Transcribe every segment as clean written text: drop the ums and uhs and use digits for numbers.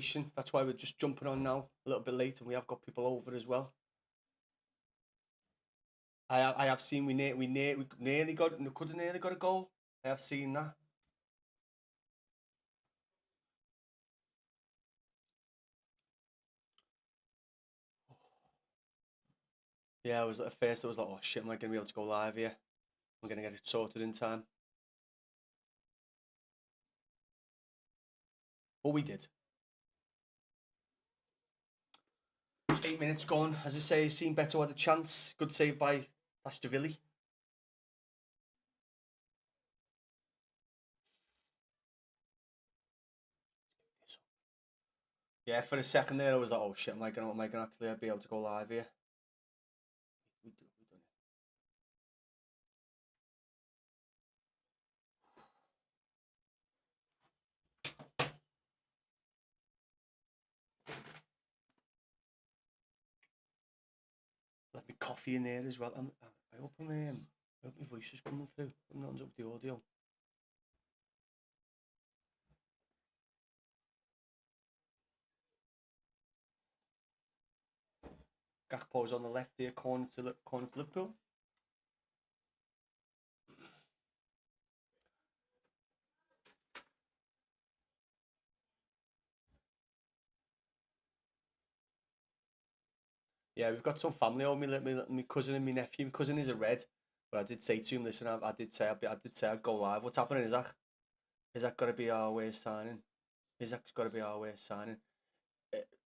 situation. That's why we're just jumping on now a little bit late, and we have got people over as well. I have seen we nearly got could have nearly got a goal. I have seen that. Yeah, I was at first I was like, oh shit, am I gonna be able to go live here? I'm gonna get it sorted in time. But we did. 8 minutes gone. As I say, seen Beto had a chance. Good save by Pashtavilli. Yeah, for a second there, I was like, "Oh shit, am I gonna actually be able to go live here?" We done it. Let me coffee in there as well. I hope I hope my voice is coming through. I'm not up the audio. Gakpo's on the left here, corner to Liverpool. Yeah, we've got some family over my cousin and my nephew. My cousin is a red, but I did say to him, listen, I did say I'd go live. What's happening, Isaac? Is that got to be our worst signing? Isaac's got to be our worst signing.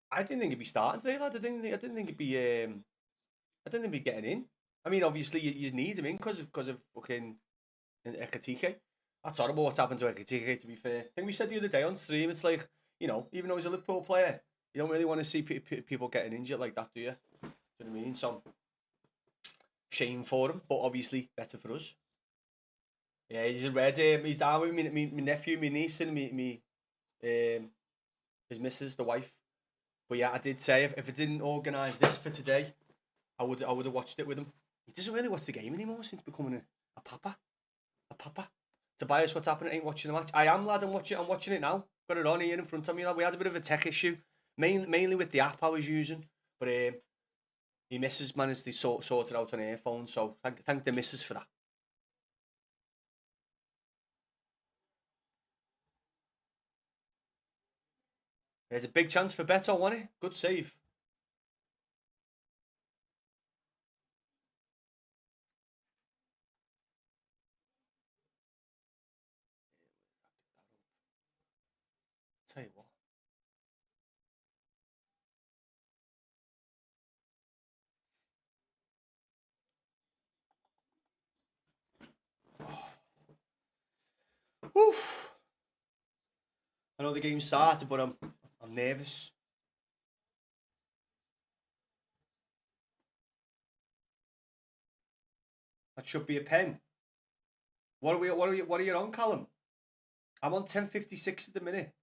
I didn't think he'd be starting today, lad. I didn't think he'd be. I didn't think he'd be getting in. I mean, obviously you need him in because of fucking Ekatike. That's horrible what's happened to Ekatike. To be fair, I think we said the other day on stream, it's like, even though he's a Liverpool player, you don't really want to see people getting injured like that, do you? Do you know what I mean? So shame for him, but obviously better for us. Yeah, he's a red. He's down with me nephew, my niece, and his missus, the wife. But yeah, I did say if I didn't organise this for today, I would have watched it with him. He doesn't really watch the game anymore since becoming a papa. A papa. Tobias, what's happening? Ain't watching the match. I am, lad. I'm watching it now. Got it on here in front of me, lad. We had a bit of a tech issue, mainly with the app I was using. But the missus managed to sort it out on her phone. So thank the missus for that. There's a big chance for Beto, wasn't it? Good save. Tell you what. Oof. I know the game started, but I'm nervous. That should be a pen. What are you on, Callum? I'm on 10:56 at the minute.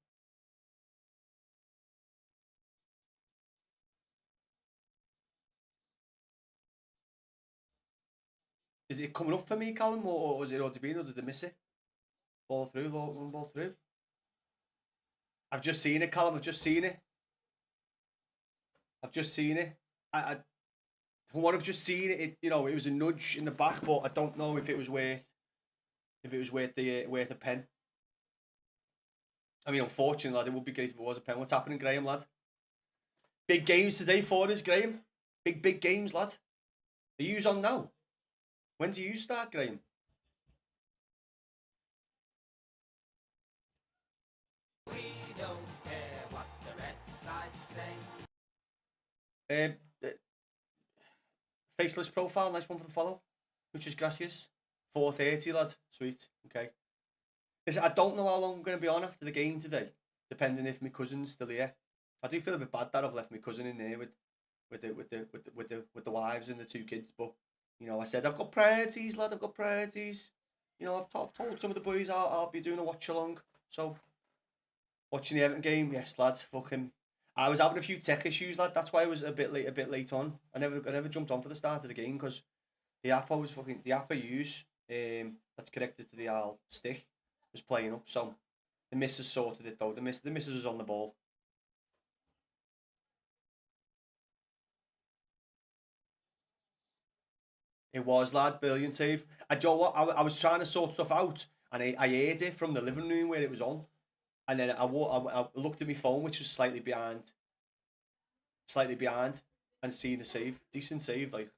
Is it coming up for me, Callum, or is it already been, or did I miss it? Ball through, long ball through. I've just seen it, Callum. I've just seen it. I've just seen it. I from what I've just seen, it was a nudge in the back, but I don't know if it was worth the pen. I mean, unfortunately, lad, it would be great if it was a pen. What's happening, Graham, lad? Big games today for us, Graham. Big games, lad. Are you on now? When do you start, Graham? We don't care what the red side say. Faceless profile, nice one for the follow. Muchas gracias. 4:30, lad. Sweet. Okay. Listen, I don't know how long I'm going to be on after the game today, depending if my cousin's still here. I do feel a bit bad that I've left my cousin in there with the wives and the two kids, but I said I've got priorities, lad. I've got priorities. I've told some of the boys I'll be doing a watch along. So watching the Everton game, yes, lads. Fucking, I was having a few tech issues, lad. That's why I was a bit late on. I never jumped on for the start of the game because the app I use, that's connected to the Al stick was playing up. So the missus sorted it though. The missus was on the ball. It was, lad, brilliant save. I do you know what? I was trying to sort stuff out, and I heard it from the living room where it was on, and then I looked at my phone, which was slightly behind, and seen the save. Decent save, like.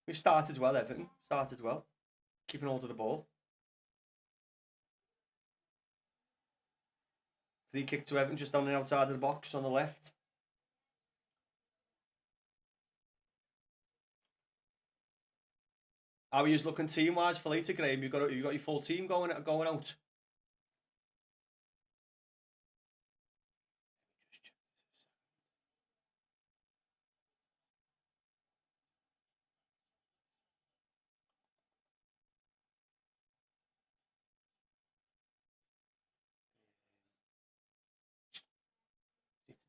We started well, Everton. Started well, keeping hold of the ball. Free kick to Everton just on the outside of the box on the left. How are you looking team wise for later, Graham? You got your full team going out.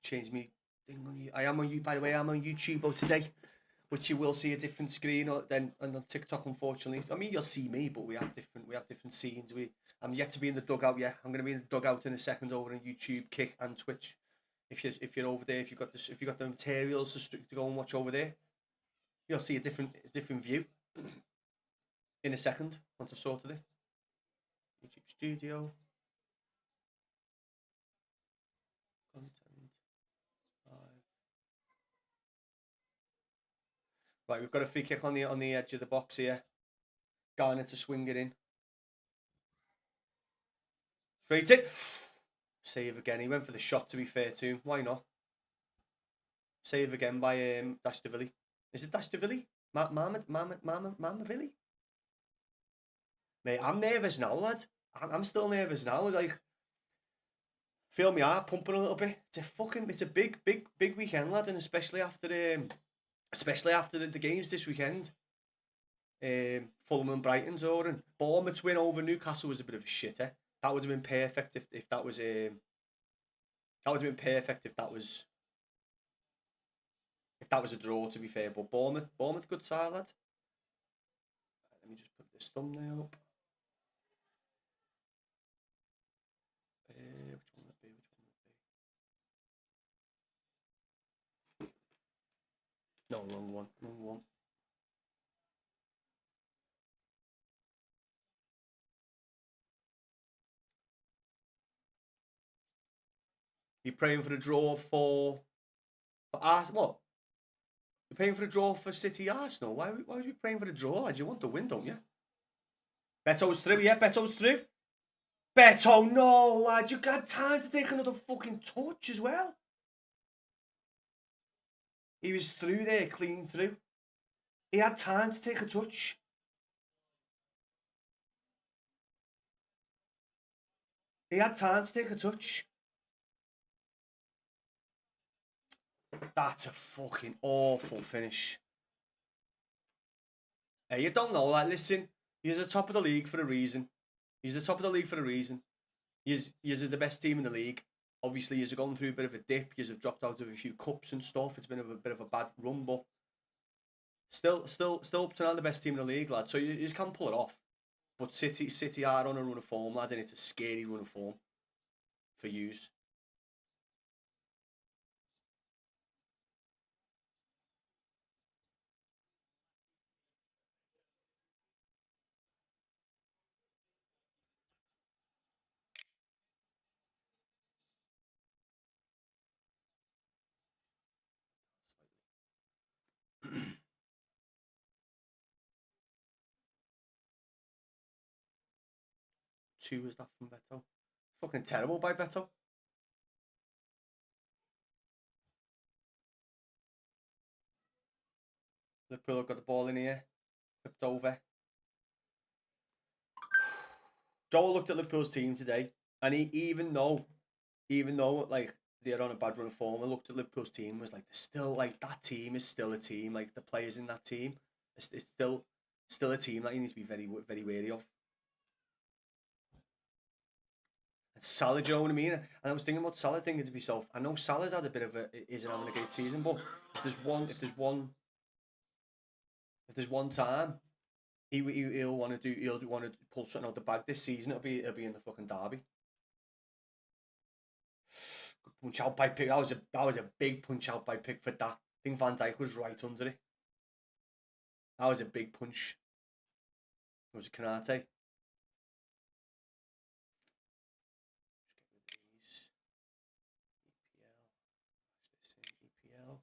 Change me thing on you. I am on you. By the way, I'm on YouTube today, which you will see a different screen than on TikTok. Unfortunately, I mean you'll see me, but we have different scenes. I'm yet to be in the dugout yet. I'm going to be in the dugout in a second over on YouTube, Kick, and Twitch. If you're over there, if you got the materials to go and watch over there, you'll see a different view in a second once I've sorted it. YouTube Studio. Content. Right, we've got a free kick on the edge of the box here. Garner to swing it in. Straight in. Save again. He went for the shot, to be fair to him. Why not? Save again by Dashdavilli. Is it Dashdavilli? Mamavilli? Mate, I'm nervous now, lad. I'm still nervous now. Like, feel my heart pumping a little bit. It's a big weekend, lad, and especially after the games this weekend. Fulham and Brighton's or and Bournemouth's win over Newcastle was a bit of a shitter. That would have been perfect if that was that would have been perfect if that was a draw, to be fair. But Bournemouth good side, lad. Let me just put this thumbnail up. Which one would it be? No, wrong one. You're praying for a draw for What? You're praying for a draw for City Arsenal? Why would you be praying for a draw, lad? You want the win, don't you? Beto's through, yeah, Beto's through. Beto, no, lad, you got time to take another fucking touch as well. He was through there, clean through. He had time to take a touch. He had time to take a touch. That's a fucking awful finish. Hey, you don't know that. Listen, you're the top of the league for a reason. He's the top of the league for a reason. You're the best team in the league. Obviously, you're going through a bit of a dip. You've dropped out of a few cups and stuff. It's been a bit of a bad run, but still up to now the best team in the league, lad. So you can pull it off. But City are on a run of form, lad, and it's a scary run of form for yous. Two is that from Beto? Fucking terrible by Beto. Liverpool have got the ball in here, flipped over. Joel looked at Liverpool's team today, and even though like they're on a bad run of form, I looked at Liverpool's team, was like, still like that team is still a team. Like the players in that team, it's still a team that you need to be very very wary of. And Salah, Joe, you know what I mean? And I was thinking about Salah, thinking to myself, I know Salah's had a bit of isn't having a great season, but if there's one time he'll want to pull something out the bag this season, it'll be in the fucking derby. Good Punch out by pick. That was a big punch out by Pickford. That I think Van Dijk was right under it. That was a big punch. It was a Kanate. EPL.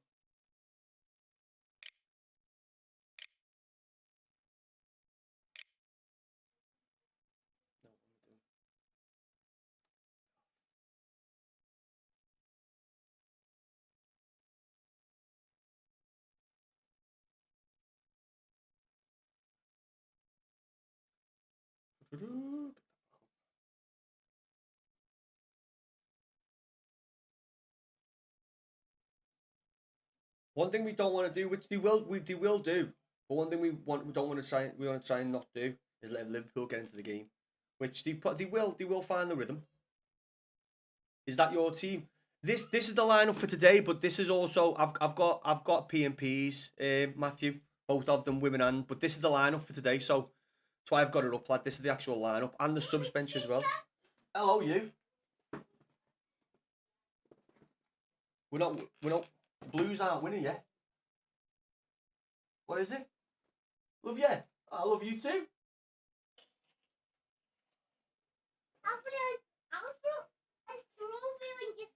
One thing we don't want to do, which they will do, but one thing we don't want to try, we want to try and not do, is let Liverpool get into the game, which they will find the rhythm. Is that your team? This is the lineup for today, but this is also I've got P and P's, Matthew, both of them women and, but this is the lineup for today, so that's why I've got it up, lad. This is the actual lineup and the subs bench as well. Hello, you. We're not. Blues aren't winning yet. What is it? Love you. I love you too. I'll put a strawberry on your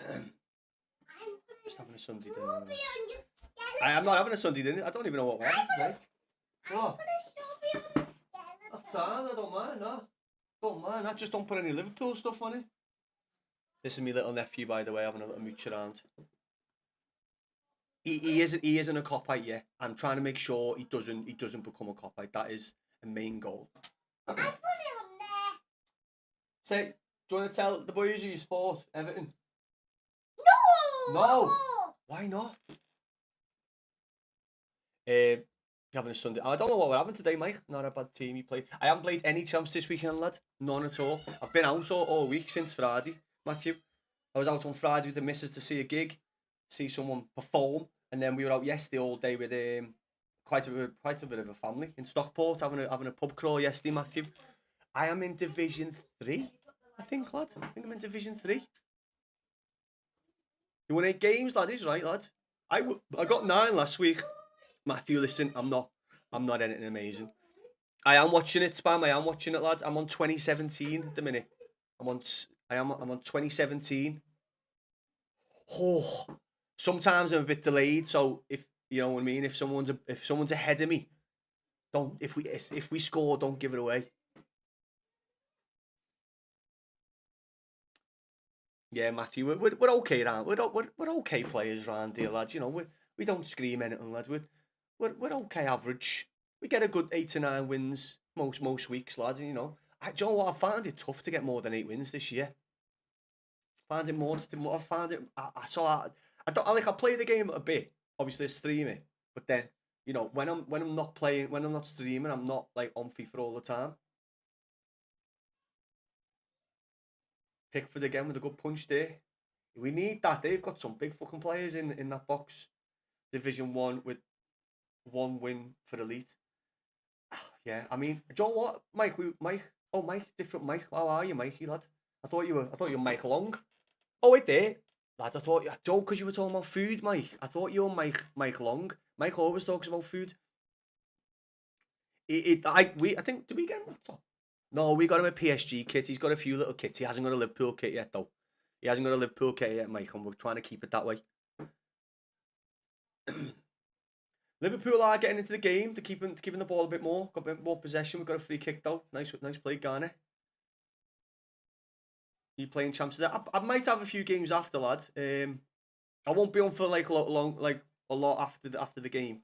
skeleton. Just having a Sunday dinner. Strawberry on your skeleton. I am not having a Sunday dinner. I don't even know what we're having today. I'll put a strawberry on the skeleton. That's fine. I don't mind. No, don't mind. I just don't put any Liverpool stuff on it. This is my little nephew, by the way, having a little mooch around. He isn't a cop-out yet. I'm trying to make sure he doesn't become a cop-out. That is a main goal. I put it on there. Say, do you want to tell the boys who you support, Everton? No. Why not? Having a Sunday. I don't know what we're having today, Mike. Not a bad team you played. I haven't played any champs this weekend, lad. None at all. I've been out all week since Friday, Matthew. I was out on Friday with the missus to see a gig, see someone perform, and then we were out yesterday all day with quite a bit of a family in Stockport having a pub crawl yesterday, Matthew. I am in Division 3, I think, lad. I think I'm in Division 3. You won 8 games, lad, is right, lad. I got 9 last week. Matthew, listen, I'm not anything amazing. I am watching it, Spam. I am watching it, lad. I'm on 2017 at the minute. I'm on 2017. Oh, sometimes I'm a bit delayed. So if you know what I mean, if someone's ahead of me, if we score, don't give it away. Yeah, Matthew, we're okay, around. We're okay players around here, lads. You know, we don't scream anything, lad. We're okay average. We get a good 8 to 9 wins most weeks, lads. And, you know, do you know what? I find it tough to get more than 8 wins this year. I find it more. I find it. I don't. I play the game a bit. Obviously, I stream it, but then you know when I'm not playing, when I'm not streaming, I'm not like on FIFA all the time. Pickford again with a good punch there. We need that. They've got some big fucking players in that box. Division 1 with 1 win for elite. Yeah, I mean, do you know what, Mike? Mike, different Mike. How are you, Mikey, lad? I thought you were Mike Long. Oh, wait there, lads. I thought don't because you were talking about food, Mike. I thought you were Mike Long. Mike always talks about food. I think, did we get him laptop? No, we got him a PSG kit. He's got a few little kits. He hasn't got a Liverpool kit yet, though. He hasn't got a Liverpool kit yet, Mike, and we're trying to keep it that way. Liverpool are getting into the game. They're keeping the ball a bit more. Got a bit more possession. We've got a free kick though. Nice play, Garner. You playing champs today? I might have a few games after, lad. I won't be on for like a lot after the game.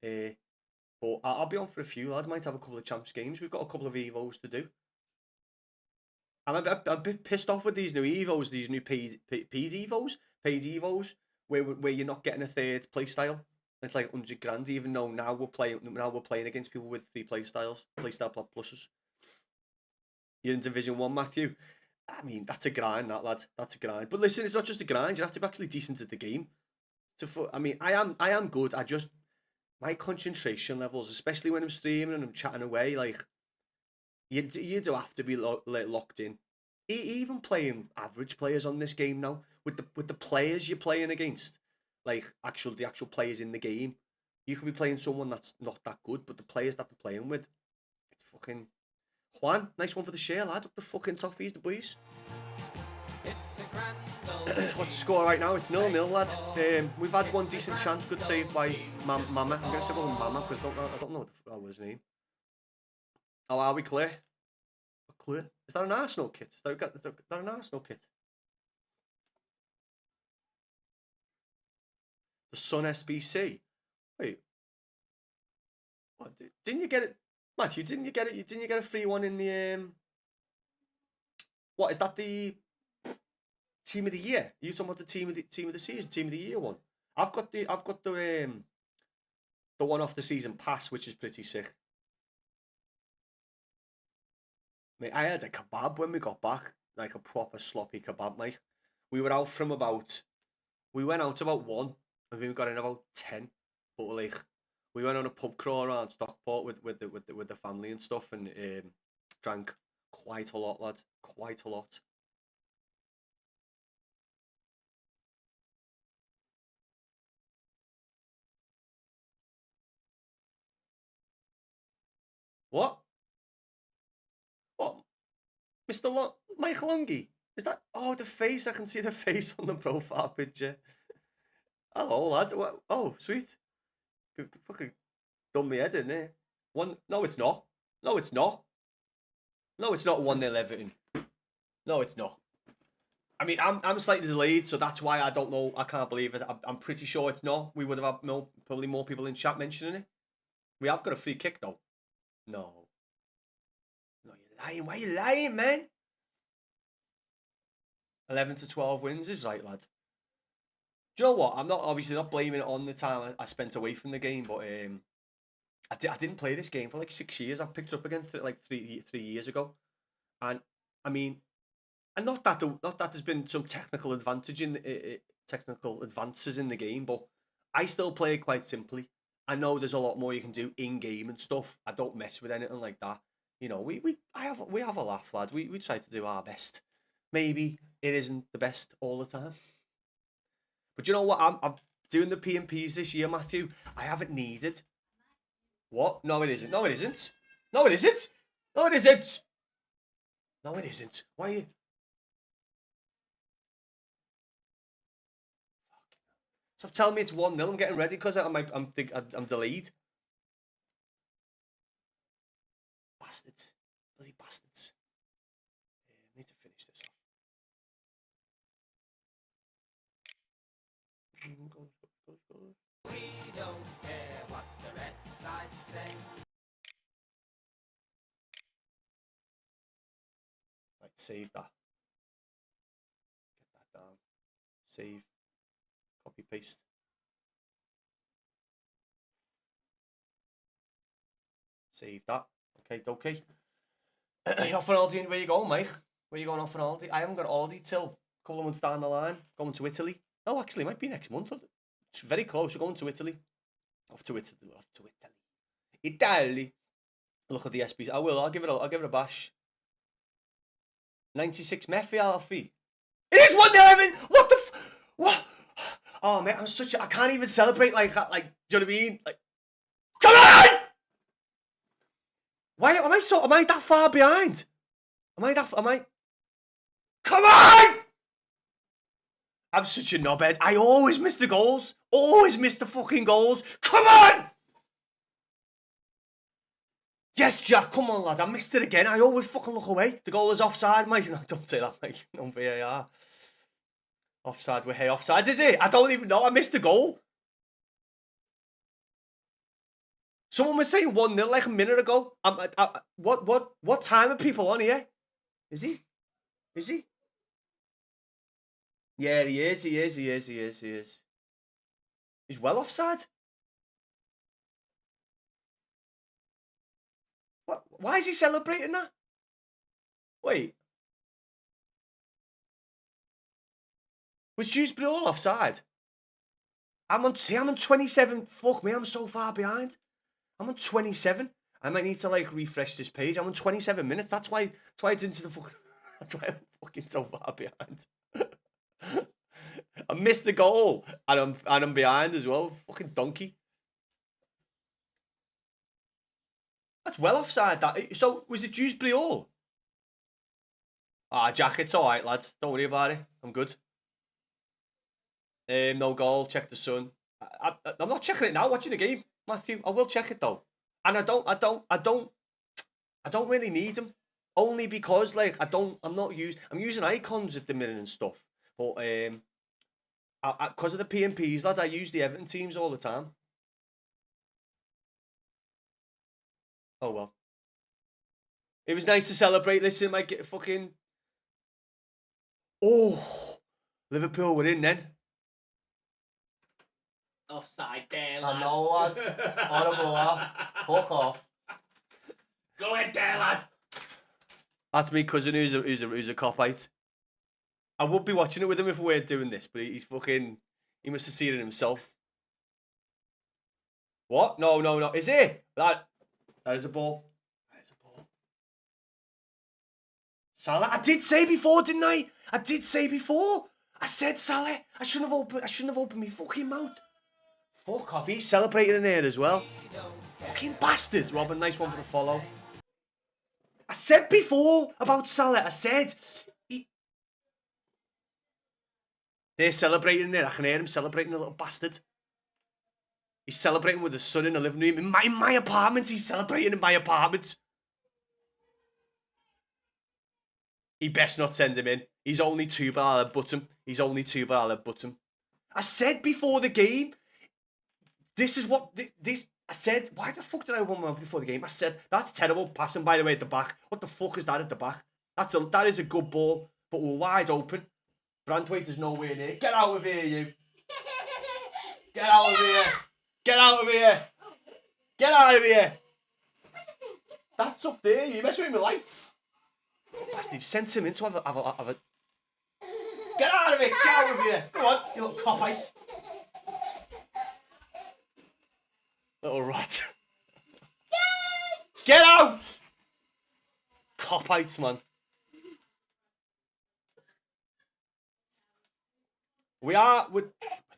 But I'll be on for a few, lad. Might have a couple of champs games. We've got a couple of Evos to do. I'm a bit pissed off with these new Evos, these new paid Evos, where you're not getting a third play style. It's like 100 grand, even though now we're playing against people with 3 playstyle pluses. You're in Division 1, Matthew. I mean, that's a grind, that, lad. That's a grind. But listen, it's not just a grind. You have to be actually decent at the game. I mean, I am good. My concentration levels, especially when I'm streaming and I'm chatting away, like you do have to be locked in. even playing average players on this game now, with the players you're playing against, like the actual players in the game, you could be playing someone that's not that good, but the players that they're playing with, it's fucking Juan. Nice one for the share, lad. Up the fucking toffees, the boys. What's the score right now? It's 0-0, lad. We've had one decent chance. Good save by Mama. I'm going to say Mama because I don't know his name. How are we, Claire? Claire? Is that an Arsenal kit? Is that an Arsenal kit? The Sun SBC. Wait. What, didn't you get it? Matthew, didn't you get it? Didn't you get a free one in the... What, is that the... Team of the year? Are you talking about the team of the season, team of the year one? I've got the one off the season pass, which is pretty sick. Mate, I had a kebab when we got back, like a proper sloppy kebab, mate. We went out about 1, and we got in about 10. But like, we went on a pub crawl around Stockport with the family and stuff, and drank quite a lot, lad. Quite a lot. What? What? Mr. Michael Lungy? Is that? Oh, the face. I can see the face on the profile picture. Hello, lad. What? Oh, sweet. You fucking done me head in there. One. No, it's not. No, it's not. No, it's not 1-0 Everton. No, it's not. I mean, I'm slightly delayed, so that's why I don't know. I can't believe it. I'm pretty sure it's not. We would have had probably more people in chat mentioning it. We have got a free kick though. No. No, you're lying. Why are you lying, man? 11 to 12 wins is right, lad. Do you know what? I'm obviously not blaming it on the time I spent away from the game, but I didn't play this game for like 6 years. I picked it up again like three years ago, and I mean, and not that there's been some technical advantage in technical advances in the game, but I still play it quite simply. I know there's a lot more you can do in game and stuff. I don't mess with anything like that. You know, we have a laugh, lad. We try to do our best. Maybe it isn't the best all the time. But you know what? I'm doing the P&Ps this year, Matthew. I haven't needed. What? No, it isn't. No, it isn't. No, it isn't. No, it isn't. No, it isn't. Why are you? Stop telling me it's 1-0. I'm getting ready because I'm delayed. Bastards. Bloody bastards. I need to finish this off. We don't care what the red side say. Right, save that. Get that down. Save. Copy paste. Save that. Okay. Off on holiday, where you going, Mike? Where you going off on holiday? I haven't got holiday till a couple of months down the line. Going to Italy. No, actually, it might be next month. It's very close. We're going to Italy. Off to Italy. Italy. Look at the SBs. I will. I'll give it a bash. 96 Mephi Alfie. It is 1-11. What the what? Oh man, I can't even celebrate like that. Like, do you know what I mean? Like, come on! Why am I that far behind? Am I? Come on! I'm such a knobhead. I always miss the goals. Always miss the fucking goals. Come on! Yes, Jack. Come on, lad. I missed it again. I always fucking look away. The goal is offside, mate. No, don't say that, mate. No VAR. Offside. We're here. Offside, is it? I don't even know. I missed the goal. Someone was saying 1-0 like a minute ago. What time are people on here? Is he? Yeah, he is. He's well offside. What? Why is he celebrating that? Wait. Was Dewsbury all offside? I'm on 27. Fuck me, I'm so far behind. I'm on 27. I might need to like refresh this page. I'm on 27 minutes. That's why it's into the fuck. That's why I'm fucking so far behind. I missed the goal, and I'm behind as well. Fucking donkey. That's well offside. That. So was it Dewsbury all? Ah, Jack, it's all right, lads. Don't worry about it. I'm good. No goal. Check the sun. I'm not checking it now. Watching the game, Matthew. I will check it though, and I don't really need them. Only because like I'm using icons at the minute and stuff. But because of the P&Ps, lad, I use the Everton teams all the time. Oh well. It was nice to celebrate. Listen, might get fucking. Oh, Liverpool were in then. Offside there, lad. I know, lad. Horrible, lad. Fuck off. Go ahead there, lad. That's me cousin who's a copite. I would be watching it with him if we weren't doing this, but he's fucking. He must have seen it himself. What? No. Is it? That is a ball. That is a ball. Salah. I did say before, didn't I? I did say before. I said Salah. I shouldn't have opened my fucking mouth. Fuck off. He's celebrating in here as well. Fucking bastards. Robin, nice one for the follow. I said before about Salah. I said. They're celebrating there. I can hear him celebrating, a little bastard. He's celebrating with his son in the living room. In my apartment. He's celebrating in my apartment. He best not send him in. He's only 2, but I'll butt him. He's only 2, but I'll butt him. I said before the game. This is what this. I said. Why the fuck did I want him before the game? I said that's terrible passing. By the way, at the back. What the fuck is that at the back? That is a good ball, but we're wide open. Brandwaite is nowhere near. Get out of here, you. Get out of here. Get out of here. Get out of here. That's up there. You messing with my lights. Bastard, sent him in to have a... Get out of here. Get out of here. Go on, you little copite. Little rat. Get out. Copites, man. We're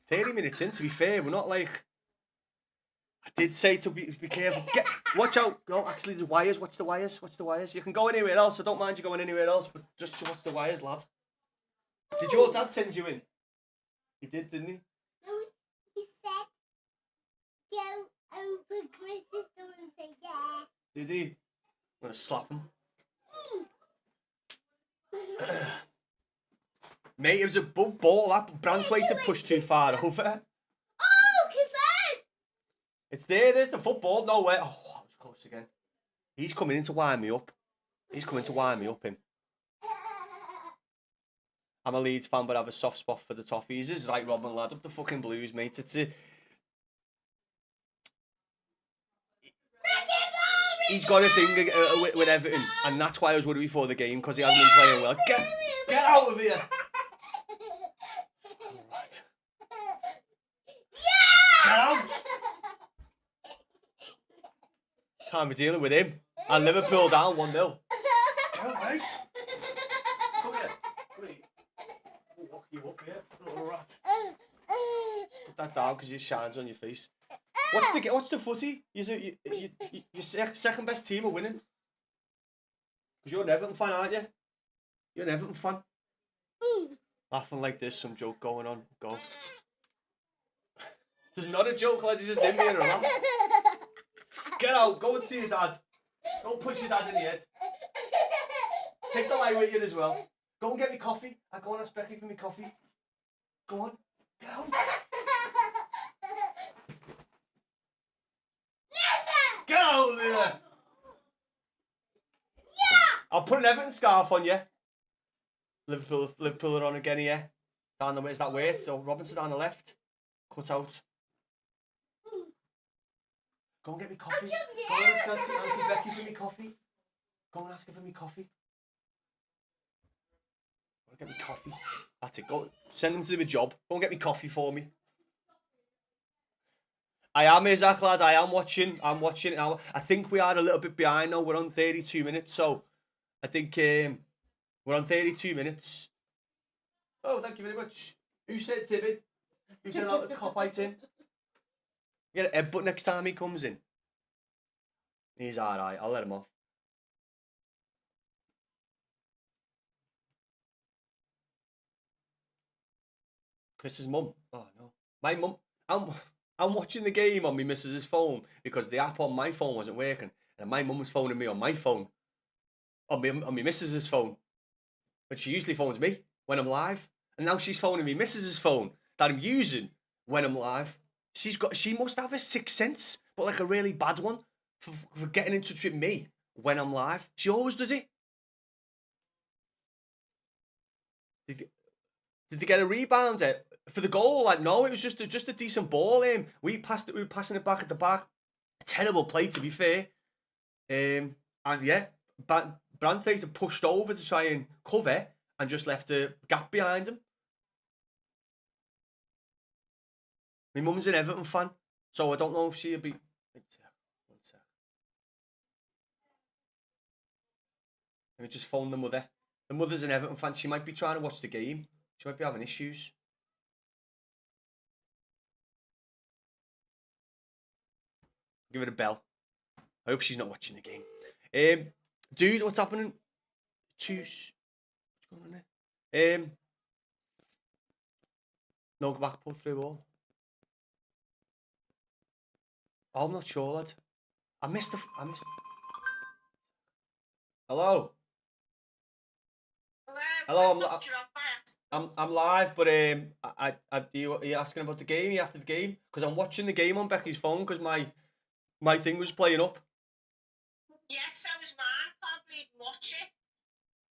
30 minutes in, to be fair. We're not like... I did say to be careful. Watch out. No, actually, the wires. Watch the wires. Watch the wires. You can go anywhere else. I don't mind you going anywhere else, but just watch the wires, lad. Did your dad send you in? He did, didn't he? No, he said, go over Chris's door and say, yeah. Did he? I'm going to slap him. Mate, it was a bug ball. That Brandwaite had pushed too far over. Oh, Kevin! It's there. There's the football. No way. Oh, I was close again. He's coming in to wind me up. He's coming to wind me up, him. I'm a Leeds fan, but I have a soft spot for the Toffees. It's like Robin Ladd up the fucking Blues, mate. It's a... He's got a thing with Everton, and that's why I was worried before the game, because he hasn't been playing well. Get out of here! Right. Get out! Can't be dealing with him. And Liverpool down 1-0. Get away! Come here. Come here. I'll lock you up here, little rat. Put that down because it shines on your face. What's the footy? Your second best team are winning. Because you're an Everton fan, aren't you? You're an Everton fan. Laughing like this, some joke going on. Go. There's not a joke, lad. He's just in here and relax. Get out. Go and see your dad. Don't punch your dad in the head. Take the light with you as well. Go and get me coffee. I go and ask Becky for me coffee. Go on. Get out. Get out of here! Yeah! I'll put an Everton scarf on you. Liverpool are on again here. Down the way, is that way? So Robinson down the left. Cut out. Go and get me coffee. Go and ask Auntie Becky for me coffee. Go and ask her for me coffee. Go and get me coffee. That's it. Go. Send them to do a job. Go and get me coffee for me. I am Isaac, lad. I'm watching it now. I think we are a little bit behind now. We're on 32 minutes, so I think we're We're on 32 minutes. Oh, thank you very much. Who said Tibbin? Who said I'll cop out in? Get a headbutt next time he comes in. He's alright, I'll let him off. Chris's mum. Oh no. My mum. I'm watching the game on my missus's phone because the app on my phone wasn't working. And my mum was phoning me on my phone. On my missus's phone. But she usually phones me when I'm live. And now she's phoning me missus's phone that I'm using when I'm live. She must have a sixth sense, but like a really bad one for getting in touch with me when I'm live. She always does it. Did they get a rebound for the goal? Like no, it was just a decent ball. We passed it. We were passing it back at the back. A terrible play to be fair. And yeah, Brandthaler pushed over to try and cover and just left a gap behind him. My mum's an Everton fan, so I don't know if she'll be. One sec. Let me just phone the mother. The mother's an Everton fan. She might be trying to watch the game. She might be having issues. Give it a bell. I hope she's not watching the game. Dude, what's happening? What's going on there? No back pull through all. Oh, I'm not sure, lad. I missed. Hello. Hello. I'm live, but are you asking about the game? You after the game? Because I'm watching the game on Becky's phone because my thing was playing up. Yes, so was mine. Can't really watch it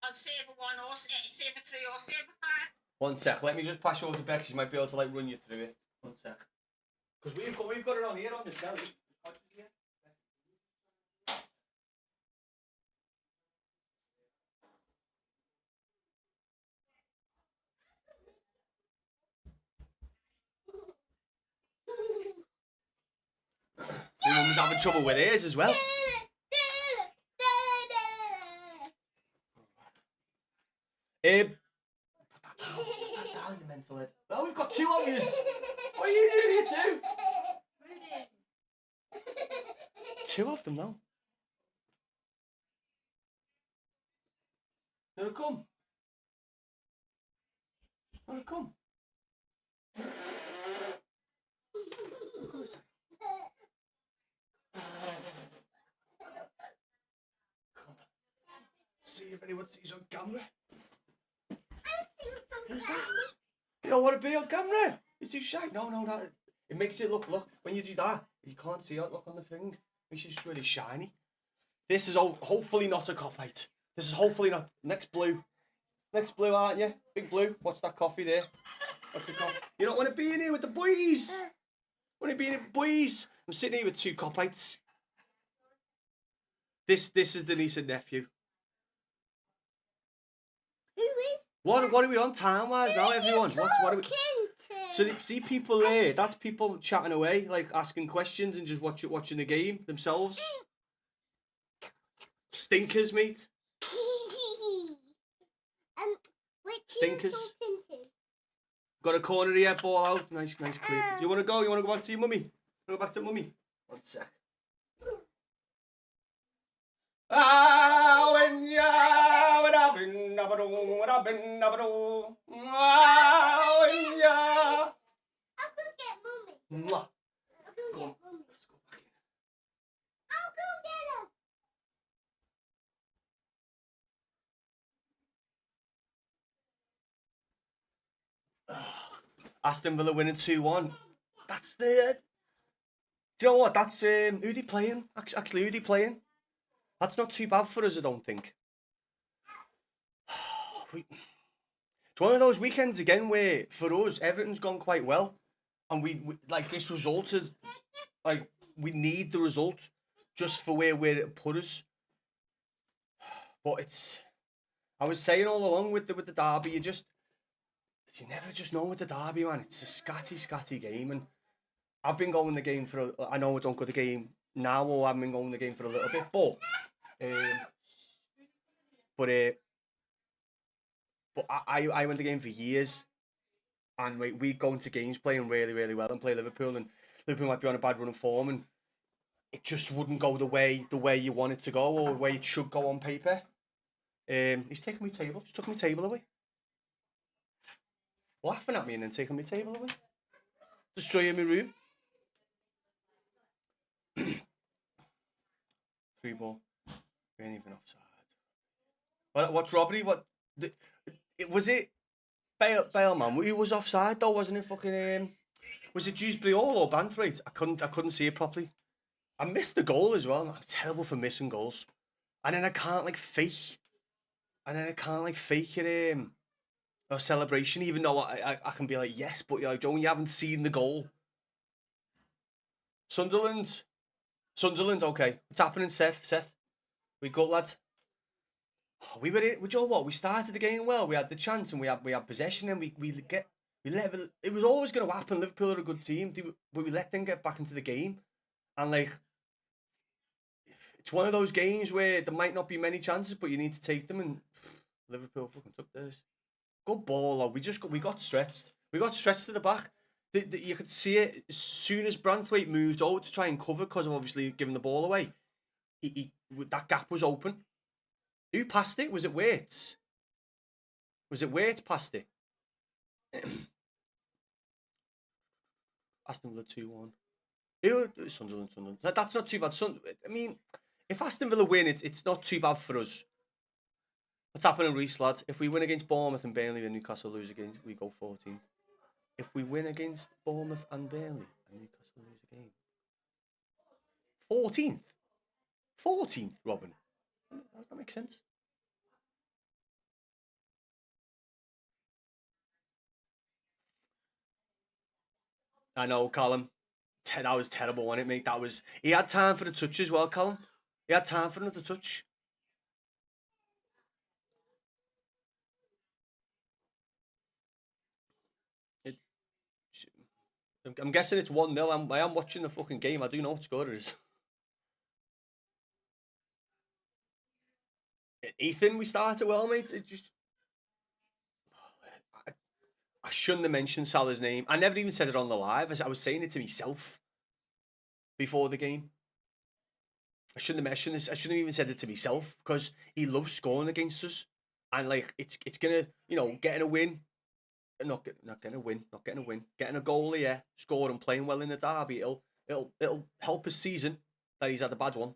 on Saber 1 or Saber 3 or Saber 5. One sec. Let me just pass you over to Becky. She might be able to like run you through it. One sec. Because we've got it on here on the telly. My mum's having trouble with hers as well. Put that down, you mental head. Oh, we've got two of you. What are you doing here too? Two of them now. Here come. Here come. See if anyone sees on camera. Who's that? You don't want to be on camera. It's too shy. No, that it makes it look. When you do that, you can't see it. Look on the thing. It makes it just really shiny. This is hopefully not a cop-out. This is hopefully not next blue, aren't you? Big blue. What's that coffee there? What's the coffee? You don't want to be in here with the boys. Want to be in here with the boys? I'm sitting here with two cop-outs. This is the niece and nephew. Who is? What are we on time-wise now, everyone? What are we? So see people there. That's people chatting away, like asking questions and just watching the game themselves. Stinkers, mate. Which Stinkers. are you talking to? Got a corner here, ball out. Nice clear. Do you want to go? You want to go back to your mummy? Go back to mummy. One sec. I'll go get mummy. Mwah. I'll go get mummy. Let's go back in. I'll go get her. Aston Villa winning 2-1. That's the. Do you know what? That's who they playing? Actually, who they playing? That's not too bad for us, I don't think. It's one of those weekends again where for us everything's gone quite well, and we like this result is like we need the result just for where it put us. But it's. I was saying all along with the derby, you never just know with the derby, man. It's a scatty game, and I've been going the game for. I know I don't go the game now, or I've been going the game for a little bit, but But I went to the game for years, and we go into games playing really, really well and play Liverpool, and Liverpool might be on a bad run of form, and it just wouldn't go the way you want it to go or the way it should go on paper. He's taking my table. Just took my table away. Laughing at me and then taking my table away. Destroying my room. 3 ball. We ain't even offside. What's robbery? Was it Bale man? Who was offside though? Wasn't it fucking? Was it Dewsbury Hall or Banthwaite? I couldn't see it properly. I missed the goal as well. I'm terrible for missing goals. And then I can't fake. And then I can't fake it. A celebration, even though I can be like yes, but Joe, you haven't seen the goal. Sunderland, okay. What's happening, Seth? We good, lad. Oh, we were in. You know what? We started the game well. We had the chance and we had possession, and we let it was always going to happen. Liverpool are a good team, but we let them get back into the game, and it's one of those games where there might not be many chances, but you need to take them, and Liverpool fucking took theirs. Good ball, though. We got stretched. We got stretched to the back. You could see it as soon as Branthwaite moved over to try and cover because of obviously giving the ball away. That gap was open. Who passed it? Was it Waits? Passed it? Aston Villa 2-1. Sunderland. That's not too bad. I mean, if Aston Villa win, it's not too bad for us. What's happening, Reece, lads? If we win against Bournemouth and Burnley and Newcastle lose again, we go 14th. If we win against Bournemouth and Burnley and Newcastle lose again, 14th. 14th, Robin. That makes sense. I know, Callum. That was terrible, wasn't it, mate? He had time for the touch as well, Callum. He had time for another touch. I'm guessing it's 1-0. I am watching the fucking game. I do know what score it is. Ethan, we started well, mate. I shouldn't have mentioned Salah's name. I never even said it on the live. I was saying it to myself before the game. I shouldn't have even said it to myself because he loves scoring against us, and it's gonna getting a win, not getting a win, getting a goal here, scoring, playing well in the derby. It'll help his season that he's had a bad one.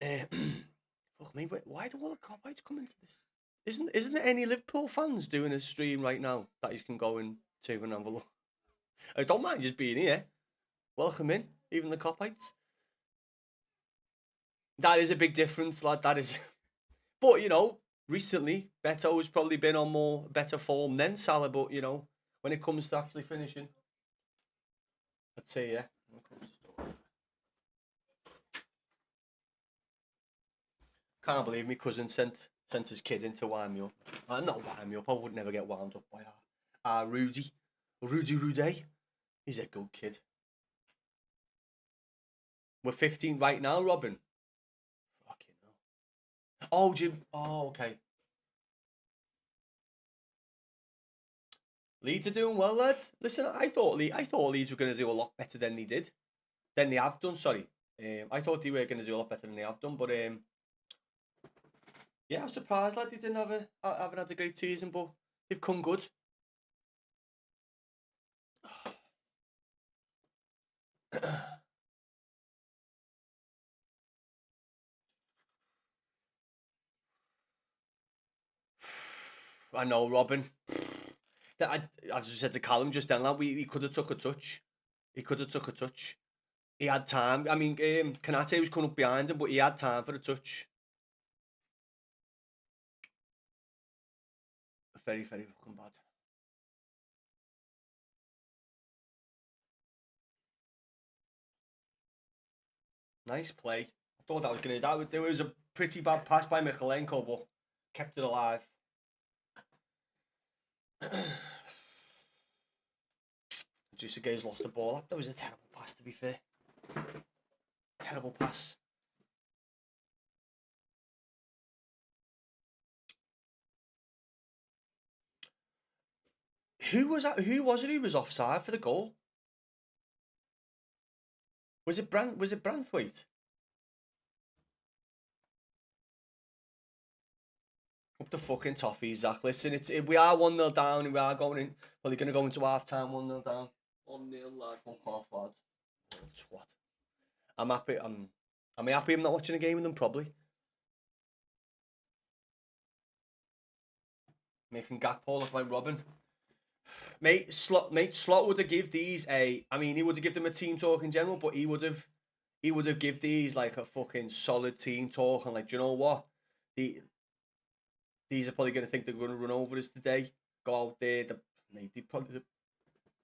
Fuck me, why do all the cop-outs come into this? Isn't there any Liverpool fans doing a stream right now that you can go into and have a look? I don't mind just being here. Welcome in, even the cop-outs. That is a big difference, lad. That is. But, recently, Beto's probably been on better form than Salah. But, when it comes to actually finishing, I'd say, yeah. Can't believe my cousin sent his kid in to wind me up. Not wind me up. I would never get wound up by Rudy. Rudy. He's a good kid. We're 15 right now, Robin. Fucking hell. Oh, Jim. Oh, okay. Leeds are doing well, lads. Listen, I thought Leeds were going to do a lot better than they did. Than they have done, sorry. I thought they were going to do a lot better than they have done, but yeah, I was surprised, lad. They haven't had a great season, but they've come good. I know, Robin. I just said to Callum just then, lad, he could have took a touch. He had time. I mean, Kanate was coming up behind him, but he had time for a touch. Very, very fucking bad. Nice play. I thought that was going to... There was a pretty bad pass by Mikalenko, but kept it alive. Juicy Gay's lost the ball. That was a terrible pass, to be fair. Terrible pass. Who was that? Who was it who was offside for the goal? Was it Branthwaite? Up the fucking toffees, Zach. Listen, we are 1-0 down and we are going in. Well, they're going to go into half time 1-0 down. 1-0, lad. Fuck off, lad. Twat. I'm happy. Am I happy I'm not watching a game with them? Probably. Making Gakpo look like Robin. Mate, Slot would have give these a. I mean, he would have given them a team talk in general, but he would have give these like a fucking solid team talk and like, do you know what? These are probably going to think they're going to run over us today. Go out there, mate. They probably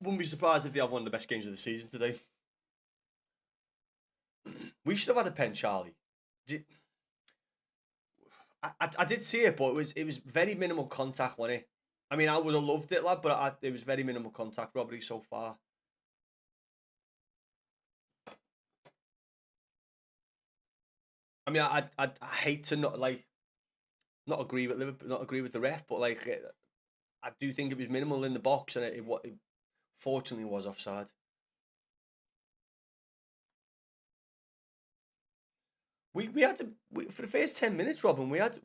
wouldn't be surprised if they have one of the best games of the season today. We should have had a pen, Charlie. I did see it, but it was very minimal contact, wasn't it? I mean, I would have loved it, lad, but it was very minimal contact, Robbery, so far. I mean, I hate to not agree with Liverpool, not agree with the ref, but like I do think it was minimal in the box, and it fortunately was offside. We had for the first 10 minutes, Robin. We had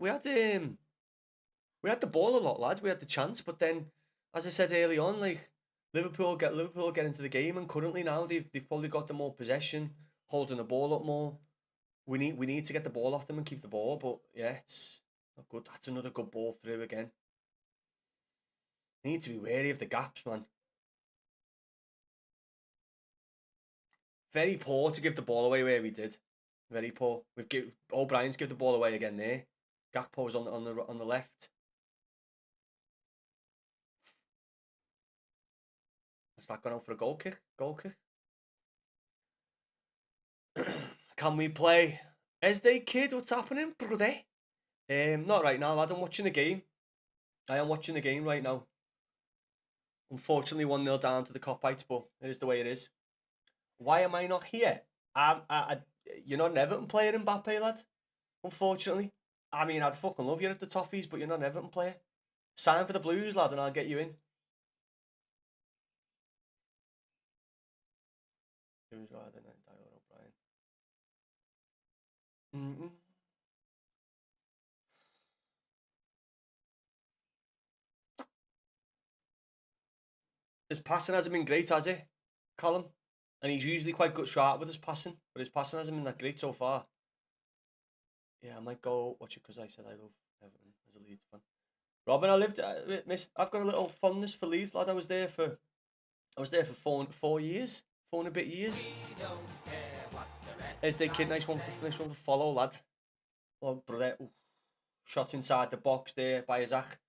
the ball a lot, lads. We had the chance, but then, as I said early on, like Liverpool get into the game, and currently now they've probably got the more possession, holding the ball up more. We need to get the ball off them and keep the ball, but yeah, it's not good. That's another good ball through again. Need to be wary of the gaps, man. Very poor to give the ball away where we did. Very poor. O'Brien's give the ball away again there. Gakpo's on the left. Is that going out for a goal kick? Can we play? Esday kid, what's happening, brother? Not right now, lad. I'm watching the game. I am watching the game right now. Unfortunately, 1-0 down to the Copites, but it is the way it is. Why am I not here? You're not an Everton player, Mbappe, lad. Unfortunately. I mean, I'd fucking love you at the Toffees, but you're not an Everton player. Sign for the Blues, lad, and I'll get you in. Who's rather than Tyler O'Brien? His passing hasn't been great, has it, Colin? And he's usually quite good sharp with his passing, but his passing hasn't been that great so far. Yeah, I might go watch it because I said I love Everton as a Leeds fan. Robin, I've got a little fondness for Leeds, lad. I was there for 4 years, 4 and a bit years. There's the kid, nice one to follow, lad. Oh, brother, shots inside the box there by Isaac.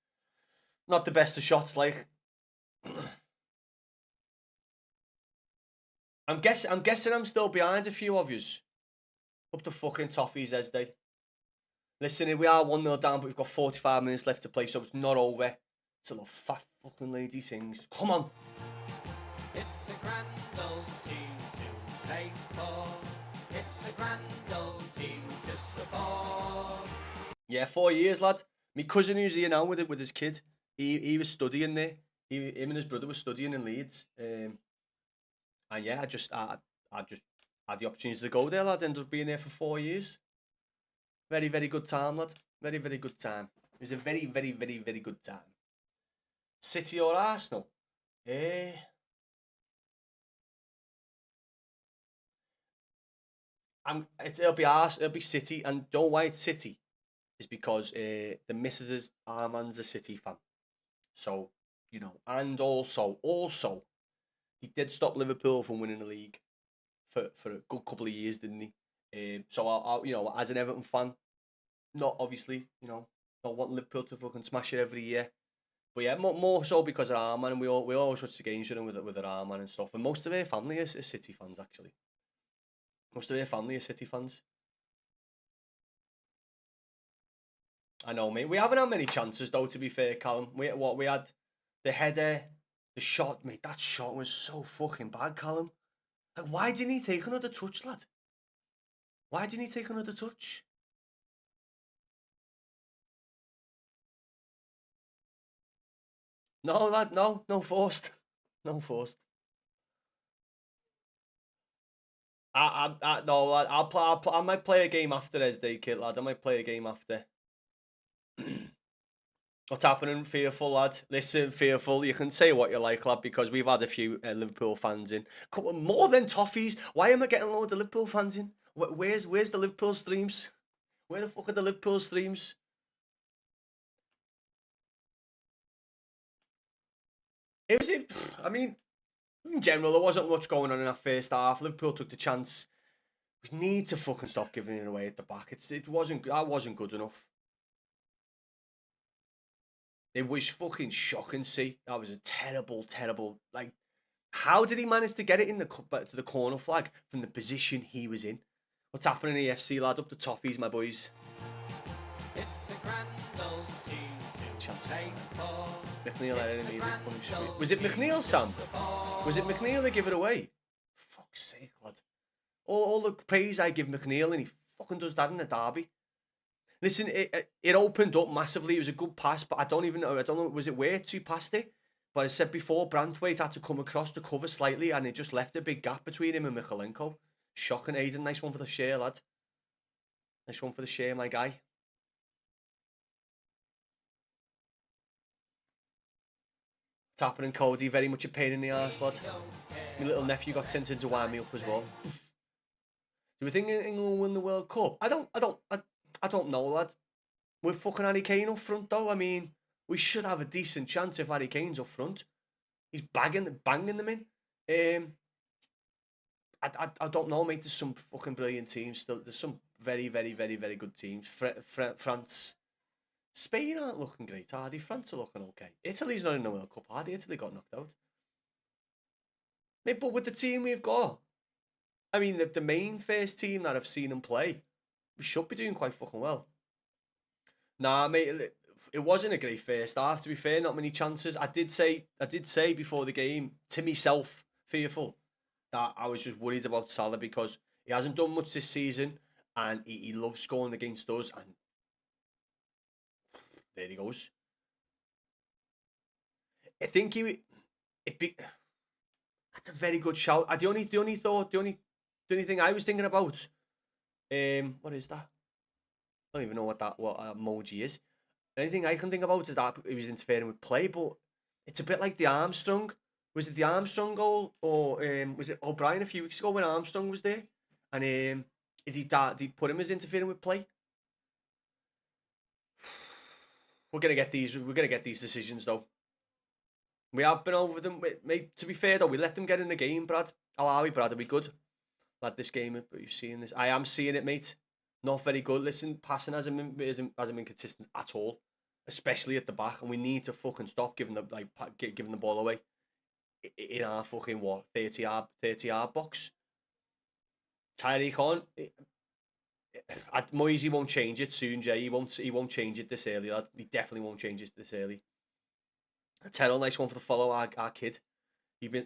Not the best of shots, like. I'm guessing I'm still behind a few of yous. Up the fucking toffees, Esday. Listen, we are 1-0 down, but we've got 45 minutes left to play, so it's not over. It's a little fat fucking lady sings. Come on. It's a grand old team to play for. It's a grand old team to support. Yeah, 4 years, lad. My cousin who's here now with his kid, he was studying there. Him and his brother were studying in Leeds. And yeah, I just had the opportunity to go there, lad. Ended up being there for 4 years. Very, very good time, lad. Very, very good time. It was a very, very, very, very good time. City or Arsenal? It'll be City, and don't know why it's City. Is because the missus Armand's a City fan, so you know, and also he did stop Liverpool from winning the league for a good couple of years, didn't he? So I you know, as an Everton fan, not obviously, you know, don't want Liverpool to fucking smash it every year. But yeah, more so because of Armand, and we always watch the games with him with their Armand and stuff. And most of their family is City fans, actually. Most of their family is City fans. I know, mate. We haven't had many chances, though, to be fair, Callum. We had the header, the shot, mate. That shot was so fucking bad, Callum. Like, why didn't he take another touch, lad? Why didn't he take another touch? No, lad, no forced. No forced. No, lad, I might play a game after Esday, kid, lad. I might play a game after. What's happening, Fearful, lad? Listen, Fearful, you can say what you like, lad, because we've had a few Liverpool fans in. More than Toffees. Why am I getting loads of Liverpool fans in? Where's the Liverpool streams? Where the fuck are the Liverpool streams? It was in. I mean, in general, there wasn't much going on in that first half. Liverpool took the chance. We need to fucking stop giving it away at the back. That wasn't good enough. It was fucking shocking. See, that was a terrible. Like, how did he manage to get it in to the corner flag from the position he was in? What's happening in the FC, lad? Up the toffees, my boys. It's a grand old team to play for. McNeil had an immediate punishment. Was it McNeil, Sam? Was it McNeil that gave it away? Fuck's sake, lad. All the praise I give McNeil, and he fucking does that in a derby. Listen, it opened up massively. It was a good pass, but I don't know. Was it Waite who passed it? But I said before, Branthwaite had to come across to cover slightly, and it just left a big gap between him and Mikalenko. Shocking, Aiden. Nice one for the share, lad. Nice one for the share, my guy. What's happening, Cody? Very much a pain in the arse, lad. My little nephew got sent in to wind me up as well. Do we think England will win the World Cup? I don't know, lad. With fucking Harry Kane up front, though, I mean, we should have a decent chance if Harry Kane's up front. He's banging them in. I don't know, mate. There's some fucking brilliant teams still. There's some very good teams. France, Spain aren't looking great, are they? France are looking okay. Italy's not in the World Cup, are they? Italy got knocked out. Mate, but with the team we've got, I mean, the main first team that I've seen them play, we should be doing quite fucking well. Nah, mate, it wasn't a great first half. To be fair, not many chances. I did say before the game to myself, Fearful, that I was just worried about Salah because he hasn't done much this season, and he loves scoring against us. And there he goes. I think that's a very good shout. The only thing I was thinking about, what is that? I don't even know what emoji is. The only thing I can think about is that he was interfering with play, but it's a bit like the Armstrong. Was it the Armstrong goal, or was it O'Brien a few weeks ago when Armstrong was there, and they put him as interfering with play? We're gonna get these decisions though. We have been over them. Mate, to be fair though, we let them get in the game, Brad. How are we, Brad? Are we good? Lad, this game, are you seeing this? I am seeing it, mate. Not very good. Listen, passing hasn't been consistent at all, especially at the back, and we need to fucking stop giving the ball away in our fucking 30-yard box. Tyreek on. Moisey won't change it soon, Jay. He won't change it this early, lad. He definitely won't change it this early. Terrell, nice one for the follow, our kid.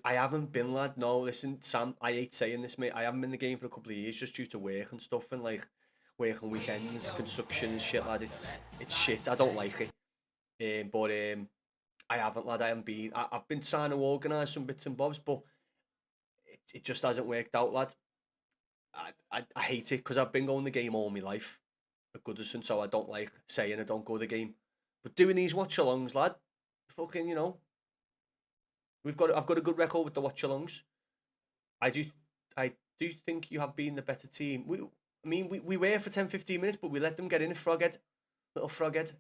I haven't been, lad. No, listen, Sam, I hate saying this, mate. I haven't been in the game for a couple of years just due to work and stuff, and like working weekends, construction and shit, lad. It's shit. I don't like it. But I haven't, lad. I haven't been. I've been trying to organise some bits and bobs, but it just hasn't worked out, lad. I hate it because I've been going the game all my life at Goodison, so I don't like saying I don't go the game. But doing these watch-alongs, lad, fucking, I've got a good record with the watch-alongs. I do think you have been the better team. We were for 10-15 minutes, but we let them get in little froghead.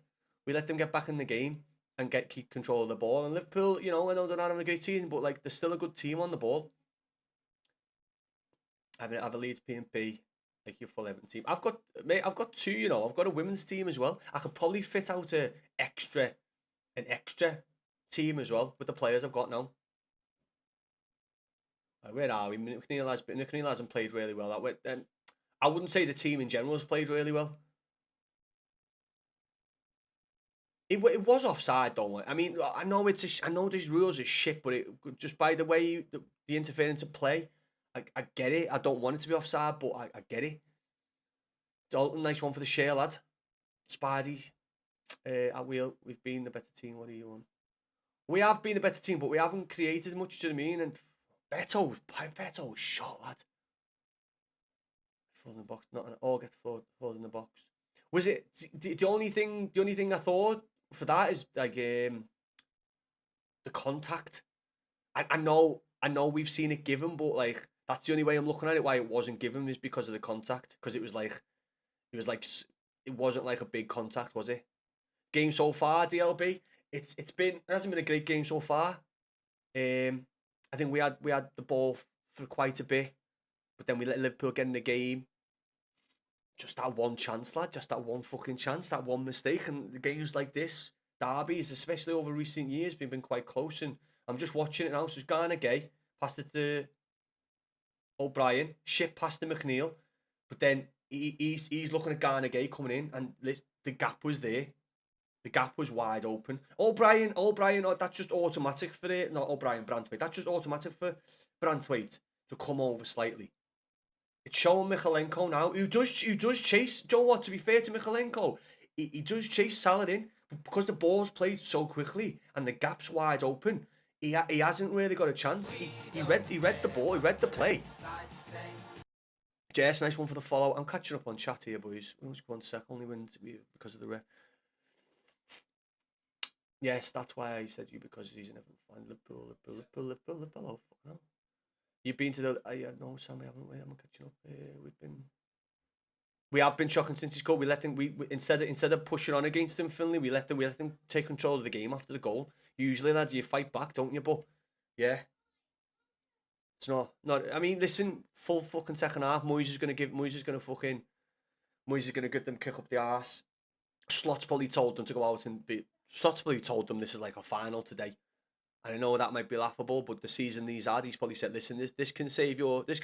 We let them get back in the game and keep control of the ball. And Liverpool, I know they're not having a great season, but like they're still a good team on the ball. I have a Leeds P&P, like your full Everton team. I've got two. I've got a women's team as well. I could probably fit out an extra team as well with the players I've got now. Where are we? McNeil hasn't played really well. I wouldn't say the team in general has played really well. It was offside, though. I mean, I know these rules are shit, but just by the way the interference of play, I get it. I don't want it to be offside, but I get it. Dalton, nice one for the share, lad. Spidey, we've been the better team. What are you on? We have been a better team, but we haven't created much. Do you know what I mean? And Beto was shot, lad. Forward in the box, not an all gets forward in the box. Was it the only thing? The only thing I thought for that is like the contact. I know we've seen it given, but like that's the only way I'm looking at it. Why it wasn't given is because of the contact. Because it was like it wasn't like a big contact, was it? Game so far, DLB. It hasn't been a great game so far. I think we had the ball for quite a bit, but then we let Liverpool get in the game. Just that one chance, lad. Just that one fucking chance. That one mistake, and the games like this, derbies, especially over recent years, been quite close. And I'm just watching it now. So it's Garner Gay passed it to O'Brien, shit past to McNeil, but then he's looking at Garner Gay coming in, and the gap was there. The gap was wide open. O'Brien, oh, that's just automatic for it. Not O'Brien, Branthwaite. That's just automatic for Branthwaite to come over slightly. It's showing Michalenko now, who does chase. Do you know what? To be fair to Michalenko, he does chase Saladin, but because the ball's played so quickly and the gap's wide open, he hasn't really got a chance. He read the ball, he read the play. Jess, nice one for the follow. I'm catching up on chat here, boys. Just 1 sec, only when because of the ref. Yes, that's why I said you, because he's an Everton fan. Liverpool. Oh, fuck no. You've been to the... no, Sam, we haven't. I'm catching up. We have been shocking since he scored. We let them... We instead of pushing on against him, Finley, we let them take control of the game after the goal. Usually, lad, you fight back, don't you? But yeah, it's not. I mean, listen, full fucking second half. Moyes is gonna give them kick up the arse. Slot's probably told them to go out and be. Slot's probably told them this is like a final today. And I know that might be laughable, but the season these had, he's probably said, listen, this can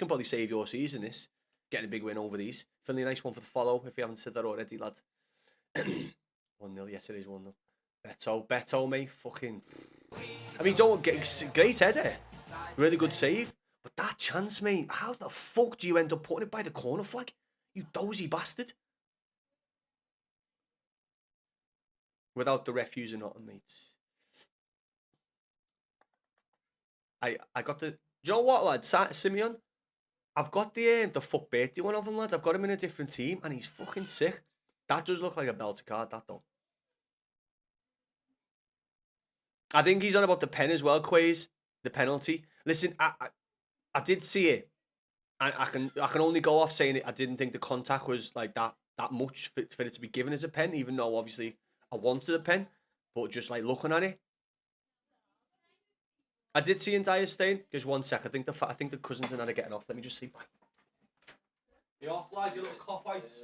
probably save your season, this. Getting a big win over these. Finley, nice one for the follow, if you haven't said that already, lad. 1-0, yes it is 1-0. Beto, mate, fucking... I mean, don't get great header. Really good save. But that chance, mate, how the fuck do you end up putting it by the corner flag? You dozy bastard. Without the ref using nothing, mate. I got the... Do you know what, lad? Simeon? I've got the fuck birthday one of them, lads. I've got him in a different team, and he's fucking sick. That does look like a belter card, that though. I think he's on about the pen as well, Quays. The penalty. Listen, I did see it. I can only go off saying it. I didn't think the contact was like that much for it to be given as a pen, even though obviously I wanted a pen. But just like looking at it, I did see in Dire Stain. Just 1 sec. I think the cousins are not getting off. Let me just see. The off, lad, you little cop-outs.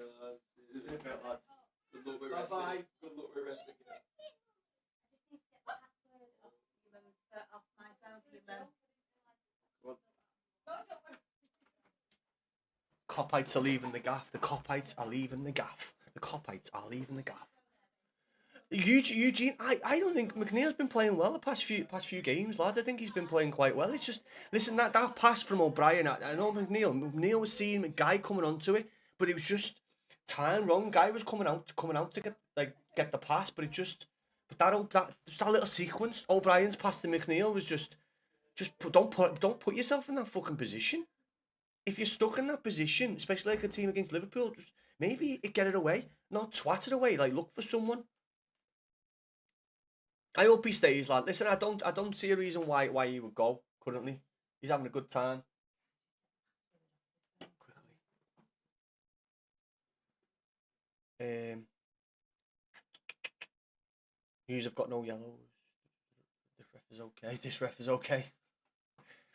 Bye-bye. Good luck with wrestling. Cop-outs are leaving the gaff. The cop-outs are leaving the gaff. The cop-outs are leaving the gaff. Eugene, I don't think McNeil's been playing well the past few games, lad. I think he's been playing quite well. It's just, listen, that pass from O'Brien, I know McNeil was seeing a guy coming onto it, but it was just time wrong. Guy was coming out to get the pass, but that little sequence, O'Brien's pass to McNeil was just don't put yourself in that fucking position. If you're stuck in that position, especially like a team against Liverpool, just maybe get it away, not twat it away. Like, look for someone. I hope he stays, lad. Listen, I don't see a reason why he would go currently. He's having a good time. Quickly. Hughes have got no yellows. This ref is okay.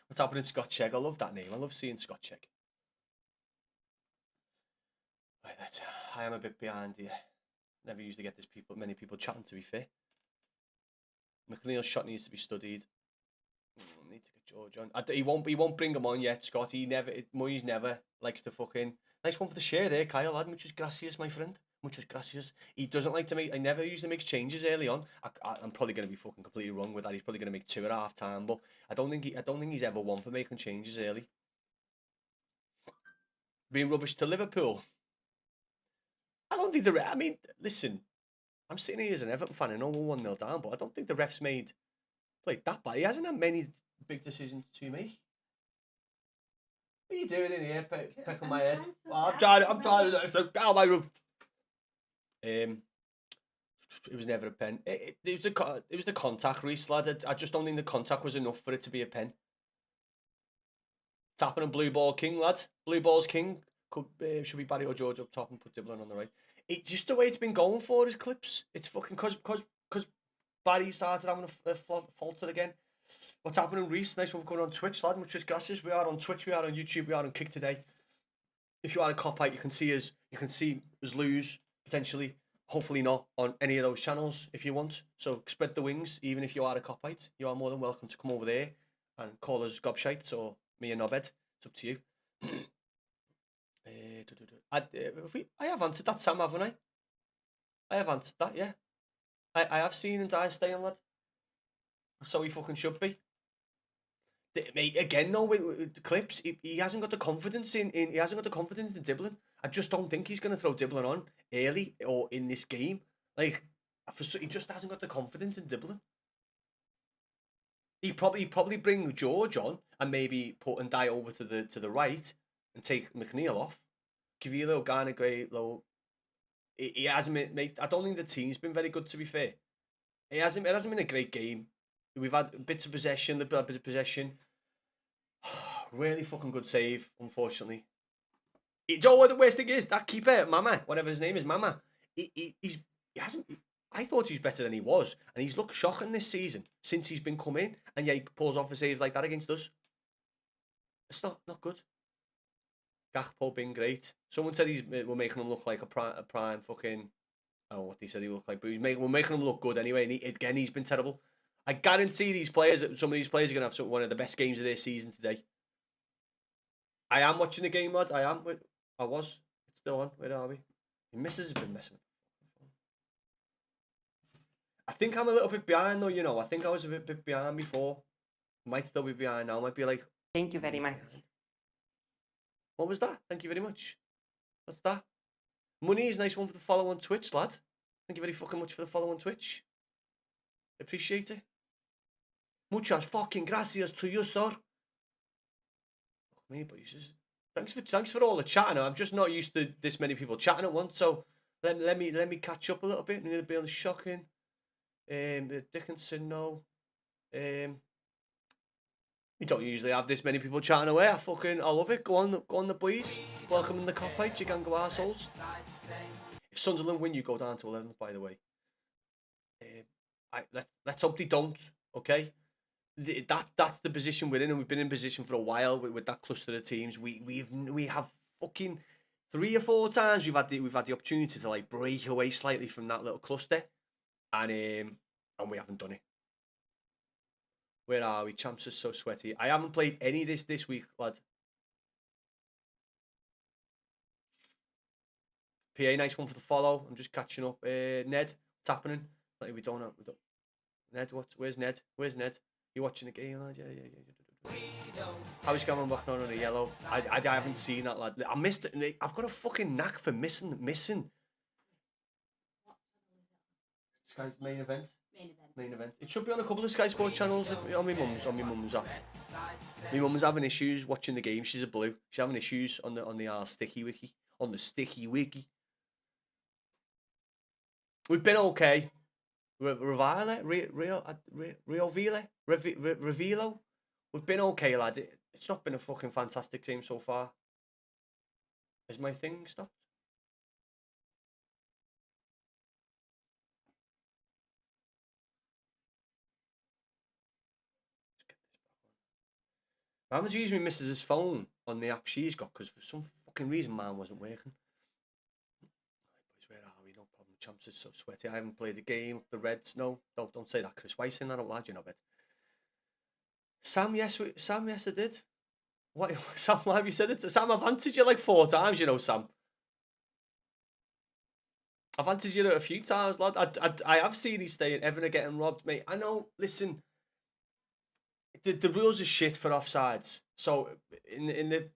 What's happening, Scott Chegg? I love that name. I love seeing Scott Chegg. Right, I am a bit behind here. Never usually get many people chatting, to be fair. McNeil's shot needs to be studied. Need to get George on. He won't bring him on yet, Scott. Moyes never likes to fucking... Nice one for the share there, Kyle, lad. Muchas gracias, my friend. Muchas gracias. He doesn't like to make... I never usually makes changes early on. I'm probably going to be fucking completely wrong with that. He's probably going to make 2 at half time, but I don't think he's ever one for making changes early. Being rubbish to Liverpool. I don't think I mean, listen, I'm sitting here as an Everton fan. I know we're 1-0 down, but I don't think the refs made played that bad. He hasn't had many big decisions to make. What are you doing in here, pecking my head? I'm trying to get out of my room. It was never a pen. It was the contact, Reece, lad. I just don't think the contact was enough for it to be a pen. Tapping and blue ball king, lad. Blue ball's king. Should be Barry or George up top and put Dibbling on the right. It's just the way it's been going for his clips. It's fucking because Barry started having a falter again. What's happening, Reece? Nice one for going on Twitch, lad. Muchas gracias. We are on Twitch, we are on YouTube, we are on Kick today. If you are a cop out, you can see us lose potentially. Hopefully not on any of those channels if you want. So spread the wings. Even if you are a cop out, you are more than welcome to come over there and call us gobshites or me and Knobhead. It's up to you. I have answered that, Sam, haven't I? I have answered that, yeah. I have seen and I staying, lad. So he fucking should be. Mate, again, no, with the clips, he hasn't got the confidence in he hasn't got the confidence in Dibbling. I just don't think he's going to throw Dibbling on early or in this game. Like, he just hasn't got the confidence in Dibbling. He probably bring George on and maybe put and die over to the right and take McNeil off. Give you a little guy in a great low. He hasn't been, mate. I don't think the team's been very good, to be fair. It hasn't been a great game. We've had bits of possession, a bit of possession. Really fucking good save, unfortunately. Do you know what the worst thing is? That keeper, Mama, whatever his name is, Mama. He hasn't. I thought he was better than he was, and he's looked shocking this season since he's been coming. And yeah, he pulls off a saves like that against us. It's not good. Gakpo been great. Someone said we're making him look like a prime fucking. I don't know what he said he looked like, but we're making him look good anyway. And he's been terrible. I guarantee some of these players are going to have one of the best games of their season today. I am watching the game, lad. I was. It's still on. Where are we? Your missus has been messing with. I think I'm a little bit behind though, you know. I think I was a bit behind before. Might still be behind now. Might be like. Thank you very much. What was that? Thank you very much. What's that? Money is a nice one for the follow on Twitch, lad. Thank you very fucking much for the follow on Twitch. Appreciate it. Muchas fucking gracias to you, sir. Fuck me, but thanks for all the chatting. I'm just not used to this many people chatting at once. So let me catch up a little bit. I'm gonna be on the shocking. Dickinson, no. We don't usually have this many people chatting away. I love it. Go on the boys. Welcome in the cop out. You can go arseholes. If Sunderland win, you go down to 11th, by the way. Let's hope they don't. Okay. That's the position we're in, and we've been in position for a while with that cluster of teams. We have fucking 3 or 4 times we've had the opportunity to like break away slightly from that little cluster, and we haven't done it. Where are we? Champs are so sweaty. I haven't played any this week, lad. PA, nice one for the follow. I'm just catching up. Ned, what's happening? Like we don't. Ned, what? Where's Ned? You watching the game, lad? Yeah. How is Cameron walking on a yellow? I haven't seen that, lad. I missed it. I've got a fucking knack for missing. Sky's main event. Main event. It should be on a couple of Sky Sports channels. On my mum's app. My mum's having issues watching the game. She's a blue. She's having issues on the sticky wiki. On the sticky wiki. We've been okay. Revilo. We've been okay, lad. It's not been a fucking fantastic team so far. Is my thing stopped? I was using my missus's phone on the app she's got because for some fucking reason mine wasn't working. Boys, where are we? No problem. Champs is so sweaty. I haven't played the game. The Reds, no. Don't say that, Chris. Why are you saying that out loud, you know, bit? Sam, yes, I did. What, Sam? Why have you said it? Sam, I've answered you like 4 times, you know, Sam. I've answered you a few times, lad. I have seen he's staying. Everton are getting robbed, mate. I know. Listen. The rules are shit for offsides. So in the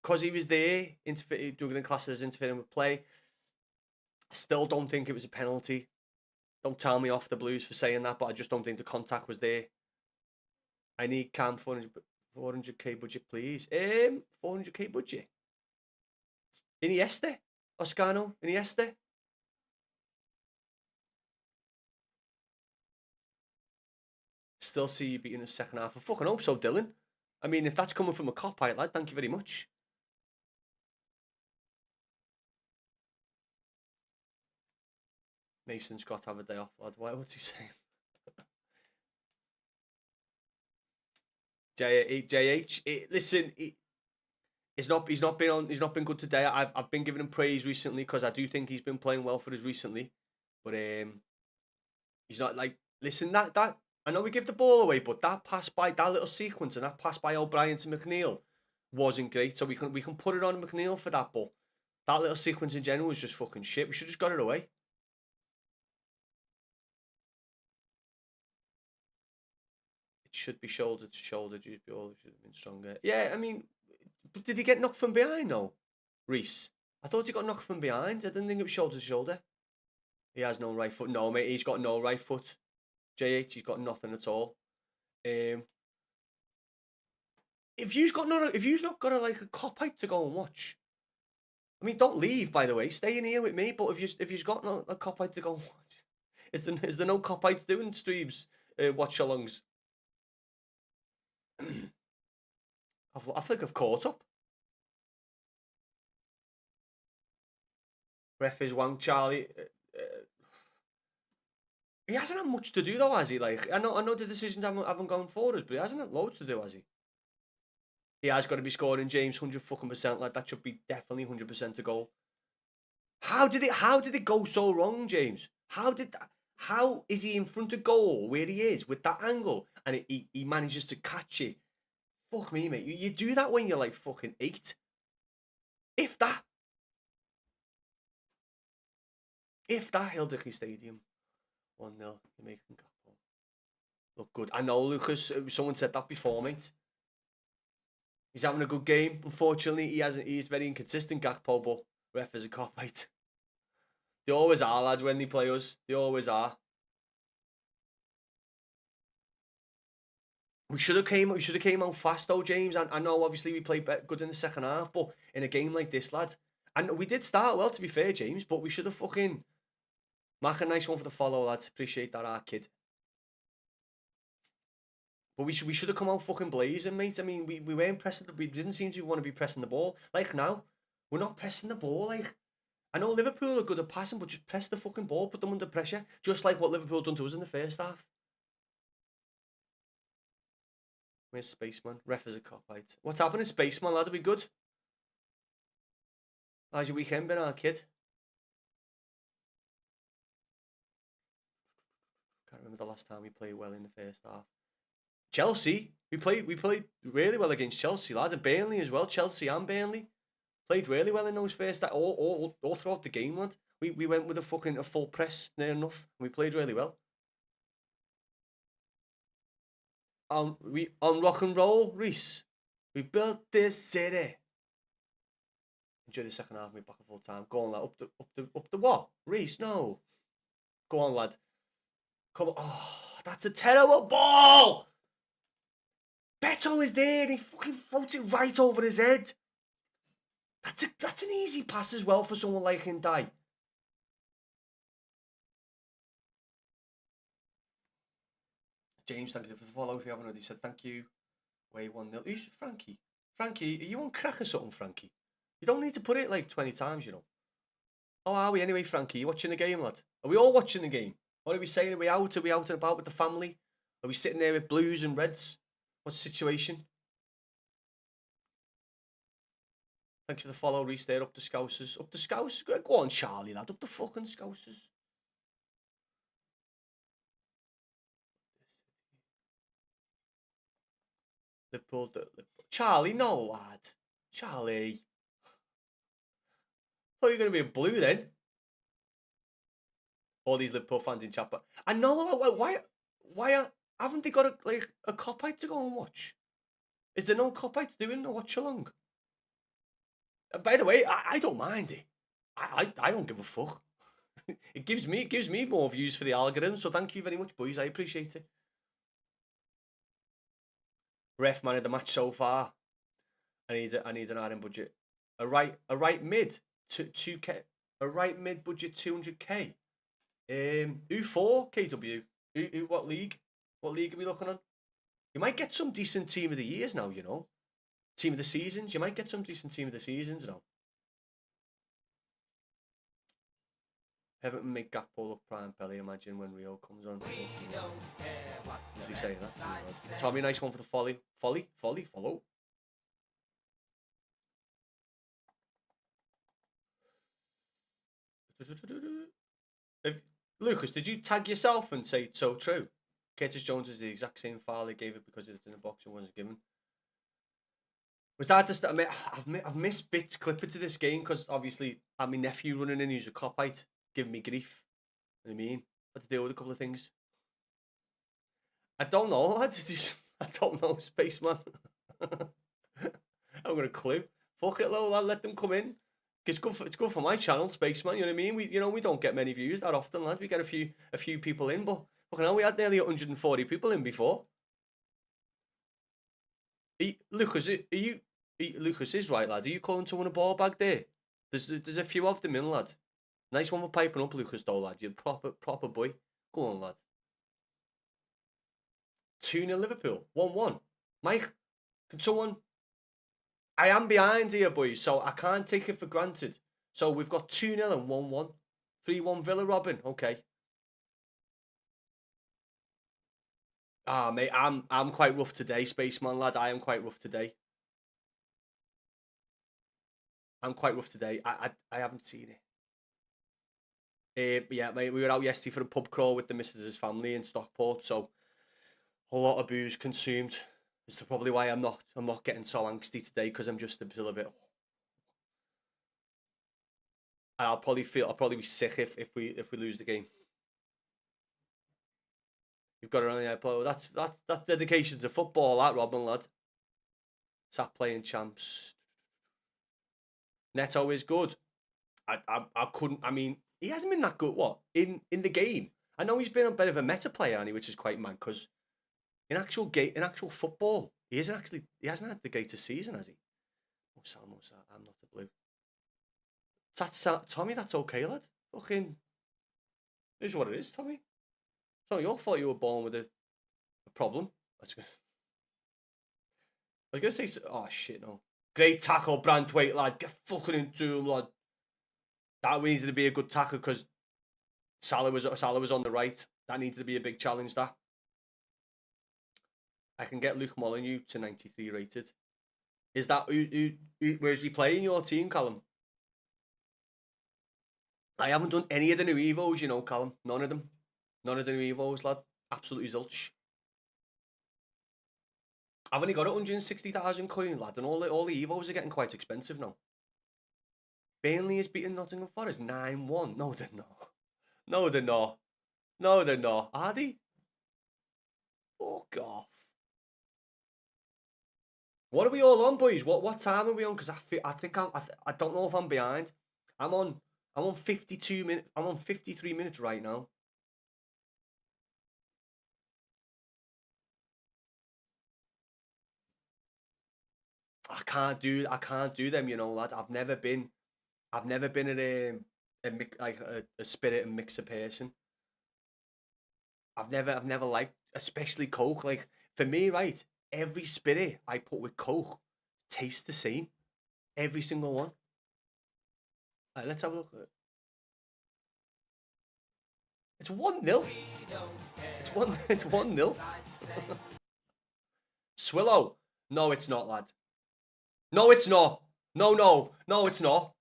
because he was there, doing classes interfering with play. I still don't think it was a penalty. Don't tell me off the Blues for saying that, but I just don't think the contact was there. I need Cam 400k budget, please. 400k budget. Iniesta, Oscano, Iniesta. Still see you beating the second half. I fucking hope so, Dylan. I mean, if that's coming from a cop-out, lad, thank you very much. Mason's got to have a day off, lad. What's he saying? JH, listen, he's not been good today. I've been giving him praise recently because I do think he's been playing well for us recently, but he's not like, listen, that I know we give the ball away, but that pass by that little sequence and that pass by O'Brien to McNeil wasn't great. So we can put it on McNeil for that, but that little sequence in general was just fucking shit. We should have just got it away. Should be shoulder to shoulder. Should have been stronger. Yeah, I mean, did he get knocked from behind? No, Reese. I thought he got knocked from behind. I didn't think it was shoulder to shoulder. He has no right foot. No, mate, he's got no right foot. JH, he's got nothing at all. If you've not got like a cop out to go and watch, I mean, don't leave. By the way, stay in here with me. But if you've got a cop out to go and watch, is there no cop outs doing streams, watch alongs? I think I've caught up. Ref is Wang Charlie. He hasn't had much to do though, has he? Like I know the decisions haven't gone for us, but he hasn't had loads to do, has he? He has got to be scoring, James, 100%. Like that should be definitely 100% a goal. How did it go so wrong, James? How is he in front of goal where he is with that angle and he manages to catch it? Fuck me, mate. You do that when you're like fucking 8. If that. Hildickley Stadium. 1-0. Jamaican Gakpo. Look good. I know, Lucas. Someone said that before, mate. He's having a good game. Unfortunately, he's very inconsistent, Gakpo, but ref is a cop, mate. They always are, lads, when they play us. They always are. We should have came out fast though, James. I know obviously we played good in the second half, but in a game like this, lad, and we did start well to be fair, James, but we should have fucking Mark a nice one for the follow, lads. Appreciate that, our kid. But we should have come out fucking blazing, mate. I mean, we weren't pressing. We didn't seem to want to be pressing the ball. Like now, we're not pressing the ball. Like I know Liverpool are good at passing, but just press the fucking ball, put them under pressure, just like what Liverpool done to us in the first half. Where's Spaceman? Ref is a cop out. What's happening, Spaceman, lad? Are we good? How's your weekend been, our kid? Can't remember the last time we played well in the first half. Chelsea. We played really well against Chelsea, lads, and Burnley as well. Chelsea and Burnley played really well in those first all throughout the game, lad. We went with a full press near enough, and we played really well. On rock and roll, Reese. We built this city. Enjoy the second half. We're back at full time. Go on, lad. Up the what? Reese, no. Go on, lad. Come on. Oh, that's a terrible ball. Beto is there and he fucking floats it right over his head. That's an easy pass as well for someone like Ndai. James, thank you for the follow. If you haven't already said thank you. Way 1-0. Who's Frankie? Frankie, are you on crack or something, Frankie? You don't need to put it like 20 times, you know. How are we anyway, Frankie? You watching the game, lad? Are we all watching the game? What are we saying? Are we out? Are we out and about with the family? Are we sitting there with blues and reds? What's the situation? Thanks for the follow, Reese. There, up the Scousers. Up the Scousers? Go on, Charlie, lad. Up the fucking Scousers. Liverpool. Charlie, no, lad. Charlie. Thought you were going to be a blue then. All these Liverpool fans in chat. But I know, like, why haven't they got a cop out to go and watch? Is there no cop out doing a watch along? By the way, I don't mind it. I don't give a fuck. It gives me more views for the algorithm. So thank you very much, boys. I appreciate it. Ref man of the match so far. I need an iron budget. A right mid to 2k. A right mid budget 200k. Who for KW? What league? What league are we looking on? You might get some decent team of the years now, you know. Team of the seasons. You might get some decent team of the seasons now. Everton make Gakpo look prime Pelly, imagine when Rio comes on. What did you say that? Tommy, nice one for the follow. Follow. Lucas, did you tag yourself and say so true? Curtis Jones is the exact same foul. They gave it because it's in the box and wasn't given. Was that the start? I've missed bits clipping to this game because obviously I had my nephew running in who's a copite, giving me grief. You know what I mean? I had to deal with a couple of things. I don't know, lads. I don't know, Spaceman. I haven't got a clue. Fuck it, though, lad. Let them come in. It's good for my channel, Spaceman. You know what I mean? We don't get many views that often, lad. We get a few people in, but fucking hell, we had nearly 140 people in before. Lucas, Lucas is right, lad. Are you calling to win a ball bag there? There's a few of them in, lad. Nice one for piping up, Lucas, though, lad. You're proper boy. Go on, lad. 2-0 Liverpool. 1-1. Mike, can someone... I am behind here, boys, so I can't take it for granted. So we've got 2-0 and 1-1. 3-1 Villa, Robin. Okay. Ah, mate, I'm quite rough today, Spaceman, lad. I am quite rough today. I'm quite rough today. I haven't seen it. Yeah, mate, we were out yesterday for a pub crawl with the missus' family in Stockport, so a lot of booze consumed. It's probably why I'm not getting so angsty today, because I'm just still a bit. And I'll probably be sick if we lose the game. You've got it on the iPod. That's dedication to football, that Robin, lad. Sat playing champs. Neto is good. I couldn't. I mean, he hasn't been that good. What in the game? I know he's been a bit of a meta player, which is quite mad because in actual football, he hasn't had the greatest season, has he? Oh, Salmo, I'm not the blue. That's Tommy. That's okay, lad. Fucking, here's what it is, Tommy. It's not your fault you were born with a problem. That's good. I was gonna say, oh shit, no. Great tackle, Brandthwaite, lad. Get fucking into him, lad. That needed to be a good tackle because Salah was on the right. That needed to be a big challenge, that. I can get Luke Molyneux to 93 rated. Is that where's he playing your team, Callum? I haven't done any of the new Evos, you know, Callum. None of them. None of the new Evos, lad. Absolutely zilch. I've only got 160,000 coin, lad, and all the Evos are getting quite expensive now. Burnley is beating Nottingham Forest 9-1. No, they're not. No, they're not. No, they're not. Are they? Fuck off. What are we all on, boys? What time are we on? Because I don't know if I'm behind. I'm on 52 minutes. I'm on 53 minutes right now. I can't do them, you know, lad. I've never been a spirit and mixer person. I've never liked, especially Coke. Like for me, right, every spirit I put with Coke tastes the same. Every single one. Right, let's have a look at it. It's 1-0. It's 1-0. Swillow. No, it's not, lad. No, it's not. No, it's not.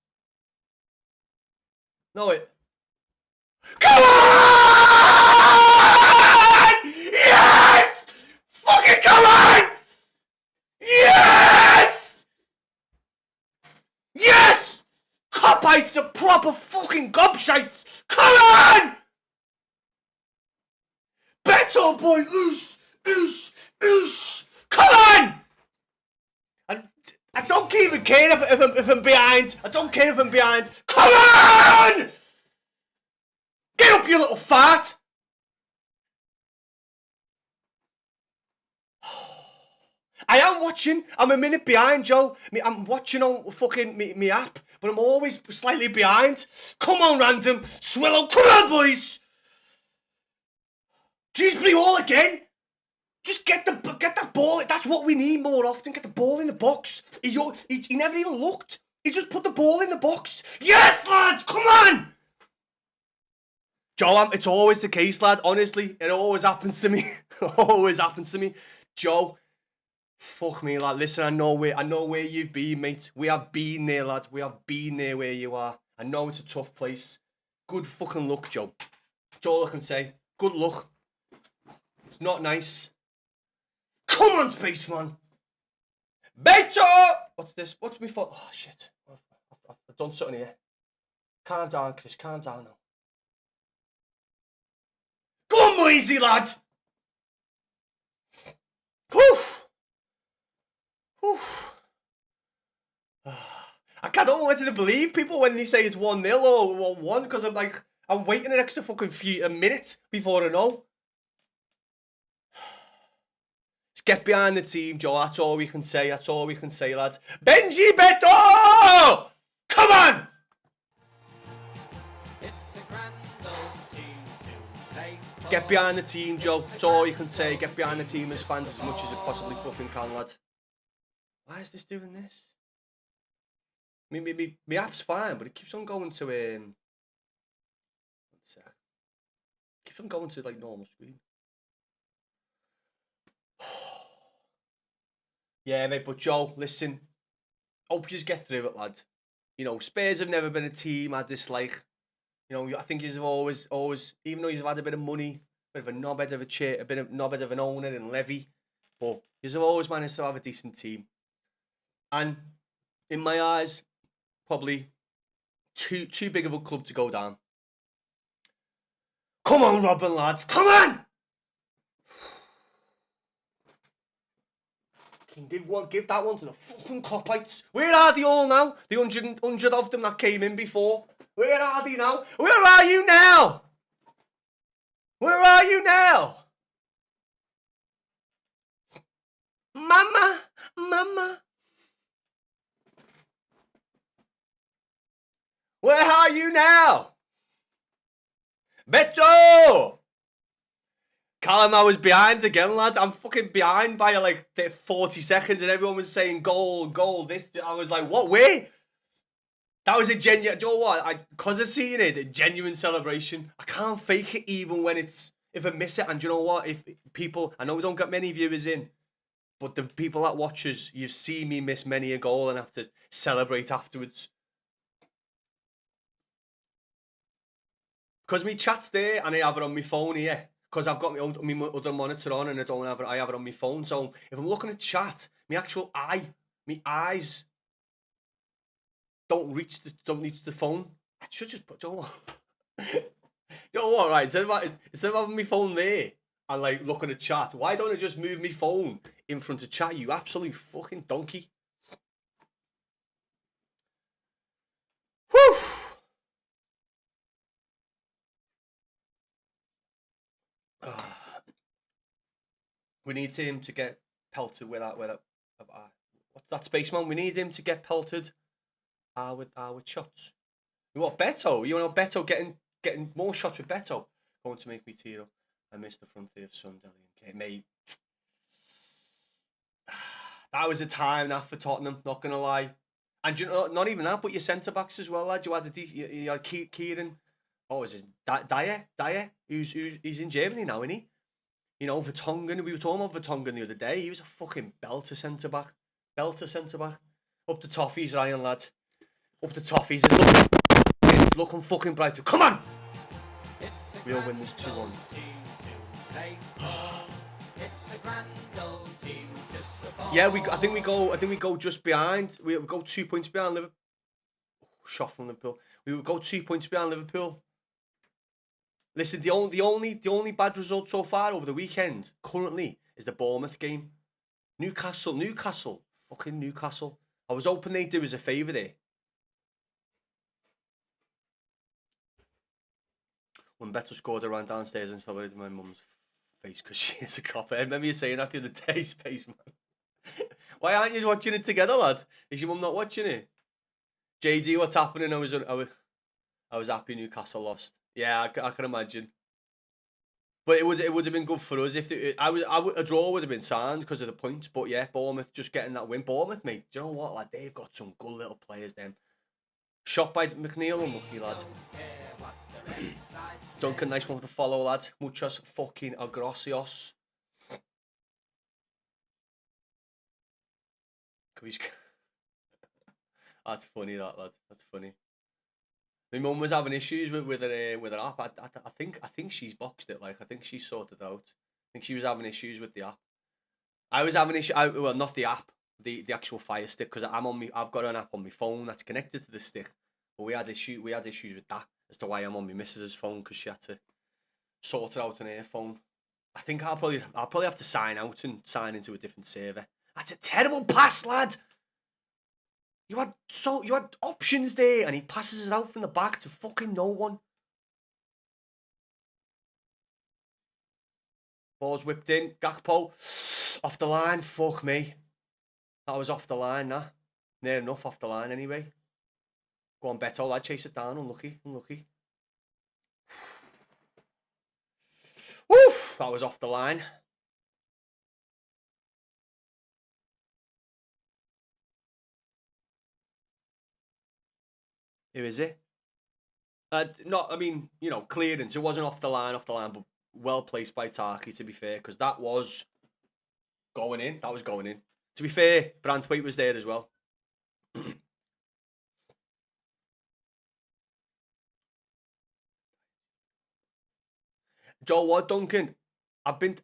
No, it. Come on! Yes! Fucking come on! Yes! Yes! Copites are proper fucking gobshites! Come on! Better, boy! Oosh! Come on! I don't even care if I'm behind. I don't care if I'm behind. Come on! little fart. I am watching. I'm a minute behind, Joe. I'm watching on fucking me app, but I'm always slightly behind. Come on, random. Swallow. Come on, boys. Jeez, play all again. Just get that ball. That's what we need more often. Get the ball in the box. He never even looked. He just put the ball in the box. Yes, lads. Come on. Joe, it's always the case, lad. Honestly, it always happens to me. Always happens to me. Joe, fuck me, lad. Listen, I know where you've been, mate. We have been there, lad. We have been there where you are. I know it's a tough place. Good fucking luck, Joe. That's all I can say. Good luck. It's not nice. Come on, spaceman. Beto! What's this? What's me for? Oh, shit. I've done something here. Calm down, Chris. Calm down now. Go on, Moisey, lad! Whew! Whew! I don't know whether to believe people when they say it's 1-0 or 1-1 because I'm waiting an extra fucking a minute before I know. Just get behind the team, Joe. That's all we can say. That's all we can say, lads. Benji Beto! Come on! It's a grand old team to play for. Get behind the team, Joe. That's all you can say. Get behind the team as fans as much as you possibly fucking can, lad. Why is this doing this? I mean, my app's fine, but it keeps on going to one sec. Keeps on going to like normal screen. Yeah, mate. But Joe, listen. Hope you just get through it, lad. You know, Spurs have never been a team I dislike. You know, I think you've always, even though you've had a bit of money, a bit of a knobhead of a chair, a bit of knobhead of an owner in Levy, but you've always managed to have a decent team. And in my eyes, probably too big of a club to go down. Come on, Robin, lads. Come on! Give that one to the fucking Coppites. Where are they all now? The 100 of them that came in before. Where are they now? Where are you now? Where are you now? Mama, mama. Where are you now? Beto! Callum, I was behind again, lads. I'm fucking behind by like 40 seconds and everyone was saying goal, goal, this. I was like, what, wait? That was a genuine, do you know what? Because I've seen it, a genuine celebration. I can't fake it even when if I miss it. And do you know what? If people, I know we don't get many viewers in, but the people that watch us, you've seen me miss many a goal and have to celebrate afterwards. Because my chat's there and I have it on my phone here. Because I've got my other monitor on and I have it on my phone. So if I'm looking at chat, my eyes don't reach the phone. I should just put, don't know what, right? Instead of having my phone there and like looking at chat, why don't I just move my phone in front of chat, you absolute fucking donkey? Whew! We need him to get pelted with that. What's that, spaceman? We need him to get pelted with shots. You want Beto? You know Beto getting more shots with Beto going to make me tear up. I missed the front three of Sunderland and Kate, mate. That was a time that for Tottenham. Not gonna lie, and you know, not even that, but your centre backs as well, lad. You had you had Kieran. Oh, is his Dyer? He's in Germany now, isn't he? You know, Vertonghen, we were talking about Vertonghen the other day. He was a fucking belter centre-back. Up the toffees, Ryan, lads. Up the toffees. It's looking fucking brighter. Come on! We'll win this 2-1. Yeah, I think we go just behind. We go 2 points behind Liverpool. Shot from Liverpool. We would go 2 points behind Liverpool. Listen, the only bad result so far over the weekend currently is the Bournemouth game. Newcastle, fucking Newcastle. I was hoping they'd do us a favour there. when Beto scored, I ran downstairs and celebrated my mum's face because she is a copper. I remember you saying that the other day, Spaceman. Why aren't you watching it together, lad? Is your mum not watching it? JD, what's happening? I was happy Newcastle lost. Yeah, I can imagine. But it would have been good for us if a draw would have been signed because of the points. But yeah, Bournemouth just getting that win. Bournemouth, mate, do you know what? Like they've got some good little players. Them shot by McNeil, unlucky lad. Duncan, nice one for the follow, lad. Muchos fucking gracias. That's funny, that lad. That's funny. My mum was having issues with her app. I think she's boxed it. Like I think she's sorted out. I think she was having issues with the app. I was having issues. Well, not the app, the actual Fire Stick, because I've got an app on my phone that's connected to the stick. But we had issues with that as to why I'm on my missus's phone because she had to sort it out on her phone. I think I'll probably have to sign out and sign into a different server. That's a terrible pass, lad. You had options there, and he passes it out from the back to fucking no one. Ball's whipped in. Gakpo off the line. Fuck me. That was off the line. Nah, near enough off the line anyway. Go on, Beto, lad. Chase it down. Unlucky. Woof! That was off the line. Who is it? Not, I mean, you know, clearance. It wasn't off the line, but well placed by Tarky, to be fair, because that was going in. That was going in. To be fair, Brantwaite was there as well. Joe, what, Duncan? I've been.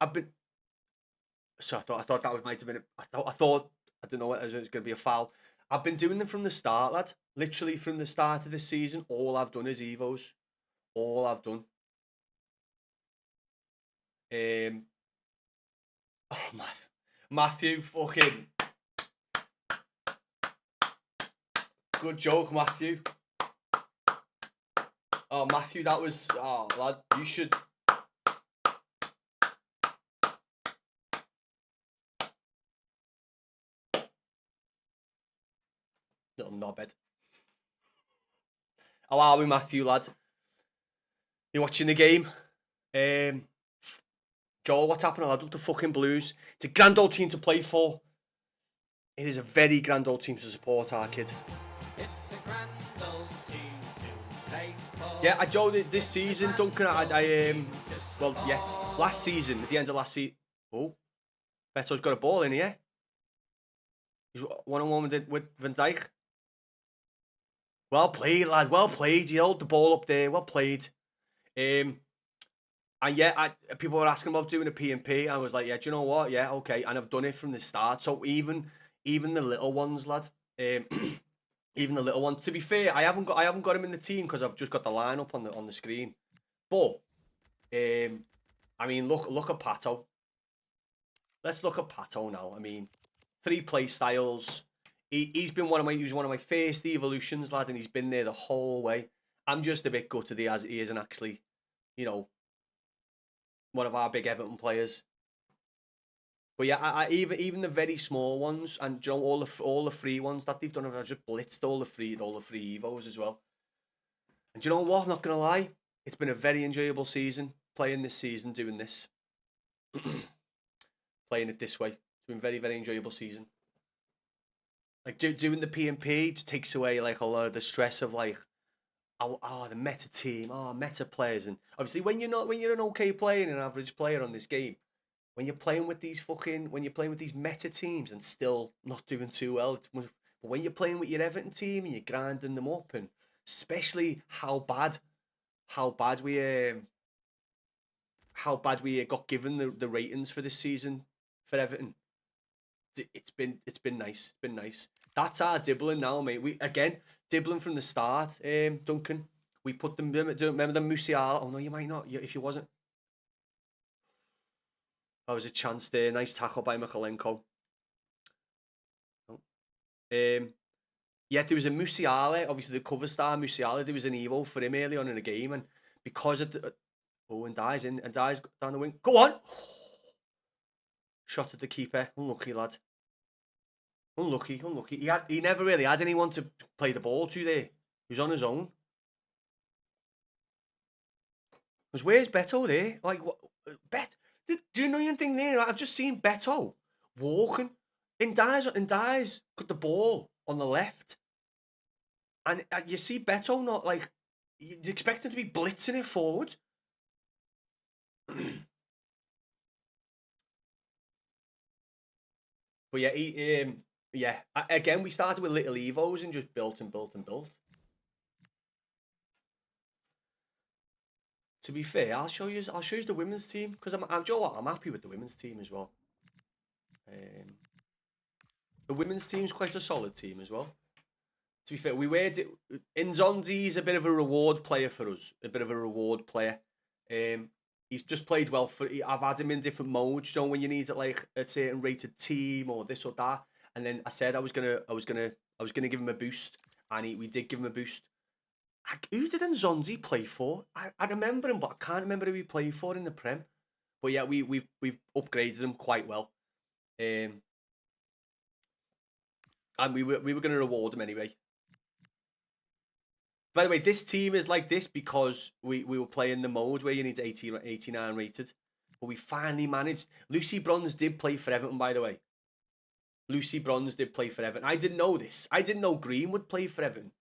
So I thought that might have been. I don't know. It was going to be a foul. I've been doing them from the start, lad. Literally from the start of this season. All I've done is Evos. All I've done. Oh, Matthew, fucking. Good joke, Matthew. Oh, Matthew, that was. Oh, lad, you should. Little knobhead. How are we, Matthew, lad? You watching the game? Joel, what's happening, lad? With the fucking Blues. It's a grand old team to play for. It is a very grand old team to support, our kid. It's a grand old team to play for. Yeah, Joe, this season, Duncan, well, yeah, last season, at the end of last season. Oh, Beto's got a ball in here. He's one-on-one with Van Dijk. Well played, lad. Well played. You held the ball up there. Well played. And yeah, people were asking about doing a P&P. I was like, yeah, do you know what? Yeah, okay. And I've done it from the start. So even the little ones, lad. Even the little ones. To be fair, I haven't got him in the team because I've just got the lineup on the screen. But I mean, look at Pato. Let's look at Pato now. I mean, 3 play styles. He was one of my first evolutions, lad, and he's been there the whole way. I'm just a bit gutted he isn't actually, you know, one of our big Everton players. But yeah, I even the very small ones, and you know, all the free ones that they've done, I've just blitzed all the free Evos as well. And do you know what? I'm not gonna lie, it's been a very enjoyable season playing this season, doing this, playing it this way. It's been very, very enjoyable season. Like doing the P&P just takes away like a lot of the stress of like, the meta team, meta players, and obviously when you're an okay player and an average player on this game, when you're playing with these meta teams and still not doing too well, but when you're playing with your Everton team and you're grinding them up, and especially how bad we got given the ratings for this season for Everton. It's been nice. It's been nice. That's our dibbling now, mate. We again dibbling from the start. Duncan, we put them. Remember the Musiala? Oh no, you might not. If you wasn't, that was a chance there. Nice tackle by Mikalenko. Yeah, there was a Musiala. Obviously, the cover star Musiala. There was an Evo for him early on in the game, and because of Oh, and Dies in, and Dies down the wing. Go on! Shot at the keeper. Unlucky, lad. Unlucky. He never really had anyone to play the ball to there. He was on his own. Because where's Beto there? Like, what? Do you know anything there? I've just seen Beto walking. And Dies put the ball on the left. And you see Beto not like, you'd expect him to be blitzing it forward. But yeah, again, we started with little Evos and just built and built and built. To be fair, I'll show you the women's team because I'm happy with the women's team as well. The women's team's quite a solid team as well. To be fair, Nzonzi's a bit of a reward player for us. A bit of a reward player. He's just played well I've had him in different modes. You know, when you need like a certain rated team or this or that. And then I said I was gonna give him a boost, and we did give him a boost. Who did Nzonzi play for? I remember him, but I can't remember who he played for in the Prem. But yeah, we've upgraded him quite well. And we were going to reward him anyway. By the way, this team is like this because we were playing the mode where you need 89 rated. But we finally managed. Lucy Bronze did play for Everton, by the way. Lucy Bronze did play for Everton. I didn't know this. I didn't know Green would play for Everton.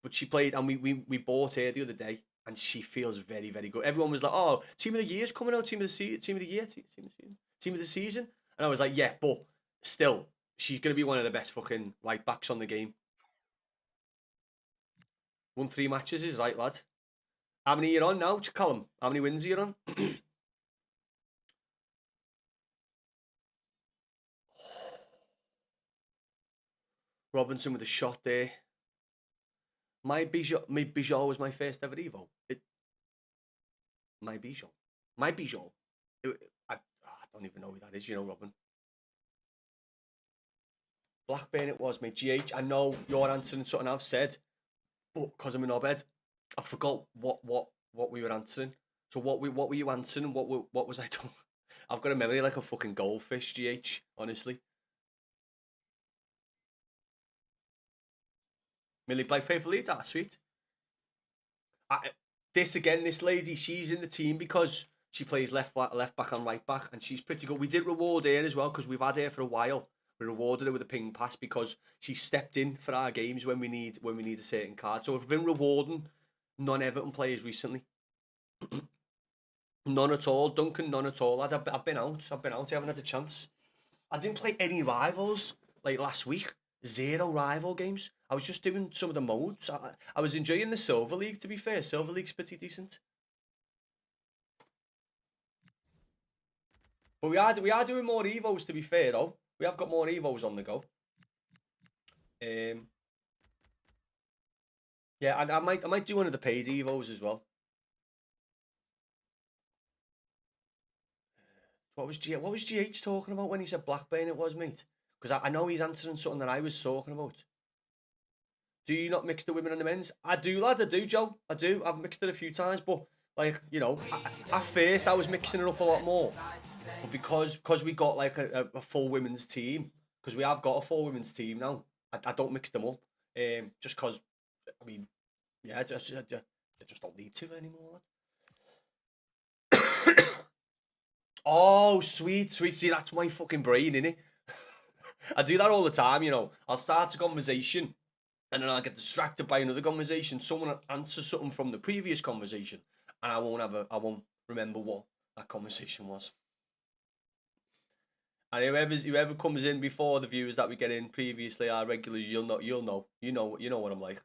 But she played, and we bought her the other day, and she feels very, very good. Everyone was like, "Oh, team of the year's coming out, team of the season." And I was like, "Yeah, but still, she's gonna be one of the best fucking right backs on the game." Won 3 matches is right, lad. How many are you on now, Callum? How many wins are you on? Robinson with a shot there. My Bijou was my first ever Evo. My Bijou. I don't even know who that is, you know, Robin. Blackburn it was, mate. GH, I know you're answering something I've said, but because I'm in knobhead, I forgot what we were answering. So what were you answering? What was I talking? I've got a memory like a fucking goldfish, GH, honestly. Millie play for Leeds, sweet. This lady, she's in the team because she plays left back and right back, and she's pretty good. We did reward her as well because we've had her for a while. We rewarded her with a ping pass because she stepped in for our games when we need a certain card. So we've been rewarding non-Everton players recently. None at all, Duncan. None at all. I've been out. I haven't had a chance. I didn't play any rivals like last week. 0 rival games. I was just doing some of the modes. I was enjoying the Silver League, to be fair. Silver League's pretty decent. But we are doing more Evos, to be fair, though. We have got more Evos on the go. Yeah, and I might do one of the paid Evos as well. What was GH talking about when he said Blackburn it was, mate? Because I know he's answering something that I was talking about. Do you not mix the women and the men's? I do, lad. I do, Joe. I do. I've mixed it a few times, but like, you know, at first I was mixing it up a lot more. But because we got like a full women's team, because we have got a full women's team now, I don't mix them up. Just because, I mean, yeah, I just don't need to anymore, lad. Oh, sweet. See, that's my fucking brain, innit? I do that all the time, you know. I'll start a conversation and then I'll get distracted by another conversation. Someone will answer something from the previous conversation and I won't remember what that conversation was. And whoever comes in before the viewers that we get in previously are regulars, you know what I'm like.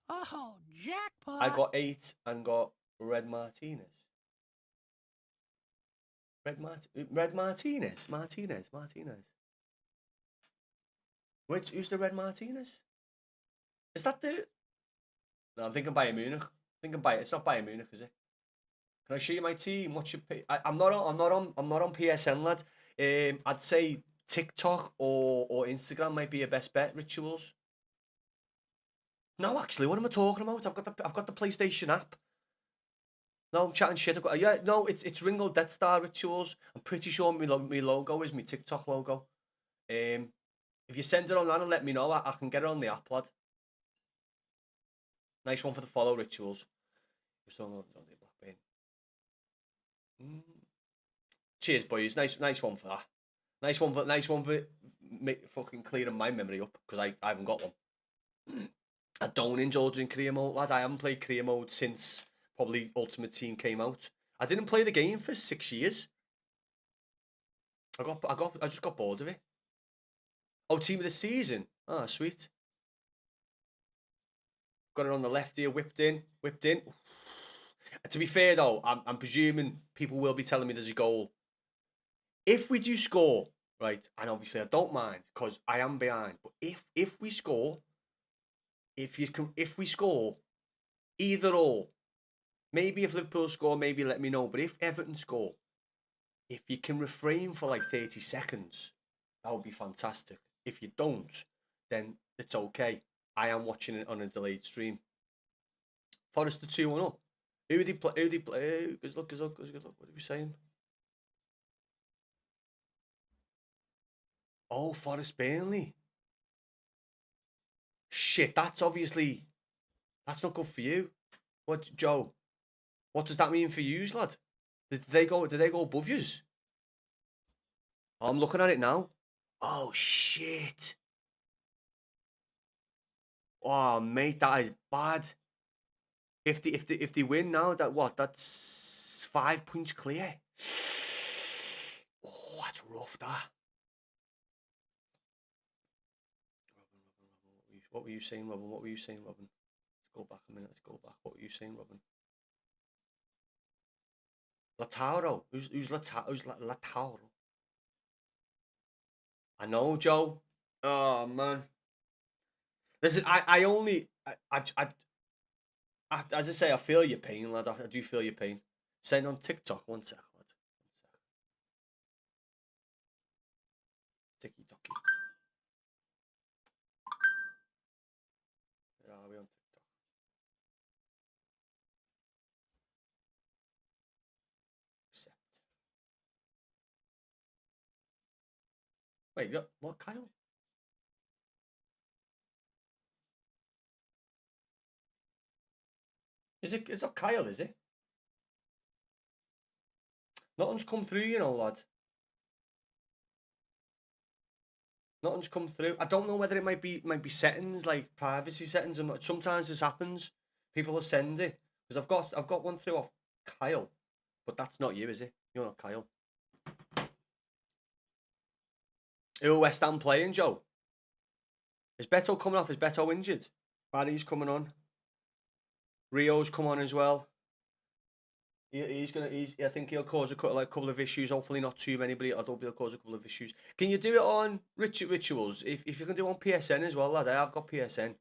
Oh, jackpot! I got 8 and got Red Martinez. Red Martinez. Who's the Red Martinez? Is that the? No, I'm thinking Bayern Munich. It's not Bayern Munich, is it? Can I show you my team? What's your? I'm not on PSN, lad. I'd say TikTok or Instagram might be your best bet. Rituals. No, actually, what am I talking about? I've got the PlayStation app. No, I'm chatting shit. Yeah, no, it's Ringo Death Star rituals. I'm pretty sure my logo is my TikTok logo. If you send it on that and let me know, I can get it on the app, lad. Nice one for the follow rituals. Cheers, boys. Nice one for that. Nice one for fucking clearing my memory up because I haven't got one. I don't indulge in career mode, lad. I haven't played career mode since probably Ultimate Team came out. I didn't play the game for 6 years. I just got bored of it. Oh, team of the season. Ah, sweet. Got it on the left here, whipped in. To be fair though, I'm presuming people will be telling me there's a goal. If we do score, right, and obviously I don't mind because I am behind, but if we score, if we score, either or, maybe if Liverpool score, maybe let me know. But if Everton score, if you can refrain for like 30 seconds, that would be fantastic. If you don't, then it's okay. I am watching it on a delayed stream. Forest 2-1 up. Who did he play? Good luck. What are we saying? Oh, Forest Burnley. Shit, that's not good for you. What, Joe? What does that mean for you, lad? Did they go above yous? Oh, I'm looking at it now. Oh shit. Oh mate, that is bad. If they win now, that's 5 points clear. Oh, that's rough, that. What were you saying, Robin? Let's go back a minute. What were you saying, Robin? Lautaro. Who's Lautaro? I know, Joe. Oh man. Listen, as I say, I feel your pain, lad. I do feel your pain. Send on TikTok. One sec, lad. Ticky tocky. Where are we on TikTok? Accept. Wait, what, Kyle? It's not Kyle, is it? Nothing's come through, you know, lad. Nothing's come through. I don't know whether it might be settings, like privacy settings. Sometimes this happens. People will send it because I've got one through off Kyle, but that's not you, is it? You're not Kyle. Who are West Ham playing, Joe? Is Beto coming off? Is Beto injured? Barry's coming on. Rio's come on as well. I think he'll cause a couple of issues. Hopefully not too many, but he'll cause a couple of issues. Can you do it on rituals? If you can do it on PSN as well, lad. I have got PSN.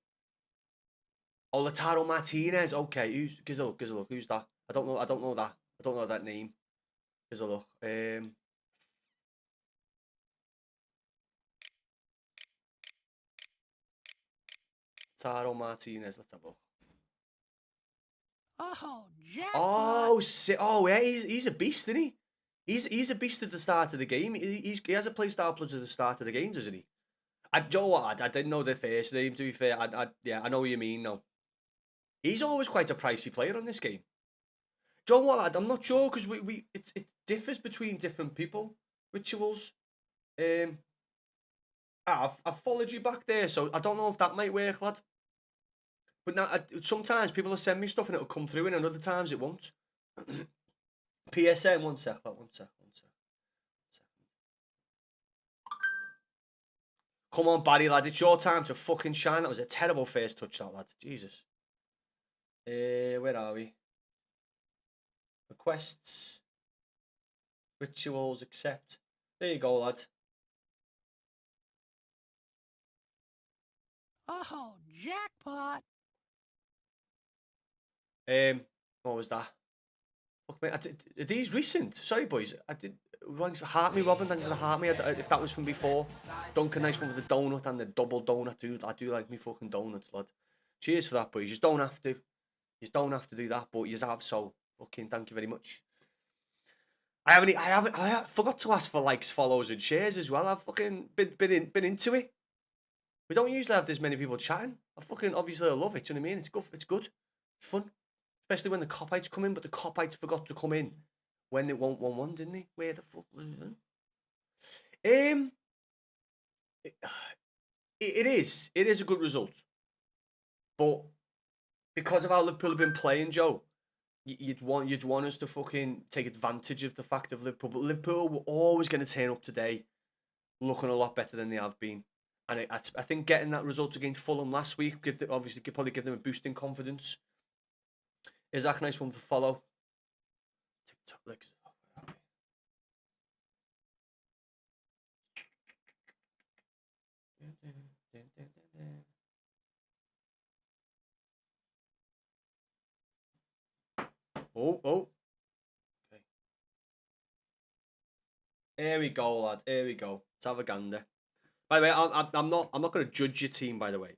Oh, Lautaro Martinez. Okay, give us a look. Who's that? I don't know that. I don't know that name. Give us a look. Lautaro Martinez. Let's have a look. Oh, Jack. Oh, yeah, he's a beast, isn't he? He's a beast at the start of the game. He has a play style plus at the start of the game, doesn't he? Do you know what? I didn't know the first name, to be fair. I know what you mean, no. He's always quite a pricey player on this game. Do you know what, lad? I'm not sure, because it differs between different people, rituals. I've followed you back there, so I don't know if that might work, lad. But now, sometimes people will send me stuff and it'll come through, and other times it won't. PSN, one sec. Come on, Barry, lad. It's your time to fucking shine. That was a terrible first touch, that, lad. Jesus. Where are we? Requests. Rituals, accept. There you go, lad. Oh, jackpot. What was that? Fuck me. Are these recent? Sorry, boys. Thanks for heart me, Robin. Thanks for the heart me. If that was from before. Duncan, nice one with the donut and the double donut. I do like me fucking donuts, lad. Cheers for that, boys. You don't have to do that, but you have, so Fucking thank you very much. I forgot to ask for likes, follows, and shares as well. I've fucking been into it. We don't usually have this many people chatting. Obviously I love it. Do you know what I mean? It's good. It's good. It's fun, especially when the copites come in. But the copites forgot to come in when they won't 1-1, didn't they? Where the fuck was it? It is. It is a good result, but because of how Liverpool have been playing, Joe, you'd want us to fucking take advantage of the fact of Liverpool. But Liverpool were always going to turn up today, looking a lot better than they have been. And I think getting that result against Fulham last week obviously could probably give them a boost in confidence. Is that a nice one to follow? TikTok links. Oh. Okay. Here we go, lad. Here we go. Let's have a gander. By the way, I'm not going to judge your team. By the way,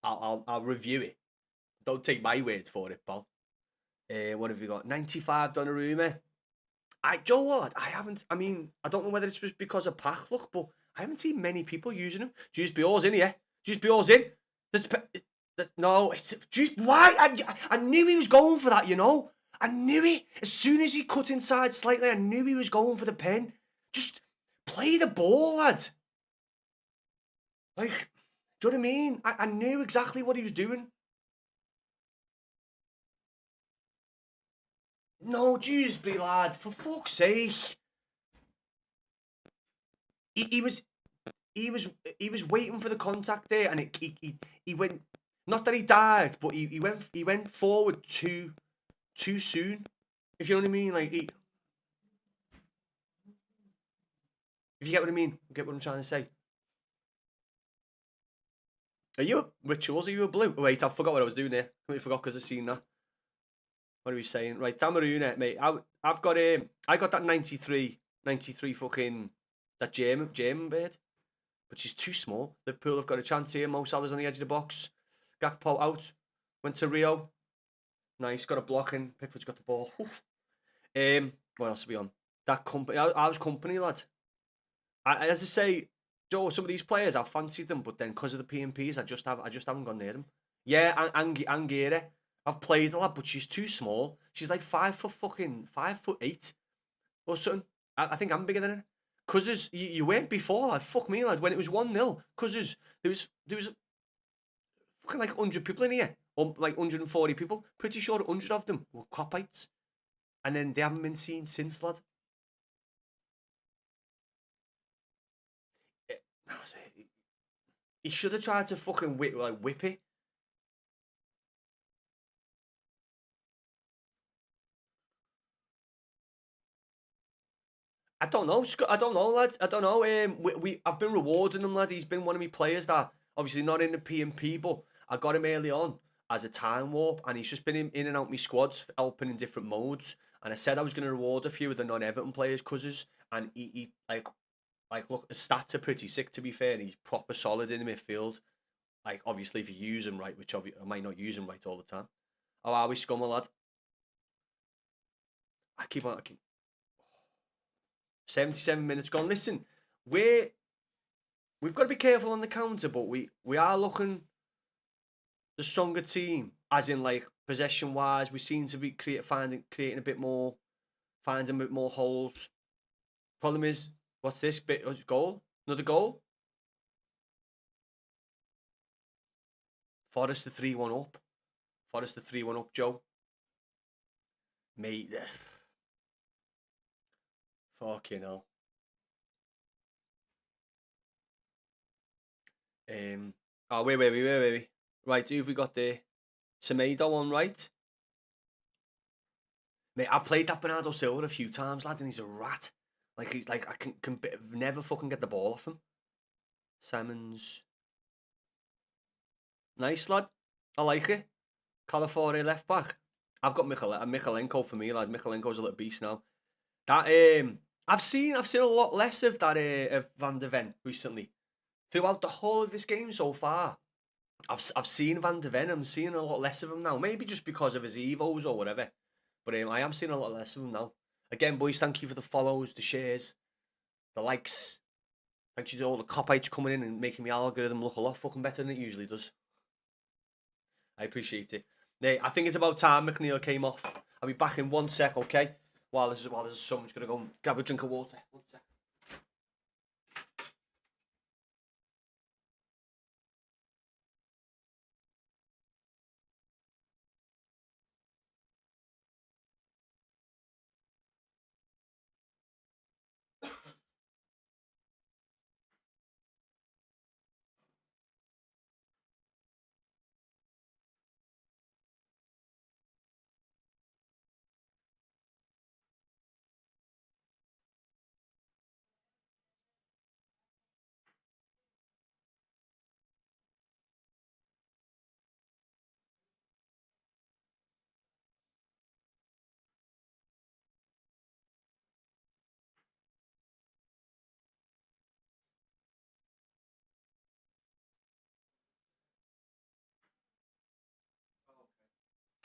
I'll review it. Don't take my word for it, pal. What have you got? 95 Donnarumma. Joe what? I mean, I don't know whether it's just because of pack look, but I haven't seen many people using them. Juice Bior's in here. Juice Bior's in. No, it's Juice. Why? I knew he was going for that. You know, I knew it. As soon as he cut inside slightly, I knew he was going for the pen. Just play the ball, lad. Like, do you know what I mean? I knew exactly what he was doing. No, Dewsbury, lad, for fuck's sake. He was waiting for the contact there, and he went. Not that he dived, but he went forward too soon. If you know what I mean, like if you get what I mean, you get what I'm trying to say. Are you a Rituals? Are you a blue? Oh, wait, I forgot what I was doing there. I forgot because I seen that. What are we saying? Right, Damaruna, mate. I got that 93 fucking that German bird, but she's too small. Liverpool have got a chance here. Mo Salah's on the edge of the box. Gakpo out. Went to Rio. Nice, got a block in. Pickford's got the ball. What else are we on? That company. I was company, lad. As I say, Joe, some of these players I fancied them, but then because of the PMPs, I just haven't gone near them. Yeah, Angira. I've played a lot, but she's too small. She's like 5'8" or something. I think I'm bigger than her. Cause you weren't before, lad. Fuck me, lad. When it was 1-0, cause there was fucking like 100 people in here, or like 140 people. Pretty sure 100 of them were copites, and then they haven't been seen since, lad. He should have tried to fucking whip it. I don't know, lads. I don't know. I've been rewarding him, lad. He's been one of my players that obviously not in the PMP, but I got him early on as a time warp, and he's just been in and out my squads, helping in different modes. And I said I was going to reward a few of the non-Everton players, cousins, and he look, his stats are pretty sick, to be fair, and he's proper solid in the midfield. Like, obviously, if you use him right, which I might not use him right all the time. How are we, Scummer, lad? I keep 77 minutes gone. Listen, we've got to be careful on the counter, but we are looking the stronger team, as in like possession wise. We seem to be creating a bit more, finding a bit more holes. Problem is, what's this bit? Goal? Another goal? Forest the 3-1 up. Forest the 3-1 up, Joe. Mate. Fucking hell. Oh, wait. Right, who have we got there? Semedo on right. Mate, I've played that Bernardo Silva a few times, lad, and he's a rat. Like, he's like, I can never fucking get the ball off him. Simons. Nice, lad. I like it. Calafiore left back. I've got Michalenko for me, lad. Michalenko's a little beast now. That I've seen a lot less of that of Van de Ven recently. Throughout the whole of this game so far, I've seen Van de Ven. I'm seeing a lot less of him now. Maybe just because of his evos or whatever. But I am seeing a lot less of them now. Again, boys, thank you for the follows, the shares, the likes. Thank you to all the copites coming in and making my algorithm look a lot fucking better than it usually does. I appreciate it. I think it's about time McNeil came off. I'll be back in 1 sec, okay? While there's sun, I'm just gonna go and grab a drink of water. 1 sec.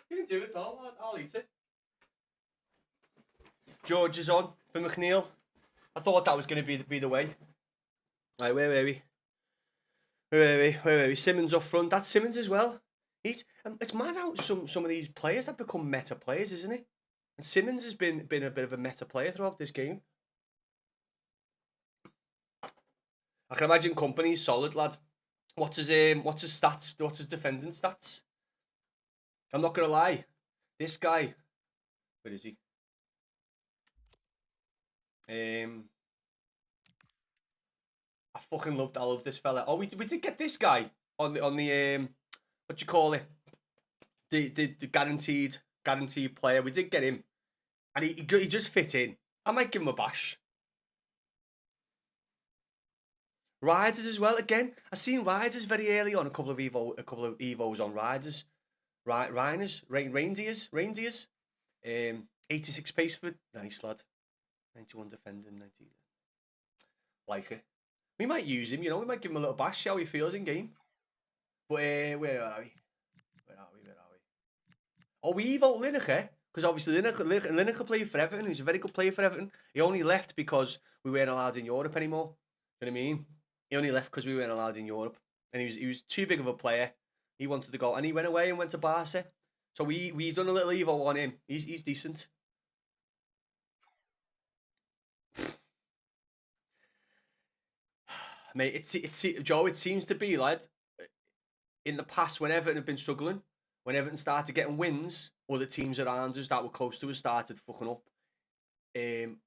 You can do it, though. I'll eat it. George is on for McNeil. I thought that was going to be the way. Right, where were we? Where were we? Simmons up front. That's Simmons as well. It's mad how some of these players have become meta players, isn't it? And Simmons has been a bit of a meta player throughout this game. I can imagine Company's solid, lad. What's his stats? What's his defending stats? I'm not gonna lie. This guy, where is he? I I love this fella. Oh, we did get this guy on the what do you call it? The guaranteed player. We did get him, and he just fit in. I might give him a bash. Riders as well. Again, I seen Riders very early on. A couple of evos on Riders. Reindeers. 86 pace for nice lad. 91 defending, 90. Like it. We might use him, you know. We might give him a little bash, see how he feels in game. But where are we? Oh, we evote Lineker because obviously Lineker played for Everton. He's a very good player for Everton. He only left because we weren't allowed in Europe anymore. You know what I mean? He only left because we weren't allowed in Europe, and he was too big of a player. He wanted to go, and he went away and went to Barca. So we done a little evo on him. He's decent. Mate, Joe. It seems to be, lad. In the past, when Everton have been struggling, when Everton started getting wins, other teams around us that were close to us started fucking up. And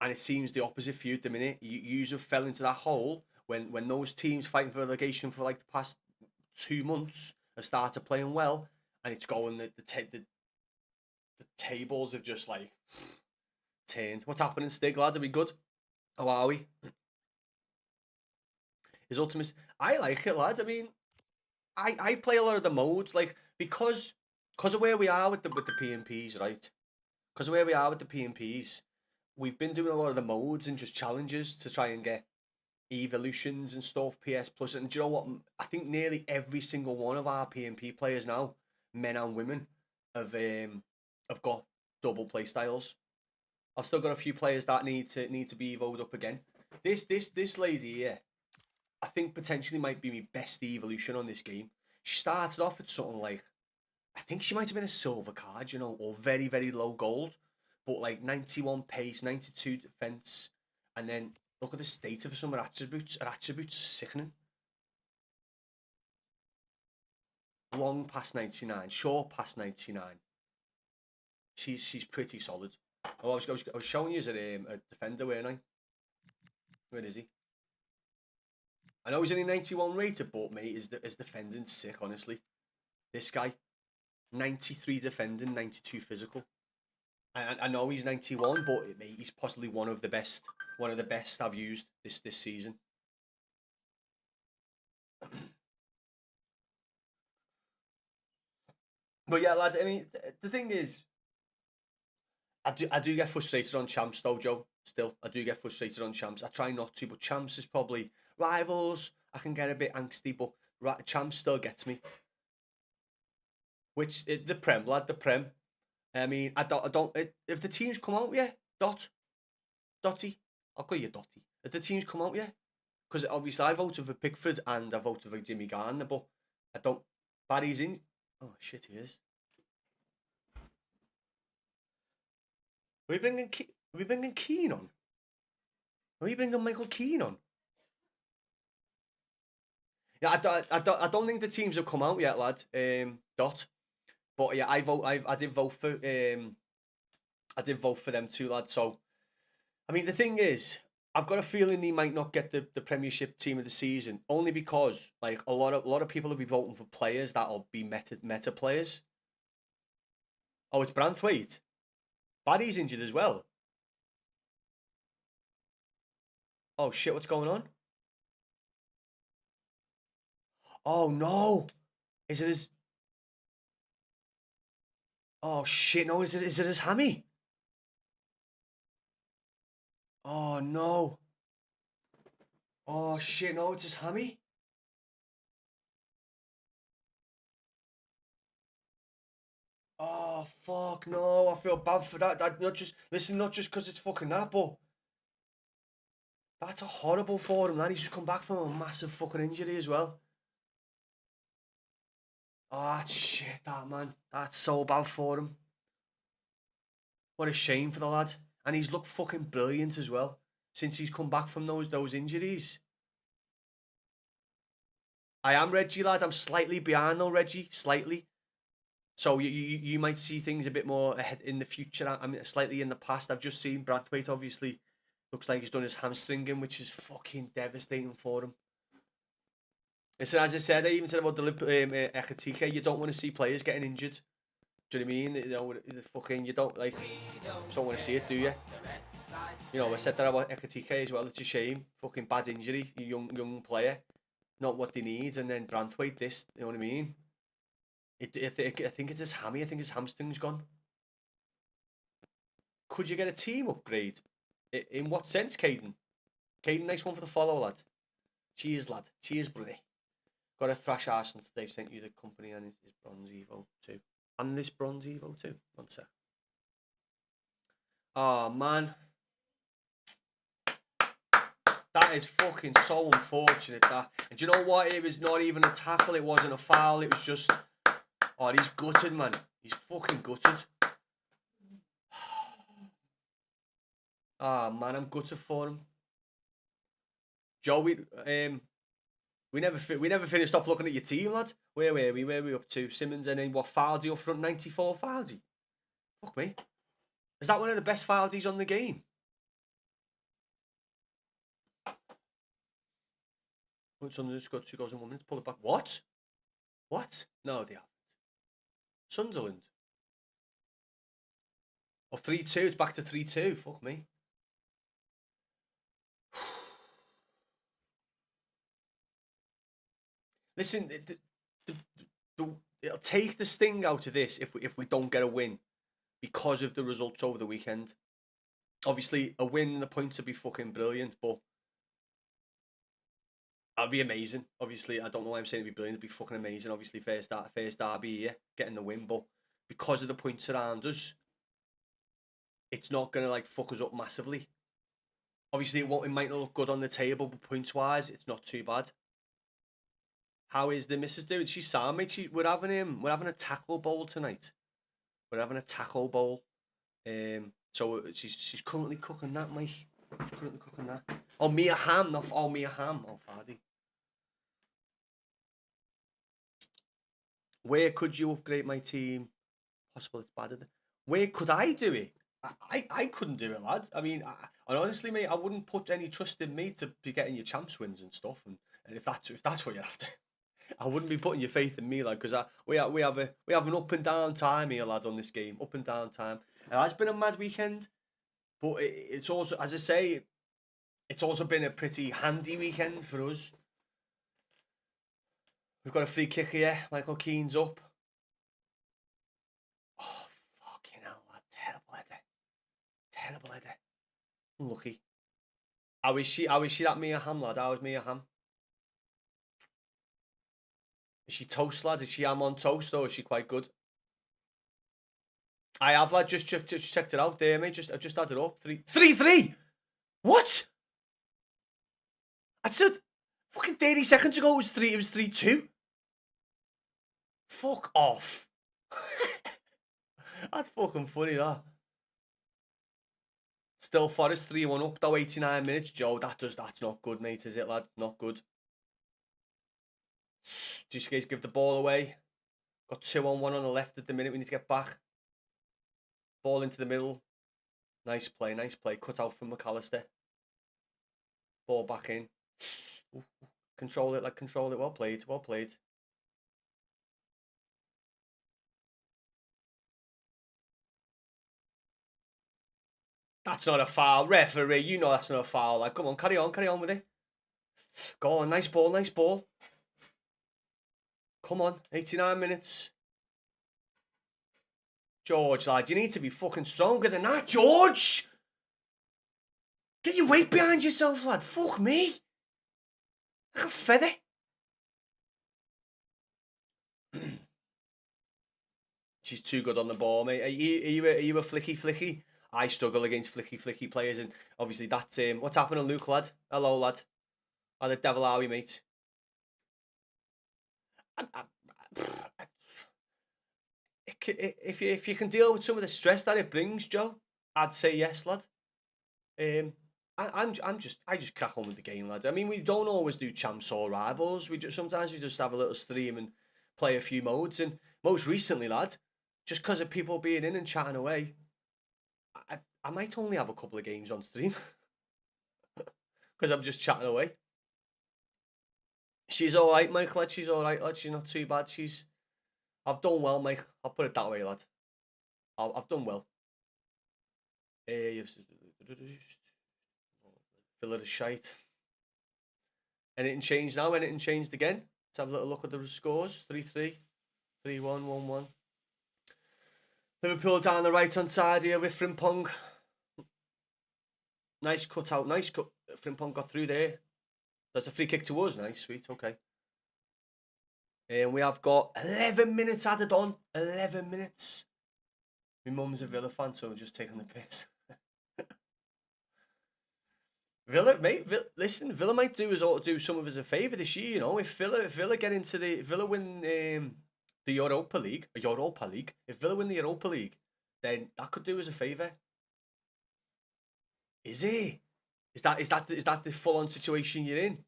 it seems the opposite for you at the minute. You have fell into that hole when those teams fighting for relegation for like the past 2 months have started playing well, and it's going the tables have just like turned. What's happening, Stig, lads? Are we good? How are we? His ultimate. I like it, lads. I mean, I play a lot of the modes like because of where we are with the PMPs, right? Because of where we are with the PMPs, we've been doing a lot of the modes and just challenges to try and get evolutions and stuff, PS Plus. And do you know what? I think nearly every single one of our PMP players now, men and women, have got double play styles. I've still got a few players that need to be evolved up again. This lady here, I think potentially might be my best evolution on this game. She started off at something like, I think she might have been a silver card, you know, or very, very low gold, but like 91 pace, 92 defense, and then look at the state of some of her attributes. Her attributes are sickening. Long past 99, short past 99. She's pretty solid. Oh, I was showing you as a defender, weren't I? Where is he? I know he's only 91 rated, but mate, his defending sick, honestly. This guy, 93 defending, 92 physical. I know he's 91, but mate, he's possibly one of the best I've used this season. But yeah, lads, I mean, the thing is, I do get frustrated on champs though, Joe. Still, I do get frustrated on champs. I try not to, but champs is probably rivals. I can get a bit angsty, but champs still gets me. Which the Prem, lad, the Prem. I mean, I don't. If the teams come out, yeah, Dotty, I'll call you Dotty. If the teams come out, yeah, because obviously I voted for Pickford and I voted for Jimmy Garner, but I don't. Barry's in. Oh shit, he is. Are we bringing Keane on? Are we bringing Michael Keane on? Yeah, I don't think the teams have come out yet, lad. Dot. But yeah, I did vote for I did vote for them too, lad. So I mean, the thing is, I've got a feeling he might not get the Premiership team of the season, only because like a lot of people will be voting for players that'll be meta players. Oh, it's Branthwaite. Barry's injured as well. Oh shit, what's going on? Oh no, is it his? Oh shit, no, is it his hammy? Oh no. Oh shit, no, it's his hammy. Oh fuck no, I feel bad for that. That not just listen, not just because it's fucking that, but that's a horrible for him. That he's just come back from a massive fucking injury as well. Oh, that's shit, that man. That's so bad for him. What a shame for the lad. And he's looked fucking brilliant as well since he's come back from those injuries. I am Reggie, lad. I'm slightly behind though, Reggie, slightly. So you might see things a bit more ahead in the future. I mean, slightly in the past. I've just seen Brathwaite. Obviously, looks like he's done his hamstringing, which is fucking devastating for him. Listen, as I said, I even said about the Ekatike, you don't want to see players getting injured. Do you know what I mean? You know, the fucking you don't like. Just don't want to see it, do you? You know, I said that about Ekatike as well. It's a shame. Fucking bad injury. Young player, not what they need. And then Branthwaite, this. You know what I mean? I think it's his hammy. I think his hamstring's gone. Could you get a team upgrade? In what sense, Caden? Caden, nice one for the follow, lad. Cheers, lad. Cheers, buddy. Got a thrash Arsenal today. Sent you the company and his bronze Evo too. And this bronze Evo too. One sec. Oh, man. That is fucking so unfortunate, that. And do you know what? It was not even a tackle. It wasn't a foul. It was just... Oh, he's gutted, man. He's fucking gutted. Ah, man, I'm gutted for him. Joe, we never finished off looking at your team, lad. Where were we? Where were we up to? Simmons and then what? Fardy up front, 94 Fardy. Fuck me. Is that one of the best Fardys on the game? Sunderland's got 2 goals in 1 minute. Pull it back. What? What? No, they haven't. Sunderland. Oh, 3-2. It's back to 3-2. Fuck me. Listen, it'll take the sting out of this if we don't get a win because of the results over the weekend. Obviously, a win and the points would be fucking brilliant, but that'd be amazing. Obviously, I don't know why I'm saying it'd be brilliant. It'd be fucking amazing. Obviously, first derby here, getting the win, but because of the points around us, it's not gonna like fuck us up massively. Obviously, it might not look good on the table, but points wise, it's not too bad. How is the missus doing? She's sound, mate. We're having a tackle bowl tonight. We're having a tackle bowl. So she's currently cooking that, mate. She's currently cooking that. Oh, Mia Ham, not Mia Ham. Oh, Fardy. Where could you upgrade my team? Possible it's bad. Where could I do it? I couldn't do it, lad. I mean, and honestly, mate, I wouldn't put any trust in me to be getting your champs wins and stuff. And if that's what you're after. I wouldn't be putting your faith in me, lad, because we have an up and down time here, lad, on this game. Up and down time. It has been a mad weekend, but it's also, as I say, it's also been a pretty handy weekend for us. We've got a free kick here. Michael Keane's up. Oh, fucking hell, lad. Terrible header. Terrible header. Unlucky. How is she that Mia Ham, lad? How is Mia Ham? Is she toast, lad? Is she ham on toast, or is she quite good? I have, lad. Just checked it out there, mate. I just added up. 3-3. What? I said fucking 30 seconds ago it was 3-2. Fuck off. That's fucking funny, that. Still Forest 3-1 up, though, 89 minutes. Joe, that's not good, mate, is it, lad? Not good. Just guys give the ball away. Got 2-on-1 on the left at the minute. We need to get back. Ball into the middle. Nice play, nice play. Cut out from McAllister. Ball back in. Ooh, control it, like control it. Well played, well played. That's not a foul. Referee, you know that's not a foul. Like, come on, carry on with it. Go on, nice ball, nice ball. Come on, 89 minutes. George, lad, you need to be fucking stronger than that, George! Get your weight behind yourself, lad. Fuck me. Like a feather. She's too good on the ball, mate. Are you a flicky? I struggle against flicky players, and obviously that's what's happening, Luke, lad? Hello, lad. How the devil are we, mate? If you can deal with some of the stress that it brings, Joe, I'd say yes, lad. I just crack on with the game, lads. I mean, we don't always do champs or rivals. Sometimes we just have a little stream and play a few modes. And most recently, lad, just because of people being in and chatting away, I might only have a couple of games on stream because I'm just chatting away. She's all right, Mike, lad. She's all right, lad. She's not too bad. I've done well, Mike. I'll put it that way, lad. I've done well. Villa the shite. Anything changed now? Anything changed again? Let's have a little look at the scores. 3-3, 3-1, 1-1. Liverpool down the right hand side here with Frimpong. Nice cut out. Nice cut. Frimpong got through there. That's a free kick to us. Nice, sweet. Okay. And we have got 11 minutes added on. 11 minutes. My mum's a Villa fan, so I'm just taking the piss. Villa, mate. Listen, Villa might do some of us a favour this year. You know, if Villa get into Villa win the Europa League. If Villa win the Europa League, then that could do us a favour. Is it? Is that the full on situation you're in?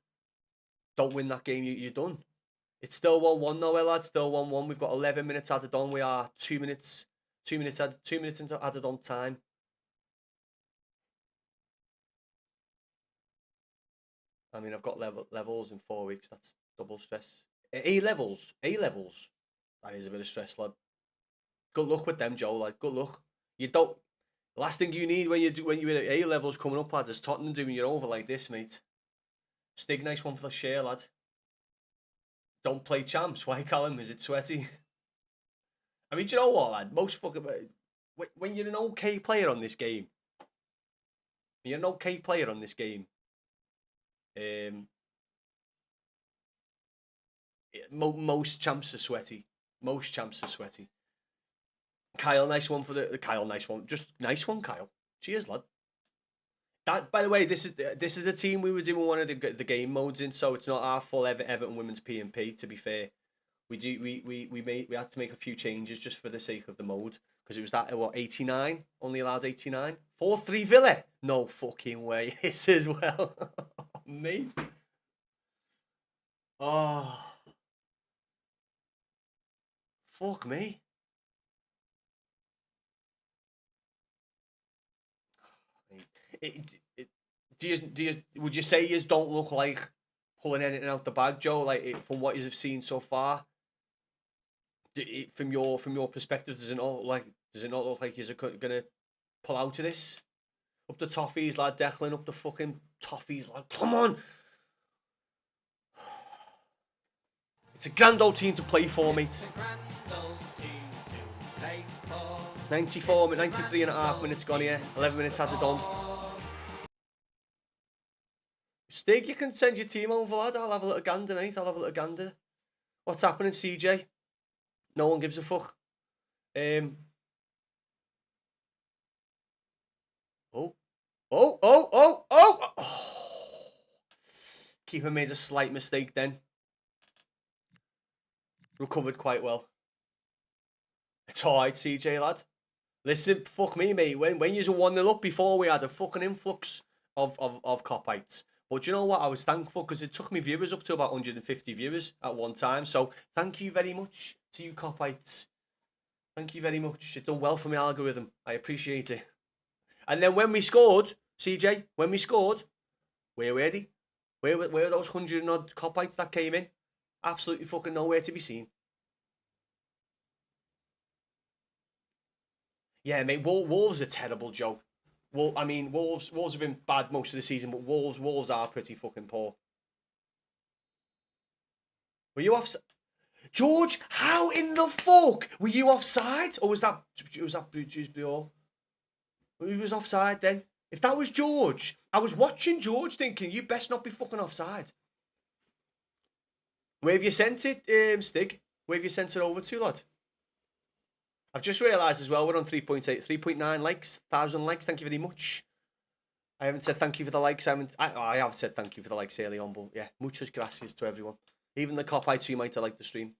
Don't win that game, you're done. It's still 1-1 though, lad. Still 1-1. We've got 11 minutes added on. We are 2 minutes into added on time. I mean, I've got levels in 4 weeks. That's double stress. A levels. That is a bit of stress, lad. Good luck with them, Joe. Like, good luck. You don't. The last thing you need when you're at A levels coming up, lad, is Tottenham doing you over like this, mate. Stig, nice one for the share, lad. Don't play champs. Why, Callum? Is it sweaty? I mean, do you know what, lad? Most fucking when you're an okay player on this game, most champs are sweaty. Kyle, nice one for the Kyle. Nice one, just nice one, Kyle. Cheers, lad. That, by the way, this is the team we were doing one of the game modes in, so it's not our full Everton women's P&P. To be fair, we had to make a few changes just for the sake of the mode because it was that 89, only allowed 89. 4-3 Villa, no fucking way. This as well, mate. Oh, fuck me. Would you say you don't look like pulling anything out the bag, Joe? Like from what you've seen so far, from your perspective, does it not look like you're gonna pull out of this? Up the toffees, lad. Declan, up the fucking toffees, lad. Come on. It's a grand old team to play for, mate. 93 and a half minutes gone here. 11 minutes added on. Stig, you can send your team over, lad. I'll have a little gander, mate. What's happening, CJ? No one gives a fuck. Oh! Keeper made a slight mistake then. Recovered quite well. It's alright, CJ, lad. Listen, fuck me, mate. When you're 1-0 up before, we had a fucking influx of Copites. But you know what? I was thankful because it took me viewers up to about 150 viewers at one time. So thank you very much to you Copites. Thank you very much. It's done well for my algorithm. I appreciate it. And then when we scored, CJ, when we scored, where were they? Where were those 100 and odd Copites that came in? Absolutely fucking nowhere to be seen. Yeah, mate. Wolves are terrible, Joe. I mean, Wolves have been bad most of the season, but Wolves are pretty fucking poor. Were you offside? George, how in the fuck were you offside? Or was that Blue? Who was offside then? If that was George, I was watching George thinking, you best not be fucking offside. Where have you sent it, Stig? Where have you sent it over to, lad? I've just realised as well, we're on 3.8, 3.9 likes, 1,000 likes. Thank you very much. I haven't said thank you for the likes. I have said thank you for the likes early on, but yeah, muchas gracias to everyone. Even the Copites who might have liked the stream.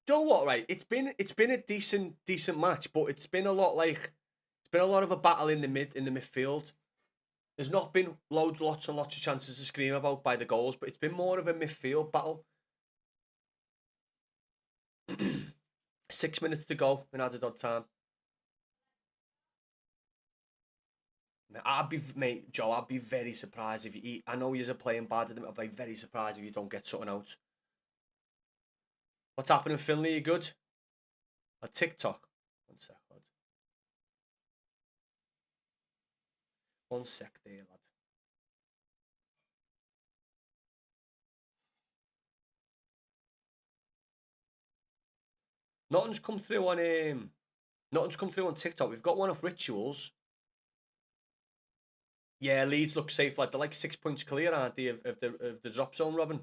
Do you know what, right? It's been a decent match, but it's been a lot of a battle in the midfield. There's not been lots and lots of chances to scream about by the goals, but it's been more of a midfield battle. 6 minutes to go in added odd time. Joe, I'd be very surprised if you. I know you're playing bad at them. I'd be very surprised if you don't get something out. What's happening, Finley? You good? A TikTok. 1 sec, lad. 1 sec there, lad. Nothing's come through on TikTok. We've got one off Rituals. Yeah, Leeds look safe, lad. They're like 6 points clear, aren't they, of the drop zone, Robin?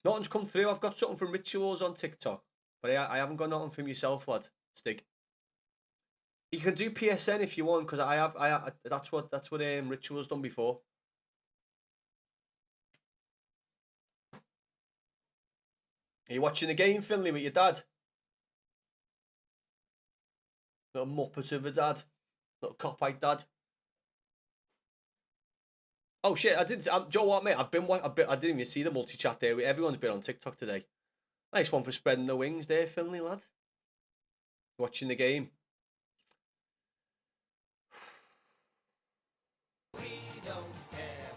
Nothing's come through. I've got something from Rituals on TikTok, but I haven't got nothing from yourself, lad. Stig. You can do PSN if you want, because that's what Rituals done before. Are you watching the game, Finley, with your dad? Little muppet of a dad, little Copite dad. Oh shit! Do you know what, mate? I didn't even see the multi chat there. Everyone's been on TikTok today. Nice one for spreading the wings there, Finley lad. Watching the game.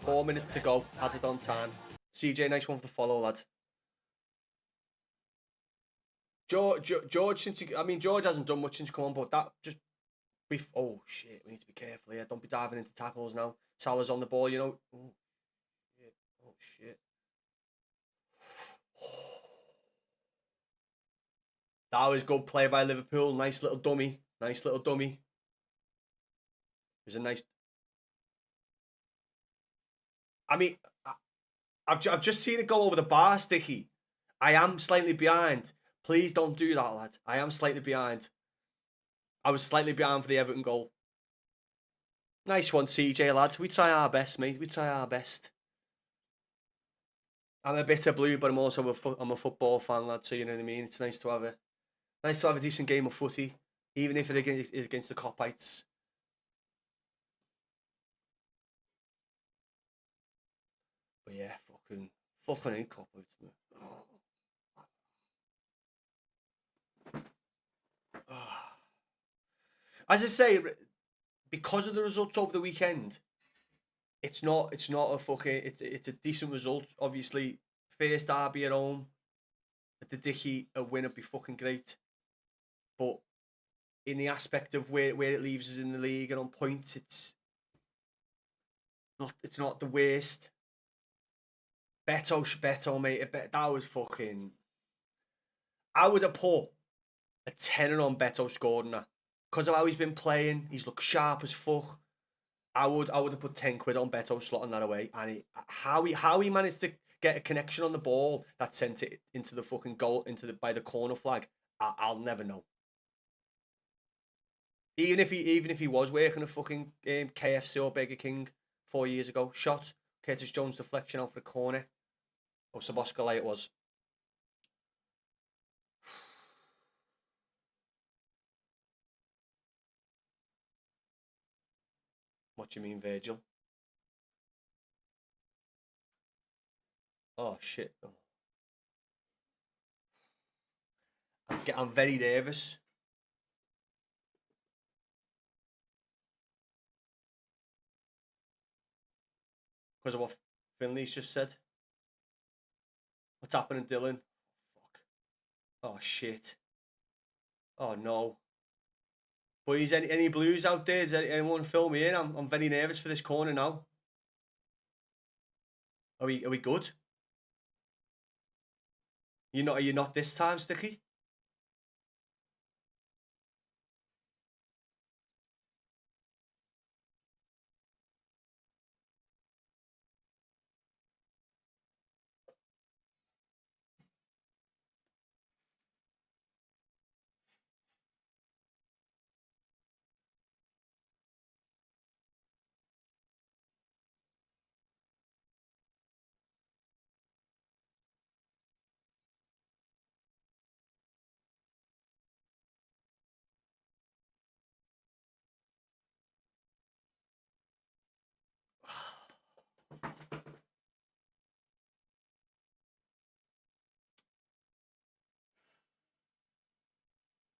4 minutes to go. Added on time. CJ, nice one for the follow, lad. George, George hasn't done much since come on, but that just. Oh shit! We need to be careful here. Don't be diving into tackles now. Salah's on the ball, you know. Oh shit! Oh shit! That was good play by Liverpool. Nice little dummy. Nice little dummy. It was a nice. I mean, I've just seen it go over the bar, Sticky. I am slightly behind. Please don't do that, lad. I am slightly behind. I was slightly behind for the Everton goal. Nice one, CJ, lads. We try our best, mate. We try our best. I'm a bit of blue, but I'm also I'm a football fan, lad. So you know what I mean. It's nice to have a decent game of footy, even if it is against the Copites. But yeah, fucking Copites. As I say, because of the results over the weekend, it's not a fucking. It's a decent result. Obviously, first derby at home at the Dickey, a win would be fucking great. But in the aspect of where it leaves us in the league and on points, it's not the worst. Beto, mate. That was fucking. I would have put a tenner on Beto scoring that. Because of how he's been playing, he's looked sharp as fuck. I would have put 10 quid on Beto slotting that away, and how he managed to get a connection on the ball that sent it into the fucking goal by the corner flag. I'll never know. Even if he was working at fucking KFC or Burger King 4 years ago, shot Curtis Jones deflection out for the corner. Or Saboscalay it was. What do you mean, Virgil? Oh shit! I'm very nervous. Because of what Finley's just said. What's happening, Dylan? Fuck. Oh shit. Oh no. Boys, any blues out there? Is anyone fill me in? I'm very nervous for this corner now. Are we good? Are you not this time, Sticky?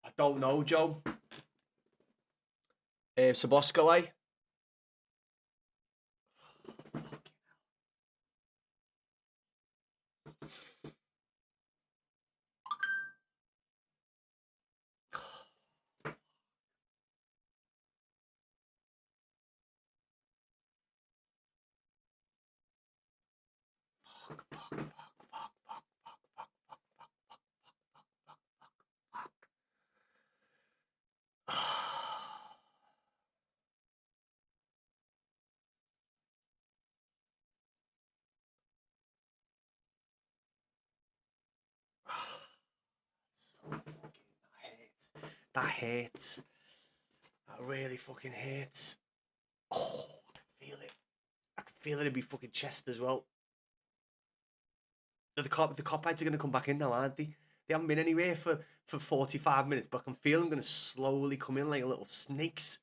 I don't know, Joe. Saboscalay. That hurts. That really fucking hurts. Oh, I can feel it. I can feel it in my fucking chest as well. The Copites are going to come back in now, aren't they? They haven't been anywhere for 45 minutes, but I can feel them going to slowly come in like little snakes.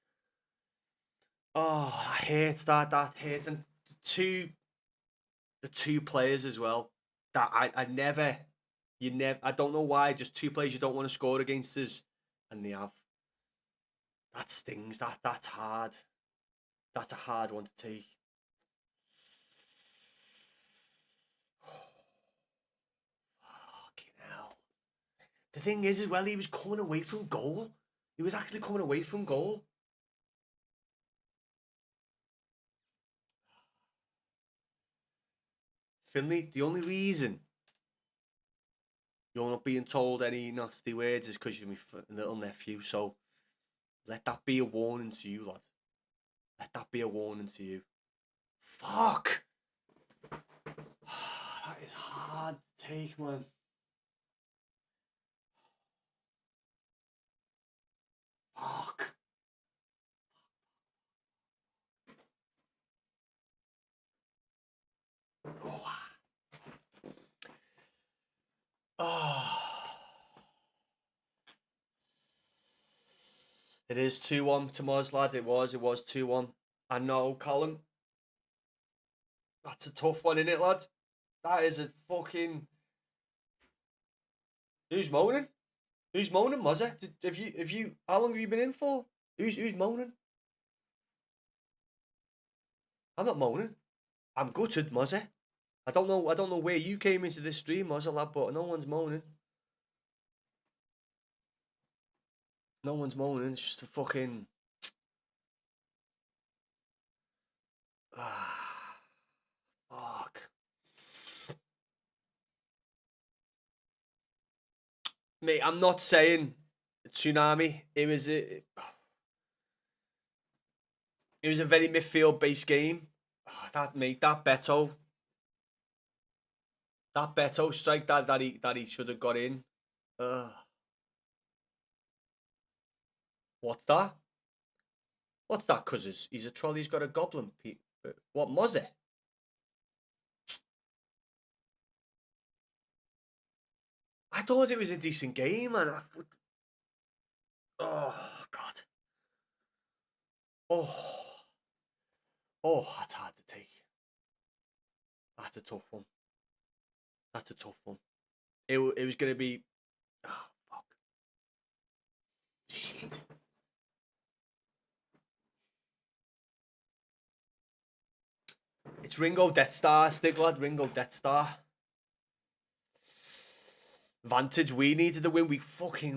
Oh, that hurts. That hurts. And the two players as well. That I don't know why. Just two players you don't want to score against us, and they have. That stings. That's hard. That's a hard one to take. Fucking hell. The thing is, as well, he was coming away from goal. He was actually coming away from goal. Finley, the only reason you're not being told any nasty words is because you're my little nephew. So let that be a warning to you, lad. Let that be a warning to you. Fuck! That is hard to take, man. Fuck. Oh. It is 2-1 to Moz, lad. It was 2-1. I know, Colin. That's a tough one, isn't it, lad? That is a fucking... Who's moaning? Who's moaning, Mozzie? Have you? How long have you been in for? Who's moaning? I'm not moaning. I'm gutted, Mozzie. I don't know where you came into this stream, Mozzie, lad, but no one's moaning. No one's moaning. It's just a fucking... Fuck. Mate, I'm not saying tsunami. It was a very midfield based game. That Beto strike that he should have got in. What's that? What's that? Cause he's a troll. He's got a goblin. What was it? I thought it was a decent game, man. Oh God. Oh, that's hard to take. That's a tough one. That's a tough one. It was gonna be. Oh fuck. Shit. It's Ringo Death Star, Stiglad, Ringo Death Star. Vantage, we needed the win. We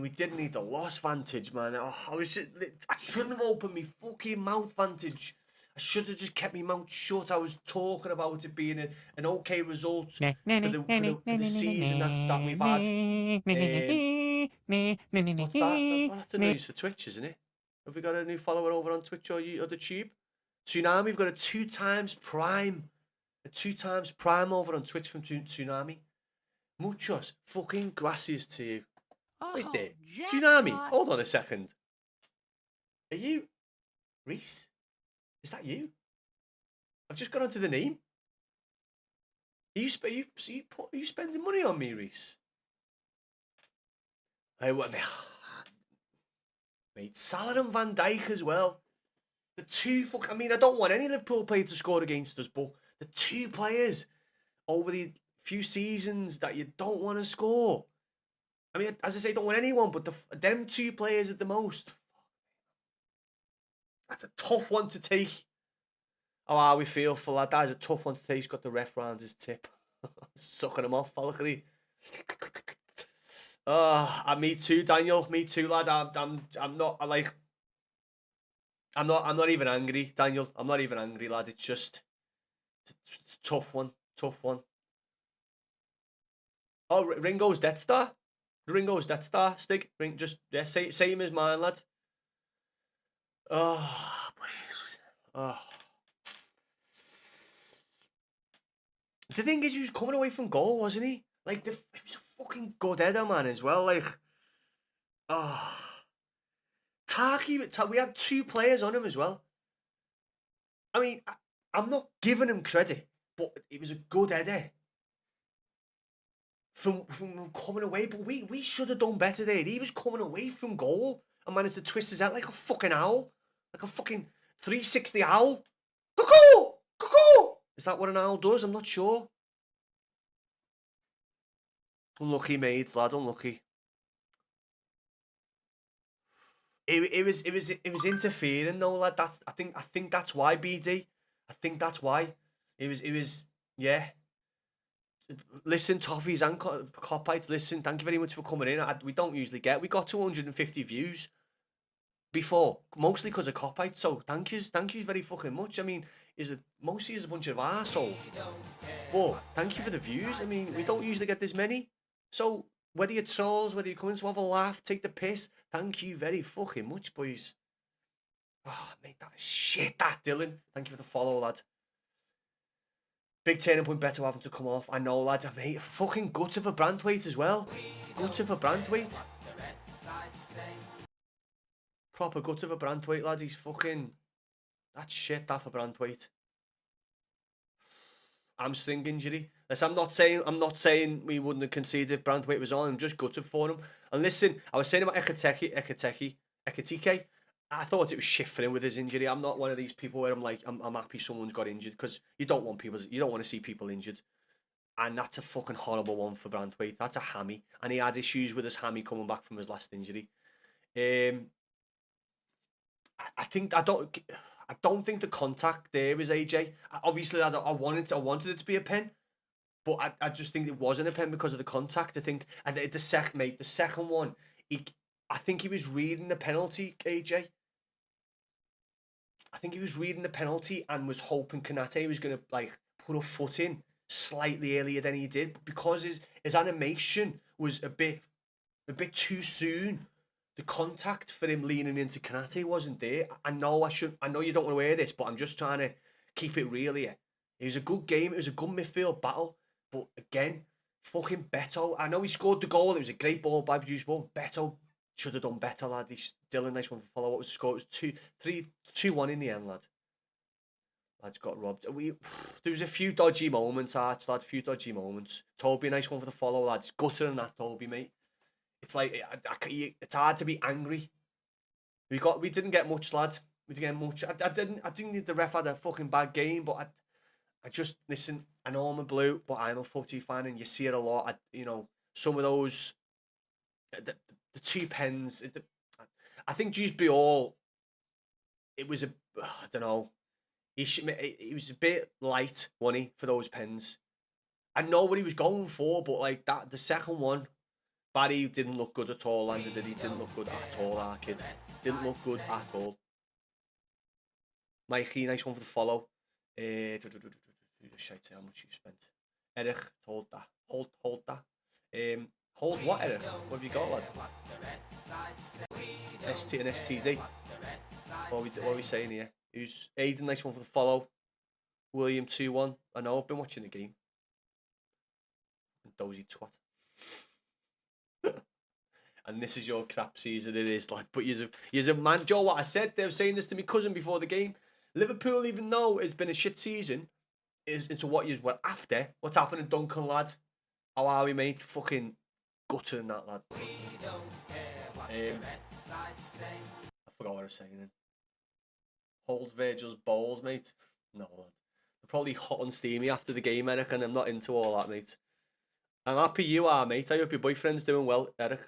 didn't need the loss, Vantage, man. Oh, I shouldn't have opened my fucking mouth, Vantage. I should have just kept my mouth shut. I was talking about it being an okay result for the season that we've had. What's that? That's a noise for Twitch, isn't it? Have we got a new follower over on Twitch or the Tube? Tsunami, we've got a 2 times prime. A 2 times prime over on Twitch from Tsunami. Muchos fucking gracias to you. Wait there. Tsunami, hold on a second. Are you Reese? Is that you? I've just got onto the name. Are you spending money on me, Reese? Hey, what? Mate, Salah and Van Dijk as well. The two I mean, I don't want any Liverpool player to score against us, but the two players over the few seasons that you don't want to score. I mean, as I say, don't want anyone, but them two players at the most. That's a tough one to take. Oh, how we feel for that. That is a tough one to take. He's got the ref round his tip. Sucking him off, follically. Me too, Daniel. Me too, lad. I'm not even angry, Daniel. I'm not even angry, lad. It's just it's a tough one. Tough one. Oh, Ringo's Death Star. Ringo's Death Star. Stig. Same as mine, lad. Oh, please. Oh. The thing is, he was coming away from goal, wasn't he? Like, he was a fucking good header, man, as well. Like, Taki, we had 2 players on him as well. I mean, I'm not giving him credit, but it was a good header from coming away. But we should have done better there. He was coming away from goal and managed to twist his head like a fucking owl, like a fucking 360 owl. Cuckoo! Cuckoo! Is that what an owl does? I'm not sure. Unlucky, mate, lad. Unlucky. It was interfering, though, lad. I think that's why, BD. I think that's why. It was yeah. Listen, Toffees and Copites, listen, thank you very much for coming in. We don't usually we got 250 views before, mostly because of Copites, so thank you very fucking much. I mean, mostly is a bunch of arseholes, but thank you for the views. I mean, we don't usually get this many, so whether you're trolls, whether you're coming to have a laugh, take the piss, thank you very fucking much, boys. Oh, mate, that is shit, that, Dylan. Thank you for the follow, lad. Big turning point, Beto having to come off. I know, lad. Mate, fucking guts of a Brandweight as well. Guts of a Brandweight. Proper guts of a Brandweight, lad. He's fucking... That's shit, that for Brandweight. Hamstring injury. Listen, I'm not saying we wouldn't have conceded if Brandweight was on. I'm just gutted for him. And listen, I was saying about Ekitike. I thought it was shit for him with his injury. I'm not one of these people where I'm like, I'm happy someone's got injured, because you don't want to see people injured. And that's a fucking horrible one for Brandweight. That's a hammy. And he had issues with his hammy coming back from his last injury. I don't think the contact there is AJ. Obviously, I wanted it to be a pen, but I just think it wasn't a pen because of the contact. I think, and the second one, I think he was reading the penalty, AJ. I think he was reading the penalty and was hoping Kanate was going to like put a foot in slightly earlier than he did, but because his animation was a bit too soon. The contact for him leaning into Kanate wasn't there. I know you don't want to hear this, but I'm just trying to keep it real here. It was a good game. It was a good midfield battle. But again, fucking Beto. I know he scored the goal. It was a great ball by Produce Ball. Beto should have done better, lad. Dylan, nice one for follow. What was the score? It was 2-1 in the end, lad. Lads got robbed. There was a few dodgy moments, Arch, lad. A few dodgy moments. Toby, nice one for the follow, lads. Guttering that, Toby, mate. It's like it's hard to be angry. We didn't get much, lad. We didn't get much. I didn't need the ref had a fucking bad game, but I just listen. I know I'm a blue, but I'm a footy fan, and you see it a lot. Some of those, the two pens. I think Dewsbury all. It was I don't know. He was a bit light, wasn't he, for those pens? I know what he was going for, but like that, the second one, Barry didn't look good at all, and he didn't look good at all, our kid. Didn't look good at all. Mikey, nice one for the follow. Just shout how much you spent. Eric, hold that. Hold that. Hold what, Eric? What have you got, lad? ST and STD. What are we saying here? Who's Aiden? Nice one for the follow. William 2-1. I know I've been watching the game. Dozy twat. And this is your crap season. It is, lad. But you're a man. Joe, what I said, they were saying this to my cousin before the game. Liverpool, even though it's been a shit season, is into what you were after. What's happening, Duncan, lad? How are we, mate? Fucking guttering that, lad. I forgot what I was saying then. Hold Virgil's balls, mate. No, lad. They're probably hot and steamy after the game, Eric, and I'm not into all that, mate. I'm happy you are, mate. I hope your boyfriend's doing well, Eric.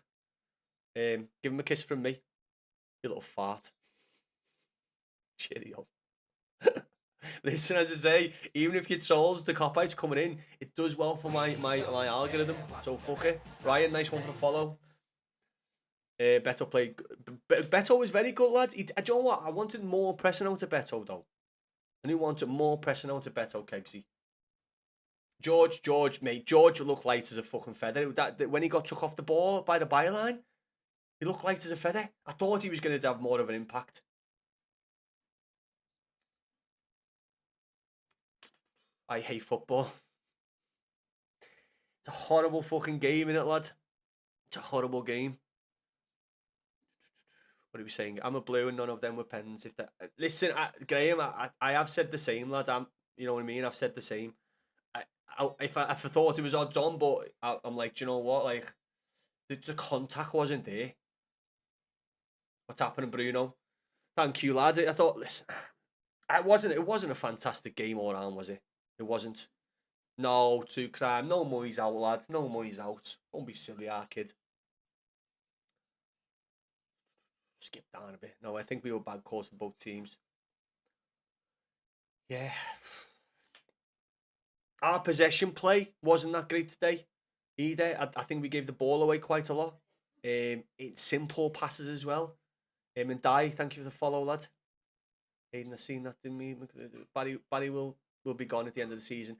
Give him a kiss from me. You little fart. Cheerio. Listen, as I say, even if your trolls, the cop-outs coming in, it does well for my algorithm. So fuck it. Ryan, nice one for the follow. Beto played. Beto was very good, lad. Do you know what? I wanted more pressing out to Beto, though. I knew wanted more pressing out to Beto, Kegsy. George, mate. George looked light as a fucking feather. When he got took off the ball by the byline, he looked light as a feather. I thought he was going to have more of an impact. I hate football. It's a horrible fucking game, innit, lad? It's a horrible game. What are we saying? I'm a blue and none of them were pens. Listen, Graham, I have said the same, lad. You know what I mean? I've said the same. If I thought it was odds on, but I'm like, do you know what? Like, the contact wasn't there. What's happening, Bruno? Thank you, lad. I thought, listen, it wasn't a fantastic game all around, was it? It wasn't. No, to crime. No money's out, lad. No money's out. Don't be silly, our kid. Skip down a bit. No, I think we were bad calls for both teams. Yeah. Our possession play wasn't that great today either. I think we gave the ball away quite a lot. It's simple passes as well. And Di, thank you for the follow, lad. Aiden, I seen that, didn't we? Barry will be gone at the end of the season.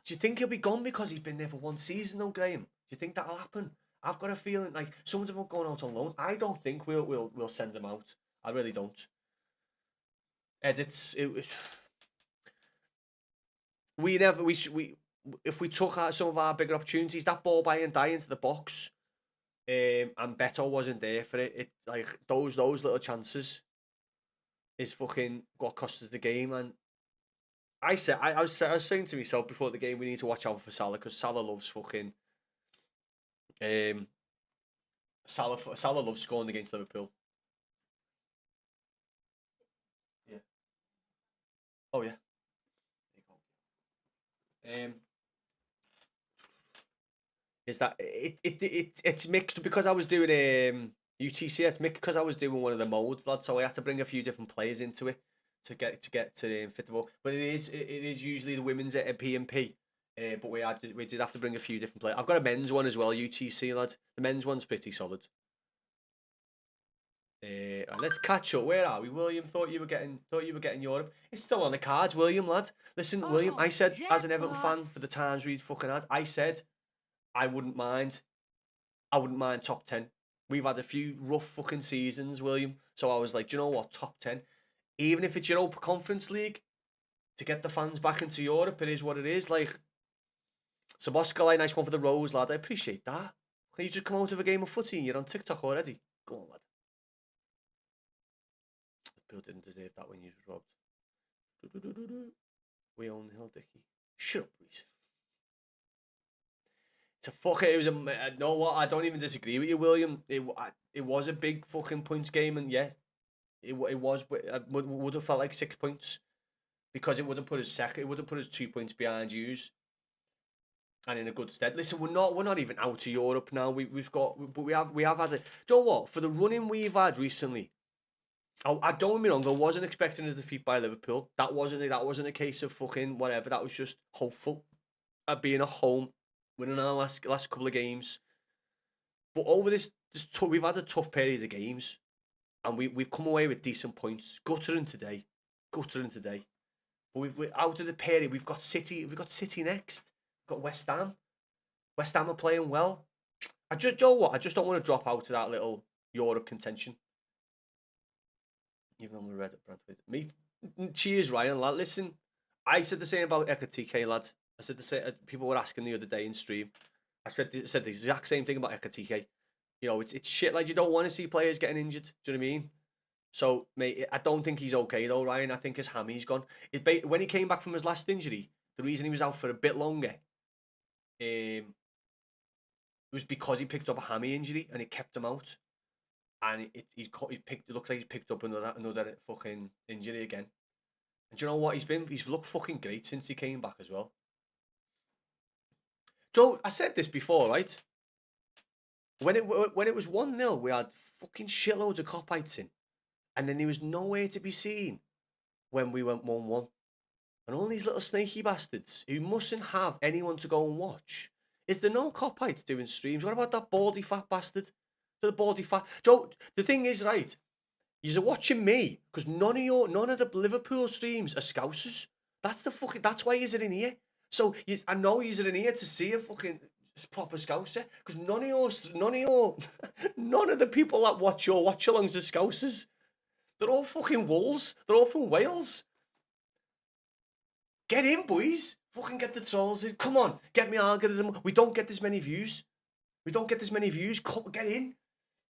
Do you think he'll be gone because he's been there for one season, though, Graham? Do you think that'll happen? I've got a feeling like some of them are going out on loan. I don't think we'll send them out. I really don't. Edits. If we took out some of our bigger opportunities, that ball by and die into the box, and Beto wasn't there for it. It like those little chances is fucking what cost us the game. And I was saying to myself before the game, we need to watch out for Salah because Salah loves fucking. Salah loves scoring against Liverpool. Yeah. Oh yeah. Is that it's mixed because I was doing UTC. It's mixed because I was doing one of the modes, lad. So I had to bring a few different players into it to get to fit the ball. But it is usually the women's at P&P. But we did have to bring a few different players. I've got a men's one as well, UTC, lad. The men's one's pretty solid. Let's catch up. Where are we? William, thought you were getting Europe. It's still on the cards, William, lad. Listen, William, I said as an Everton fan for the times we'd fucking had, I said I wouldn't mind top 10. We've had a few rough fucking seasons, William. So I was like, do you know what? Top 10. Even if it's Europa Conference League, to get the fans back into Europe, it is what it is. Like, Saboskalai, nice one for the Rose, lad. I appreciate that. Can you just come out of a game of footy and you're on TikTok already? Go on, lad. Bill didn't deserve that when you was robbed. We own Hill Dicky. Shut up, Reese. It's a fucking. It was a. No, what? I don't even disagree with you, William. It was a big fucking points game, and yeah, it was. Would have felt like 6 points because it would have put us second. It would have put us 2 points behind yous, and in a good stead. Listen, we're not even out of Europe now. We've got, but we have had a. Do you know what? For the running we've had recently, I don't get me wrong. I wasn't expecting a defeat by Liverpool. That wasn't a case of fucking whatever. That was just hopeful at being at home, winning our last couple of games. But over this we've had a tough period of games, and we've come away with decent points. Guttering today. But we're out of the period. We've got City next. We've got West Ham. West Ham are playing well. You know what? I just don't want to drop out of that little Europe contention. Even though we read it, Bradford. Cheers, Ryan, lad. Listen, I said the same about Ekatike, lad. I said the same. People were asking the other day in stream. I said the exact same thing about Ekatike. You know, it's shit. Like, you don't want to see players getting injured. Do you know what I mean? So, mate, I don't think he's okay though, Ryan. I think his hammy's gone. When he came back from his last injury, the reason he was out for a bit longer, was because he picked up a hammy injury and it kept him out. And it looks like he's picked up another fucking injury again. And do you know what? He's looked fucking great since he came back as well. Joe, I said this before, right? When it was 1-0, we had fucking shitloads of cop-outs in. And then there was nowhere to be seen when we went 1-1. And all these little snaky bastards who mustn't have anyone to go and watch. Is there no cop-outs doing streams? What about that baldy fat bastard? The baldy fat Joe. The thing is, right? You're watching me because none of the Liverpool streams are Scousers. That's why you're in here. So I know you're in here to see a fucking proper Scouser because none of the people that watch your watch-alongs are Scousers. They're all fucking wolves. They're all from Wales. Get in, boys. Fucking get the trolls in. Come on, get me algorithm. We don't get this many views. Come, get in.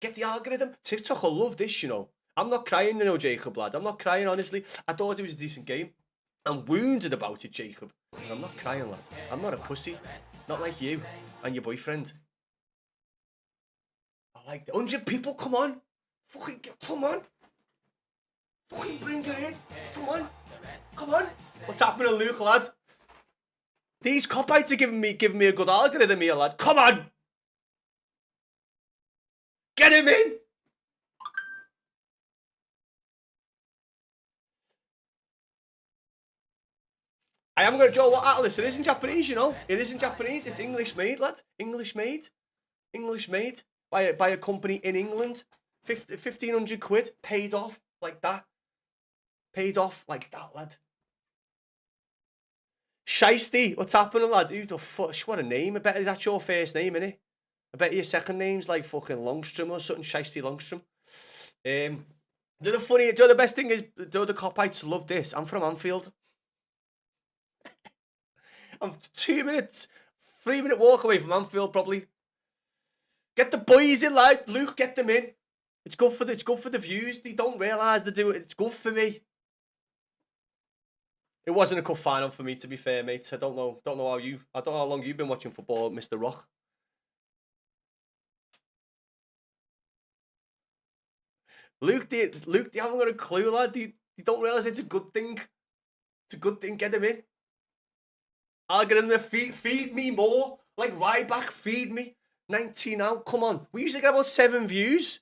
Get the algorithm. TikTok will love this, you know. I'm not crying, you know, Jacob, lad. I'm not crying, honestly. I thought it was a decent game. I'm wounded about it, Jacob. But I'm not crying, lad. I'm not a pussy. Not like you and your boyfriend. I like the 100 people. Come on. Come on. Fucking bring it in. Come on. What's happening, Luke, lad? These cop-outs are giving me a good algorithm here, lad. Come on. Get him in. I am going to, Joe, what Atlas? It isn't Japanese, you know. It isn't Japanese. It's English made, lad. English made. By a company in England. 1,500 quid paid off like that. Lad. Shiesty, what's happening, lad? Who the fuck? What a name. I bet that's your first name, innit? I bet your second name's like fucking Longstrom or something. Shiesty Longstrom. The best thing is, the cop-outs love this. I'm from Anfield. I'm 3 minute walk away from Anfield, probably. Get the boys in, lad. Luke, get them in. It's good for the views. They don't realise they do it. It's good for me. It wasn't a cup final for me, to be fair, mate. I don't know how long you've been watching football, Mr. Rock. Luke, they haven't got a clue, lad. They don't realise it's a good thing. It's a good thing. Get them in. I'll get in there. Feed me more. Like Ryback, feed me. 19 out. Come on. We usually get about 7 views.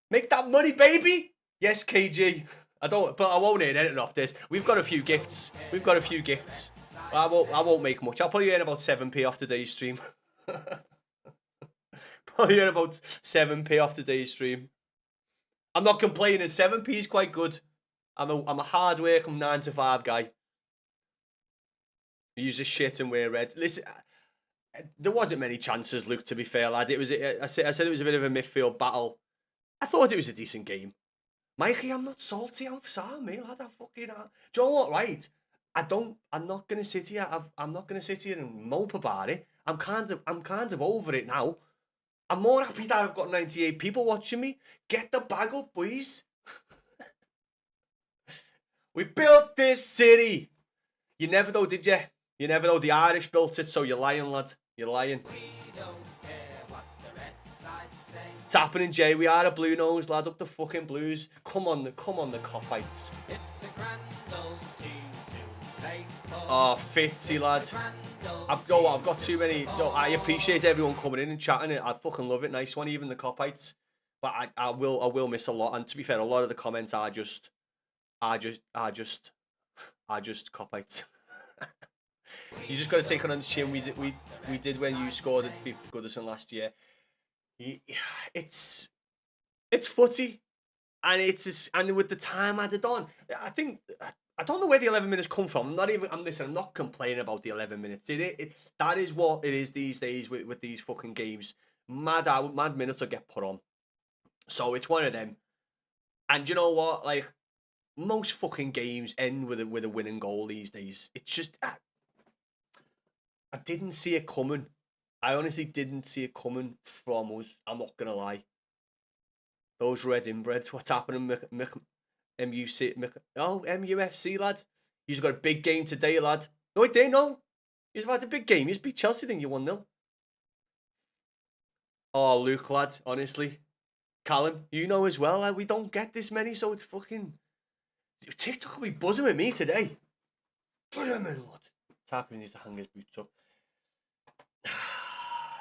Make that money, baby. Yes, KG. I won't earn anything off this. We've got a few gifts. I won't make much. I'll probably earn about 7p off today's stream. Probably earn about 7p off today's stream. I'm not complaining. 7p is quite good. I'm a hard working 9 to 5 guy. I use a shit and wear red. Listen, there wasn't many chances, Luke, to be fair, lad. I said it was a bit of a midfield battle. I thought it was a decent game. Mikey, I'm not salty. I'm sorry, mate. Lad, do you know what, right? I'm not gonna sit here. I'm not gonna sit here and mope about it. I'm kind of over it now. I'm more happy that I've got 98 people watching me. Get the bag up, boys. We built this city. You never know, did you? You never know. The Irish built it, so you're lying, lad. You're lying. It's happening, Jay. We are a blue nose, lad. Up the fucking blues. Come on, the Copites. Oh, Fitzy, lad. I've got too many. I appreciate everyone coming in and chatting. I fucking love it. Nice one, even the Copites. But I will miss a lot. And to be fair, a lot of the comments are just Copites. You just got to take it on the chin. We did when you scored at Goodison last year. It's footy, and with the time added on, I think I don't know where the 11 minutes come from. I'm not complaining about the 11 minutes. That is what it is these days with these fucking games. Mad minutes will get put on, so it's one of them. And you know what? Like most fucking games end with a winning goal these days. It's just I didn't see it coming. I honestly didn't see it coming from us. I'm not gonna lie. Those red inbreds, what's happening? MUFC, lad. You've got a big game today, lad. No, wait, no. You've had a big game. You beat Chelsea, didn't you? 1-0. Oh, Luke, lad. Honestly, Callum, you know as well. Lad, we don't get this many, so it's fucking. TikTok will be buzzing with me today. Put him in, lad. Tarkin needs to hang his boots up.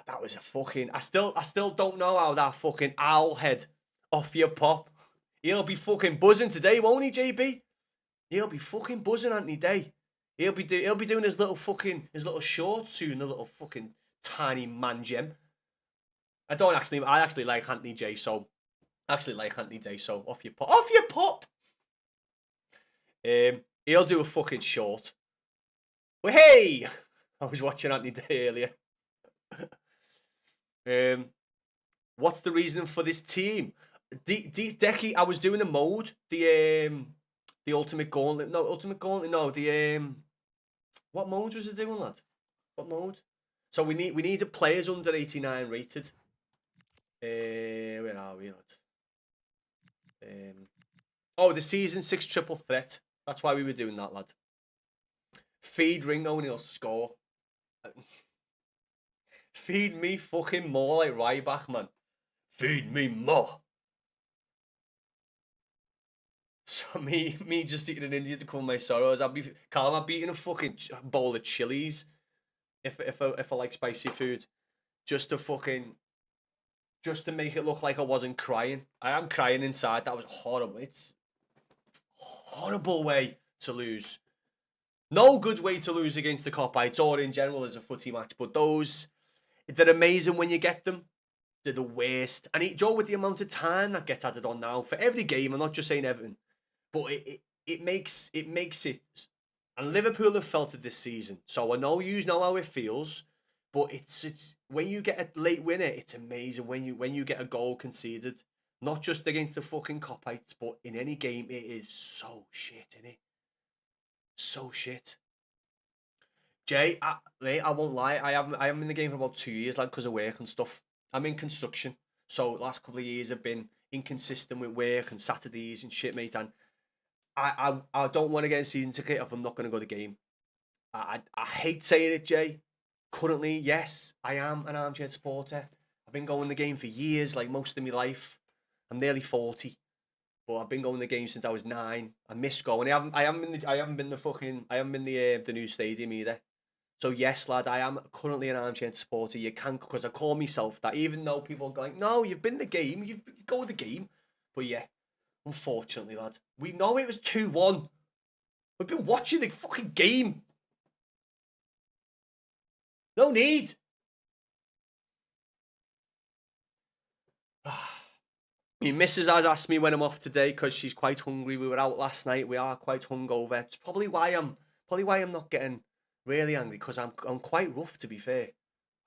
That was a fucking. I still don't know how that fucking owl head off your pop. He'll be fucking buzzing today, won't he, JB? He'll be fucking buzzing, Anthony Day. He'll be doing his little short soon, the little fucking tiny man gem. I actually like Anthony J, so off your pop. He'll do a fucking short. Well, hey, I was watching Anthony Day earlier. What's the reason for this team? Decky, I was doing a mode, the Ultimate Gauntlet. No, what mode was it doing, lad? What mode? So we needed players under 89 rated. Where are we, lad? The season 6 triple threat. That's why we were doing that, lad. Feed Ringo and he'll score. Feed me fucking more like Ryback, man. Feed me more. So me just eating an Indian to cover my sorrows. I'd be eating a fucking bowl of chilies if I like spicy food, just to make it look like I wasn't crying. I am crying inside. That was horrible. It's a horrible way to lose. No good way to lose against the Copites or in general as a footy match. But they're amazing when you get them. They're the worst. And Joe, with the amount of time that gets added on now for every game, I'm not just saying Everton, but it makes it. And Liverpool have felt it this season, so I know you know how it feels. But it's when you get a late winner, it's amazing when you get a goal conceded, not just against the fucking Copites, but in any game. It is so shit, innit? So shit. Jay, I won't lie. I haven't been in the game for about 2 years, like because of work and stuff. I'm in construction, so the last couple of years have been inconsistent with work and Saturdays and shit, mate. And I don't want to get a season ticket if I'm not going to go to the game. I hate saying it, Jay. Currently, yes, I am an armchair supporter. I've been going to the game for years, like most of my life. I'm nearly 40, but I've been going to the game since I was 9. I miss going. I haven't been the new stadium either. So yes, lad, I am currently an armchair supporter. You can, because I call myself that, even though people are going, no, you've been the game, you go to the game. But yeah, unfortunately, lad, we know it was 2-1. We've been watching the fucking game. No need. My missus has asked me when I'm off today because she's quite hungry. We were out last night. We are quite hungover. It's probably why I'm not getting really angry, because I'm quite rough, to be fair.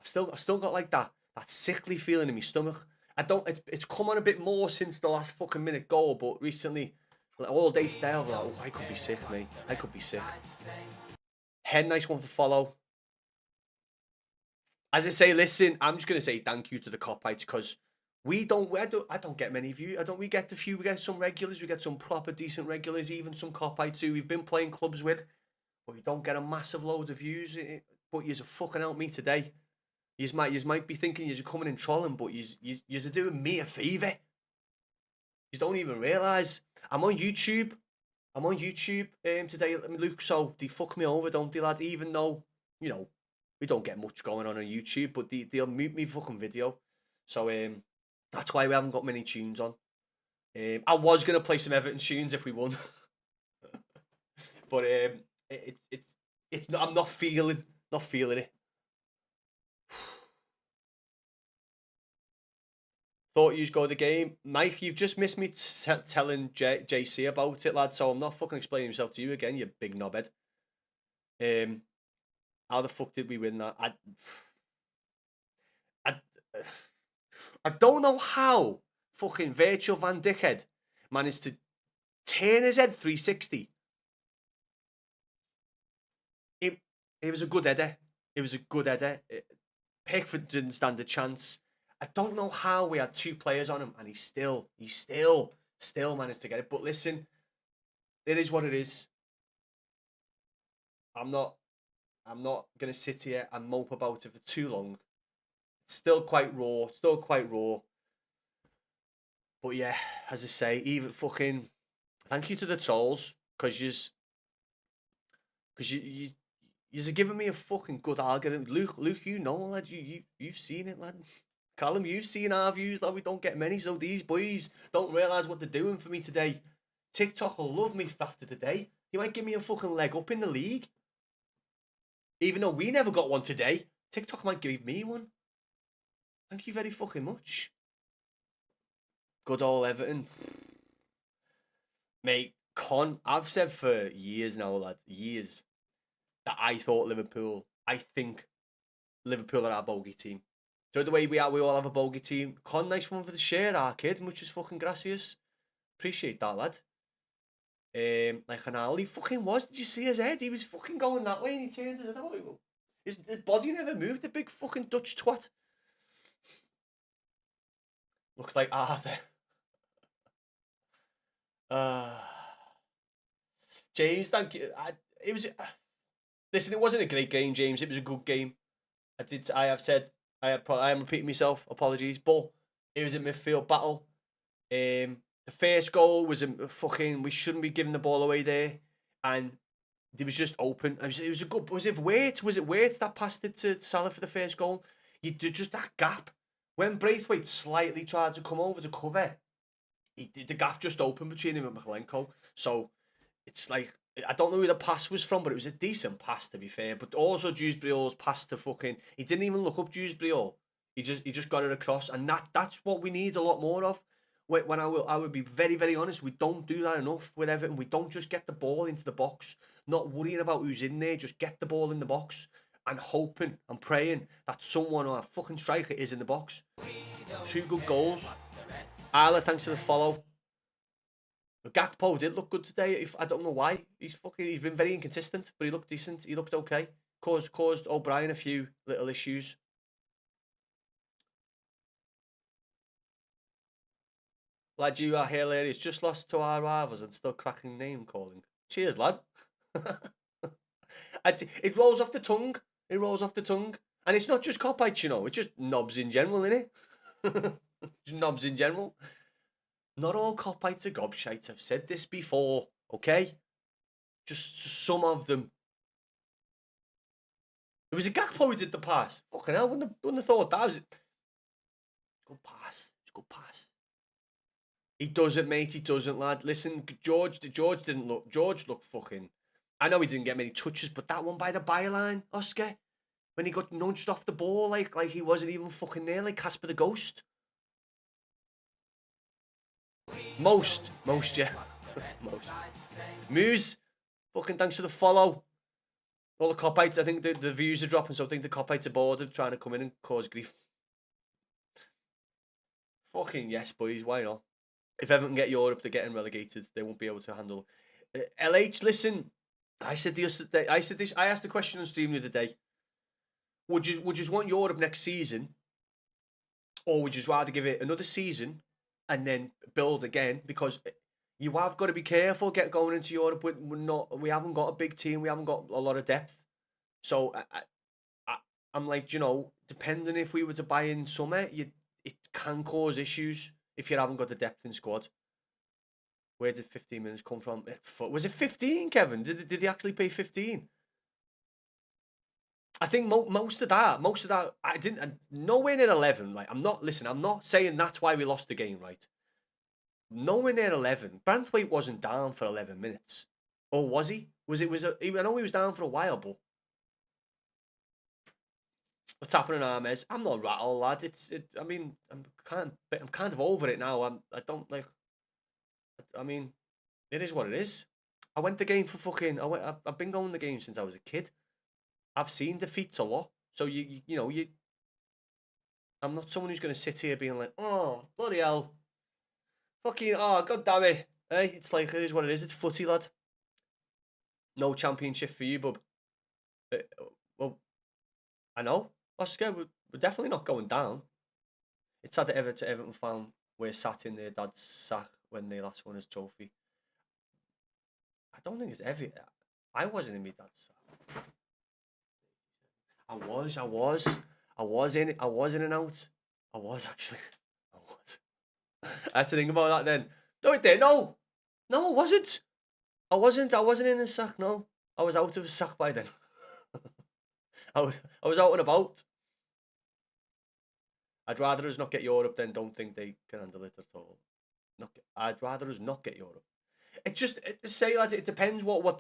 I've still got like that sickly feeling in my stomach. It's come on a bit more since the last fucking minute goal, but recently, like, all day today, I was like, oh, I could be sick, mate. I could be sick. Head, nice one for follow. As I say, listen, I'm just gonna say thank you to the Copites because I don't get many views. We get the few. We get some regulars. We get some proper decent regulars. Even some Copites who we've been playing clubs with, but we don't get a massive load of views. But you're fucking help me today. You might be thinking you're coming in trolling, but you're doing me a favour. You don't even realise. I'm on YouTube. Today, Luke. So they fuck me over, don't they, lad? Even though we don't get much going on YouTube, but they'll mute me fucking video. So that's why we haven't got many tunes on. I was gonna play some Everton tunes if we won, but it's not. I'm not feeling it. Thought you'd go the game, Mike. You've just missed me telling JC about it, lad. So I'm not fucking explaining myself to you again, you big knobhead. How the fuck did we win that? I don't know how fucking Virtual Van Dickhead managed to turn his head 360. It was a good header. Pickford didn't stand a chance. I don't know how we had two players on him and he still managed to get it. But listen, it is what it is. I'm not gonna sit here and mope about it for too long. It's still quite raw. But yeah, as I say, even fucking thank you to the trolls because you're giving me a fucking good algorithm. Luke, you know, lad, you've seen it, lad. Callum, you've seen our views, lad. We don't get many, so these boys don't realise what they're doing for me today. TikTok will love me after today. He might give me a fucking leg up in the league. Even though we never got one today, TikTok might give me one. Thank you very fucking much. Good old Everton. Mate, I've said for years now, lad, that I think Liverpool are our bogey team. So the way we all have a bogey team. Con, nice one for the share, our kid. Muchas fucking gracias. Appreciate that, lad. Like an owl, he fucking was. Did you see his head? He was fucking going that way and he turned his head out. His body never moved, the big fucking Dutch twat. Looks like Arthur. James, thank you. Listen, it wasn't a great game, James. It was a good game. I am repeating myself. Apologies, but it was a midfield battle. The first goal was a fucking. We shouldn't be giving the ball away there, and it was just open. It was a good. Was it Waite that passed it to Salah for the first goal? You did just that gap when Braithwaite slightly tried to come over to cover. The gap just opened between him and Michalenko. So it's like I don't know who the pass was from, but it was a decent pass to be fair. But also Dewsbury-Hall's pass to fucking. He didn't even look up Dewsbury-Hall. He just got it across, and that's what we need a lot more of. When I would be very, very honest, we don't do that enough with Everton. We don't just get the ball into the box, not worrying about who's in there. Just get the ball in the box and hoping and praying that someone or a fucking striker is in the box. 2 good goals. Isla, thanks for the follow. Gakpo did look good today. I don't know why. He's been very inconsistent, but he looked decent. He looked okay. Caused O'Brien a few little issues. Lad, you are hilarious. Just lost to our rivals and still cracking name calling. Cheers, lad. It rolls off the tongue. And it's not just Copites, It's just knobs in general, innit? Just knobs in general. Not all Copites are gobshites. I've said this before, okay? Just some of them. It was a Gakpo who did the pass. Fucking hell, wouldn't have thought that was it. Good pass. It's a good pass. He doesn't, mate. He doesn't, lad. Listen, George looked fucking. I know he didn't get many touches, but that one by the byline, Oscar, when he got nudged off the ball, like he wasn't even fucking there, like Casper the Ghost. Most, yeah. Most. Muse, fucking thanks for the follow. All the Copites, I think the views are dropping, so I think the Copites are bored of trying to come in and cause grief. Fucking yes, boys, why not? If Everton get Europe, they're getting relegated. They won't be able to handle. LH, listen. I asked the question on stream the other day. would you want Europe next season, or would you rather give it another season and then build again? Because you have got to be careful going into Europe. We haven't got a big team. We haven't got a lot of depth. So I'm like, depending if we were to buy in summer, it can cause issues if you haven't got the depth in squad. Where did 15 minutes come from? Was it 15, Kevin? Did he actually pay 15? I think most of that, I didn't. Nowhere near 11. Like, I'm not saying that's why we lost the game, right? Nowhere near 11. Branthwaite wasn't down for 11 minutes, or was he? I know he was down for a while, but what's happening, Armez? I'm not rattled, lad. I mean, I'm kind of over it now. I don't like. I mean, it is what it is. I went the game for fucking. I've been going the game since I was a kid. I've seen defeats a lot, so you. I'm not someone who's going to sit here being like, oh bloody hell, fucking god damn it. Hey, it's like it is what it is. It's footy, lad. No championship for you, bub. Well, I know. Oscar, we're definitely not going down. It's sad that Everton found we're sat in their dad's sack when they last won his trophy. I don't think it's ever. I wasn't in my dad's sack. I was in and out. I was actually. I was. I had to think about that then. No, it did. No, I wasn't. I wasn't in the sack. No, I was out of the sack by then. I was out and about. I'd rather us not get Europe than don't think they can handle it at all. I'd rather us not get Europe. It just say that it depends what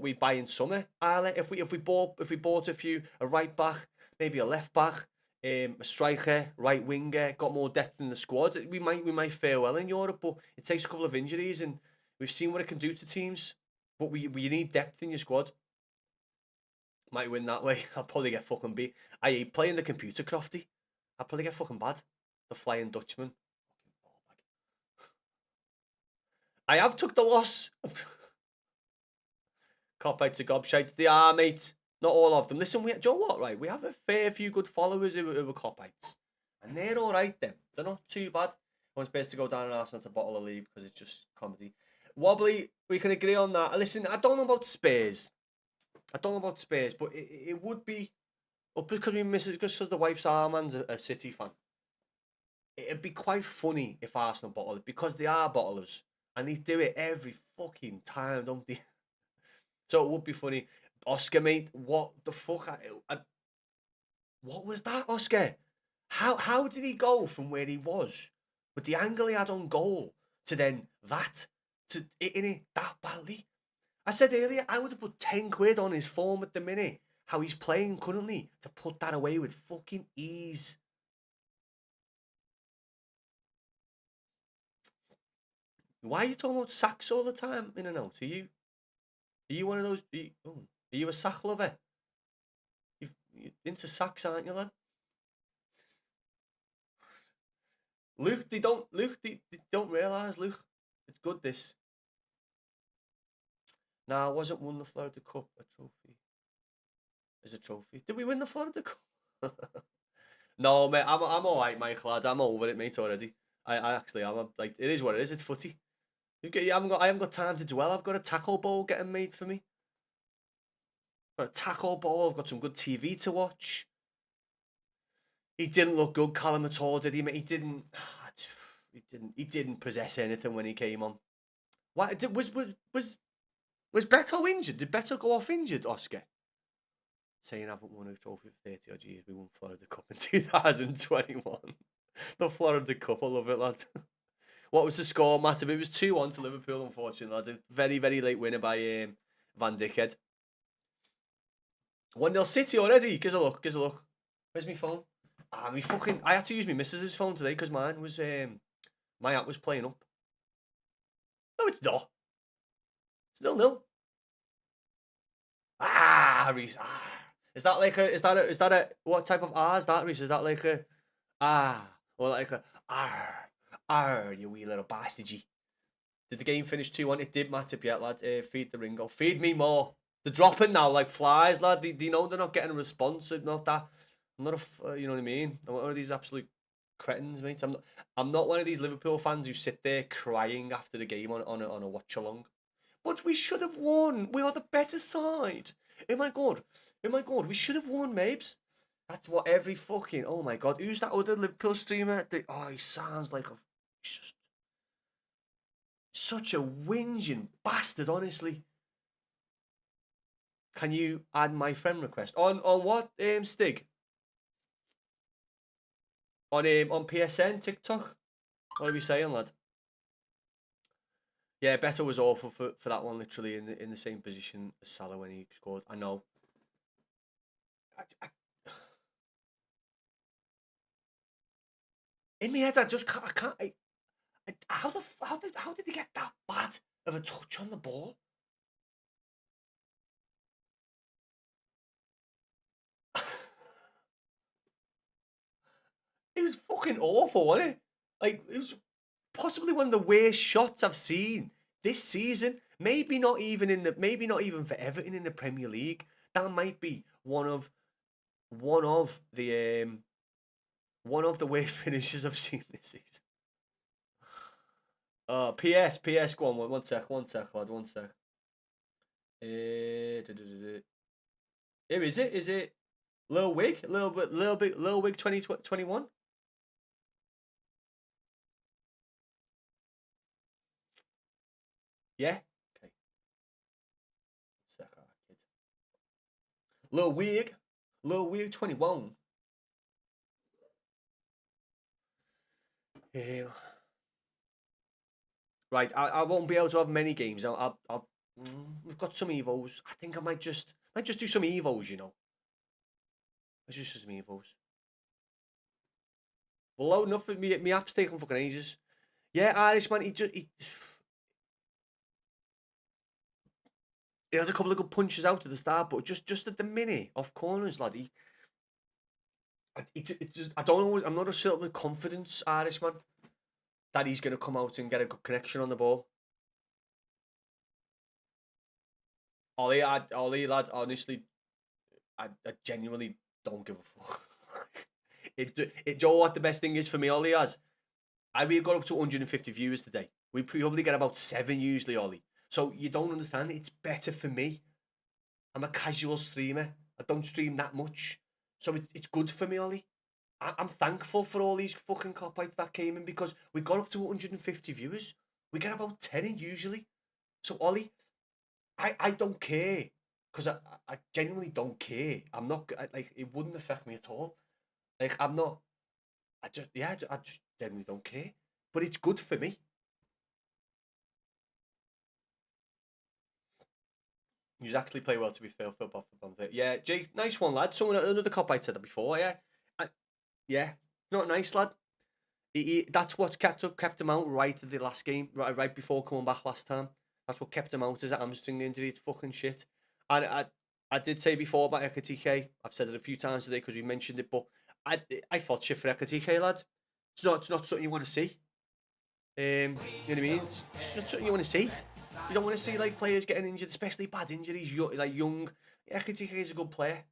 we buy in summer. If we bought a right back, maybe a left back, a striker, right winger, got more depth in the squad, we might fare well in Europe. But it takes a couple of injuries, and we've seen what it can do to teams. But we need depth in your squad. Might win that way. I'll probably get fucking beat. I hate playing the computer, Crofty. I'll probably get fucking bad. The Flying Dutchman. I have took the loss. Cop-outs to gobshite. They are, mate. Not all of them. Listen, do you know what, right? We have a fair few good followers who are cop-outs. And they're all right, then. They're not too bad. One's best to go down and Arsenal to bottle a league because it's just comedy. Wobbly, we can agree on that. Listen, I don't know about Spurs. But it would be... because we miss it, because the wife's Armand's a City fan. It'd be quite funny if Arsenal bottled it, because they are bottlers. And they do it every fucking time, don't they? So it would be funny. Oscar, mate, what the fuck? What was that, Oscar? How did he go from where he was with the angle he had on goal to then that? To hitting it that badly? I said earlier, I would have put 10 quid on his form at the minute. How he's playing currently to put that away with fucking ease. Why are you talking about sacks all the time in and out? Are you one of those? Are you a sack lover? You're into sacks, aren't you, lad? Luke, they don't realise, Luke. It's good, this. Nah, I wasn't won the Florida Cup, a trophy. Is a trophy. Did we win the Florida Cup? No, mate, I'm alright, Mike, lad. I'm over it, mate, already. I actually am. Like, it is what it is. It's footy. I haven't got time to dwell. I've got a tackle ball getting made for me. I've got a tackle ball. I've got some good TV to watch. He didn't look good, Callum, at all, did he? He didn't. He didn't possess anything when he came on. Why was Beto injured? Did Beto go off injured, Oscar? Saying I haven't won a trophy for 30 odd years. We won Florida Cup in 2021. The Florida Cup, I love it, lad. What was the score, Matt? It was 2-1 to Liverpool, unfortunately, lads. A very, very late winner by Van Dijk. 1-0 City already. Gives a look. Where's my phone? I had to use my missus's phone today because mine was my app was playing up. No, it's not. It's 0-0. Reese. Is that a what type of R is that, Reese? Is that like a or like a you wee little bastard? Did the game finish 2-1? It did, Matip, yet, lad. Feed the Ringo. Feed me more. They're dropping now like flies, lad. They know they're not getting a response. I'm not that. I'm not you know what I mean? I'm not one of these absolute cretins, mate. I'm not one of these Liverpool fans who sit there crying after the game on a watch along. But we should have won. We are the better side. Oh my god. Oh my god. We should have won, Mabes. That's what every fucking. Oh my god. Who's that other Liverpool streamer? He sounds like he's just such a whinging bastard, honestly. Can you add my friend request on what Stig? On PSN TikTok. What are we saying, lad? Yeah, Beto was awful for that one. Literally in the same position as Salah when he scored. I know. In my head, I just can't. I can't. How did they get that bad of a touch on the ball? It was fucking awful, wasn't it? Like, it was possibly one of the worst shots I've seen this season. Maybe not even for Everton in the Premier League. That might be one of the worst finishes I've seen this season. PS, go on, one sec, lad, one sec. Here is it? Is it Lil Wig? Lil Wig 2021? Yeah? Okay. Sec, kid. Lil Wig 21. Right, I won't be able to have many games. We've got some evos. I think I might just do some evos. You know, let's just do some evos. Well, load enough. My app's taking fucking ages. Yeah, Irishman. He had a couple of good punches out at the start, but just at the minute off corners, lad. I don't know. I'm not a certain confidence, Irishman, that he's going to come out and get a good connection on the ball. Ollie, lad, honestly, I genuinely don't give a fuck. Do you know what the best thing is for me, Ollie, we got up to 150 viewers today. We probably get about 7 usually, Ollie. So you don't understand. It's better for me. I'm a casual streamer. I don't stream that much. So it's good for me, Ollie. I'm thankful for all these fucking cop-outs that came in because we got up to 150 viewers. We get about 10 in usually. So, Ollie, I don't care because I genuinely don't care. I'm not like it wouldn't affect me at all. Like I'm not. I just genuinely don't care. But it's good for me. You actually play well to be fair, Phil Boffin. Yeah, Jake, nice one, lad. Another cop I said that before. Yeah, not nice, lad. That's what kept him out right at the last game, right before coming back last time. That's what kept him out, is that hamstring injury. It's fucking shit. And I did say before about Ekatike. I've said it a few times today because we mentioned it, but I fought shit for Ekatike, lad. It's not something you want to see. You know what I mean? It's not something you want to see. You don't want to see like players getting injured, especially bad injuries. Like young. Ekatike is a good player.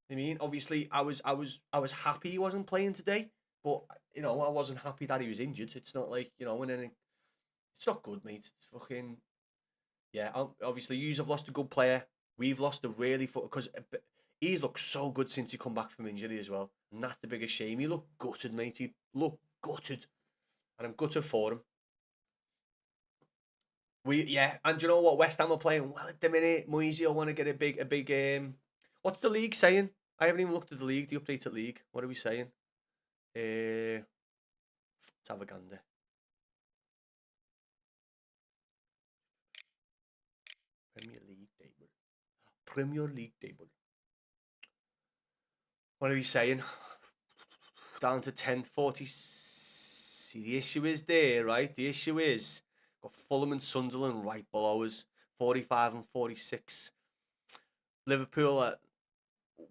I mean, obviously, I was happy he wasn't playing today, but you know, I wasn't happy that he was injured. It's not like it's not good, mate. It's fucking Obviously, you have lost a good player. We've lost a really because he's looked so good since he come back from injury as well, and that's the biggest shame. He looked gutted, mate. He looked gutted, and I'm gutted for him. And you know what? West Ham are playing well at the minute. Moisey will want to get a big. What's the league saying? I haven't even looked at the league, the updated league. What are we saying? Let's have a gander. Premier League table. What are we saying? Down to 1040. See, the issue is there, right? The issue is got Fulham and Sunderland right below us, 45 and 46. Liverpool,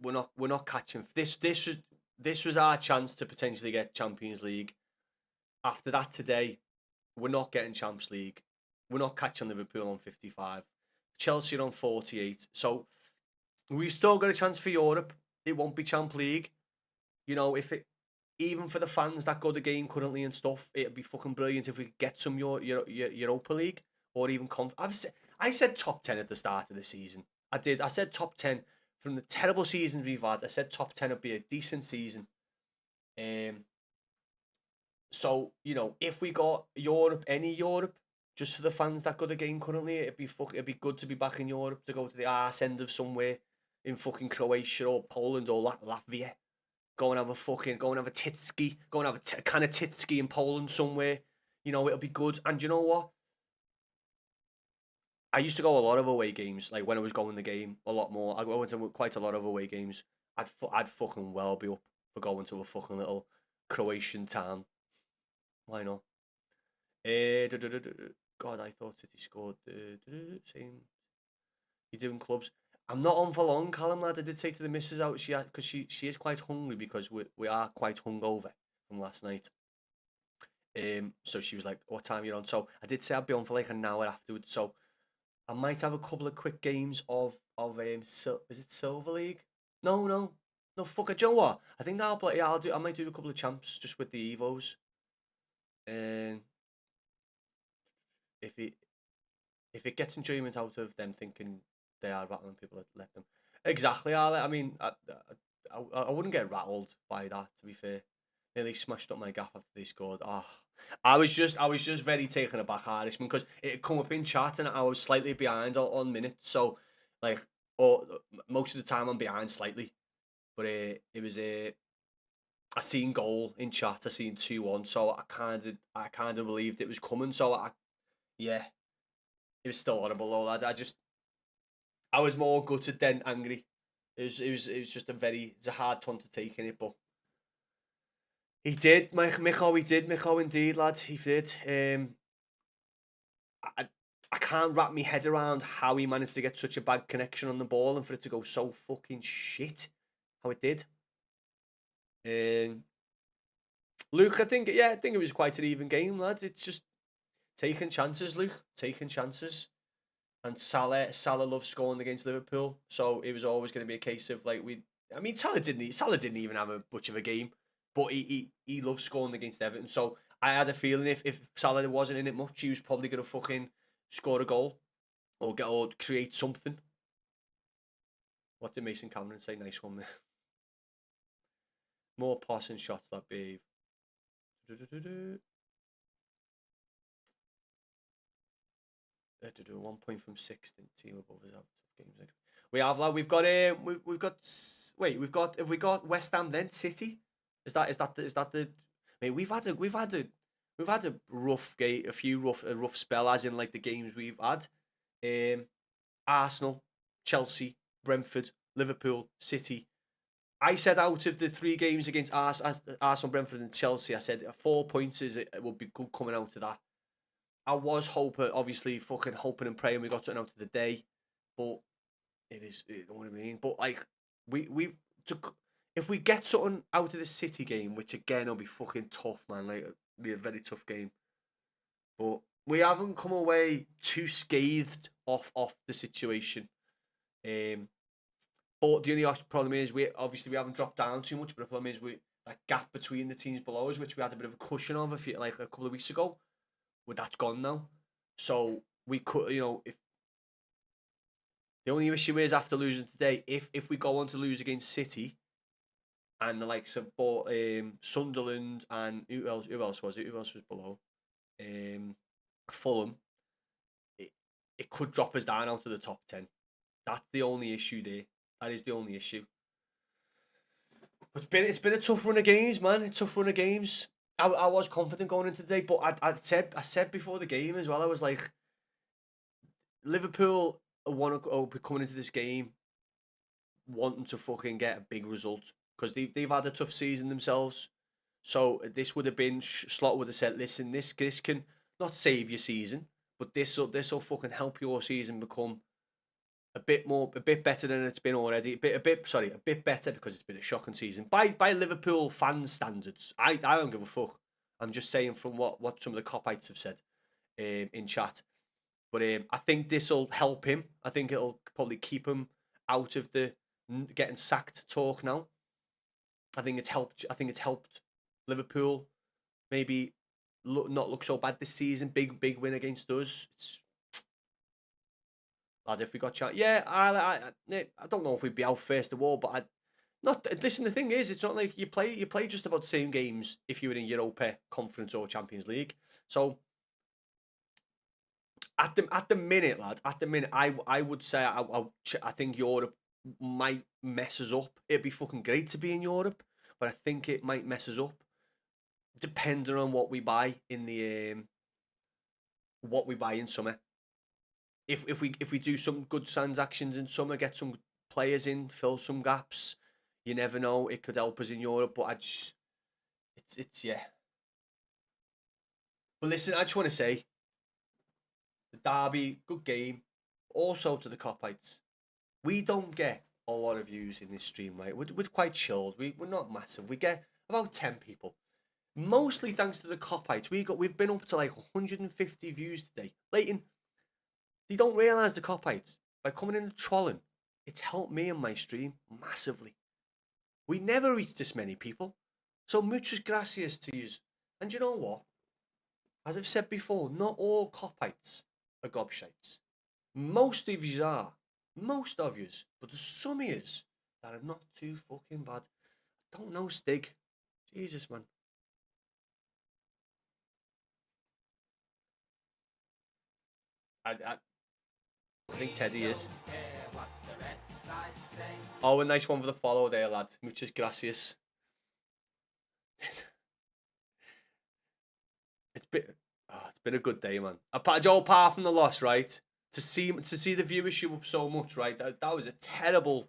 we're not catching this. This was our chance to potentially get Champions League. After that today, we're not getting Champions League. We're not catching Liverpool on 55. Chelsea are on 48. So we've still got a chance for Europe. It won't be Champ League. You know, if it even for the fans that go to the game currently and stuff, it'd be fucking brilliant if we could get some Europa League or even I said top 10 at the start of the season. I did. I said top 10 from the terrible seasons we've had. I said top 10 would be a decent season. So you know, if we got Europe, any Europe, just for the fans that go to the game currently, it'd be good to be back in Europe, to go to the arse end of somewhere in fucking Croatia or Poland or Latvia. Go and have a titski, go and have a kind of titski in Poland somewhere. You know, it'll be good. And you know what? I used to go a lot of away games, like when I was going the game a lot more. I went to quite a lot of away games. I'd fucking well be up for going to a fucking little Croatian town. Why not? God, I thought City scored. Same. You're doing clubs. I'm not on for long, Callum, lad. I did say to the missus out, because she is quite hungry, because we are quite hungover from last night. So she was like, "What time are you on?" So I did say I'd be on for like an hour afterwards. So I might have a couple of quick games of is it Silver League? No. Fuck it. Do you know what? I think I'll play. Yeah, I might do a couple of champs just with the Evos. And if it gets enjoyment out of them thinking they are rattling people, that let them. Exactly. I mean, I wouldn't get rattled by that. To be fair, nearly smashed up my gaff after they scored. I was just very taken aback, Irishman, because it had come up in chat and I was slightly behind on minutes. So, like, or most of the time I'm behind slightly, but it was I seen goal in chat. I seen 2-1, so I kind of believed it was coming. So yeah, it was still horrible though, lad. I was more gutted than angry. It was just it's a hard ton to take in it, but he did, Micho indeed, lad. He did. I can't wrap my head around how he managed to get such a bad connection on the ball and for it to go so fucking shit how it did. Luke, I think it was quite an even game, lads. It's just taking chances, Luke, taking chances. And Salah loves scoring against Liverpool, so it was always going to be a case of like Salah didn't even have a much of a game, but he loves scoring against Everton. So I had a feeling if Salah wasn't in it much, he was probably going to fucking score a goal or create something. What did Mason Cameron say? Nice one there. More passing shots that behave. 1 point from 6th in team above us out games. Have we got West Ham then City? Is that the? I mean, we've had a rough game, a rough spell, as in like the games we've had. Arsenal, Chelsea, Brentford, Liverpool, City. I said out of the 3 games against Arsenal, Brentford, and Chelsea, I said 4 points it would be good coming out of that. I was obviously fucking hoping and praying we got something out of the day, but you know what I mean? But like, if we get something out of the City game, which again will be fucking tough, man, like it'll be a very tough game. But we haven't come away too scathed off the situation. But the only problem is we haven't dropped down too much, but the problem is that gap between the teams below us, which we had a bit of a cushion of a couple of weeks ago. Well, that's gone now. So we could, if the only issue is after losing today, if we go on to lose against City and the likes of Sunderland and who else was below? Fulham, it could drop us down out of the top 10. That's the only issue there. That is the only issue. But it's been a tough run of games, man. A tough run of games. I was confident going into today, but I said before the game as well. I was like, Liverpool want to be coming into this game wanting to fucking get a big result because they've had a tough season themselves. So this would have been Slot would have said, listen, this can not save your season, but this will fucking help your season become a bit better than it's been already. A bit better because it's been a shocking season by Liverpool fan standards. I don't give a fuck. I'm just saying from what some of the copites have said in chat. But I think this will help him. I think it'll probably keep him out of the getting sacked talk now. I think it's helped. I think it's helped Liverpool maybe not look so bad this season. Big win against us. It's, lad, if we got chance, yeah, I don't know if we'd be out first of all, but I not. Listen, the thing is, it's not like you play just about the same games if you were in Europa, Conference, or Champions League. So at the minute, lad, at the minute, I would say I think Europe might mess us up. It'd be fucking great to be in Europe, but I think it might mess us up, depending on what we buy in the what we buy in summer. If we do some good transactions in summer, get some players in, fill some gaps, you never know. It could help us in Europe, but it's yeah. But listen, I just want to say, the derby, good game. Also to the Copites, we don't get a lot of views in this stream, right? We're quite chilled. We're not massive. We get about 10 people. Mostly thanks to the Copites. We've been up to like 150 views today. Leighton, they don't realise the Copites. By coming in and trolling, it's helped me and my stream massively. We never reach this many people. So muchas gracias to you. And you know what? As I've said before, not all Copites are gobshites. Most of yous are. Most of yous. But there's some of yous that are not too fucking bad. I don't know, Stig. Jesus, man. I think Teddy is. Oh, a nice one for the follow there, lad. Muchas gracias. It's been a good day, man. Apart from the loss, right? To see the viewership up so much, right? That was a terrible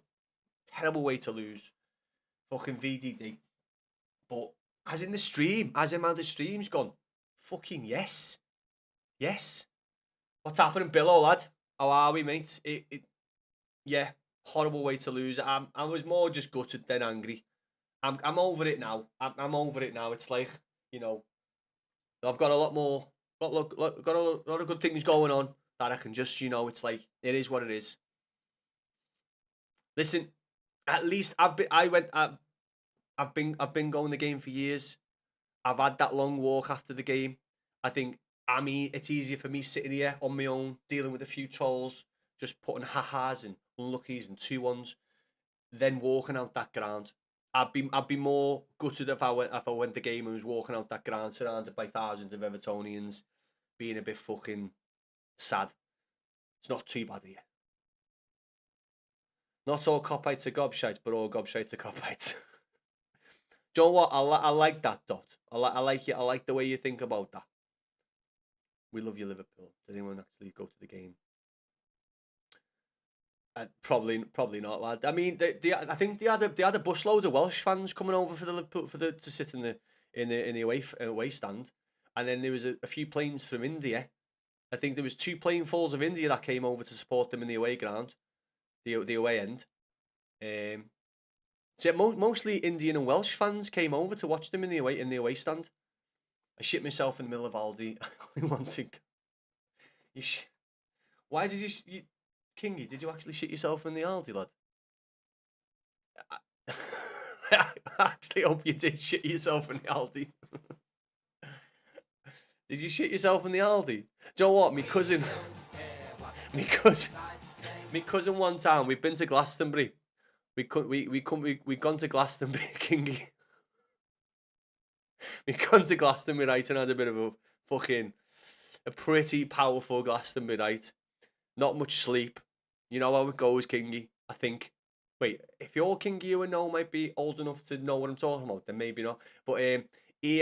way to lose. Fucking VDD. But as in the stream, as in how the stream's gone, fucking yes. What's happening, Billo, lad? How are we, mate? Yeah, horrible way to lose. I was more just gutted than angry. I'm over it now. I'm over it now. It's like, you know, I've got a lot more, got a lot of good things going on that I can just, you know, it's like, it is what it is. Listen, at least I've been going the game for years. I've had that long walk after the game. I think it's easier for me sitting here on my own, dealing with a few trolls, just putting ha-has and unluckies and 2-1s, than walking out that ground. I'd be more gutted if I went the game and was walking out that ground surrounded by thousands of Evertonians, being a bit fucking sad. It's not too bad here. Not all Copites are gobshites, but all gobshites are Copites. Do you know what? I like that, Dot. I like you. I like the way you think about that. We love you, Liverpool. Did anyone actually go to the game? Probably not, lad. I mean, I think they had a busload of Welsh fans coming over for the Liverpool to sit in the away stand, and then there was a few planes from India. I think there was 2 planefuls of India that came over to support them in the away ground, the away end. So mostly Indian and Welsh fans came over to watch them in the away stand. I shit myself in the middle of Aldi. I wanted. Why did you Kingy? Did you actually shit yourself in the Aldi, lad? I actually hope you did shit yourself in the Aldi. Did you shit yourself in the Aldi? Do you know what? My cousin one time, we've been to Glastonbury. We gone to Glastonbury, Kingy. We gone to Glastonbury, right, and had a bit of a pretty powerful Glastonbury night. Not much sleep. You know how it goes, Kingy, I think. Wait, if you're Kingy, you and know might be old enough to know what I'm talking about, then maybe not. But he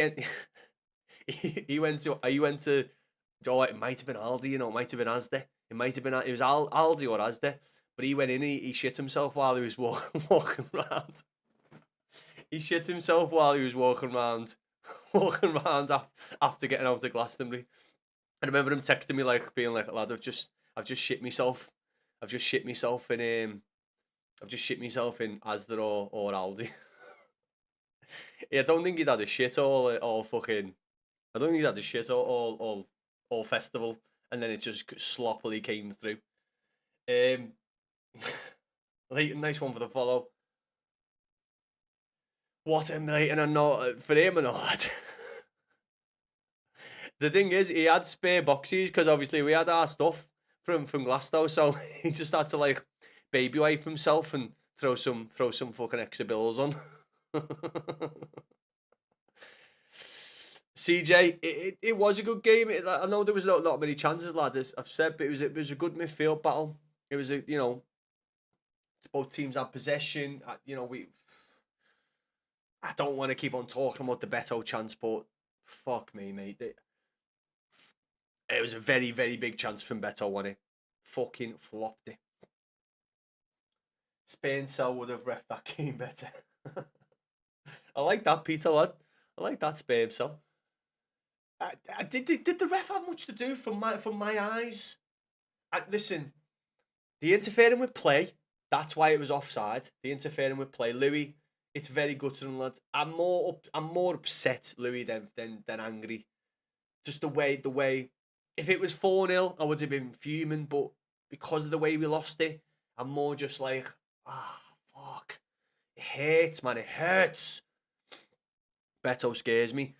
went to oh, it might have been Aldi, you know, it might have been Asda. It was Aldi or Asda. But he went in, he shit himself while he was walking around. He shit himself while he was walking around after getting out of Glastonbury. And I remember him texting me being like, lad, I've just shit myself. I've just shit myself in Asda or Aldi. Yeah, I don't think he'd had a shit all fucking. I don't think he'd had a shit all festival. and then it just sloppily came through. Leighton, nice one for the follow. What a Leighton and not for him and all that. The thing is, he had spare boxes because obviously we had our stuff from Glasgow, so he just had to like baby wipe himself and throw some fucking extra bills on. CJ, it was a good game. I know there was not many chances, lads. As I've said, but it was a good midfield battle. It was both teams had possession. I don't want to keep on talking about the Beto chance, but fuck me, mate. It was a very, very big chance from Beto, wasn't it? Fucking flopped it. Spain cell would have ref that game better. I like that, Peter, lad. I like that Spain cell. Did the ref have much to do from my eyes? Listen, the interfering with play, that's why it was offside. The interfering with play, Louis, it's very good to them, lads. I'm more upset, Louis, than angry. Just the way. If it was 4-0, I would have been fuming, but because of the way we lost it, I'm more just like, fuck. It hurts, man. It hurts. Beto scares me.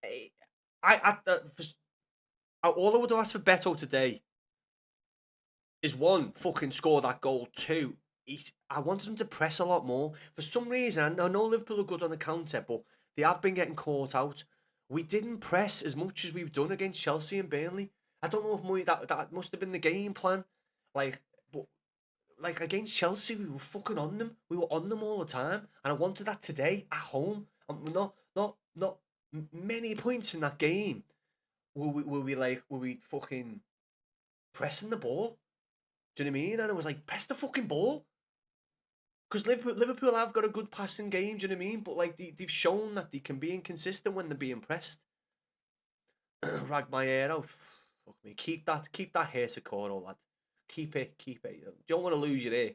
All I would have asked for Beto today is one, fucking score that goal. Two, I wanted him to press a lot more. For some reason, I know Liverpool are good on the counter, but they have been getting caught out. We didn't press as much as we've done against Chelsea and Burnley. I don't know if that must have been the game plan. But against Chelsea, we were fucking on them. We were on them all the time, and I wanted that today at home. Not many points in that game were we fucking pressing the ball. Do you know what I mean? And I was like, press the fucking ball. Because Liverpool have got a good passing game, do you know what I mean? But like they've shown that they can be inconsistent when they're being pressed. Rag my hair out. Fuck me. Keep that hair to Coro, lad. Keep it. You don't want to lose your hair.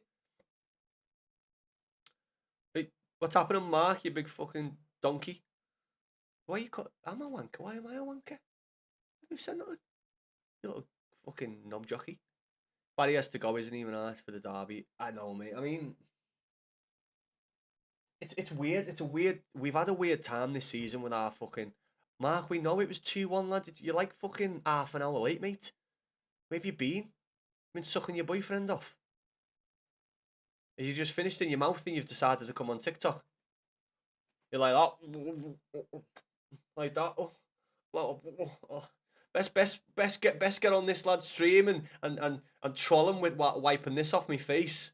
Hey, what's happening, Mark? You big fucking donkey. Why you cut? I'm a wanker. Why am I a wanker? You've said nothing. You little fucking knob jockey. Barry has to go, isn't he, even asked for the derby? I know, mate. I mean, it's weird. We've had a weird time this season with our fucking Mark. We know it was 2-1, lads. You're like fucking half an hour late, mate. Where have you been? Been sucking your boyfriend off? Is he just finished in your mouth and you've decided to come on TikTok? You're like that, like that. Best get on this lad's stream and troll him with wiping this off my face.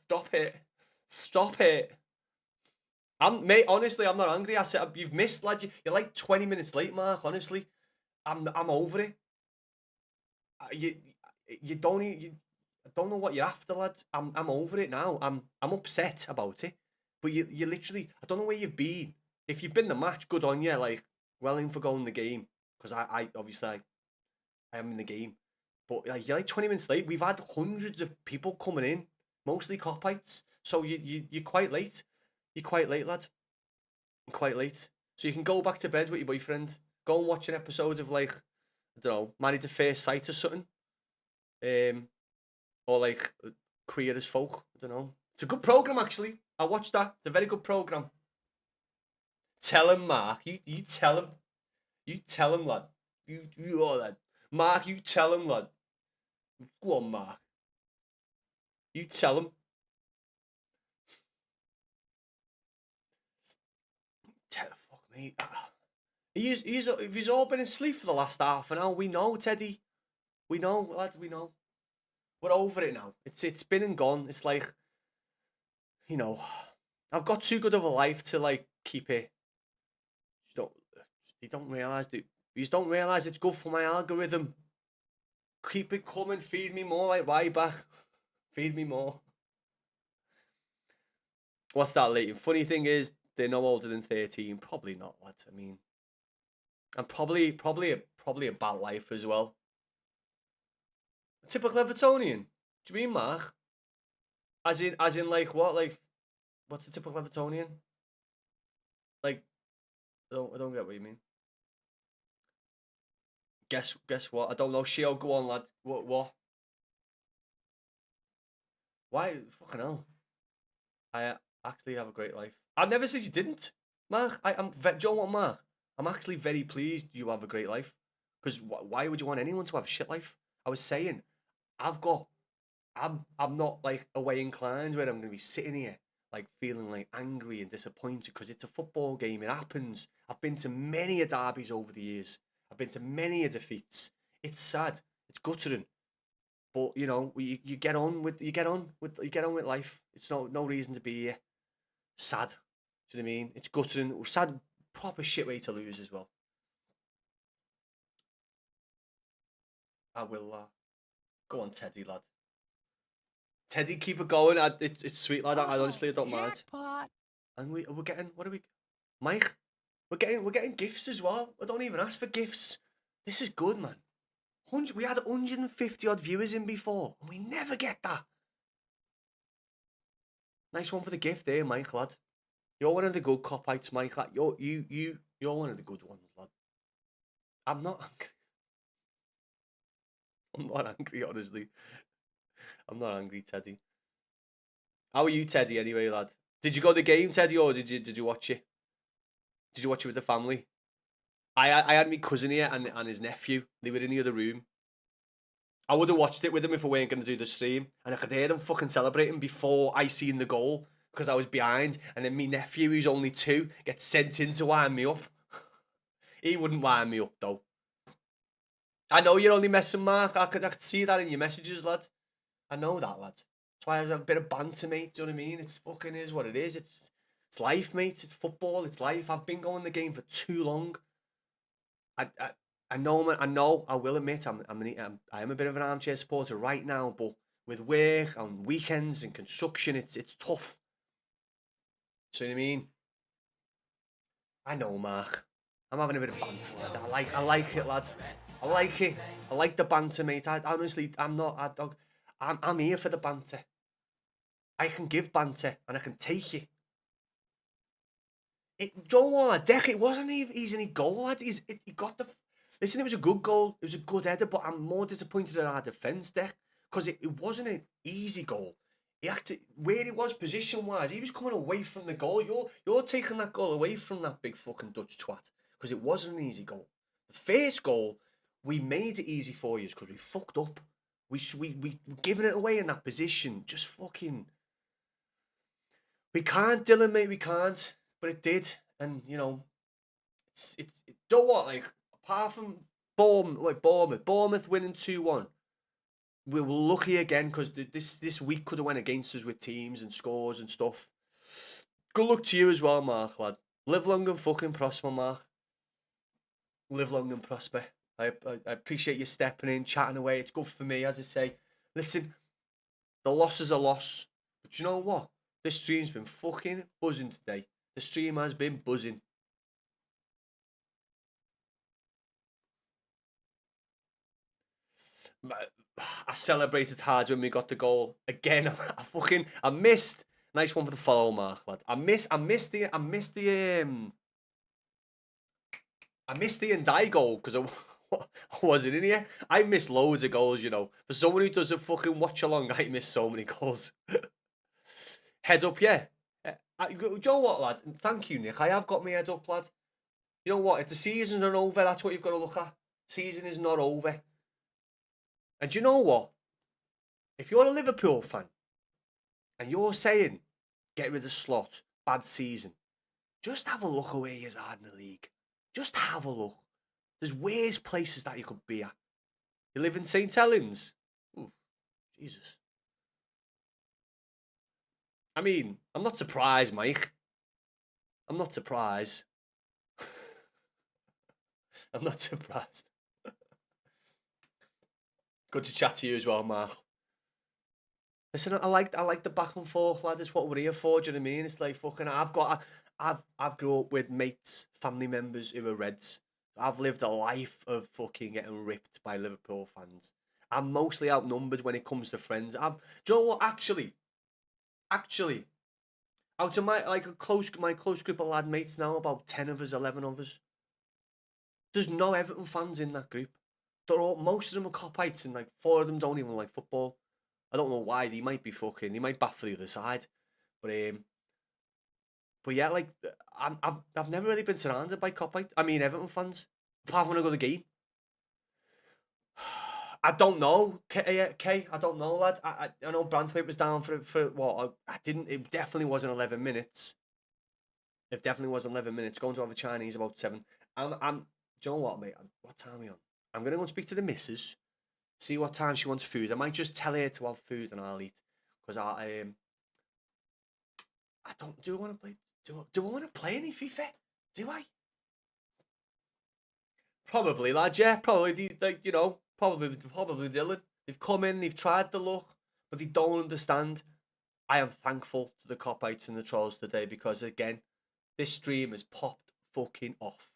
Stop it. Mate, honestly, I'm not angry. I said you've missed, lad. You're like 20 minutes late, Mark. Honestly, I'm over it. I don't know what you're after, lad. I'm over it now. I'm upset about it. But you literally, I don't know where you've been. If you've been the match, good on you. Like, well in for going the game. Because I obviously I am in the game. But like, you're like 20 minutes late. We've had hundreds of people coming in, mostly Copites. So you're quite late. You're quite late, lad. Quite late. So you can go back to bed with your boyfriend. Go and watch an episode of like, I don't know, Married at First Sight or something. Or like Queer as Folk. I don't know. It's a good program, actually. I watched that. It's a very good program. Tell him, Mark. You tell him. You tell him, lad. You lad. Mark, you tell him, lad. Go on, Mark. You tell him. Fuck me. He's all been asleep for the last half an hour. We know, Teddy. We know, lad. We know. We're over it now. It's been and gone. It's like, you know, I've got too good of a life to like keep it. You don't realise that. You don't realise it's good for my algorithm. Keep it coming. Feed me more like Ryback. Feed me more. What's that, Leighton? Funny thing is, they're no older than 13. Probably not, lads. I mean, and probably a bad life as well. A typical Evertonian. Do you mean, Mark? As in, like what? Like, what's a typical Evertonian? Like, I don't get what you mean. Guess what? I don't know. Sheo, go on, lad. What? Why? Fucking hell. I actually have a great life. I never said you didn't, Mark. Do you know what, Mark? I'm actually very pleased you have a great life. Because why would you want anyone to have a shit life? I was saying, I'm not like away inclined where I'm going to be sitting here like feeling like angry and disappointed because it's a football game. It happens. I've been to many a derbies over the years. I've been to many a defeats. It's sad. It's guttering. But you know, you get on with life. It's no reason to be sad. Do you know what I mean? It's guttering. Sad, proper shit way to lose as well. I will go on, Teddy lad. Teddy, keep it going. It's sweet lad. I honestly don't mind. And we're getting what are we? Mike, we're getting gifts as well. I don't even ask for gifts. This is good, man. We had 150 odd viewers in before, and we never get that. Nice one for the gift there, Mike, lad. You're one of the good copites, Mike. Lad. You're one of the good ones, lad. I'm not angry. I'm not angry, honestly. I'm not angry, Teddy. How are you, Teddy? Anyway, lad. Did you go to the game, Teddy, or did you watch it? Did you watch it with the family? I had my cousin here and his nephew. They were in the other room. I would have watched it with them if I weren't going to do the stream. And I could hear them fucking celebrating before I seen the goal because I was behind. And then my nephew, who's only 2, gets sent in to wind me up. He wouldn't wind me up, though. I know you're only messing, Mark. I could see that in your messages, lad. I know that, lad. That's why I have a bit of banter, mate. Do you know what I mean? It's fucking is what it is. It's life, mate. It's football. It's life. I've been going the game for too long. I know, man. I know. I will admit, I am a bit of an armchair supporter right now, but with work on weekends and construction, it's tough. So you know what I mean? I know, Mark. I'm having a bit of banter, lad. I like it, lad. I like it. I like the banter, mate. I honestly, I'm here for the banter. I can give banter and I can take it. Don't want Deck. It wasn't easy goal, lad. He got the. Listen, it was a good goal. It was a good header, but I'm more disappointed in our defence, Deck, because it wasn't an easy goal. He acted where he was position wise. He was coming away from the goal. You're taking that goal away from that big fucking Dutch twat because it wasn't an easy goal. The first goal, we made it easy for you because we fucked up. We giving it away in that position. Just fucking. We can't, Dylan, mate. We can't. But it did, and you know, it's don't what like apart from Bournemouth winning 2-1, we were lucky again because this week could have went against us with teams and scores and stuff. Good luck to you as well, Mark, lad. Live long and fucking prosper, Mark. Live long and prosper. I appreciate you stepping in, chatting away. It's good for me, as I say. Listen, the loss is a loss, but you know what? This stream's been fucking buzzing today. The stream has been buzzing. I celebrated hard when we got the goal. Again, I missed. Nice one for the follow, Mark, lad. I missed the Ndai goal because I wasn't in here. I missed loads of goals, you know. For someone who doesn't fucking watch along, I miss so many goals. Head up, yeah. Do you know what, lad? Thank you, Nick. I have got my head up, lad. You know what? If the season's not over, that's what you've got to look at. Season is not over. And do you know what? If you're a Liverpool fan and you're saying, get rid of Slot, bad season, just have a look at where you're at in the league. Just have a look. There's worse places that you could be at. You live in St. Helens? Ooh, Jesus. I mean, I'm not surprised, Mike. I'm not surprised. I'm not surprised. Good to chat to you as well, Mark. Listen, I like the back and forth, lad. It's what we're here for. Do you know what I mean? It's like fucking. I've grew up with mates, family members who are Reds. I've lived a life of fucking getting ripped by Liverpool fans. I'm mostly outnumbered when it comes to friends. Do you know what? Actually, out of my close group of lad mates now, about 10 of us, 11 of us. There's no Everton fans in that group. most of them are cop-outs, and like 4 of them don't even like football. I don't know why. They might bat for the other side, but yeah, like I've never really been surrounded by cop-out. I mean, Everton fans, apart from when I go to the game. I don't know, Kay. I don't know, lad. I know Branthwaite was down for what? I didn't. It definitely wasn't 11 minutes. It definitely wasn't 11 minutes. Going to have a Chinese about 7. Do you know what, mate? What time are we on? I'm gonna go and speak to the missus. See what time she wants food. I might just tell her to have food and I'll eat. Because I don't. Do I want to play? Do I want to play any FIFA? Do I? Probably, lad. Yeah, probably. Probably Dylan. They've come in, they've tried the look, but they don't understand. I am thankful to the cop-outs and the trolls today because, again, this stream has popped fucking off.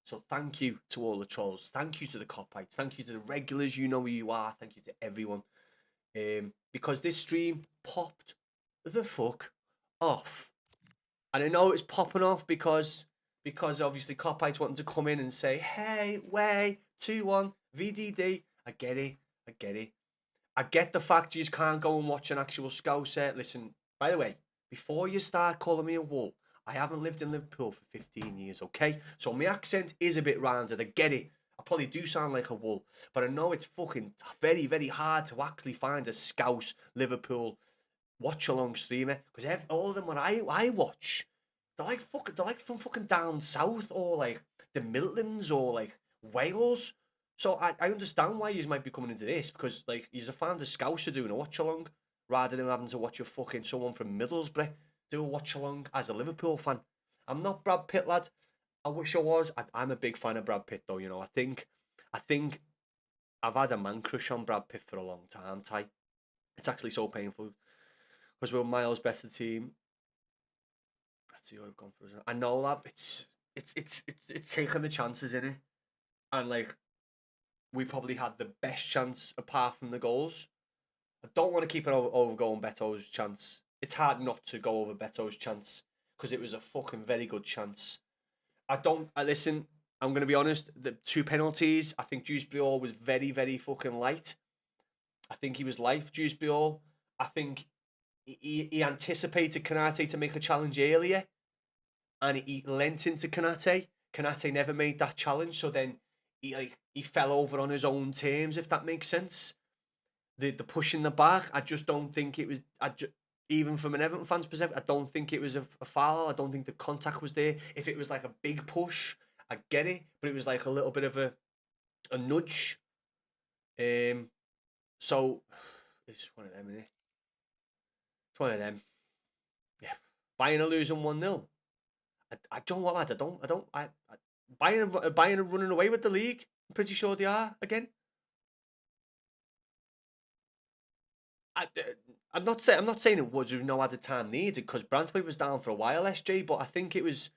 So thank you to all the trolls. Thank you to the cop-outs. Thank you to the regulars. You know who you are. Thank you to everyone. Because this stream popped the fuck off. And I know it's popping off because obviously cop-outs wanting to come in and say, hey, way, 2-1, VDD. I get it. I get the fact you just can't go and watch an actual Scouse set. Listen, by the way, before you start calling me a wool, I haven't lived in Liverpool for 15 years, okay? So my accent is a bit rounded. I get it. I probably do sound like a wool, but I know it's fucking very, very hard to actually find a Scouse Liverpool watch-along streamer because all of them when I watch, they're from fucking down south or like the Midlands or like Wales. So I understand why you might be coming into this because like you're a fan of Scouse doing a watch along rather than having to watch your fucking someone from Middlesbrough do a watch along as a Liverpool fan. I'm not Brad Pitt, lad. I wish I was. I'm a big fan of Brad Pitt though. You know, I think I've had a man crush on Brad Pitt for a long time. Ty, it's actually so painful because we're miles better team. Let's see what I've gone for. I know, lad. It's taking the chances in it, and like. We probably had the best chance apart from the goals. I don't want to keep it over going Beto's chance. It's hard not to go over Beto's chance because it was a fucking very good chance. Listen, I'm going to be honest, the 2 penalties, I think Dewsbury Hall was very, very fucking light. I think he was light for Dewsbury Hall. I think he anticipated Kanate to make a challenge earlier and he lent into Kanate. Kanate never made that challenge, so then he fell over on his own terms, if that makes sense. The push in the back, I just don't think it was. Even from an Everton fan's perspective, I don't think it was a foul. I don't think the contact was there. If it was like a big push, I get it, but it was like a little bit of a nudge. So it's one of them, isn't it? It's one of them. Yeah, Bayern are losing 1-0. I don't know what, lad. Bayern are running away with the league. I'm pretty sure they are again. I'm not saying it was with no other time needed because Branthwaite was down for a while, SJ. But I think it was.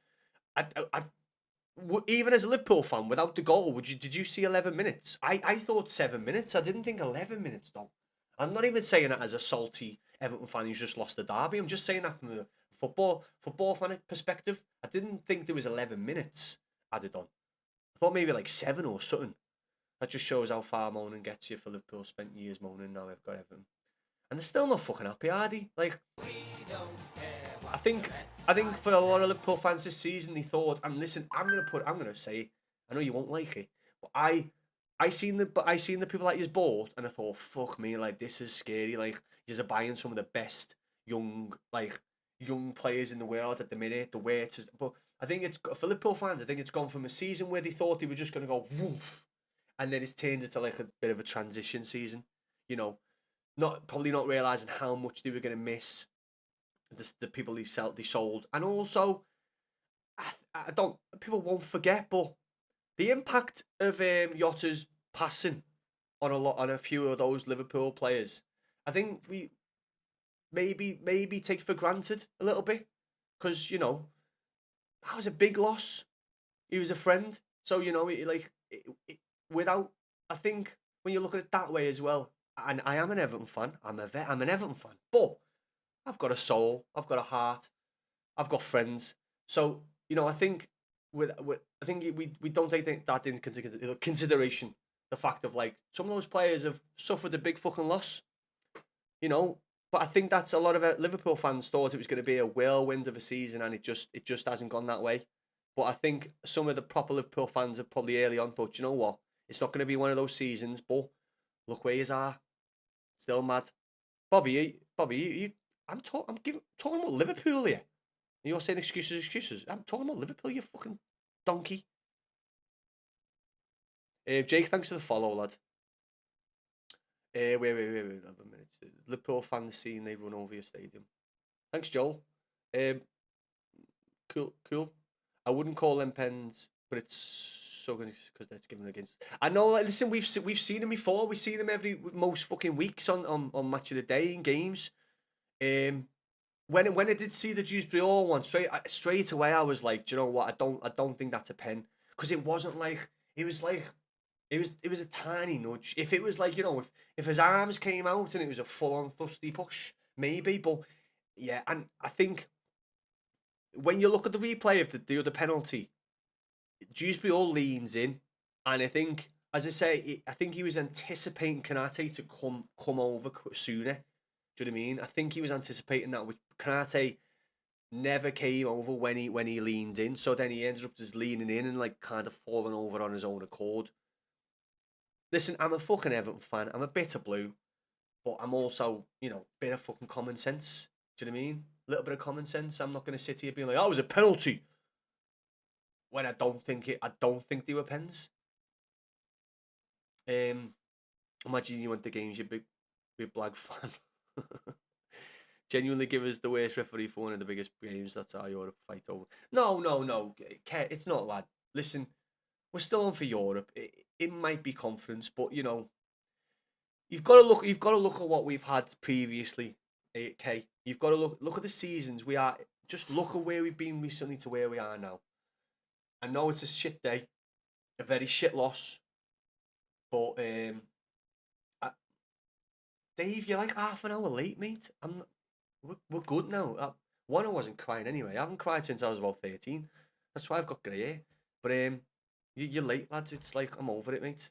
Even as a Liverpool fan, without the goal, did you see 11 minutes? I thought 7 minutes. I didn't think 11 minutes though. I'm not even saying that as a salty Everton fan who's just lost the derby. I'm just saying that from a football fan perspective. I didn't think there was 11 minutes added on. I thought maybe like 7 or something. That just shows how far moaning gets you for Liverpool. Spent years moaning, now I've got Everton. And they're still not fucking happy, are they? Like, I think for a lot of Liverpool fans this season, they thought, and listen, I'm gonna say, I know you won't like it, but I seen the people that you bought, and I thought, fuck me, like this is scary. Like you're buying some of the best young players in the world at the minute. The way it's, but I think it's for Liverpool fans. I think it's gone from a season where they thought they were just gonna go woof, and then it's turned into like a bit of a transition season. You know, probably not realizing how much they were gonna miss the people they sold, and also I don't, people won't forget, but the impact of Yotta's passing on a few of those Liverpool players, I think we maybe take for granted a little bit, because you know that was a big loss. He was a friend, so you know without, I think when you look at it that way as well, and I am an Everton fan. I'm an Everton fan, but I've got a soul, I've got a heart, I've got friends. So you know, I think we don't take that into consideration the fact of like some of those players have suffered a big fucking loss, you know. But I think that's a lot of Liverpool fans thought it was going to be a whirlwind of a season, and it just hasn't gone that way. But I think some of the proper Liverpool fans have probably early on thought, you know what, it's not going to be one of those seasons. But look where you are, still mad. Bobby, talking about Liverpool here. You're saying excuses. I'm talking about Liverpool, you fucking donkey. Jake, thanks for the follow, lad. Wait, 11 minutes. Liverpool fan the scene, they run over your stadium. Thanks, Joel. Cool. I wouldn't call them pens, but it's so good because that's given against. I know. Like, listen, we've seen them before. We see them most fucking weeks on Match of the Day in games. When I did see the Dewsbury Hall one straight away, I was like, do you know what? I don't think that's a pen because it wasn't like it was like. It was a tiny nudge. If it was like, you know, if his arms came out and it was a full-on thusty push, maybe. But yeah, and I think when you look at the replay of the other penalty, Dewsbury all leans in, and I think, as I say, I think he was anticipating Kanate to come over sooner. Do you know what I mean? I think he was anticipating that, with Kanate never came over when he leaned in, so then he ended up just leaning in and like kind of falling over on his own accord. Listen, I'm a fucking Everton fan. I'm a bit of blue, but I'm also, you know, bit of fucking common sense. Do you know what I mean? A little bit of common sense. I'm not going to sit here being like, "Oh, it was a penalty," when I don't think they were pens. Imagine you went to games, you big Blag fan. Genuinely give us the worst referee for one of the biggest games. That's our Europe fight over. No. It's not, lad. Listen, we're still on for Europe. It might be conference, but you know, you've got to look at what we've had previously. Okay, you've got to look at the seasons we are. Just look at where we've been recently to where we are now. I know it's a shit day, a very shit loss, but Dave, you're like half an hour late, mate. We're good now. One, I wasn't crying anyway. I haven't cried since I was about 13. That's why I've got grey hair. But you're late, lads. It's like I'm over it, mate.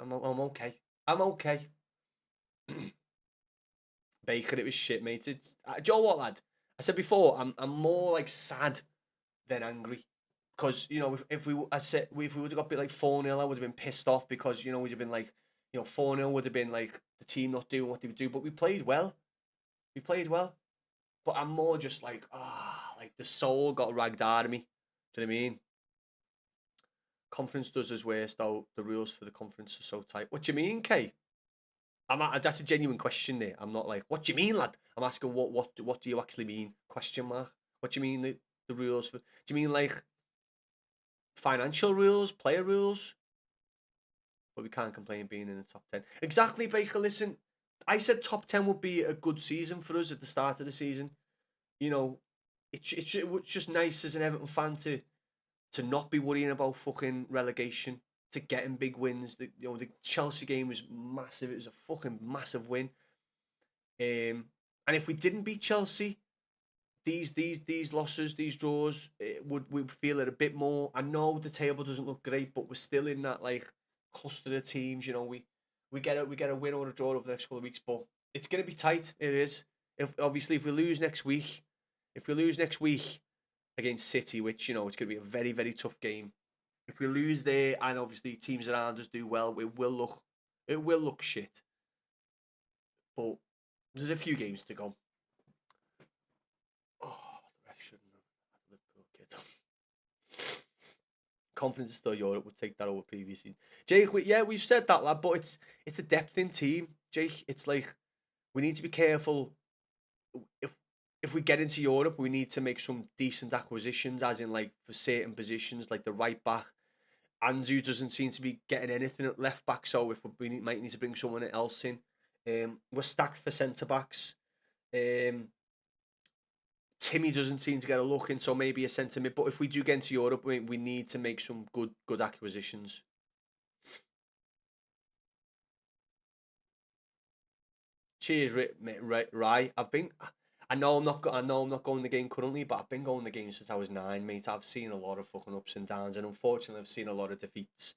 I'm okay. I'm okay. Baker, it was shit, mate. It's do you know what, lad? I said before, I'm more like sad than angry, because you know if we would have got a bit like 4-0, I would have been pissed off because you know we'd have been like, you know, 4-0 would have been like the team not doing what they would do, but we played well. But I'm more just like like the soul got ragged out of me. Do you know what I mean? Conference does his worst though. The rules for the conference are so tight. What do you mean, Kay? That's a genuine question there. I'm not like, what do you mean, lad? I'm asking what do you actually mean? Question mark. What do you mean the rules for? Do you mean like financial rules, player rules? But we can't complain being in the top 10. Exactly, Baker. Listen, I said top 10 would be a good season for us at the start of the season. You know, it's just nice as an Everton fan to not be worrying about fucking relegation, to getting big wins. The Chelsea game was massive. It was a fucking massive win. And if we didn't beat Chelsea, these losses, these draws, we'd feel it a bit more. I know the table doesn't look great, but we're still in that like cluster of teams. You know, we get a win or a draw over the next couple of weeks, but it's going to be tight. It is. If we lose next week, against City, which you know it's going to be a very, very tough game. If we lose there, and obviously teams around us do well, it will look shit. But there's a few games to go. Oh, the ref shouldn't have had Liverpool kid. Confidence is still Europe. Would take that over previously. Jake, we've said that, lad, but it's a depth in team. Jake, it's like we need to be careful. If we get into Europe, we need to make some decent acquisitions, as in like for certain positions, like the right back. Anzu doesn't seem to be getting anything at left back, so if we might need to bring someone else in. We're stacked for centre backs. Timmy doesn't seem to get a look in, so maybe a centre mid. But if we do get into Europe, we need to make some good acquisitions. Cheers, Rye. I know I'm not. I know I'm not going the game currently, but I've been going the game since I was 9, mate. I've seen a lot of fucking ups and downs, and unfortunately, I've seen a lot of defeats.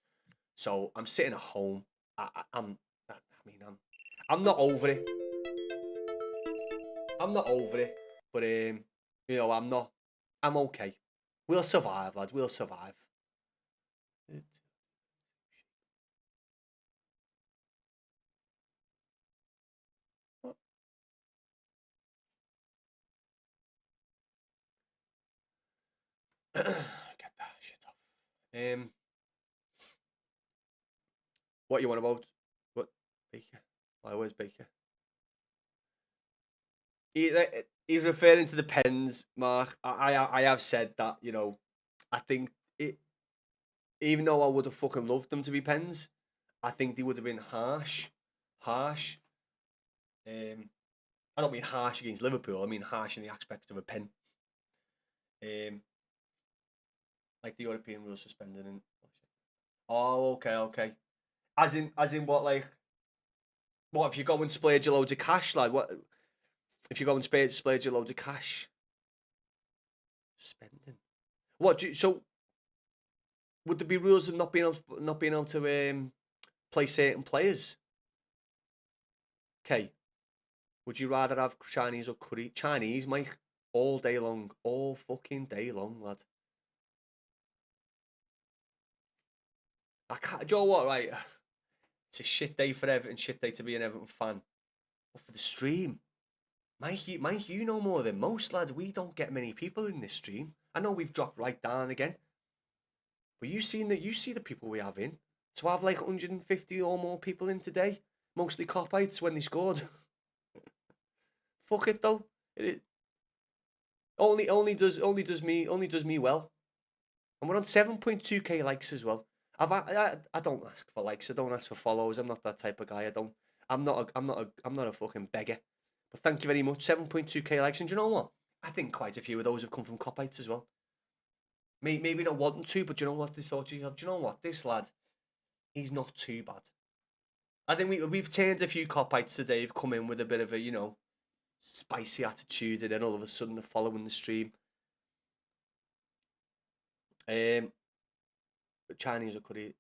So I'm sitting at home. I'm. I mean, I'm not over it. I'm not over it, but you know, I'm not. I'm okay. We'll survive, lad. We'll survive. Get that shit off. What you want about? What Baker? Why where's Baker? He's referring to the pens, Mark. I have said that, you know, I think it, even though I would have fucking loved them to be pens, I think they would have been harsh. Harsh. I don't mean harsh against Liverpool, I mean harsh in the aspect of a pen. Like the European rules suspended and oh, okay. As in what, like, what if you go and splurge your loads of cash, like what if you go and splurge your loads of cash? Spending. What do you, so would there be rules of not being able to play certain players? Okay. Would you rather have Chinese or curry? Chinese, Mike, all day long, all fucking day long, lad. I can't. Do you know what? Right, it's a shit day for Everton. Shit day to be an Everton fan. But for the stream, Mike, you know more than most lads. We don't get many people in this stream. I know we've dropped right down again, but you see the people we have in. To have like 150 or more people in today, mostly copites when they scored. Fuck it though. It only does me well. And we're on 7.2k likes as well. I don't ask for likes. I don't ask for follows. I'm not that type of guy. I don't. I'm not a fucking beggar. But thank you very much. 7.2k likes. And do you know what? I think quite a few of those have come from copites as well. Maybe not wanting to, but do you know what? They thought, do you know what? This lad, he's not too bad. I think we've turned a few copites today. Have come in with a bit of a, you know, spicy attitude, and then all of a sudden they're following the stream. Chinese or Korean?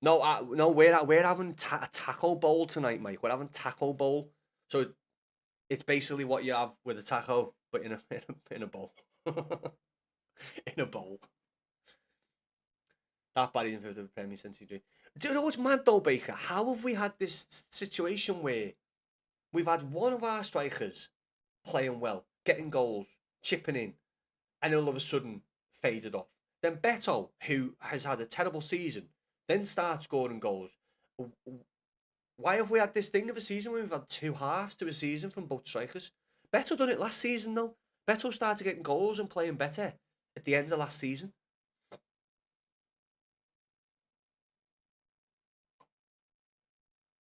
No, no, we're having a taco bowl tonight, Mike. We're having taco bowl, so it's basically what you have with a taco, but in a bowl. In a bowl. That bad in the Premier Century. Do you know what's mad though, Baker? How have we had this situation where we've had one of our strikers playing well, getting goals, chipping in, and all of a sudden faded off? Then Beto, who has had a terrible season, then starts scoring goals. Why have we had this thing of a season where we've had two halves to a season from both strikers? Beto done it last season though. Beto started getting goals and playing better at the end of last season.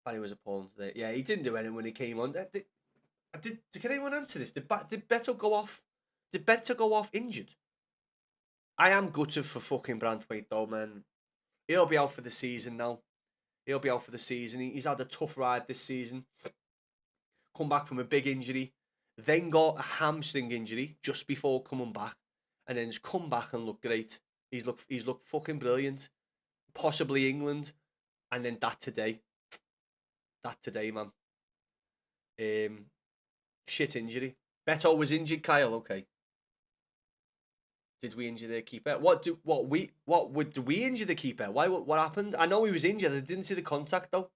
Barry was appalling today. Yeah, he didn't do anything when he came on. Can anyone answer this? Did Beto go off? Did Beto go off injured? I am gutted for fucking Branthwaite though, man. He'll be out for the season now. He'll be out for the season. He's had a tough ride this season. Come back from a big injury, then got a hamstring injury just before coming back, and then he's come back and looked great. He's looked fucking brilliant. Possibly England, and then that today, man. Shit injury. Beto was injured, Kyle. Okay. Did we injure the keeper? Did we injure the keeper? Why? What happened? I know he was injured. I didn't see the contact though.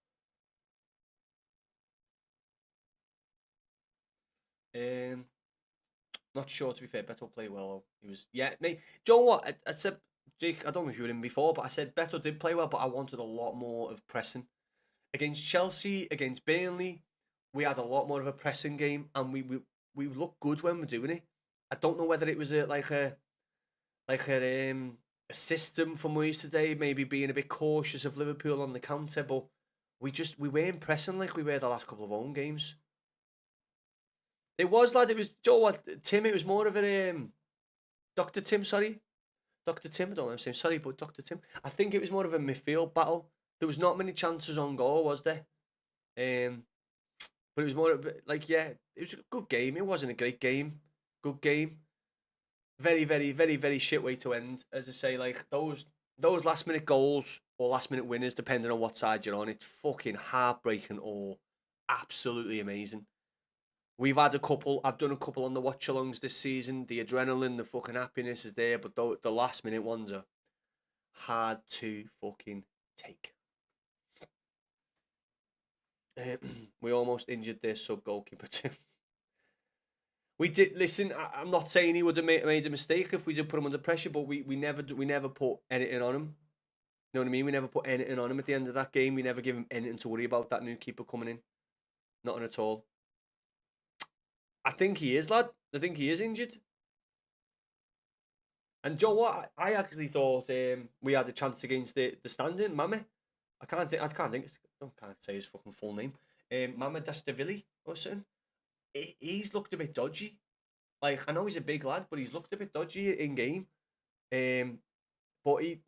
Not sure to be fair. Beto played well. He was mate. Do you know what? I said, Jake. I don't know if you were in before, but I said Beto did play well, but I wanted a lot more of pressing against Chelsea, against Burnley. We had a lot more of a pressing game, and we looked good when we're doing it. I don't know whether it was a system from Moyes today, maybe being a bit cautious of Liverpool on the counter, but we weren't pressing like we were the last couple of home games. It was, lad. It was, Joe. What Tim? It was more of a Dr. Tim. Sorry, Dr. Tim. I don't know what I'm saying. Sorry, but Dr. Tim. I think it was more of a midfield battle. There was not many chances on goal, was there? But But it was more like, yeah, it was a good game. It wasn't a great game. Good game. Very, very, very, very shit way to end. As I say, like those last minute goals or last minute winners, depending on what side you're on, it's fucking heartbreaking or absolutely amazing. We've had a couple. I've done a couple on the watch-alongs this season. The adrenaline, the fucking happiness is there, but the last minute ones are hard to fucking take. We almost injured their sub goalkeeper too. We did listen. I'm not saying he would have made a mistake if we did put him under pressure, but we never put anything on him. You know what I mean? We never put anything on him at the end of that game. We never give him anything to worry about. That new keeper coming in, nothing at all. I think he is, lad. I think he is injured. And Joe, what I actually thought we had a chance against the standing Mame. I can't think. I can't say his fucking full name. Mame Dastavili or something. He's looked a bit dodgy. Like, I know he's a big lad, but he's looked a bit dodgy in game. But he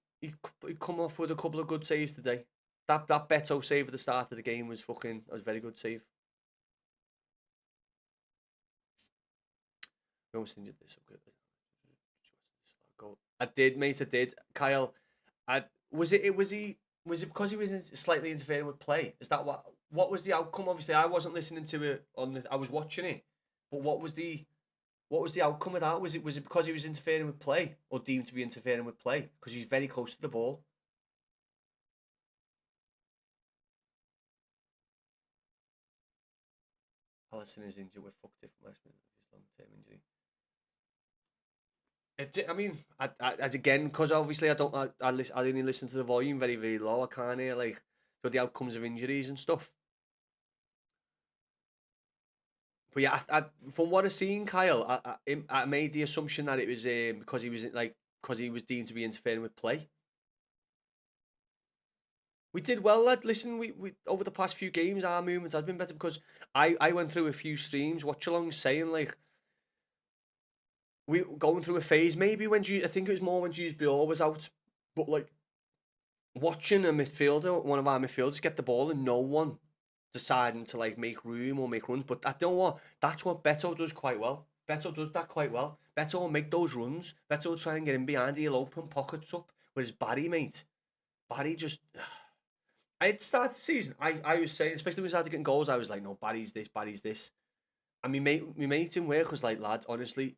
come off with a couple of good saves today. That Beto save at the start of the game was a very good save. We almost injured this. I did, mate. I did. Kyle, was it because he was slightly interfering with play? Is that what was the outcome? Obviously, I wasn't listening to it I was watching it, but what was the outcome of that? Was it because he was interfering with play or deemed to be interfering with play because he's very close to the ball? Alisson is injured with fucked if his long-term injury. I mean, as again, because obviously I only listen to the volume very, very low. I can't hear like the outcomes of injuries and stuff. But yeah, from what I've seen, Kyle, I made the assumption that it was because he was deemed to be interfering with play. We did well, lad. Listen, we over the past few games, our movement has been better because I went through a few streams, watch-alongs, saying like we going through a phase. Maybe I think it was more when Dewsbury was out, but like watching one of our midfielders get the ball and no one deciding to like make room or make runs. But I don't know what that's what Beto does quite well. Beto does that quite well. Beto will make those runs. Beto will try and get in behind. He'll open pockets up. Whereas Barry, mate, Barry just. At the start of the season, I was saying, especially when we started getting goals, I was like, no, Barry's this. And my mate in work was like, lad, honestly,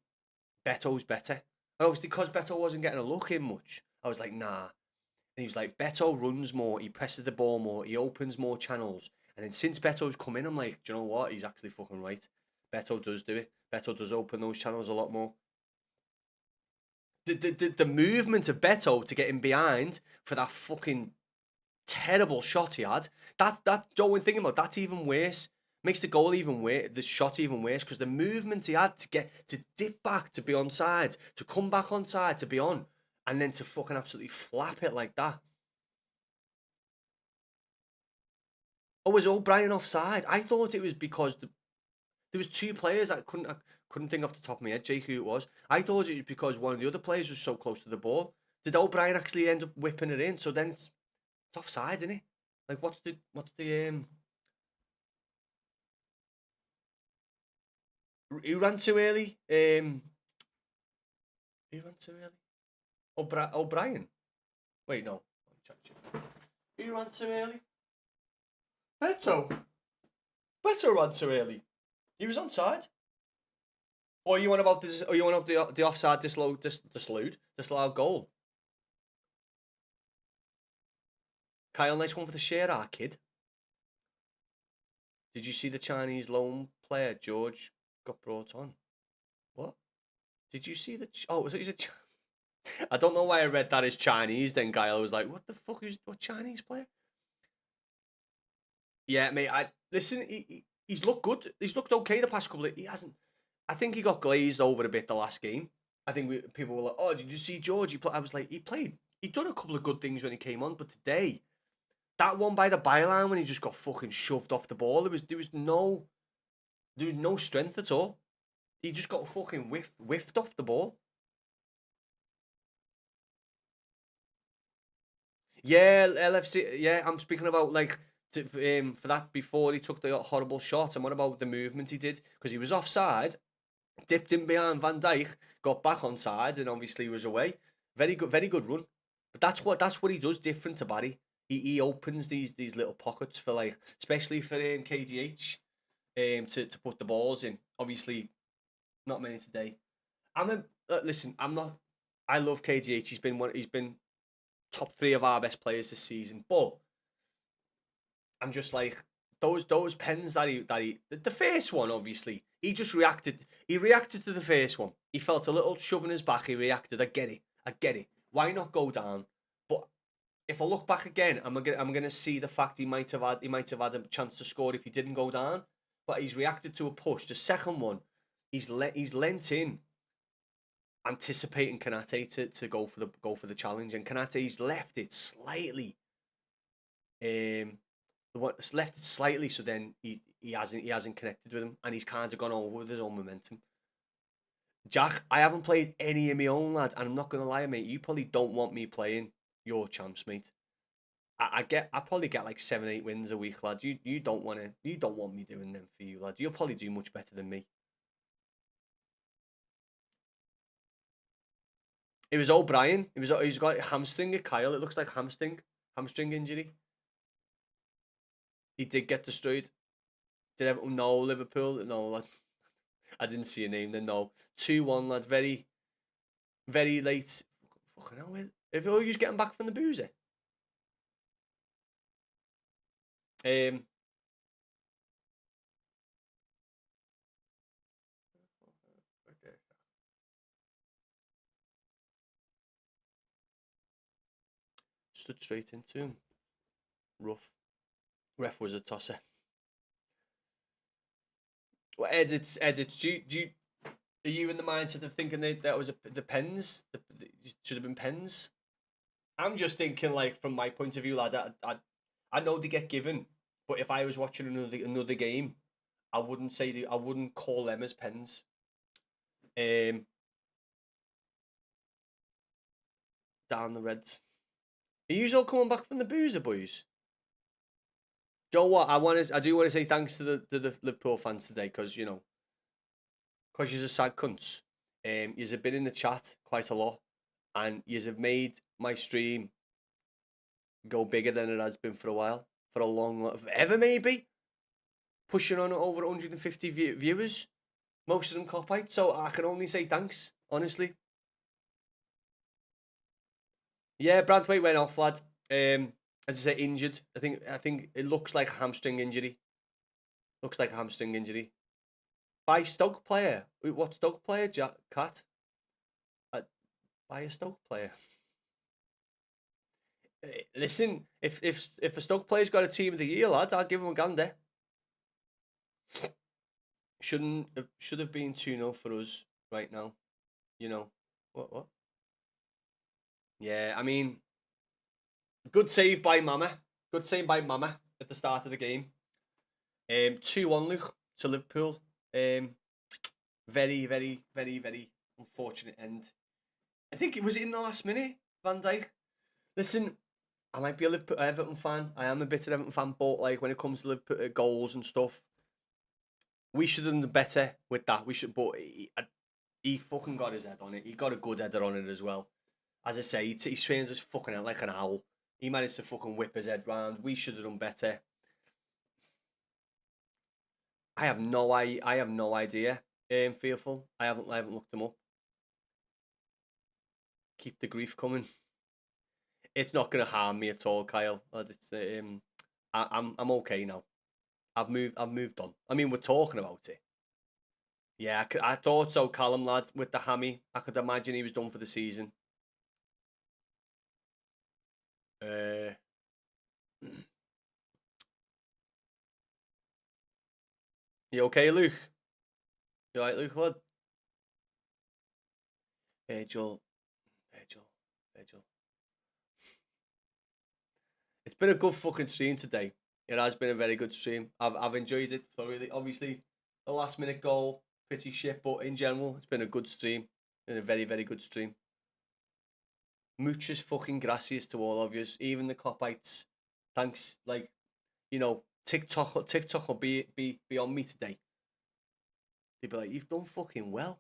Beto's better. And obviously, because Beto wasn't getting a look in much, I was like, nah. And he was like, Beto runs more, he presses the ball more, he opens more channels. And then since Beto's come in, I'm like, do you know what? He's actually fucking right. Beto does do it. Beto does open those channels a lot more. The movement of Beto to get in behind for that fucking terrible shot he had. That Joe, thinking about that's even worse. Makes the goal even worse, the shot even worse because the movement he had to dip back to be onside, to come back onside to be on, and then to fucking absolutely flap it like that. Oh, was O'Brien offside? I thought it was because there was two players. I couldn't think off the top of my head, Jake, who it was. I thought it was because one of the other players was so close to the ball. Did O'Brien actually end up whipping it in? So then it's offside, isn't it? Like, what's the who ran too early? Who ran too early? O'Brien. Wait, no. Who ran too early? Beto ran too early. He was onside. Or you want about this? Or you want about the offside disallowed goal? Kyle, nice one for the share, our kid. Did you see the Chinese loan player George got brought on? What? Did you see the? Oh, he's a. I don't know why I read that as Chinese. Then Kyle was like, "What the fuck is what Chinese player?" Yeah, mate. Listen. He's looked good. He's looked okay the past couple. He hasn't. I think he got glazed over a bit the last game. I think people were like, "Oh, did you see George?" I was like, he played. He done a couple of good things when he came on, but today. That one by the byline when he just got fucking shoved off the ball. There was no strength at all. He just got fucking whiffed off the ball. Yeah, LFC. Yeah, I'm speaking about like for that before he took the horrible shot? And what about the movement he did? Because he was offside, dipped in behind Van Dijk, got back on side, and obviously was away. Very good run. But that's what he does different to Barry. He opens these little pockets for, like, especially for KDH, to put the balls in. Obviously, not many today. Listen. I love KDH. He's been top 3 of our best players this season. But I'm just like, those pens that the first one, obviously he just reacted. He reacted to the first one. He felt a little shove in his back. He reacted. I get it. Why not go down? But if I look back again, I'm gonna see the fact he might have had a chance to score if he didn't go down. But he's reacted to a push. The second one, he's leant in, anticipating Kanate to go for the challenge, and Kanate's left it slightly. Left it slightly, so then he hasn't connected with him, and he's kind of gone over with his own momentum. Jack, I haven't played any of my own, lad, and I'm not gonna lie, mate. You probably don't want me playing your champs, mate. I probably get like 7-8 wins a week, lad. You don't want me doing them for you, lad. You'll probably do much better than me. It was O'Brien. He's got a hamstring at Kyle. It looks like hamstring injury. He did get destroyed. Did Everton? No. Liverpool? No, lad. I didn't see a name then. No. 2-1, lad. Very, very late. Fucking hell. If you're just getting back from the boozer. Stood straight into him. Rough. Ref was a tosser. Well, edits. Are you in the mindset of thinking that was the pens? Should have been pens. I'm just thinking, like, from my point of view, lad. I know they get given, but if I was watching another game, I wouldn't call them as pens. Down the Reds. Are you all coming back from the boozer, boys? Do you know what? I do want to say thanks to the Liverpool fans today, because you're a sad cunts. Yous have been in the chat quite a lot, and yous have made my stream go bigger than it has been for a while, for a long, ever maybe, pushing on over 150 viewers, most of them copyright. So I can only say thanks, honestly. Yeah, Bradway went off, lad. As I say, injured. I think it looks like a hamstring injury. By Stoke player. What Stoke player, Cat? By a Stoke player. Listen, if a Stoke player's got a team of the year, lad, I'll give him a gander. Should have been 2-0 for us right now. You know what? Yeah, I mean, good save by Mama. Good save by Mama at the start of the game. 2-1, Luke, to Liverpool. Very, very, very, very unfortunate end. I think it was in the last minute, Van Dijk. Listen, I might be a Everton fan. I am a bit of Everton fan, but like when it comes to Liverpool goals and stuff, we should have done better with that. But he fucking got his head on it. He got a good header on it as well. As I say, he swings us fucking out like an owl. He managed to fucking whip his head round. We should have done better. I have no idea. Fearful. I haven't looked them up. Keep the grief coming. It's not gonna harm me at all, Kyle. It's I'm okay now. I've moved on. I mean, we're talking about it. Yeah, I thought so, Callum, lad, with the hammy. I could imagine he was done for the season. You okay, Luke? You alright, Luke, lad? Virgil. It's been a good fucking stream today. It has been a very good stream. I've enjoyed it thoroughly. Obviously, the last minute goal, pretty shit, but in general, it's been a good stream. Been a very, very good stream. Muchas fucking gracias to all of yous, even the copites. Thanks, like, you know, TikTok will be on me today. They'd be like, you've done fucking well.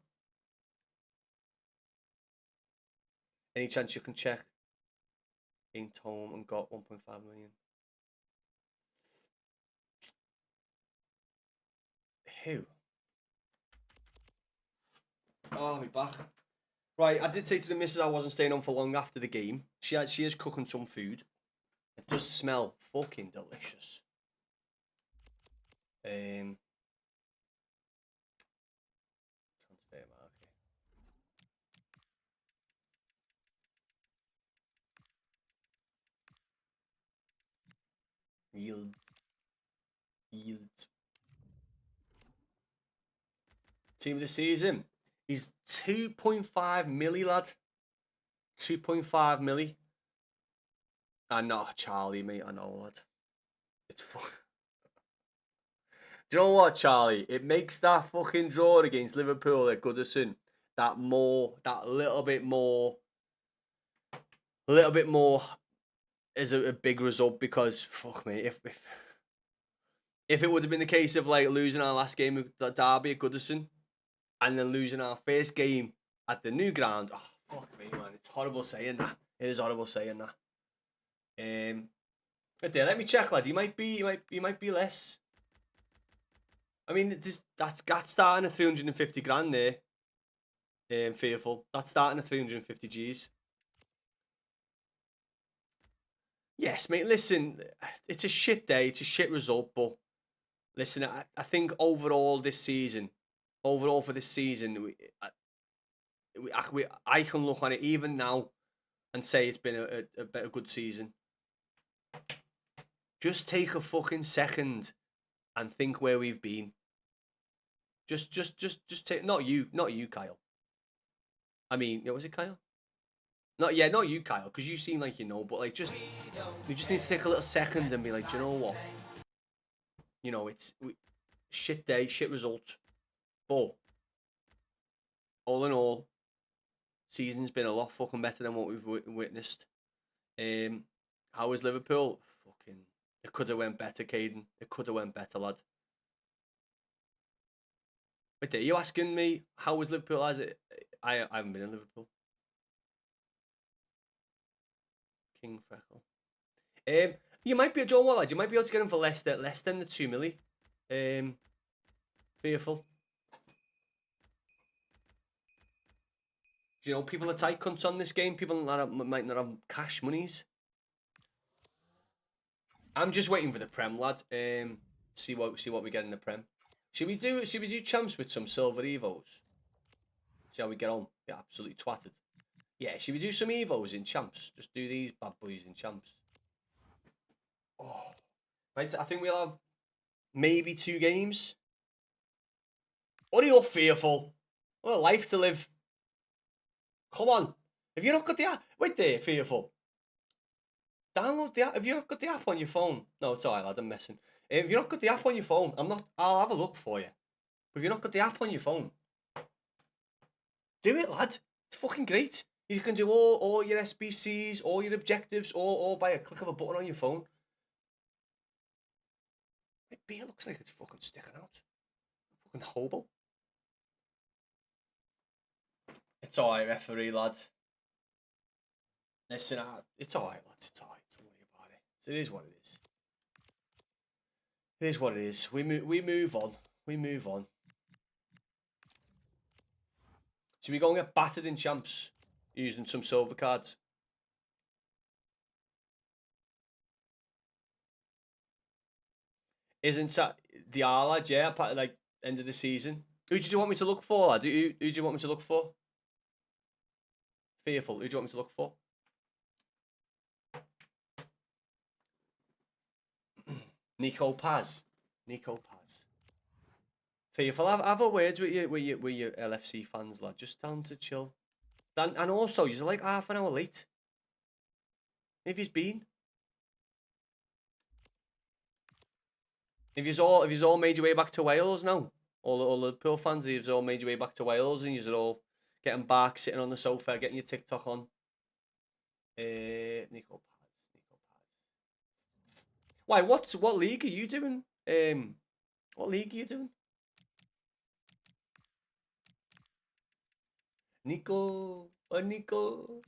Any chance you can check? Ain't home and got 1.5 million. Who? Oh, me back. Right, I did say to the missus I wasn't staying on for long after the game. She is cooking some food. It does smell fucking delicious. Transfer market. Yield. Team of the season. He's 2.5 milli, lad. 2.5 milli. I know, Charlie, mate. I know, lad. It's fuck. Do you know what, Charlie? It makes that fucking draw against Liverpool at Goodison that little bit more is a big result because fuck me, if it would have been the case of like losing our last game of the derby at Goodison and then losing our first game at the new ground, oh fuck me, man, it's horrible saying that. It is horrible saying that. But there, let me check, lad. You might be less. I mean, that's starting at 350 grand there. Fearful. That's starting at 350 G's. Yes, mate. Listen, it's a shit day. It's a shit result, but listen, I think overall for this season, I can look on it even now and say it's been a good season. Just take a fucking second and think where we've been. Just take not you, Kyle. I mean, was it Kyle? Not you, Kyle, because you seem like you know, but like we just need to take a little second and be like, do you know what? You know, shit day, shit result, but all in all, season's been a lot fucking better than what we've witnessed. How was Liverpool? Fucking, it could have went better, Caden. It could have went better, lad. But are you asking me how was Liverpool as it? I haven't been in Liverpool. King Freckle. You might be a John Wallard. You might be able to get him for less than the 2 milli. Fearful. You know, people are tight cunts on this game. People might not have cash monies. I'm just waiting for the Prem, lad. See what we get in the Prem. Should we do champs with some silver evos? See how we get on. Get absolutely twatted. Yeah, should we do some evos in champs? Just do these bad boys in champs. Oh, right. I think we'll have maybe 2 games. What are you fearful? What a life to live. Come on. Have you not got the app? Wait there, fearful. Download the app. Have you not got the app on your phone? No, it's alright, lad. I'm messing. If you've not got the app on your phone, I'll have a look for you. But if you've not got the app on your phone, do it, lad. It's fucking great. You can do all your SBCs, all your objectives, all by a click of a button on your phone. My beer looks like it's fucking sticking out. Fucking hobo. It's alright, referee, lad. Listen, it's alright, lads. It's alright. Don't worry about it. It is what it is. It is what it is. We move on. We move on. Should we go and get battered in champs using some silver cards? Isn't that the R, lad? Yeah, like end of the season. Who did you want me to look for, lad? Who do you want me to look for? Fearful. Who do you want me to look for? Nico Paz. Fearful. Have a words with your LFC fans, lad. Just tell them to chill. And also, you're like half an hour late. If he's been. If you've all made your way back to Wales now, all the Liverpool fans, you've all made your way back to Wales and you're all getting back, sitting on the sofa, getting your TikTok on. Nico Paz. Why? What league are you doing? What league are you doing? Nico, Nico.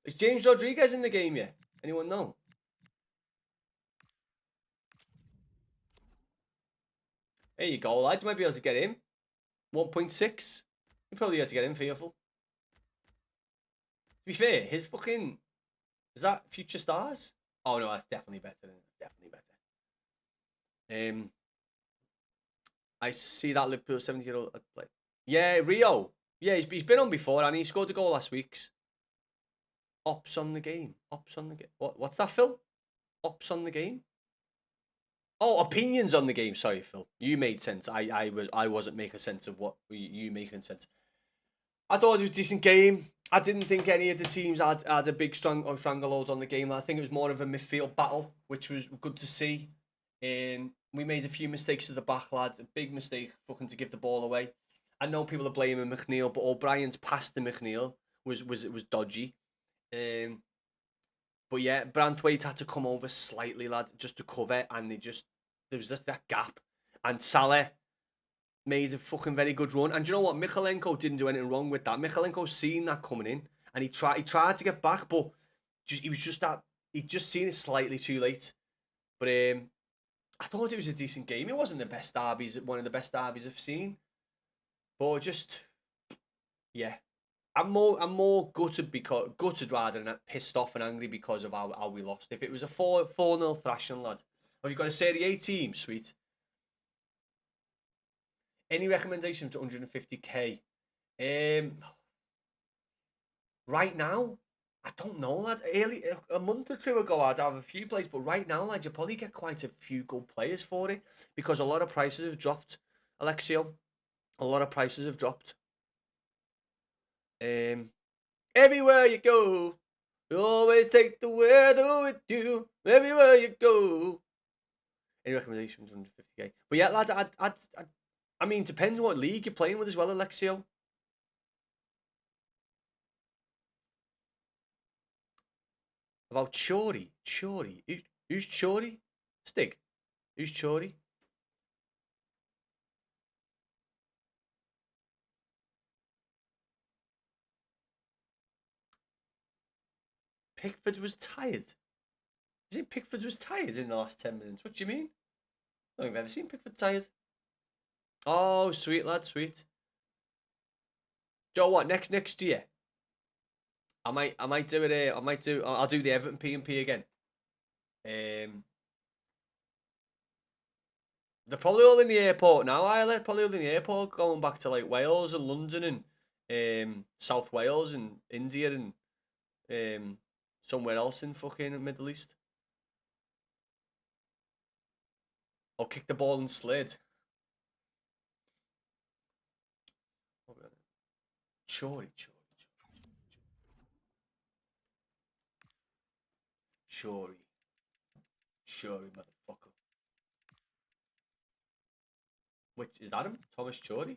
Is James Rodriguez in the game yet? Anyone know? There you go, lads. You might be able to get him. 1.6. You probably had to get him, Fearful. To be fair, his fucking... Is that Future Stars? Oh, no, that's definitely better. Definitely better. I see that Liverpool 70-year-old play. Yeah, Rio. Yeah, he's been on before, and he scored a goal last week. Ops on the game. Ops on the game. What's that, Phil? Ops on the game? Oh, opinions on the game. Sorry, Phil. You made sense. I wasn't making sense of what you making sense. I thought it was a decent game. I didn't think any of the teams had a big stranglehold on the game. I think it was more of a midfield battle, which was good to see. And we made a few mistakes at the back, lads. A big mistake, fucking to give the ball away. I know people are blaming McNeil, but O'Brien's pass to McNeil was dodgy. But yeah, Branthwaite had to come over slightly, lad, just to cover, and there was just that gap. And Salah made a fucking very good run. And do you know what? Michalenko didn't do anything wrong with that. Michalenko seen that coming in, and he tried to get back, but he'd just seen it slightly too late. But I thought it was a decent game. It wasn't the best derbies, one of the best derbies I've seen. But just, yeah. I'm more gutted rather than pissed off and angry because of how we lost. If it was a 4-0 thrashing, lad. Have you got a Serie A team? Sweet. Any recommendation to 150k? Right now, I don't know, lad. A month or two ago, I'd have a few players, but right now, lad, you probably get quite a few good players for it because a lot of prices have dropped. Alexio, a lot of prices have dropped. Everywhere you go, you always take the weather with you. Everywhere you go. Any recommendations? 150k. But yeah, lad, I mean, depends what league you're playing with as well, Alexio. About Chori. Who's Chori? Stig. Who's Chori? Pickford was tired. Is it Pickford was tired in the last 10 minutes? What do you mean? I don't think I've ever seen Pickford tired. Oh, sweet lad, sweet. Do you know what? Next year, I might do it. I'll do the Everton P&P again. They're probably all in the airport now. Probably all in the airport, going back to like Wales and London and South Wales and India and somewhere else in fucking Middle East. Or kick the ball and slid. Chori, motherfucker. Which is that him? Thomas Chori?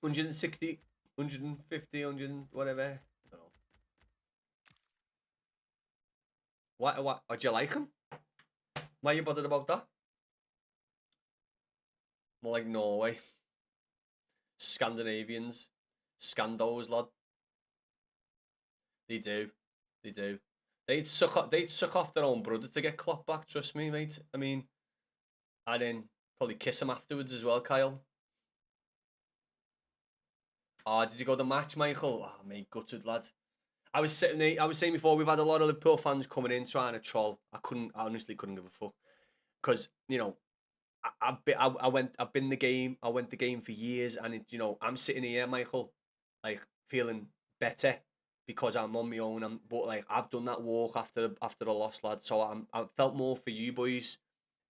$160, $150, 100, whatever. I don't know. What? Do you like him? Why are you bothered about that? More like Norway. Scandinavians. Scandos, lad. They do. They'd suck off their own brother to get Klopp back, trust me, mate. I mean, and then probably kiss him afterwards as well, Kyle. Oh, did you go to the match, Michael? Oh, mate, gutted, lad. I was saying before, we've had a lot of Liverpool fans coming in trying to troll. I honestly couldn't give a fuck. Because, you know, I've been the game. I went the game for years, and I'm sitting here, Michael, like feeling better because I'm on my own. But like I've done that walk after a loss, lad. So I felt more for you boys.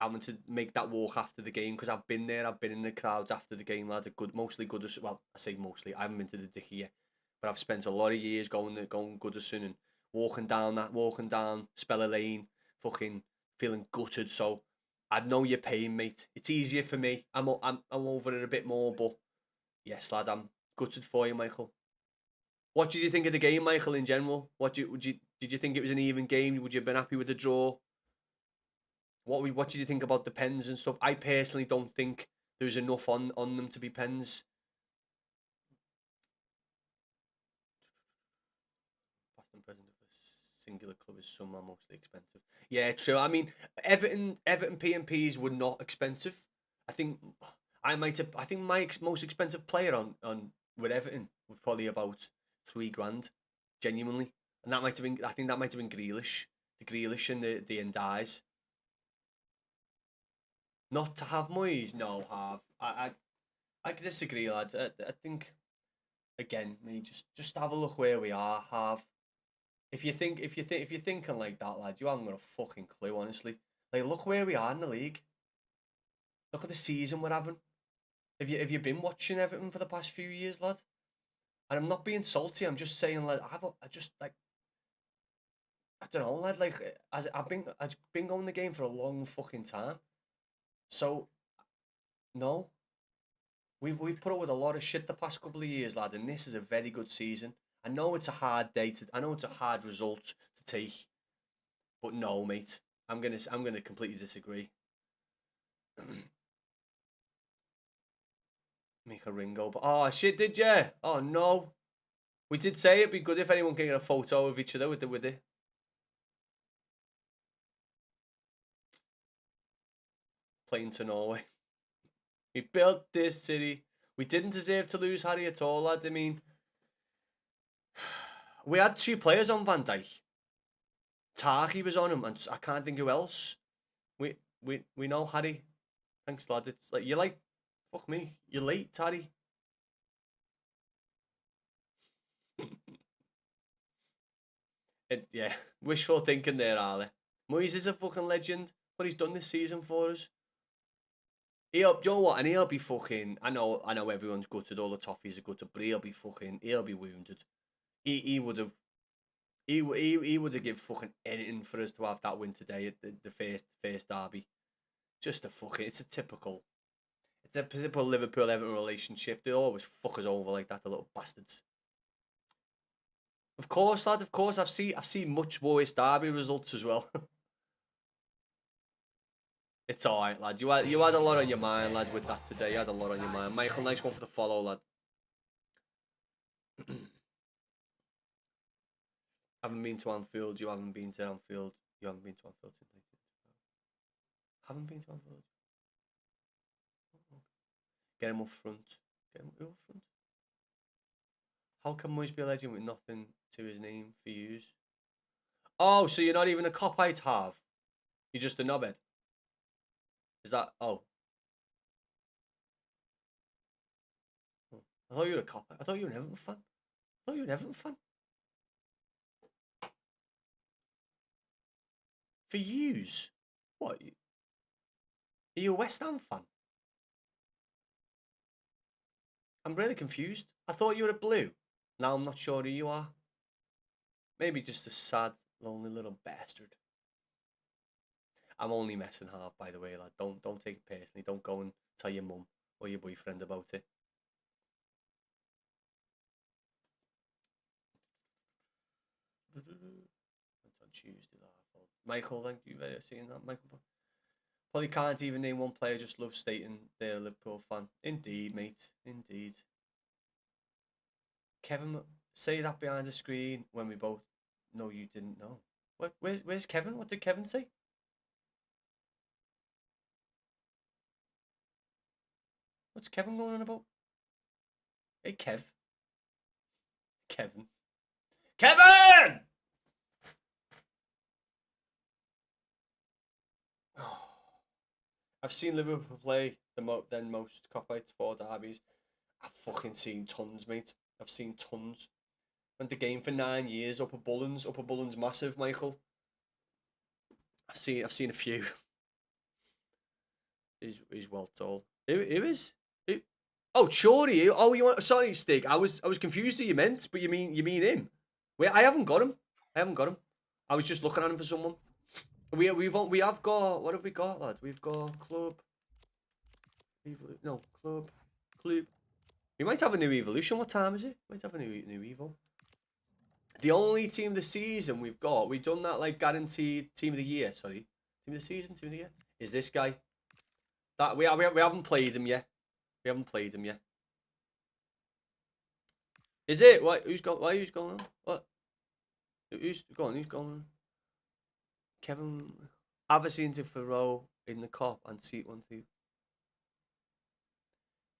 I want to make that walk after the game because I've been there. I've been in the crowds after the game, lad. Mostly Goodison. Well, I say mostly. I haven't been to the Dickie yet, but I've spent a lot of years going Goodison and walking down Speller Lane, fucking feeling gutted. So I know your pain, mate. It's easier for me. I'm over it a bit more, but yes, lad, Gutted for you, Michael. What did you think of the game, Michael, in general? Did you think it was an even game? Would you have been happy with the draw? What did you think about the pens and stuff? I personally don't think there's enough on them to be pens. Past and present of a singular club is somehow mostly expensive. Yeah, true. I mean, Everton P&Ps were not expensive. I think I think my most expensive player on with Everton was probably about £3,000, genuinely, and that might have been. I think that might have been Grealish, and the Ndiaye. Not to have Moyes, no, have I disagree, lads. I think again, just have a look where we are. Have if you're thinking like that, lad, you haven't got a fucking clue, honestly. Like, look where we are in the league. Look at the season we're having. Have you been watching Everton for the past few years, lad? And I'm not being salty. I'm just saying, like, I don't know, lad. Like, I've been going the game for a long fucking time. So, no, we've put up with a lot of shit the past couple of years, lad, and this is a very good season. I know it's a hard I know it's a hard result to take, but no, mate, I'm gonna completely disagree. Make a Ringo, but oh shit, did you? Oh no, we did say it'd be good if anyone can get a photo of each other with it. Playing to Norway. We built this city. We didn't deserve to lose Harry at all, lad. I mean, we had 2 players on Van Dijk. Tarky was on him, and I can't think who else. We know Harry. Thanks, lad. It's like, you're like, fuck me. You're late, Harry. Yeah, wishful thinking there, Ali. Moyes is a fucking legend. What he's done this season for us. You know what? And he'll be fucking. I know everyone's gutted. All the toffees are gutted, but he'll be wounded. He would have. He would have given fucking anything for us to have that win today at the first derby. Just it's a typical Liverpool Everton relationship. They always fuck us over like that, the little bastards. Of course, lad. Of course, I've seen much worse derby results as well. It's alright, lad. You had a lot on your mind, lad, with that today. You had a lot on your mind. Michael, nice one for the follow, lad. Haven't been to Anfield. You haven't been to Anfield. You haven't been to Anfield since 1912. Haven't been to Anfield. Get him up front. Get him up front. How can Moyes be a legend with nothing to his name for use? Oh, so you're not even a cop-out half. You're just a knobhead. Is that... Oh. I thought you were a cop-out. I thought you were an Everton fan. For use? What? Are you a West Ham fan? I'm really confused. I thought you were a Blue. Now I'm not sure who you are. Maybe just a sad, lonely little bastard. I'm only messing half, by the way, lad. Don't take it personally. Don't go and tell your mum or your boyfriend about it. That's on Tuesday. Michael, thank you for seeing that, Michael. Probably can't even name one player. Just love stating they're a Liverpool fan. Indeed, mate. Indeed. Kevin, say that behind the screen when we both know you didn't know. Where's Kevin? What did Kevin say? What's Kevin going on about? Hey, Kevin! Kevin! I've seen Liverpool play than most cop-outs for derbies. I've fucking seen tons, mate. I've seen tons. Went the game for 9 years. Upper Bullen's massive, Michael. I've seen a few. He's well tall. Who is? Who? Oh, Chori. Oh, you want? Sorry, Stig. I was confused who you meant, but you mean him? Wait, I haven't got him. I was just looking at him for someone. We have got, what have we got, lad? We've got club. We might have a new evolution. What time is it? Might have a new evo. The only team of the season we've done that like guaranteed team of the year. Sorry, team of the season, team of the year is this guy. That we haven't played him yet. We haven't played him yet. Is it? Why? Who's going? Why? Who's going on? What? Who's going? Who's going? Kevin. Have a seen to Thoreau in the cop and seat 1 2.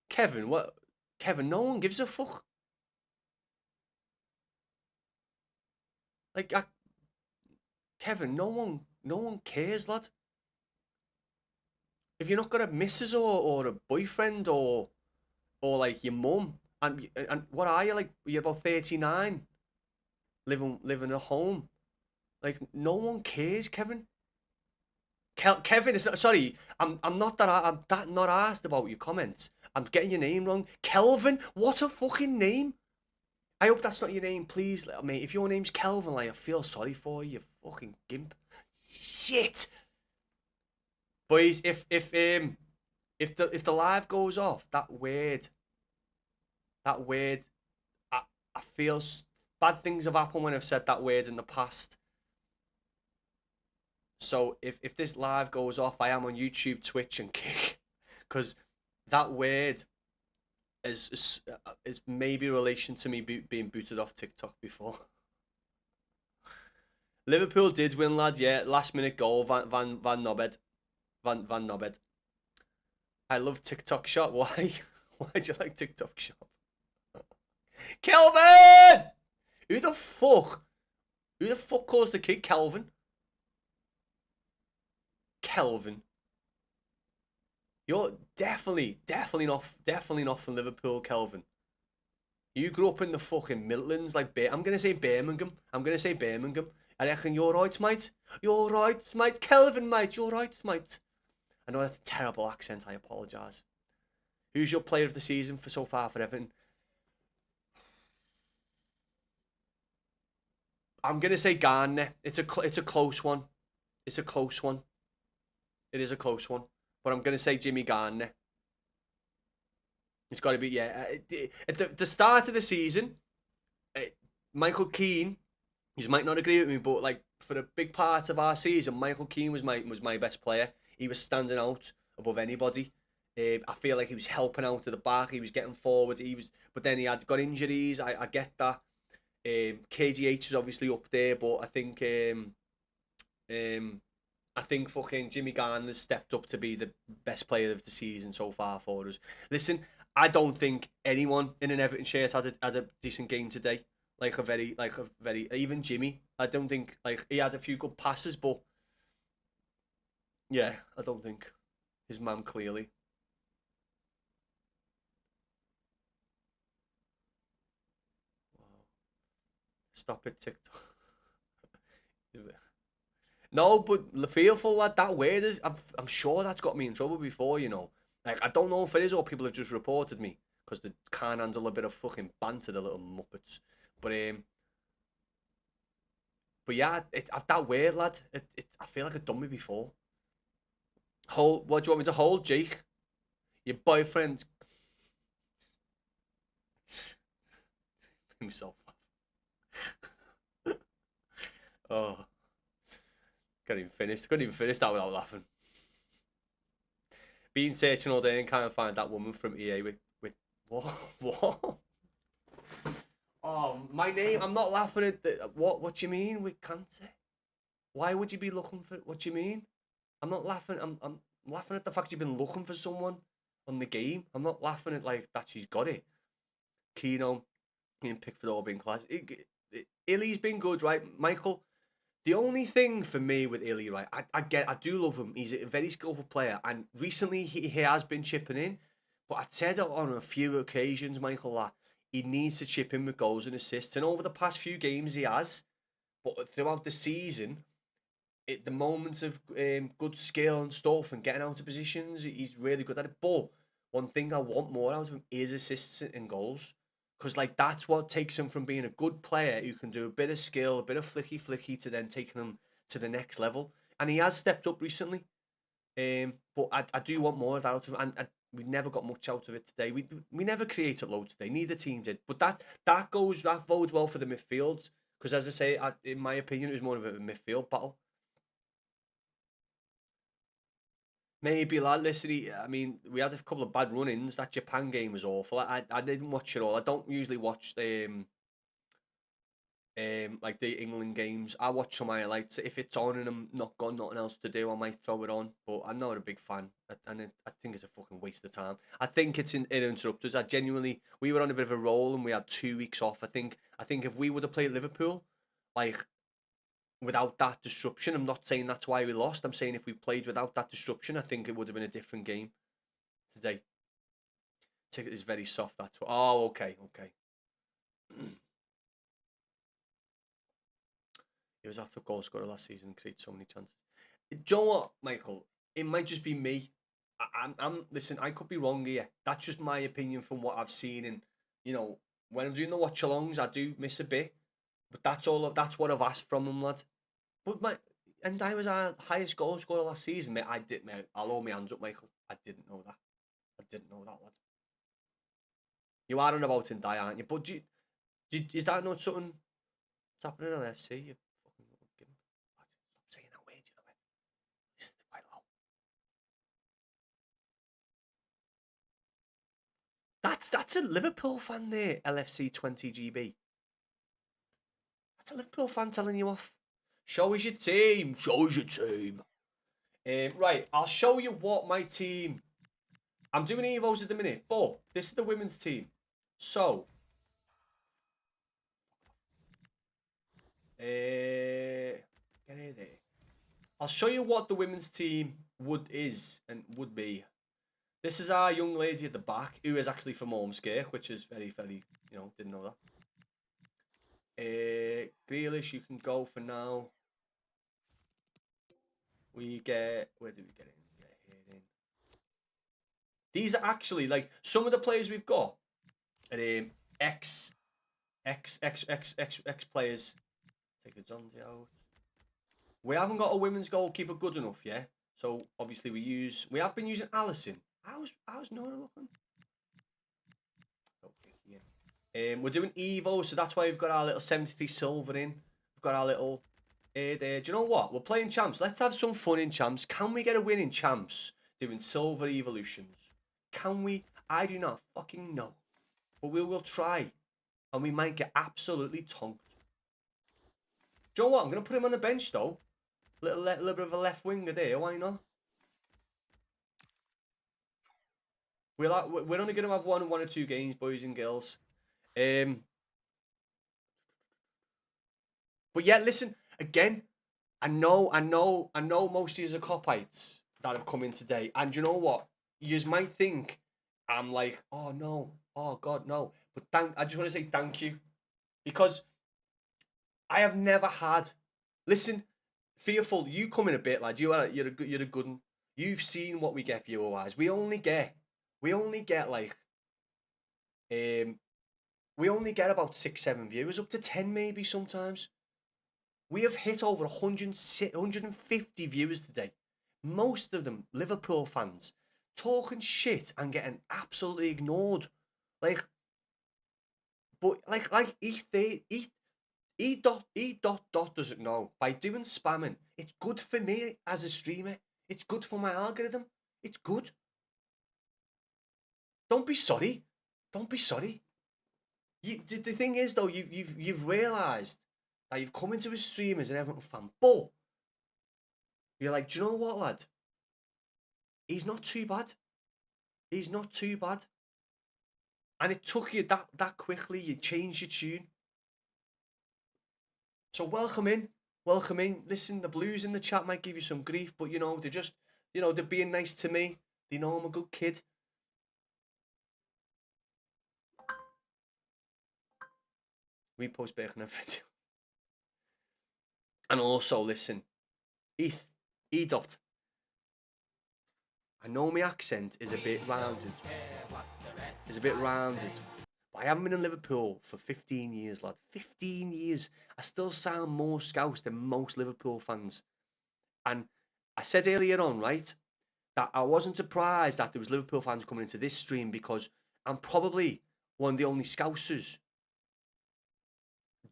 Kevin, what? Kevin, no one gives a fuck. Like, Kevin, no one cares, lad. If you're not got a missus or a boyfriend or like your mum, and what are you like? You're about 39, living at home. Like, no one cares, Kevin. Kevin is not, sorry. I'm not that not asked about your comments. I'm getting your name wrong. Kelvin, what a fucking name. I hope that's not your name, please, mate. If your name's Kelvin, like, I feel sorry for you, fucking gimp. Shit. Boys, if the live goes off, that word, I feel bad things have happened when I've said that word in the past. So if this live goes off, I am on YouTube, Twitch, and Kick, because that word is maybe in relation to me being booted off TikTok before. Liverpool did win, lad. Yeah, last minute goal, Van Nobbed. Van Nobbed. I love TikTok Shop. Why? Why'd you like TikTok Shop? Kelvin! Who the fuck calls the kid Kelvin? Kelvin. You're definitely not from Liverpool, Kelvin. You grew up in the fucking Midlands, like I'm gonna say Birmingham. I reckon you're right, mate. You're right, mate. Kelvin, mate. You're right, mate. I know that's a terrible accent. I apologise. Who's your player of the season for so far for Everton? I'm gonna say Garner. It's a close one. It's a close one. It is a close one. But I'm going to say Jimmy Garner. It's got to be, yeah. At the start of the season, Michael Keane, you might not agree with me, but like for a big part of our season, Michael Keane was my best player. He was standing out above anybody. I feel like he was helping out to the back. He was getting forward. But then he got injuries. I get that. KGH is obviously up there, but I think fucking Jimmy Garner's stepped up to be the best player of the season so far for us. Listen, I don't think anyone in an Everton shirt had a decent game today. Like a very even Jimmy. I don't think like he had a few good passes, but yeah, I don't think his man clearly. Wow. Stop it, TikTok. No, but fearful, lad, that word is, I'm sure that's got me in trouble before, you know. Like, I don't know if it is or people have just reported me because they can't handle a bit of fucking banter, the little muppets. But yeah, that word, lad, I feel like I've done me before. What do you want me to hold, Jake? Your boyfriend's himself. Oh. Couldn't even finish that without laughing. Been searching all day and can't find that woman from EA with what? Oh, my name. I'm not laughing at what. What do you mean with cancer? Why would you be looking for? What do you mean? I'm not laughing. I'm laughing at the fact you've been looking for someone on the game. I'm not laughing at like that she's got it. Keno, in Pickford all been class. Illy's been good, right, Michael? The only thing for me with Illy, right, I do love him. He's a very skillful player, and recently he has been chipping in. But I said on a few occasions, Michael, that he needs to chip in with goals and assists. And over the past few games, he has. But throughout the season, the moments of good skill and stuff and getting out of positions, he's really good at it. But one thing I want more out of him is assists and goals. Because like that's what takes him from being a good player who can do a bit of skill, a bit of flicky to then taking him to the next level. And he has stepped up recently. But I do want more of that out of him. And we never got much out of it today. We never created loads today. Neither team did. But that bodes well for the midfield because, as I say, in my opinion, it was more of a midfield battle. Maybe, lad. Listen, I mean, we had a couple of bad run-ins. That Japan game was awful. I didn't watch it all. I don't usually watch like the England games. I watch some highlights. If it's on and I'm not got nothing else to do, I might throw it on. But I'm not a big fan, I think it's a fucking waste of time. I think it interrupted us. We were on a bit of a roll and we had 2 weeks off. I think if we would have played Liverpool, like without that disruption, I'm not saying that's why we lost. I'm saying if we played without that disruption, I think it would have been a different game today. Ticket is very soft. That's what. Oh, okay. He was after goal scorer last season and created so many chances. Do you know what, Michael? It might just be me. Listen, I could be wrong here. That's just my opinion from what I've seen. And, when I'm doing the watch-alongs, I do miss a bit. But that's what I've asked from him, lad. But I was our highest goal scorer last season, mate. I'll hold my hands up, Michael. I didn't know that. Lad. You are on about in die, aren't you? But is that not something that's happening in LFC? You fucking stop saying that word, you know it. Listen quite loud. That's a Liverpool fan there, LFC 20GB. That's a Liverpool fan telling you off. Show us your team. Right, I'll show you what my team. I'm doing Evos at the minute, but this is the women's team. So, get in there. I'll show you what the women's team would be. This is our young lady at the back, who is actually from Ormskirk, which is very, very, didn't know that. Grealish, you can go for now. Where did we get in? These are actually, like, some of the players we've got are ex players. Take the Johnsy out. We haven't got a women's goalkeeper good enough yet. So, obviously, we have been using Allison. How's Nora looking? Okay, yeah. We're doing Evo, so that's why we've got our little 73 silver in. We've got our little... do you know what? We're playing champs. Let's have some fun in champs. Can we get a win in champs doing silver evolutions? Can we? I do not fucking know. But we will try. And we might get absolutely tonked. Do you know what? I'm going to put him on the bench, though. Little bit of a left winger there. Why not? We're only going to have one or two games, boys and girls. But yeah, listen. Again, I know most of you are cop-ites that have come in today. And you know what? You might think I'm like, oh no, oh God, no. But I just want to say thank you. Because I have never had... Listen, Fearful, you come in a bit, lad. You're a good one. You've seen what we get viewer-wise. We only get like... we only get about 6-7 viewers, up to 10 maybe sometimes. We have hit over 150 viewers today. Most of them Liverpool fans, talking shit and getting absolutely ignored. E doesn't know. By doing spamming, it's good for me as a streamer. It's good for my algorithm. It's good. Don't be sorry. The thing is though, you've realised that you've come into a stream as an Everton fan, but you're like, do you know what, lad? He's not too bad. And it took you that quickly. You changed your tune. So welcome in. Listen, the Blues in the chat might give you some grief, but they're just, they're being nice to me. They know I'm a good kid. We post bacon and video. And also, listen, E-Dot. I know my accent is a bit rounded. But I haven't been in Liverpool for 15 years, lad. 15 years. I still sound more Scouse than most Liverpool fans. And I said earlier on, right? that I wasn't surprised that there was Liverpool fans coming into this stream because I'm probably one of the only Scousers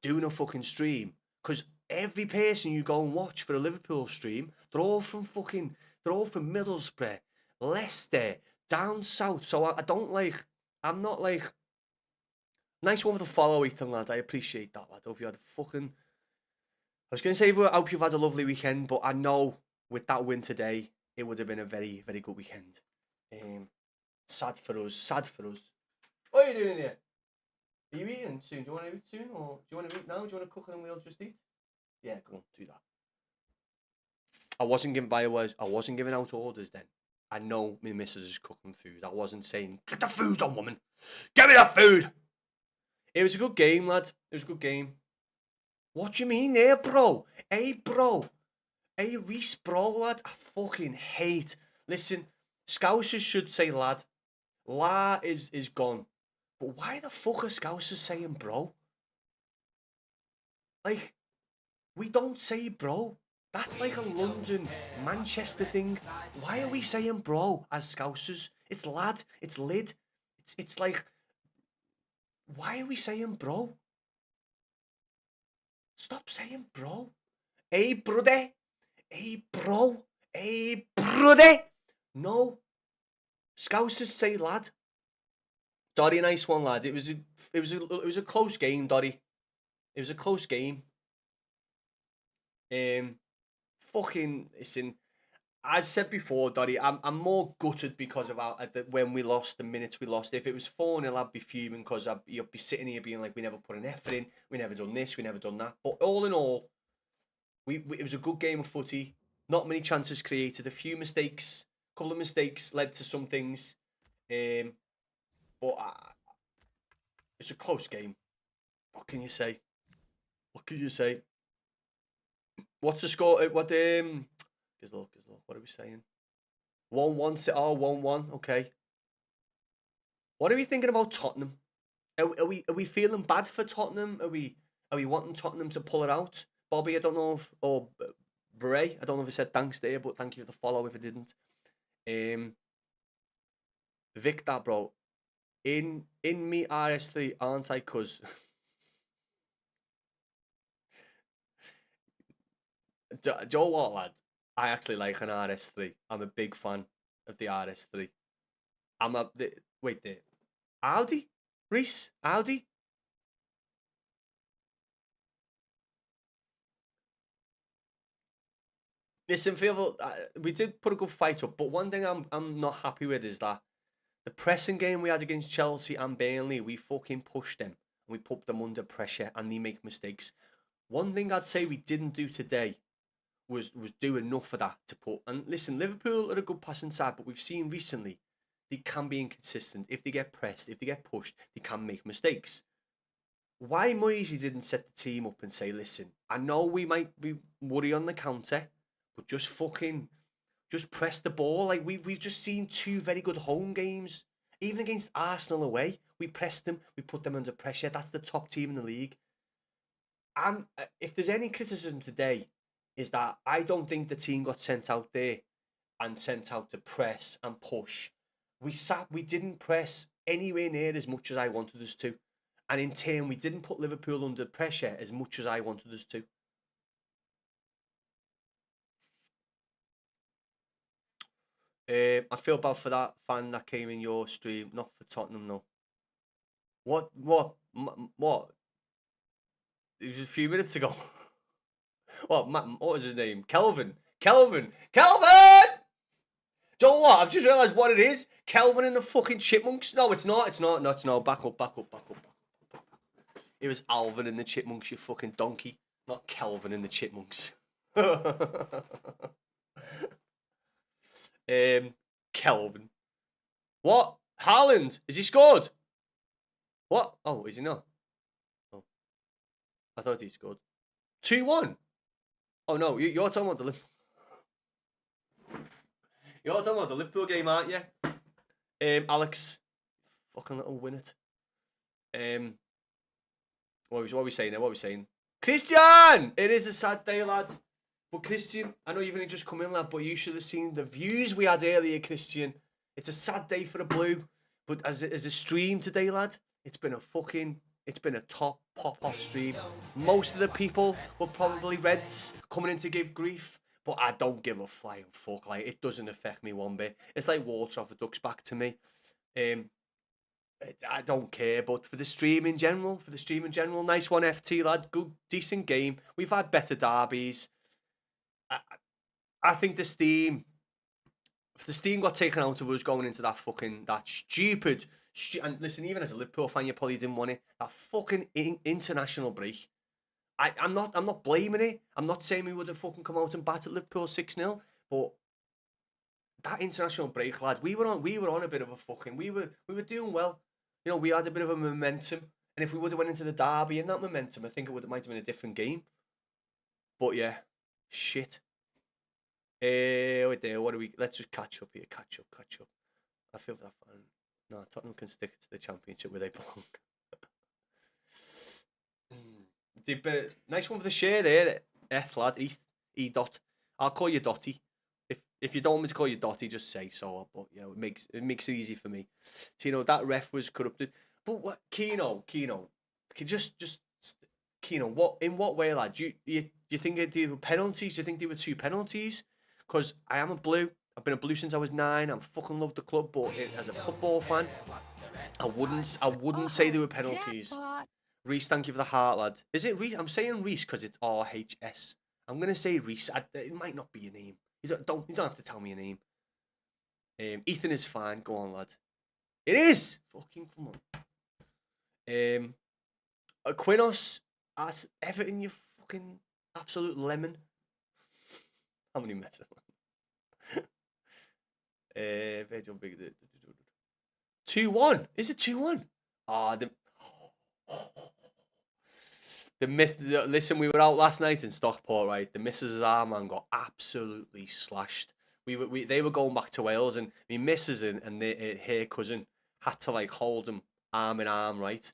doing a fucking stream. Because every person you go and watch for a Liverpool stream, they're all from Middlesbrough, Leicester, down south. So I don't like, I'm not like, nice one for the follow, Ethan, lad. I appreciate that, lad. Hope you had a fucking, I was going to say, I hope you've had a lovely weekend, but I know with that win today, it would have been a very, very good weekend. Sad for us, sad for us. What are you doing here? Are you eating soon? Do you want to eat soon? Or do you want to eat now? Do you want to cook and we'll just eat? Yeah, go on, do that. I wasn't giving out orders then. I know my missus is cooking food. I wasn't saying, get the food on, woman. Give me the food. It was a good game, lad. It was a good game. What do you mean there, bro? Hey, bro. Hey, Reese, bro, lad. I fucking hate. Listen, Scousers should say lad. La is gone. But why the fuck are Scousers saying bro? Like, we don't say bro. That's like a London, Manchester thing. Why are we saying bro as Scousers? It's lad, it's lid. It's like, why are we saying bro? Stop saying bro. Hey, brother. Hey, bro. Hey, brother. No. Scousers say lad. Dotty, nice one, lad. It was a close game, Dotty. It was a close game. Fucking listen. As said before, Dotty, I'm more gutted because of when we lost, the minutes we lost. If it was 4-0, I'd be fuming because you'd be sitting here being like, we never put an effort in, we never done this, we never done that. But all in all, it was a good game of footy. Not many chances created, a few mistakes, a couple of mistakes led to some things. But it's a close game. What can you say? What can you say? What's the score? What what are we saying? 1-1. Oh, 1-1. Okay. What are we thinking about Tottenham? Are we feeling bad for Tottenham? Are we wanting Tottenham to pull it out? Bobby, I don't know if, or Bray, I don't know if I said thanks there, but thank you for the follow if I didn't. Victor, bro, in me RS3, aren't I? Cause Joe, what, lad? I actually like an RS3. I'm a big fan of the RS3. Wait there. Audi? Reese? Audi? Listen, we did put a good fight up, but one thing I'm not happy with is that the pressing game we had against Chelsea and Burnley, we fucking pushed them. We put them under pressure and they make mistakes. One thing I'd say we didn't do today was do enough of that to put. And listen, Liverpool are a good passing side, but we've seen recently they can be inconsistent. If they get pressed, if they get pushed, they can make mistakes. Why Moisey didn't set the team up and say, listen, I know we might be worry on the counter, but just press the ball. Like we've just seen two very good home games. Even against Arsenal away, we pressed them, we put them under pressure. That's the top team in the league. And if there's any criticism today, is that I don't think the team got sent out there and sent out to press and push. We didn't press anywhere near as much as I wanted us to. And in turn, we didn't put Liverpool under pressure as much as I wanted us to. I feel bad for that fan that came in your stream, not for Tottenham, though. What? It was a few minutes ago. What was his name? Kelvin! Do you know what? I've just realised what it is. Kelvin and the fucking Chipmunks. No, it's not. No. Back up. It was Alvin and the Chipmunks, you fucking donkey. Not Kelvin and the Chipmunks. Kelvin. What? Haaland? Is he scored? What? Oh, is he not? Oh. I thought he scored. 2-1. Oh no, you're talking about the Liverpool. You're talking about the Liverpool game, aren't you? Alex. Fucking little win it. What are we saying there? Christian! It is a sad day, lad. But Christian, I know you've only just come in, lad, but you should have seen the views we had earlier, Christian. It's a sad day for the Blue, but as a stream today, lad, it's been a top pop-off stream. Most of the people were probably Reds coming in to give grief, but I don't give a flying fuck. Like, it doesn't affect me one bit. It's like water off a duck's back to me. I don't care, but for the stream in general, nice one, FT, lad. Good, decent game. We've had better derbies. I think the steam got taken out of us going into that stupid. And listen, even as a Liverpool fan, you probably didn't want it. That fucking international break. I'm not blaming it. I'm not saying we would have fucking come out and battered Liverpool 6-0, but that international break, lad, we were on a bit of a fucking. We were doing well. You know, we had a bit of a momentum, and if we would have went into the derby in that momentum, I think it might have been a different game. But yeah, shit. Wait there. What do we? Let's just catch up here. Catch up. I feel that fun. No, Tottenham can stick to the Championship where they belong. Nice one for the share there, F lad. E dot. I'll call you Dotty. If you don't want me to call you Dotty, just say so. But you know, it makes it easy for me. So you know that ref was corrupted. But what, Keno, just Keno, in what way, lad? Do you think they were penalties? Do you think they were 2 penalties? Because I am a Blue. I've been a Blue since I was 9. I fucking love the club, but as a football fan, I wouldn't say they were penalties. Reese, thank you for the heart, lad. Is it Reese? I'm saying Reese because it's RHS. I'm gonna say Reese. It might not be your name. You don't have to tell me your name. Ethan is fine. Go on, lad. It is. Fucking come on. Aquinos as Everton, you fucking absolute lemon. How many messes? 2-1. Is it 2-1? Listen, we were out last night in Stockport, right? The missus' arm man got absolutely slashed. They were going back to Wales, and my missus and her cousin had to like hold him arm in arm, right,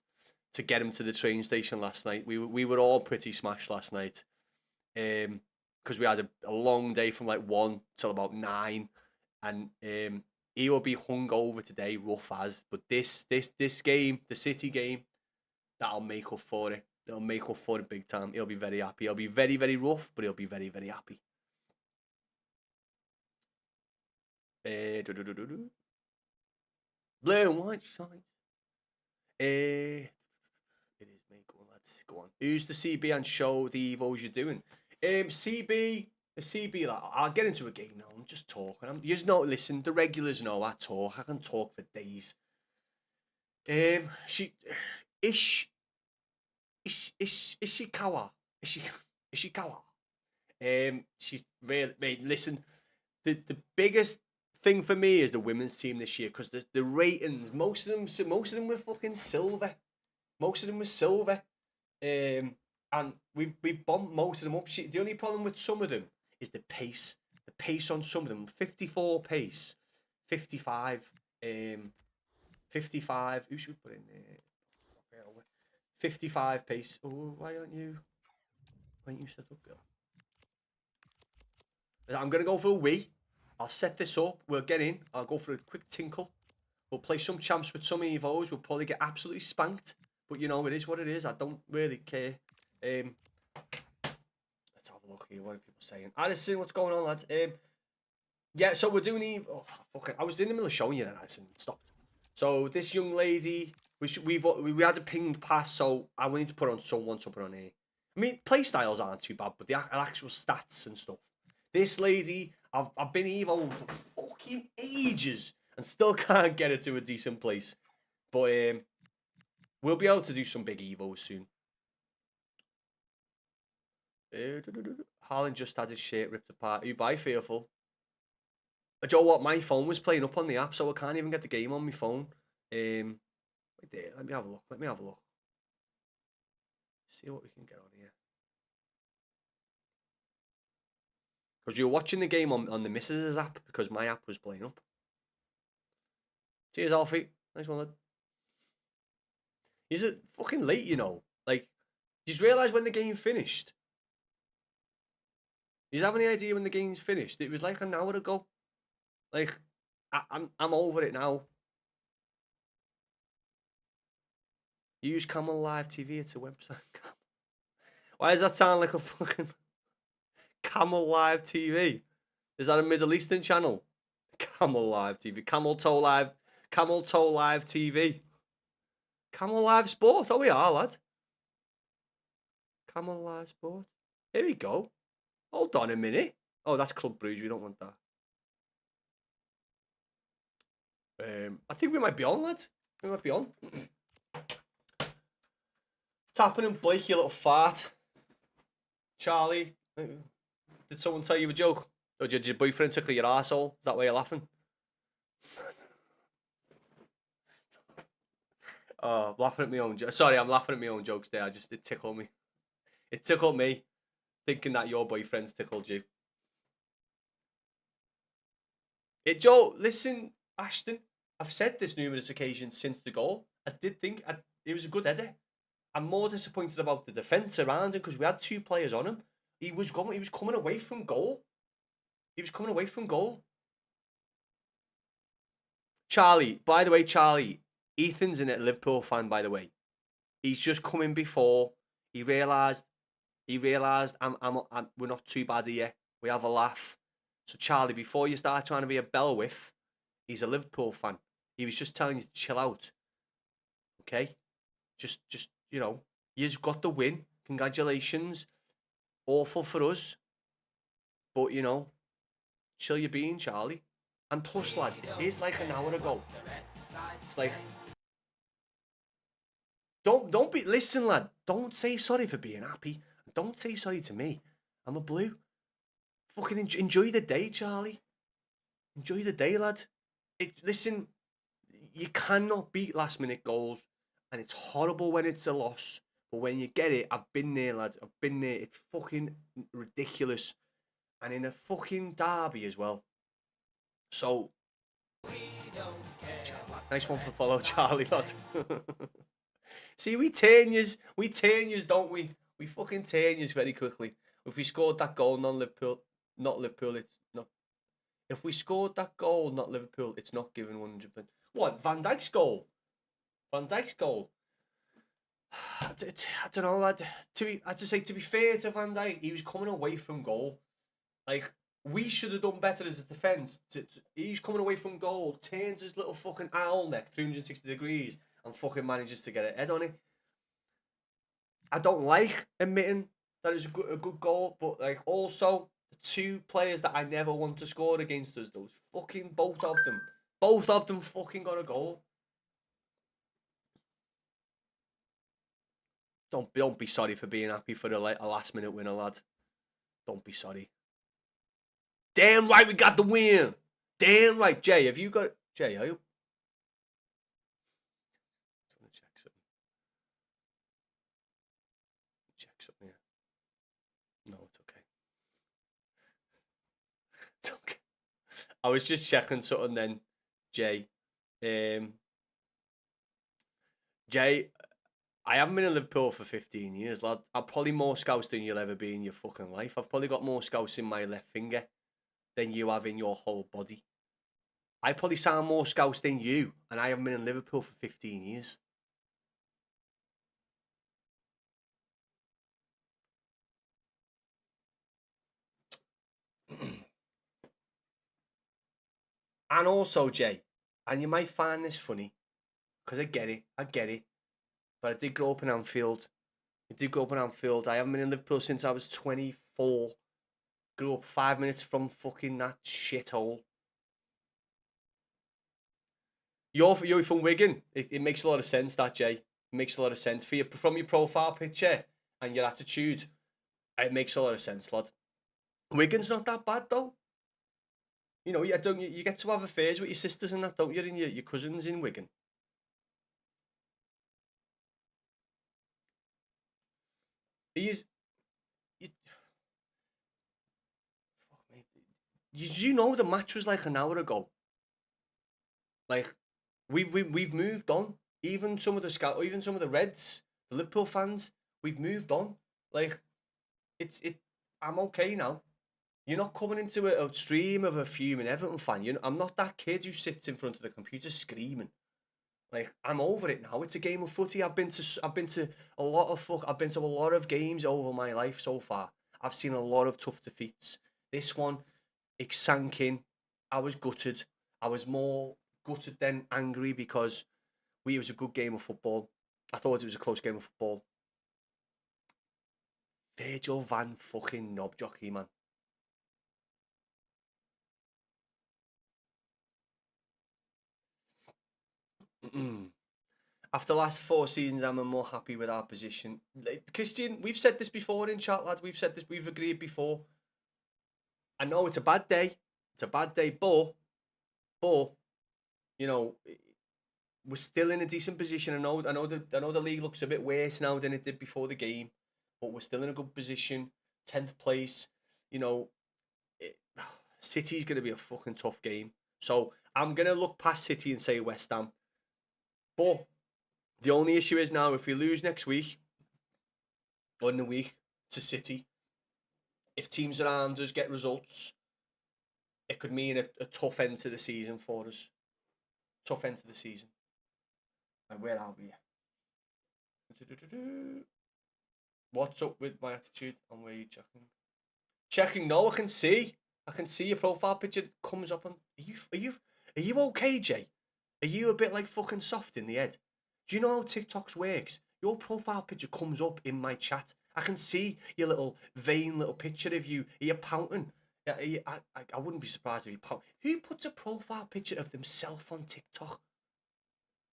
to get him to the train station last night. We were all pretty smashed last night, because we had a long day from like 1 till about 9, and he will be hung over today, rough as. But this game, the City game, that'll make up for it. It'll make up for it big time. He'll be very happy. He'll be very, very rough, but he'll be very, very happy. Blue and white shines. It is me. Go on, lads. Go on. Who's the CB and show the Evos you're doing? The CB, like, I'll get into a game now. I'm just talking. You know, listen, the regulars know I talk. I can talk for days. Ishikawa. She's really, mate, listen, the biggest thing for me is the women's team this year, because the ratings, most of them were fucking silver. Most of them were silver. And we've bumped most of them up. The only problem with some of them is the pace. The pace on some of them, 54 pace, 55, 55. Who should we put in there? 55 pace. Oh, why aren't you set up, girl? I'm gonna go for a wee. I'll set this up. We'll get in. I'll go for a quick tinkle. We'll play some champs with some Evos. We'll probably get absolutely spanked. But you know, it is what it is. I don't really care. Let's have a look here. What are people saying? Addison, what's going on, lads? Yeah, so we're doing Evo. Oh, fuck it. I was in the middle of showing you that, Addison. Stop. So this young lady, we had a pinged pass, so I need to put on someone to put on here. I mean, play styles aren't too bad, but the actual stats and stuff. This lady, I've been Evo for fucking ages and still can't get her to a decent place. But we'll be able to do some big Evos soon. Haaland just had his shirt ripped apart. Are you by fearful? Joe, what? My phone was playing up on the app, so I can't even get the game on my phone. Wait there, let me have a look. See what we can get on here. Because you're watching the game on the missus' app, because my app was playing up. Cheers, Alfie. Nice one, lad. Is it fucking late, you know? Like, you just realise when the game finished? You have any idea when the game's finished? It was like an hour ago. Like, I'm over it now. Use Camel Live TV. It's a website. Why does that sound like a fucking Camel Live TV? Is that a Middle Eastern channel? Camel Live TV. Camel Toe Live TV. Camel Live Sport. Oh, we are, lad. Camel Live Sport. Here we go. Hold on a minute. Oh, that's Club Brugge. We don't want that. I think we might be on, lads. We might be on. What's happening, Blake, you little fart? Charlie, did someone tell you a joke? Or did your boyfriend tickle your arsehole? Is that why you're laughing? Oh, I'm laughing at my own jokes. Sorry, I'm laughing at my own jokes there. It tickled me. It tickled me, thinking that your boyfriend's tickled you. Joe, listen, Ashton, I've said this numerous occasions since the goal. I did think it was a good header. I'm more disappointed about the defence around him because we had 2 players on him. He was coming away from goal. Charlie, by the way, Ethan's a Liverpool fan, by the way. He's just come in before. He realised we're not too bad here. We have a laugh. So Charlie, before you start trying to be a bellwith, he's a Liverpool fan. He was just telling you to chill out. Okay? Just you know, you've got the win. Congratulations. Awful for us. But, you know, chill your bean, Charlie. And plus, lad, it is like an hour ago. It's like... Don't be... Listen, lad. Don't say sorry for being happy. Don't say sorry to me. I'm a blue. Fucking enjoy the day, Charlie. Enjoy the day, lad. Listen, you cannot beat last-minute goals. And it's horrible when it's a loss. But when you get it, I've been there, lads. I've been there. It's fucking ridiculous. And in a fucking derby as well. So, nice one for follow, Charlie, lad. See, we turn yous, don't we? We fucking turn yous very quickly. If we scored that goal, not Liverpool, it's not. If we scored that goal, not Liverpool, it's not given 100%. What, Van Dijk's goal? I don't know, lad. To be fair to Van Dijk, he was coming away from goal. Like, we should have done better as a defence. He's coming away from goal, turns his little fucking owl neck 360 degrees and fucking manages to get a head on it. I don't like admitting that it was a good goal, but like also the 2 players that I never want to score against us, those fucking both of them fucking got a goal. Don't be sorry for being happy for a last minute winner, lad. Don't be sorry. Damn right we got the win. Damn right. Jay, have you got it? Jay, are you? I'm gonna check something. Yeah. No, it's okay. It's okay. I was just checking something then, Jay. Jay, I haven't been in Liverpool for 15 years, lad. I'm probably more scouts than you'll ever be in your fucking life. I've probably got more scouts in my left finger than you have in your whole body. I probably sound more scouts than you, and I haven't been in Liverpool for 15 years. And also, Jay, and you might find this funny, because I get it, but I did grow up in Anfield. I haven't been in Liverpool since I was 24. Grew up 5 minutes from fucking that shithole. You're from Wigan. It makes a lot of sense, that, Jay. It makes a lot of sense. From your profile picture and your attitude, it makes a lot of sense, lad. Wigan's not that bad, though. You know, you get to have affairs with your sisters and that, don't you, and your cousins in Wigan. You know the match was like an hour ago. Like, we've moved on. Even some of the Reds, the Liverpool fans, we've moved on. Like, I'm okay now. You're not coming into a stream of a fuming Everton fan. I'm not that kid who sits in front of the computer screaming. Like, I'm over it now. It's a game of footy. I've been to a lot of games over my life so far. I've seen a lot of tough defeats. This one, it sank in. I was gutted. I was more gutted than angry because it was a good game of football. I thought it was a close game of football. Virgil van fucking Knobjockey, man. After the last 4 seasons, I'm more happy with our position. Christian, we've said this before in chat, lads. We've said this. We've agreed before. I know it's a bad day. It's a bad day, but you know, we're still in a decent position. I know the league looks a bit worse now than it did before the game, but we're still in a good position. 10th place. You know, City's going to be a fucking tough game. So I'm going to look past City and say West Ham. But the only issue is now, if we lose next week, or in the week, to City, if teams around us get results, it could mean a tough end to the season for us. Tough end to the season. And where are we? What's up with my attitude? And where are you checking? Checking? No, I can see. I can see your profile picture comes up. And are you okay, Jay? Are you a bit like fucking soft in the head? Do you know how TikToks works? Your profile picture comes up in my chat. I can see your little vain little picture of you. Are you pouting? I wouldn't be surprised if you pout. Who puts a profile picture of themselves on TikTok?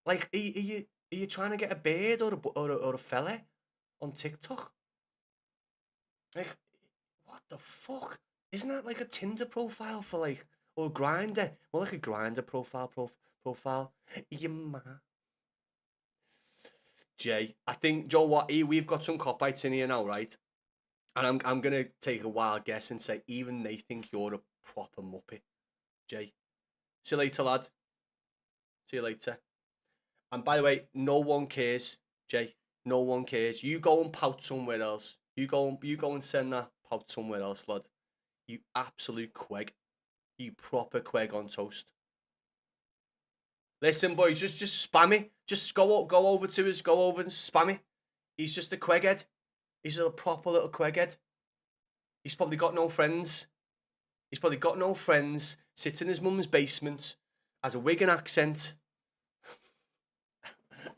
Like, are you trying to get a bird or a fella on TikTok? Like, what the fuck? Isn't that like a Tinder profile for like, or Grinder? More like a Grinder profile. Yeah, man. Jay, I think, Joe, what? We've got some cop-outs in here now, right? And I'm gonna take a wild guess and say even they think you're a proper muppet, Jay. See you later, lad. See you later. And by the way, no one cares, Jay. No one cares. You go and pout somewhere else. You go and send that pout somewhere else, lad. You absolute queg. You proper queg on toast. Listen, boys, just spam me. Just go over to us. Go over and spam me. He's just a queghead. He's a proper little queghead. He's probably got no friends. Sits in his mum's basement. Has a Wigan accent.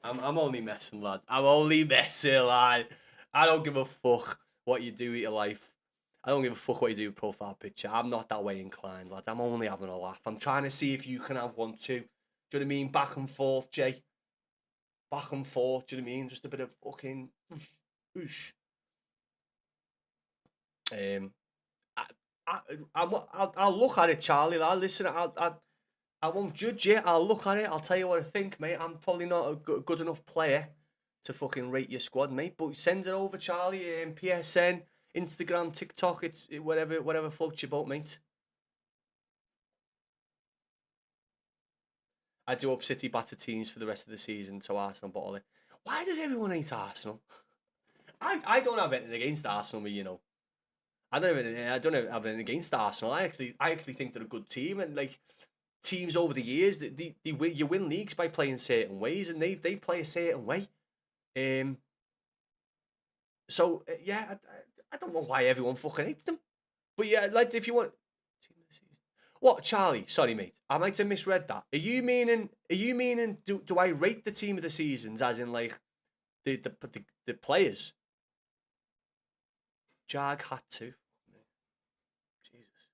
I'm only messing, lad. I'm only messing, lad. I don't give a fuck what you do with your life. I don't give a fuck what you do with profile picture. I'm not that way inclined, lad. I'm only having a laugh. I'm trying to see if you can have one too. Do you know what I mean? Back and forth, Jay. Back and forth. Do you know what I mean? Just a bit of fucking whoosh. I'll look at it, Charlie. Listen, I won't judge you. I'll look at it. I'll tell you what I think, mate. I'm probably not a good enough player to fucking rate your squad, mate. But send it over, Charlie. PSN, Instagram, TikTok. It's whatever floats your boat, mate. I do up City batter teams for the rest of the season, so Arsenal bottle it. Why does everyone hate Arsenal? I don't have anything against Arsenal, but you know. I don't have anything against Arsenal. I actually think they're a good team, and like teams over the years, you win leagues by playing certain ways, and they play a certain way. So yeah, I don't know why everyone fucking hates them, but yeah, like if you want. What, Charlie? Sorry, mate. I might have misread that. Are you meaning? Do I rate the team of the seasons as in like the players? Jag had to. Jesus,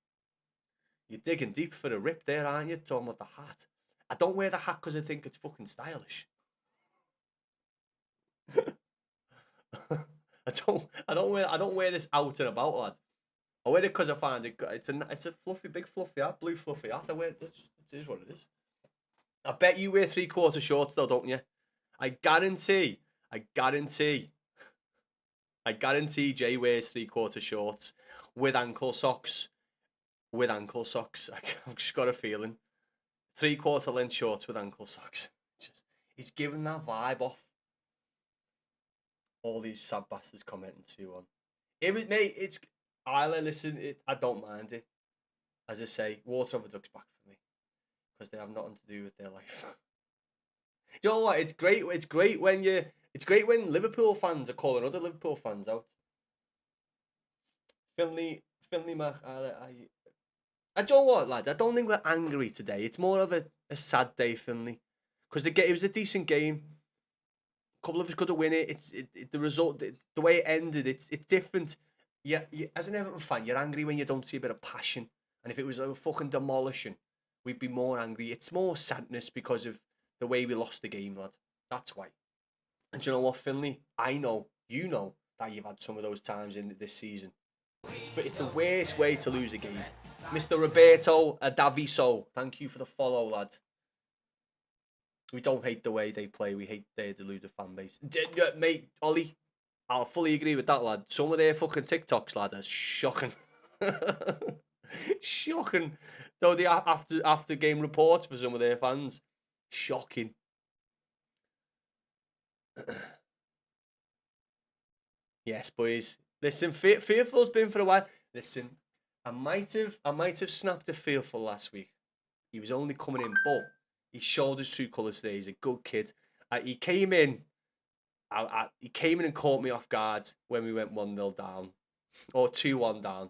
you're digging deep for the rip there, aren't you? Talking about the hat. I don't wear the hat because I think it's fucking stylish. I don't wear this out and about, lad. I wear it because I find it. It's a fluffy, big fluffy hat, blue fluffy hat. I wear it. It is what it is. I bet you wear 3/4 shorts though, don't you? I guarantee. Jay wears 3/4 shorts with ankle socks. I've just got a feeling. 3/4 length shorts with ankle socks. He's giving that vibe off. All these sad bastards commenting too on. It was, mate. listen, I don't mind it. As I say, water over ducks back for me because they have nothing to do with their life. You know what? It's great. It's great when Liverpool fans are calling other Liverpool fans out. Finley, Mac. I don't know what, lads. I don't think we're angry today. It's more of a sad day, Finley, because it was a decent game. A couple of us could have won it. The result, the way it ended, it's different. Yeah, as an Everton fan, you're angry when you don't see a bit of passion. And if it was a fucking demolishing, we'd be more angry. It's more sadness because of the way we lost the game, lad. That's why. And do you know what, Finley? I know, you know, that you've had some of those times in this season. It's the worst way to lose a game. Mr. Roberto Daviso, thank you for the follow, lad. We don't hate the way they play. We hate their deluded fan base. Mate, Ollie, I'll fully agree with that, lad. Some of their fucking TikToks, lad, are shocking. Shocking. Though the after game reports for some of their fans, shocking. Yes, boys. Listen, Fearful's been for a while. Listen, I might have snapped a Fearful last week. He was only coming in, but he showed his true colours today. He's a good kid. He came in. He came in and caught me off guard when we went 1-0 down, or 2-1 down.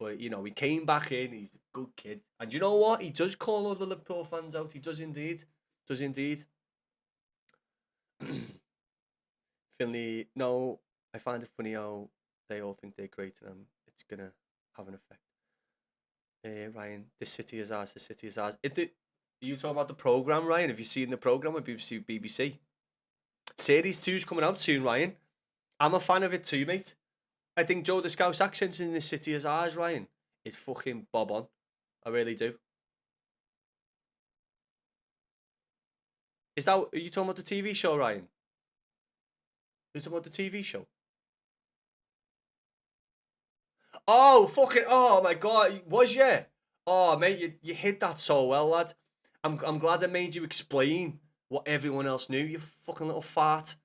But you know, he came back in. He's a good kid, and you know what? He does call all the Liverpool fans out. He does indeed. Does indeed. Finley, no, I find it funny how they all think they're great and it's going to have an effect. Ryan, this city is ours, this city is ours. Are you talking about the programme, Ryan? Have you seen the programme with BBC? Series 2's coming out soon, Ryan. I'm a fan of it too, mate. I think Joe the Scouse accents in this city is ours, Ryan. It's fucking bob on. I really do. Are you talking about the TV show, Ryan? Are you talking about the TV show? Oh, fucking, oh my God, was you? Oh, mate, you hit that so well, lad. I'm glad I made you explain what everyone else knew, you fucking little fart.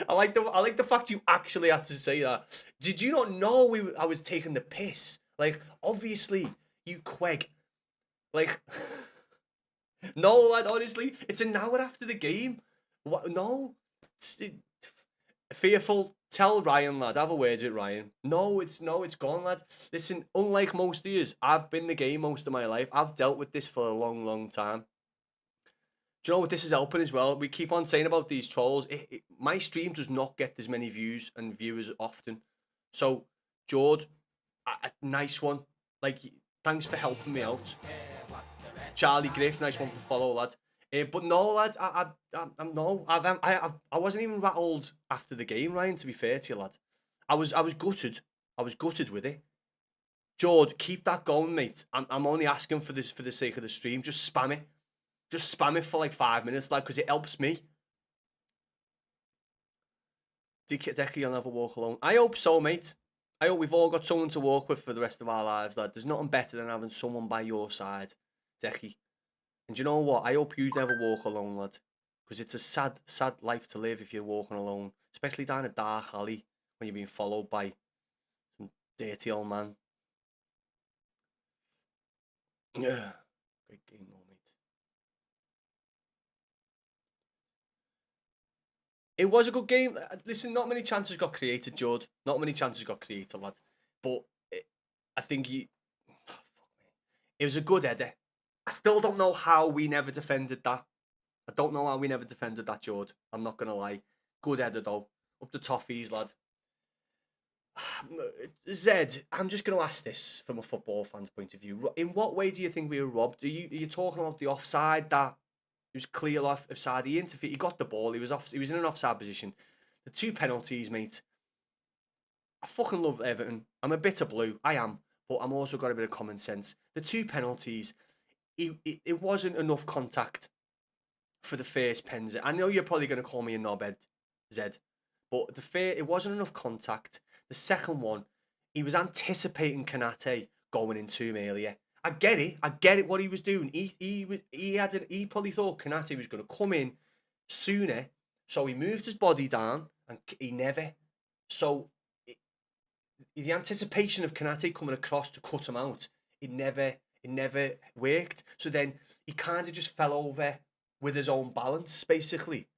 I like the fact you actually had to say that. Did you not know I was taking the piss? Like, obviously, you queg. Like, no, lad, honestly, it's an hour after the game. What? No. Fearful, tell Ryan, lad. Have a word with Ryan. No, it's gone, lad. Listen, unlike most of yous, I've been the game most of my life. I've dealt with this for a long, long time. Do you know what this is helping as well? We keep on saying about these trolls. My stream does not get as many views and viewers often. So, George, a nice one. Like, thanks for helping me out. Charlie Griff, nice one for follow, lad. But no, lad, I wasn't even that old after the game, Ryan. To be fair to you, lad, I was gutted. I was gutted with it. George, keep that going, mate. I'm only asking for this for the sake of the stream. Just spam it. Just spam it for like 5 minutes, lad, because it helps me. Decky, you'll never walk alone. I hope so, mate. I hope we've all got someone to walk with for the rest of our lives, lad. There's nothing better than having someone by your side, Decky. And you know what? I hope you never walk alone, lad. Because it's a sad, sad life to live if you're walking alone. Especially down a dark alley when you're being followed by some dirty old man. Yeah. Great game, though, mate. It was a good game. Listen, not many chances got created, George. Not many chances got created, lad. But I think it was a good header. I still don't know how we never defended that. I don't know how we never defended that, George. I'm not going to lie. Good header, though. Up the toffees, lad. Zed, I'm just going to ask this from a football fan's point of view. In what way do you think we were robbed? Are you talking about the offside that he was clear offside? He interfered. He got the ball. He was in an offside position. The 2 penalties, mate. I fucking love Everton. I'm a bit of blue. I am. But I'm also got a bit of common sense. The 2 penalties, it wasn't enough contact for the first pen. I know you're probably going to call me a knobhead, Zed. But it wasn't enough contact. The second one, he was anticipating Kanate going into him earlier. I get it what he was doing. He probably thought Kanate was going to come in sooner, so he moved his body down, and he never. So the anticipation of Kanate coming across to cut him out, it never worked. So then he kind of just fell over with his own balance, basically.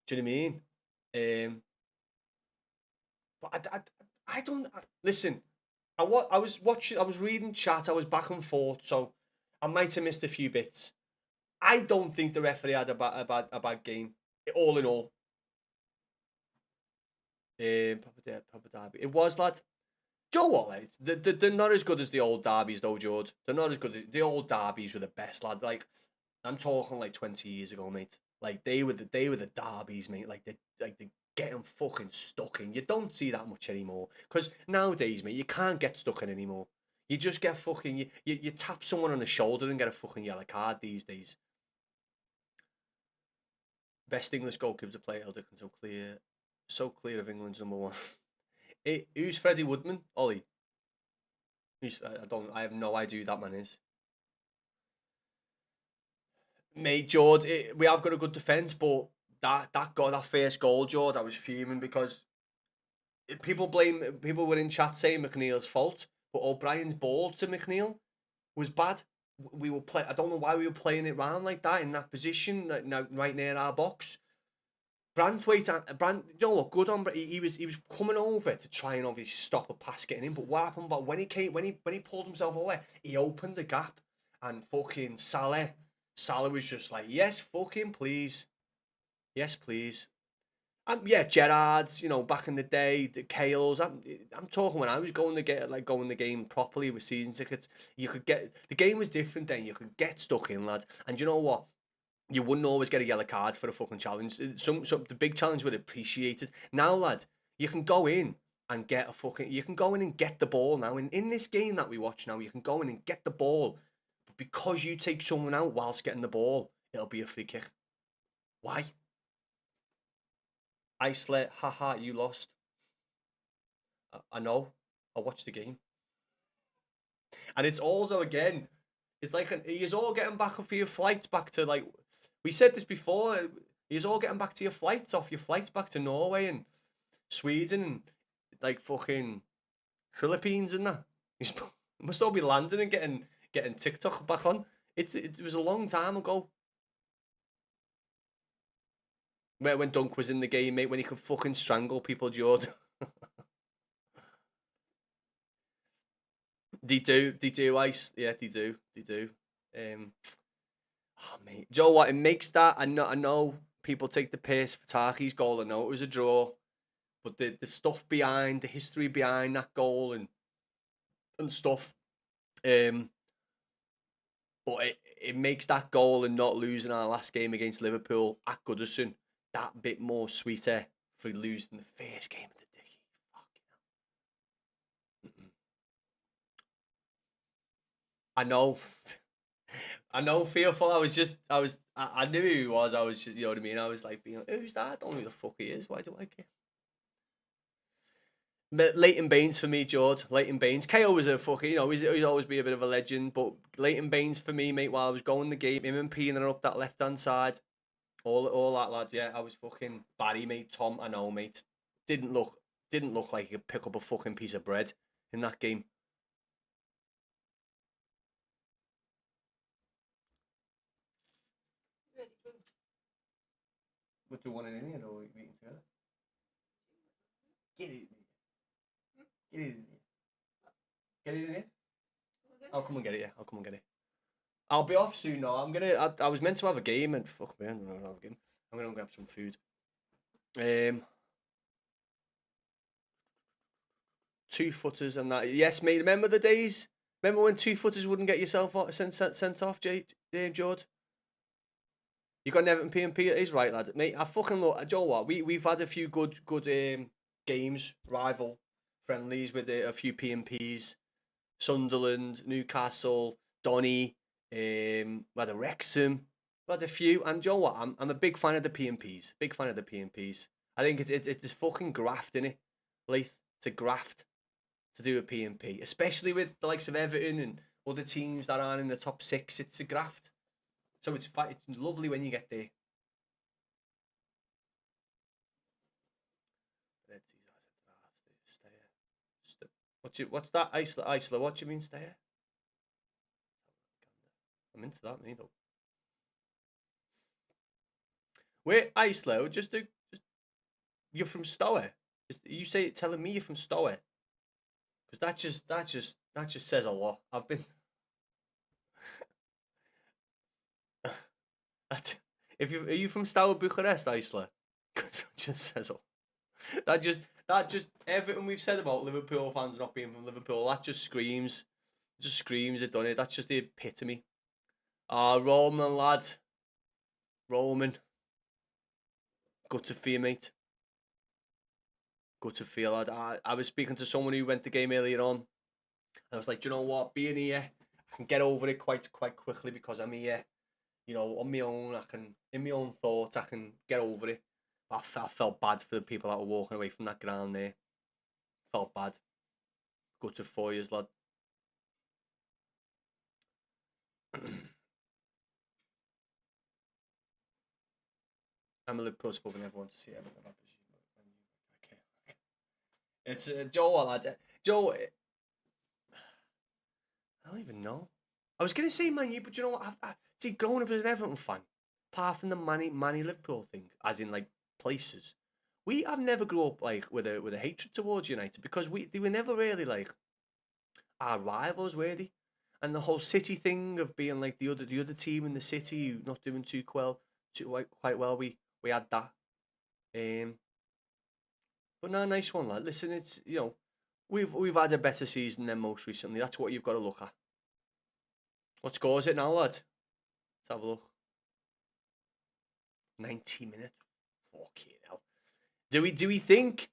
Do you know what I mean? But I don't listen. I was watching. I was reading chat. I was back and forth, so I might have missed a few bits. I don't think the referee had a bad game. All in all, Papa Derby. It was, lad. Joe what, like, they're not as good as the old derbies, though, George. They're not as good. The old derbies were the best, lad. Like, I'm talking like 20 years ago, mate. Like they were the derbies, mate. Like they get them fucking stuck in. You don't see that much anymore. Because nowadays, mate, you can't get stuck in anymore. You just get fucking you tap someone on the shoulder and get a fucking yellow card these days. Best English goalkeeper to play Eldick and so clear of England's number one. Who's Freddie Woodman? Ollie. I have no idea who that man is. Mate, George, we have got a good defence, but that first goal, George, I was fuming because people were in chat saying McNeil's fault, but O'Brien's ball to McNeil was bad. I don't know why we were playing it round like that in that position, right near our box. Branthwaite, you know what? Good on, he was coming over to try and obviously stop a pass getting in. But what happened? But when he pulled himself away, he opened the gap, and fucking Salah was just like, yes, fucking please, yes, please. Yeah, Gerrard's, back in the day, the Kales. I'm talking when I was going the game properly with season tickets. The game was different then. You could get stuck in, lad. And you know what? You wouldn't always get a yellow card for a fucking challenge. The big challenge would appreciate it. Now, lad, you can go in and get you can go in and get the ball now. In this game that we watch now, you can go in and get the ball. But because you take someone out whilst getting the ball, it'll be a free kick. Why? Iceland, haha, you lost. I know. I watched the game. And it's also, again, it's like, you're all getting back off your flights back to, like, we said this before, you're all getting back to your flights back to Norway and Sweden and, like, fucking Philippines and that. You must all be landing and getting TikTok back on. It was a long time ago. When Dunk was in the game, mate, when he could fucking strangle people, Jordan. They do, Ice. Yeah, they do. Oh, mate. Do you know what? It makes that. I know people take the piss for Tarky's goal. I know it was a draw, but the stuff behind, the history behind that goal and stuff. But it makes that goal and not losing our last game against Liverpool at Goodison that bit more sweeter for losing the first game of the day. Fucking hell. I know, fearful. I knew who he was. I was just, you know what I mean? I was like, who's that? I don't know who the fuck he is. Why do I care? Leighton Baines for me, George. Leighton Baines. KO was a fucking, he's always be a bit of a legend. But Leighton Baines for me, mate, while I was going the game, him and peeling up that left-hand side. All that, lad. Yeah, I was fucking Barry, mate. Tom, I know, mate. Didn't look like he could pick up a fucking piece of bread in that game. What do you want in here, or are we eating together? Get it in here. Get it in here. I'll come and get it. Yeah, I'll come and get it. I'll be off soon. No, I was meant to have a game, and fuck me, I'm gonna have a game. I'm gonna grab some food. 2-footers and that. Yes, mate. Remember the days? Remember when 2-footers wouldn't get yourself sent off, George? You got an Everton P&P. It is right, lad. Mate, I fucking look. Do you know what? We've had a few good games, rival friendlies with a few P&Ps. Sunderland, Newcastle, Donny. We had a Wrexham. We had a few. And do you know what? I'm a big fan of the P&Ps. Big fan of the P&Ps. I think it's fucking graft, innit? Leith, to graft to do a P&P. Especially with the likes of Everton and other teams that aren't in the top 6. It's a graft. So it's lovely when you get there. What's that? Isla, what do you mean stay here? I'm into that, me though. Wait, Isla, just you're from Stowe. You say telling me you're from Stowe? Because that just says a lot. I've been. If you are you from Stowe, Bucharest, Isla? Because that just says a lot. That just everything we've said about Liverpool fans not being from Liverpool, that just screams it, doesn't it? That's just the epitome. Roman lad, Roman, good to feel, mate. Good to feel, lad. I was speaking to someone who went the game earlier on. And I was like, do you know what? Being here, I can get over it quite quickly because I'm here. You know, on my own, in my own thoughts, I can get over it. I felt bad for the people that were walking away from that ground there. Felt bad. Good to 4 years, lad. I'm a Liverpool supporter and everyone to see Everton. Okay. It's Joe, lad. Joe, I don't even know. I was going to say Man U, but you know what? See, growing up as an Everton fan, apart from the Manny Liverpool thing, as in like places, I've never grew up like with a hatred towards United because they were never really like our rivals, were they? And the whole City thing of being like the other team in the City who not doing quite well, we had that. But no, nice one, lad. Listen, it's we've had a better season than most recently. That's what you've got to look at. What score is it now, lad? Let's have a look. 90 minutes. Fucking hell. Do we think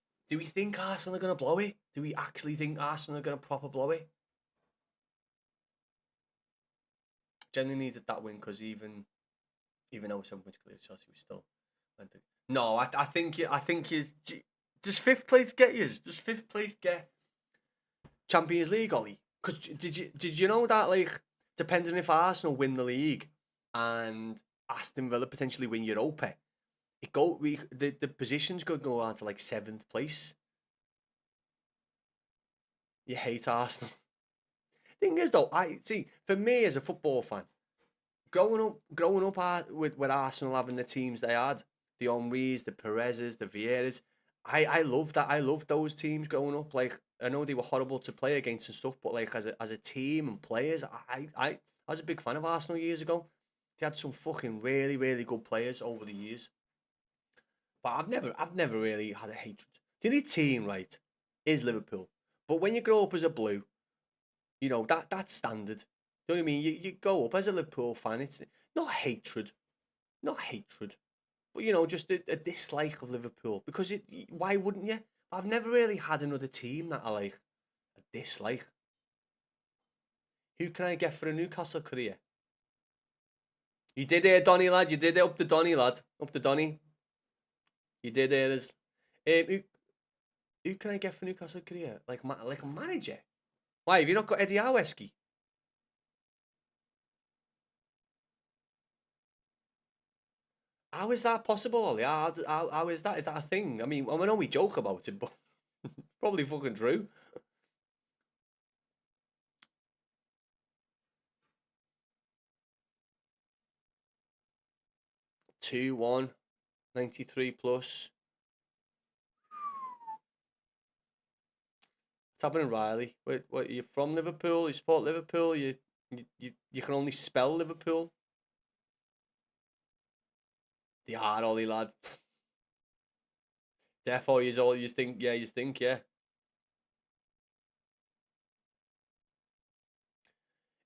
Arsenal are gonna blow it? Do we actually think Arsenal are gonna proper blow it? Generally needed that win because even though we're 7 points clear of Chelsea, we still went. No, I think you. Does fifth place get you? Does fifth place get Champions League, Ollie? Because did you know that like depending if Arsenal win the league and Aston Villa potentially win Europa, the positions could go on to like 7th place. You hate Arsenal. Thing is though, I see for me as a football fan, growing up with Arsenal having the teams they had, the Henrys, the Perez's, the Vieiras, I love that. I loved those teams growing up. Like I know they were horrible to play against and stuff, but like as a team and players, I was a big fan of Arsenal years ago. They had some fucking really, really good players over the years. But I've never really had a hatred. The only team, right, is Liverpool. But when you grow up as a blue, that's standard. You know what I mean? You go up as a Liverpool fan. It's not hatred, but just a dislike of Liverpool because why wouldn't you? I've never really had another team that I like a dislike. Who can I get for a Newcastle career? You did it, Donny lad. You did it up the Donny lad. Up the Donny. You did it. Who can I get for Newcastle career? Like a manager? Why have you not got Eddie Howeski? How is that possible, Ollie? How is that? Is that a thing? I mean, I know we joke about it, but probably fucking true. Two 1, 93 plus. What's happening, Riley? What you're from Liverpool? You support Liverpool? You can only spell Liverpool. They are, Ollie lad. Therefore, you think, yeah.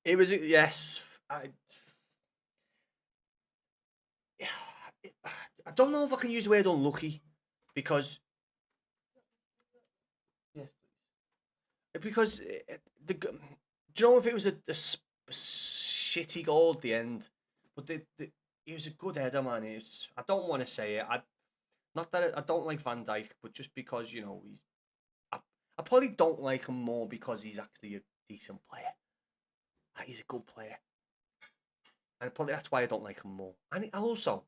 It was yes. I don't know if I can use the word unlucky because yes, because do you know if it was a shitty goal at the end, but it was a good header, man. I don't want to say it. Not that I don't like Van Dijk, but just because I probably don't like him more because he's actually a decent player. He's a good player, and probably that's why I don't like him more. And also,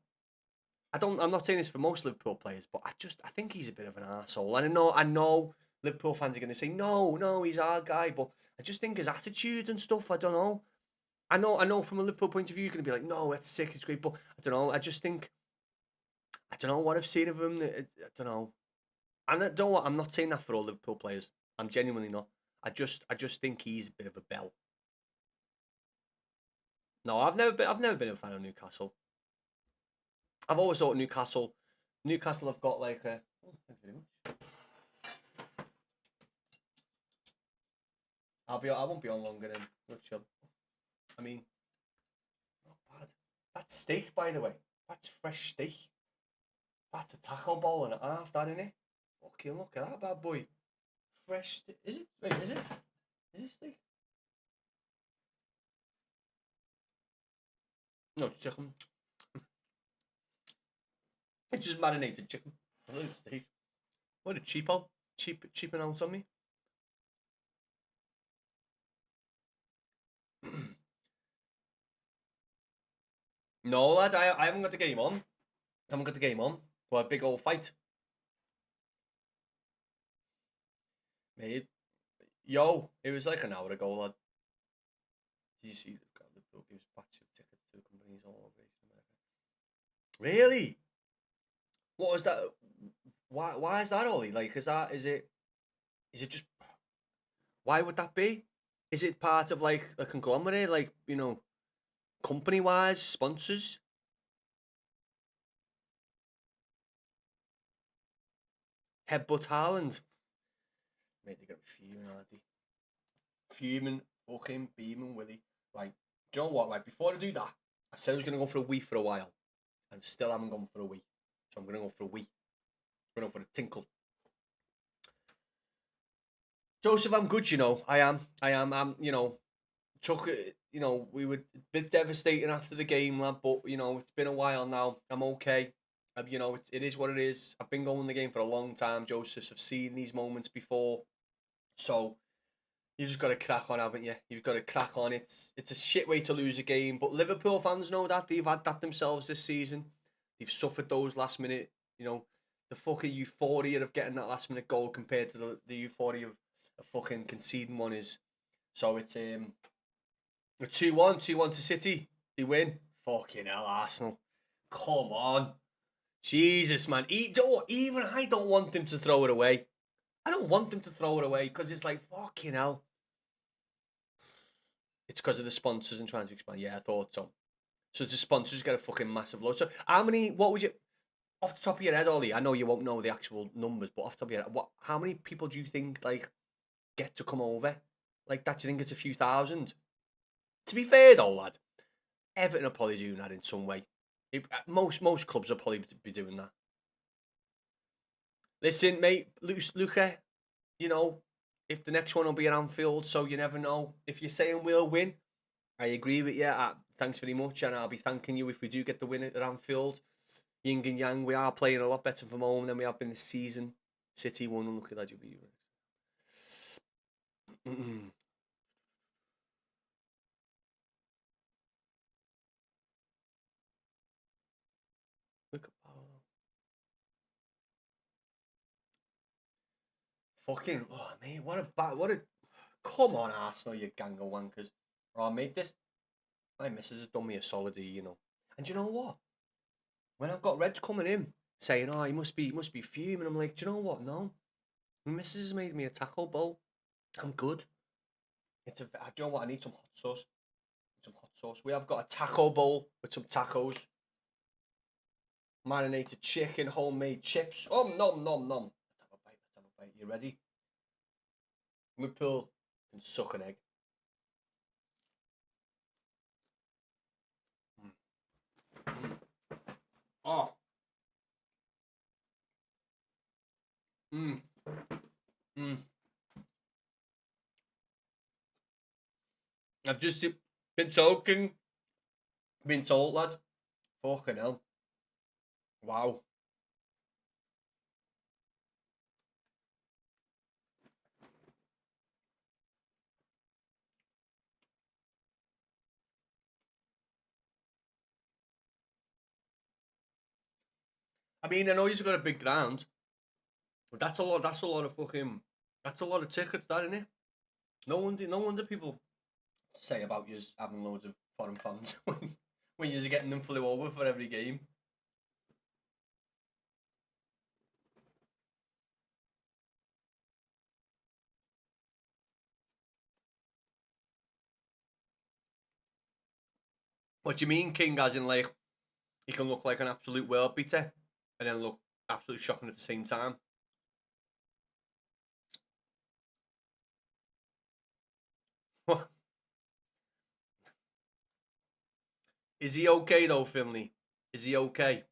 I'm not saying this for most Liverpool players, but I think he's a bit of an arsehole. And I know Liverpool fans are going to say, no, he's our guy. But I just think his attitude and stuff, I don't know. I know from a Liverpool point of view, you're going to be like, no, that's sick, it's great. But I don't know. I just think, I don't know what I've seen of him. I don't know. And I don't know, I'm not saying that for all Liverpool players. I'm genuinely not. I just think he's a bit of a bell. No, I've never been a fan of Newcastle. I've always thought Newcastle have got like a. Oh, thank you very much. I won't be on longer than we'll chill. I mean, not bad. That's steak, by the way. That's fresh steak. That's a taco bowl and a half, that innit? Fucking look at that bad boy. Fresh. Is it? Wait, is it? Is it steak? No, it's chicken. It's just marinated chicken. I love steak. What a cheapo. Cheaping out on me. No, lad, I haven't got the game on. I haven't got the game on. Well, a big old fight. Mate. Yo, it was like an hour ago, lad. Did you see the Liverpool gives batch of tickets to companies all over America? Really? What was that? Why is that, Ollie? Like, is it just, why would that be? Is it part of like a conglomerate, like, you know, company wise, sponsors? Headbutt Haaland. Mate, they got fuming, aren't they? Fuming, fucking beaming, Willie. Like, do you know what? Like, before I do that, I said I was gonna go for a wee for a while. I still haven't gone for a wee. So I'm gonna go for a wee. I'm gonna go for a tinkle. Joseph, I'm good, you know. I am. I'm, you know, we were a bit devastating after the game, lad, but, you know, it's been a while now. I'm okay. You know, it is what it is. I've been going the game for a long time, Joseph. I've seen these moments before. So, you just got to crack on, haven't you? You've got to crack on. It's a shit way to lose a game, but Liverpool fans know that. They've had that themselves this season. They've suffered those last minute, you know, the fucking euphoria of getting that last minute goal compared to the euphoria of fucking conceding one is. So it's a 2-1 to City. They win. Fucking hell, Arsenal. Come on. Jesus, man. Even I don't want them to throw it away. I don't want them to throw it away because it's like, fucking hell. It's because of the sponsors and trying to expand. Yeah, I thought so. So the sponsors get a fucking massive load. So what would you, off the top of your head, Ollie, I know you won't know the actual numbers, but off the top of your head, how many people do you think, like, get to come over? Like that, do you think it's a few thousand? To be fair though, lad, Everton are probably doing that in some way. Most clubs will probably be doing that. Listen, mate, Luca, you know, if the next one will be at Anfield, so you never know. If you're saying we'll win, I agree with you. Thanks very much, and I'll be thanking you if we do get the win at Anfield. Yin and yang, we are playing a lot better from home than we have been this season. City won, unlucky that you'll be. Look at Paolo. Fucking, oh mate, what a, come on Arsenal, you gang of wankers. Oh mate, my missus has done me a solid here, you know. And you know what? When I've got Reds coming in saying, oh, he must be fuming, I'm like, do you know what? No. My missus has made me a taco bowl. I'm good. Do you know what? I need some hot sauce. We have got a taco bowl with some tacos. Marinated chicken, homemade chips. Oh, nom, nom, nom. Let's have a bite. You ready? Liverpool can suck an egg. Oh. I've just been told, lad. Fucking hell. Wow. I mean, I know you've got a big ground, but that's a lot of fucking. That's a lot of tickets, that, isn't it? No wonder people say about you having loads of foreign fans when you're getting them flew over for every game. What do you mean, King? As in, like, he can look like an absolute world beater and then look absolutely shocking at the same time. What? Is he okay though, Finley? Is he okay?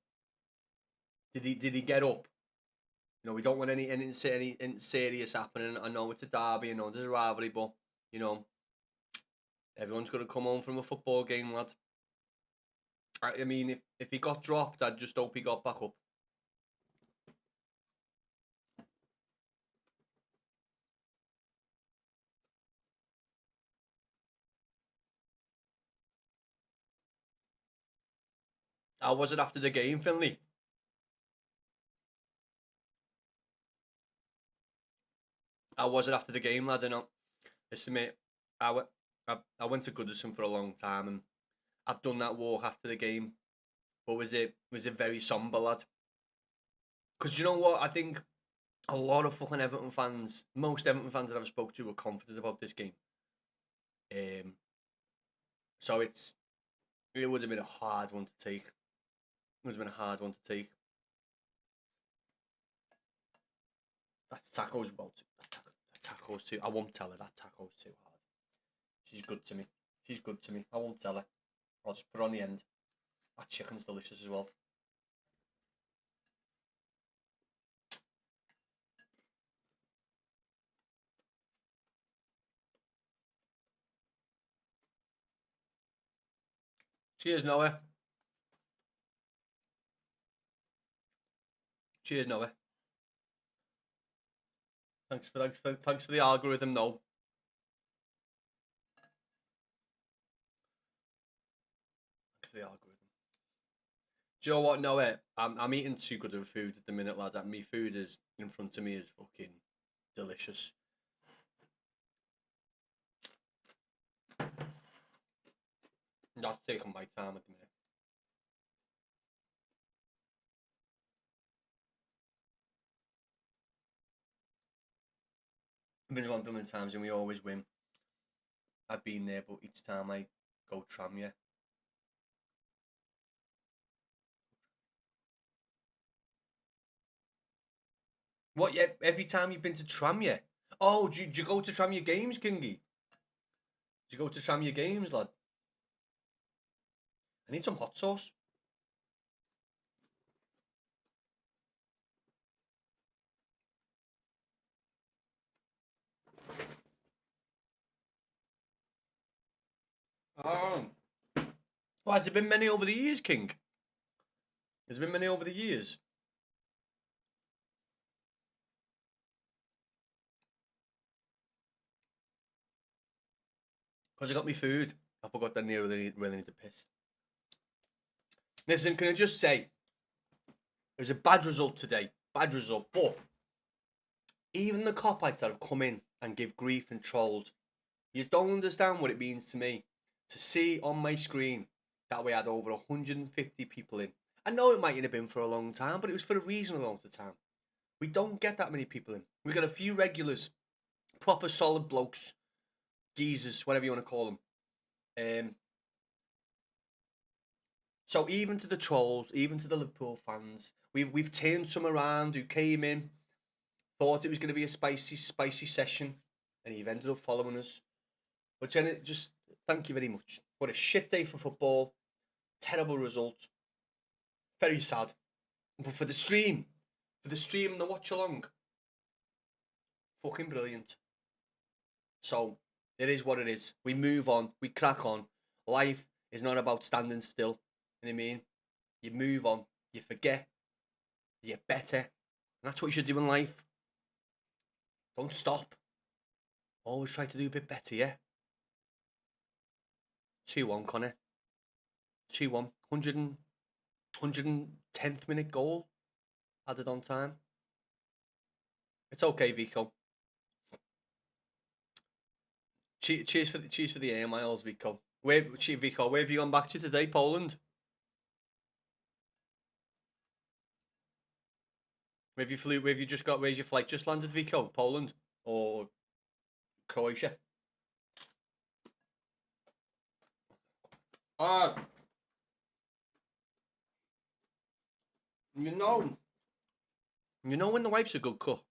Did he get up? You know, we don't want anything serious happening. I know it's a derby, you know, there's a rivalry, but you know, everyone's gonna come home from a football game, lad. I mean, if he got dropped, I'd just hope he got back up. How was it after the game, Finley? How was it after the game, lads? I know. Listen, mate, I went to Goodison for a long time, and I've done that walk after the game. But was it very somber, lad? Because you know what? I think a lot of fucking Everton fans, most Everton fans that I've spoke to, were confident about this game. So it would have been a hard one to take. It would have been a hard one to take. That taco's well too. That taco's too. I won't tell her that taco's too hard. She's good to me. She's good to me. I won't tell her. I'll just put her on the end. That chicken's delicious as well. Cheers, Noah. Cheers, Noah. Thanks for the algorithm, no. Thanks for the algorithm. Do you know what, Noah? I'm eating too good of food at the minute, lads. Me food is in front of me is fucking delicious. Not taking my time at the minute. I've been one billion times and we always win. I've been there, but each time I go Tramia. What? Yeah, every time you've been to Tramia. Oh, do you go to Tramia games, Kingy? Do you go to Tramia games, lad? I need some hot sauce. Oh. Well, has there been many over the years, King? Has there been many over the years? Because I got me food. I forgot that I really need to piss. Listen, can I just say, it was a bad result today. Bad result. But even the copites that have come in and give grief and trolled, you don't understand what it means to me to see on my screen that we had over 150 people in. I know it mightn't have been for a long time, but it was for a reasonable amount of time. We don't get that many people in. We got a few regulars, proper solid blokes, geezers, whatever you want to call them. So even to the trolls, even to the Liverpool fans, we've turned some around who came in, thought it was going to be a spicy session, and you've ended up following us. But Jenny, just thank you very much. What a shit day for football. Terrible result. Very sad. But for the stream and the watch along, fucking brilliant. So it is what it is. We move on. We crack on. Life is not about standing still. You know what I mean? You move on. You forget. You get better. And that's what you should do in life. Don't stop. Always try to do a bit better, yeah? 2-1, Connor. 2-1. 110th minute goal. Added on time. It's okay, Vico. Cheers for the air miles, Vico. Vico, where have you gone back to today? Poland. Where have you flew? Where have you just got? Where's your flight just landed, Vico? Poland or Croatia? Ah, you know, when the wife's a good cook,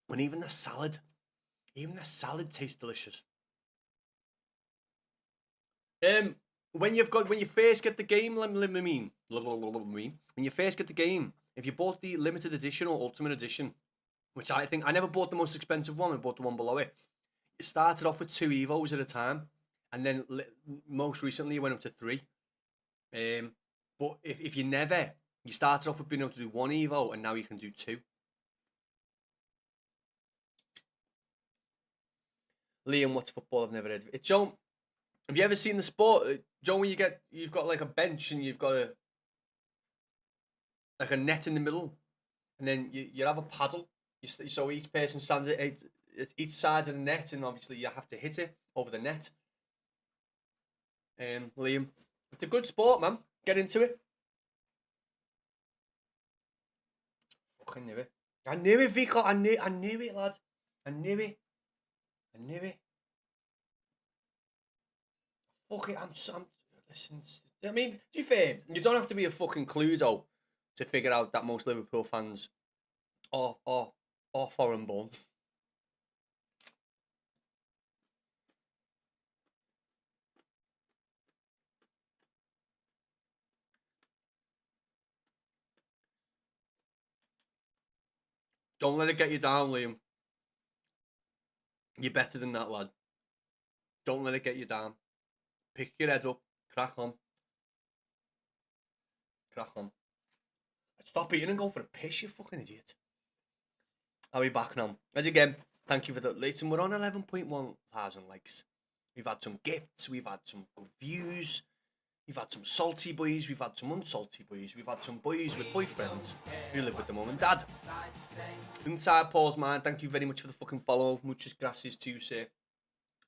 when even the salad tastes delicious. When you first get the game, when you first get the game, if you bought the limited edition or ultimate edition, which I think I never bought the most expensive one, I bought the one below it. It started off with 2 Evos at a time, and then most recently it went up to 3. But if you started off with being able to do 1 Evo, and now you can do 2. Liam, what's football? I've never heard of it. Joe, have you ever seen the sport? Joe, when you've got like a bench and you've got a net in the middle, and then you have a paddle. So each person stands at each side of the net, and obviously you have to hit it over the net. Liam, it's a good sport, man. Get into it. Fucking knew it. I knew it, Vico. I knew it, lad. I knew it. Fuck it. Listen. I mean, to be fair, you don't have to be a fucking Cluedo to figure out that most Liverpool fans are foreign born. Don't let it get you down, Liam. You're better than that, lad. Don't let it get you down. Pick your head up. Crack on. Stop eating and go for a piss, you fucking idiot. Are we back now? As again, thank you for the listen. We're on 11.1 thousand likes. We've had some gifts. We've had some good views. We've had some salty boys. We've had some unsalty boys. We've had some boys with boyfriends who live with their mum and dad. Inside Paul's mind, thank you very much for the fucking follow. Muchas gracias to you, sir.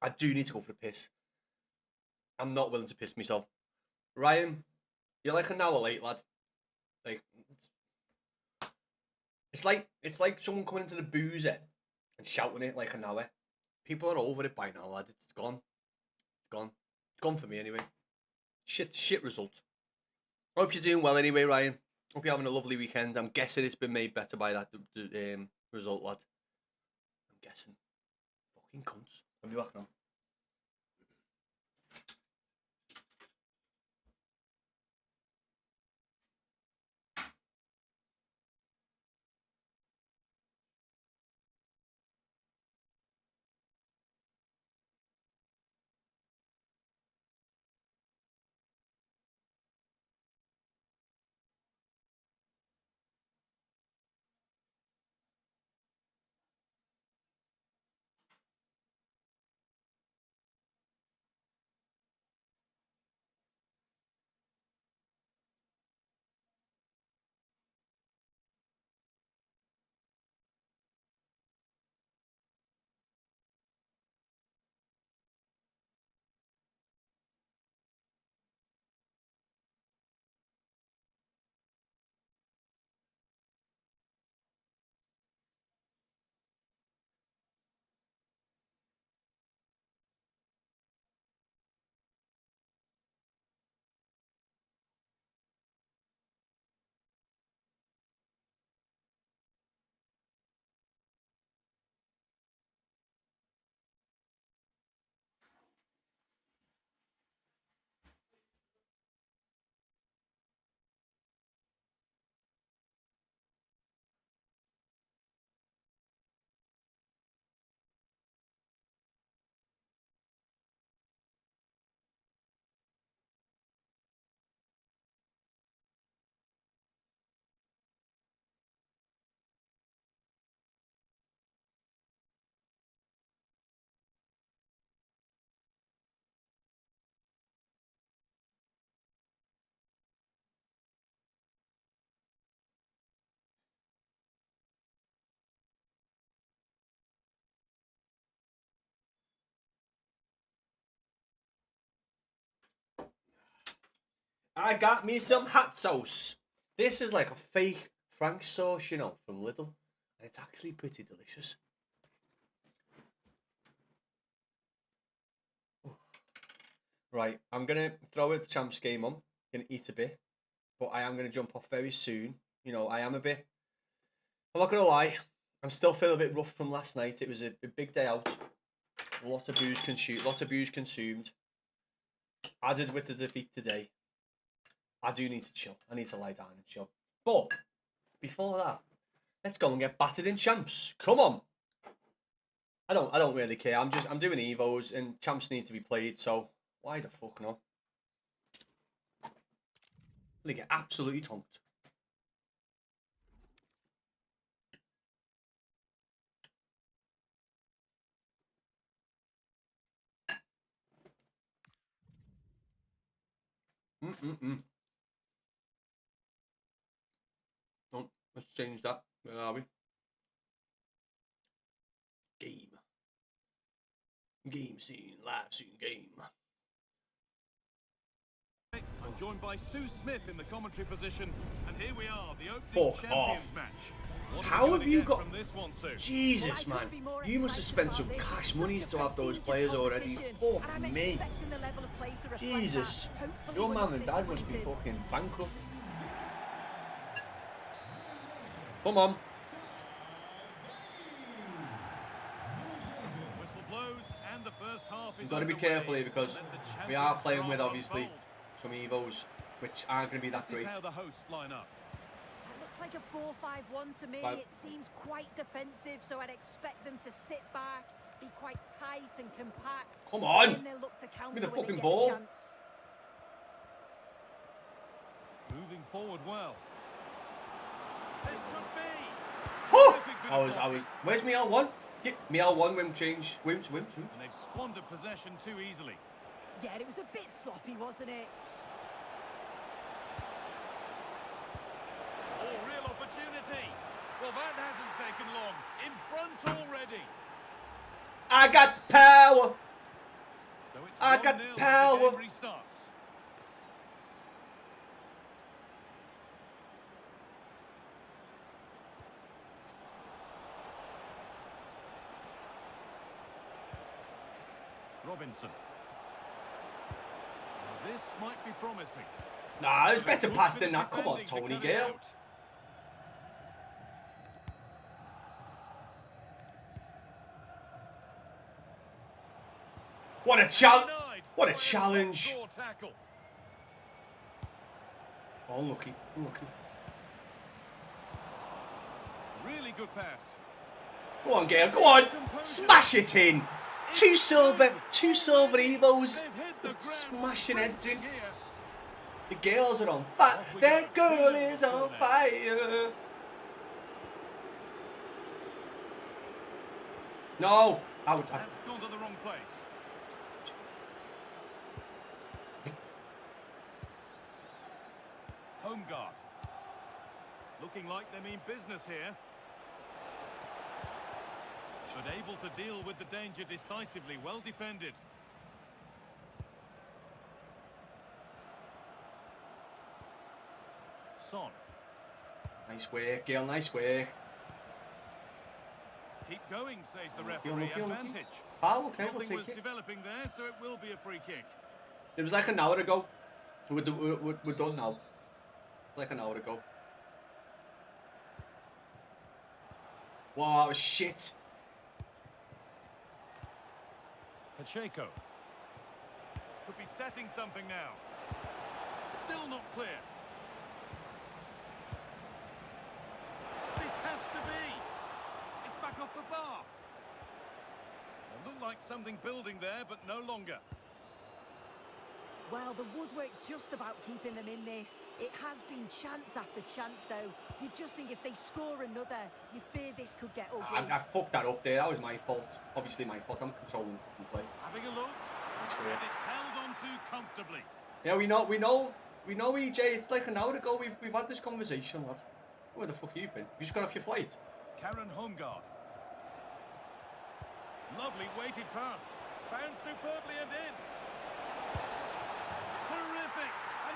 I do need to go for a piss. I'm not willing to piss myself. Ryan, you're like an hour late, lad. Like, it's like someone coming into the boozer and shouting it like an hour. People are over it by now, lad. It's gone. It's gone for me anyway. Shit result. Hope you're doing well anyway, Ryan. Hope you're having a lovely weekend. I'm guessing it's been made better by that result, lad. I'm guessing. Fucking cunts. I'll be back now. I got me some hot sauce. This is like a fake Frank sauce, you know, from Lidl. And it's actually pretty delicious. Right, I'm going to throw the Champs game on. Going to eat a bit. But I am going to jump off very soon. You know, I am a bit... I'm not going to lie. I'm still feeling a bit rough from last night. It was a big day out. A lot of booze consumed. Added with the defeat today. I do need to chill. I need to lie down and chill. But before that, let's go and get battered in Champs. Come on. I don't really care. I'm doing Evos and Champs need to be played, so why the fuck not? They get absolutely tonked. Oh, let's change that. Where are we? Game scene, live scene, game. I'm joined by Sue Smith in the commentary position, and here we are, the opening champions match. How have you got... From this one, Sue? Jesus, man. You must have spent some cash monies to have those players already. Fuck me. Jesus. Your mum and dad must be fucking bankrupt. Come on. Whistle blows, and the first half is You've got to be careful here because we are playing with, obviously, some Evos, which aren't going to be that great. This is how the hosts line up. It looks like a 4-5-1 to me. It seems quite defensive, so I'd expect them to sit back, be quite tight and compact. Come on! Then they'll look to counter Give me the when fucking they get ball. a chance. Moving forward well. This could be. Oh! I was. Where's me L1? Get me L1 when change. Wimps. And they've squandered possession too easily. Yeah, it was a bit sloppy, wasn't it? Oh, real opportunity. Well, that hasn't taken long. In front already. I got power. So it's I got 1-0 as the power. game restarts. Robinson. Now this might be promising. Nah, there's better Good pass bit than of that. Come on, defending to Tony cut it Gale. out. What a challenge! Denied What a by challenge! top draw tackle. Oh, unlucky. Really good pass. Go on, Gale. Go on. Smash it in. Two silver Evos. They've hit the ground Smashing heads in. here. The girls are on fire. That girl is on fire. No. Out. That's gone to the wrong place. Home guard. Looking like they mean business here. But able to deal with the danger decisively. Well defended. Son. Nice work, Gale. Nice work. Keep going, says the Unlucky, referee. unlucky, unlucky. Advantage. Foul, okay, we'll Nothing take was it. developing there, so it will be a free kick. It was like an hour ago. We're done now. Like an hour ago. Wow, shit. Pacheco. Could be setting something now. Still not clear. This has to be. It's back off the bar. It looked like something building there, but no longer. Well, the woodwork just about keeping them in this. It has been chance after chance, though. You just think if they score another, you fear this could get ugly. I fucked that up there. That was my fault. Obviously my fault. I'm controlling the play. Having a look. That's great. And it's held on to comfortably. Yeah, we know, EJ. It's like an hour ago. We've had this conversation, lad. Where the fuck have you been? You just got off your flight. Karen Homeguard. Lovely weighted pass. Found superbly and in. Terrific.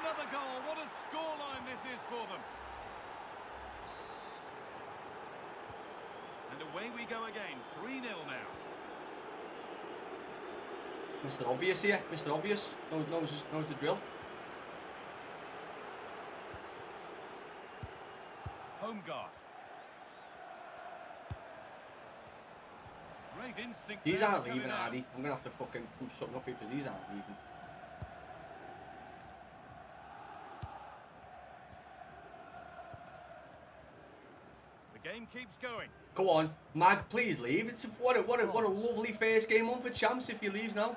another goal. What a scoreline this is for them. And away we go again. 3-0 now. Mr. Obvious here. Mr. Obvious knows the drill. Home guard. Great instinct. These there to aren't cut leaving, it out. Hardy. I'm going to have to fucking do something up here because these aren't leaving. The game keeps going. Go on, Mag, please leave. It's what a lovely first game on for champs if he leaves now.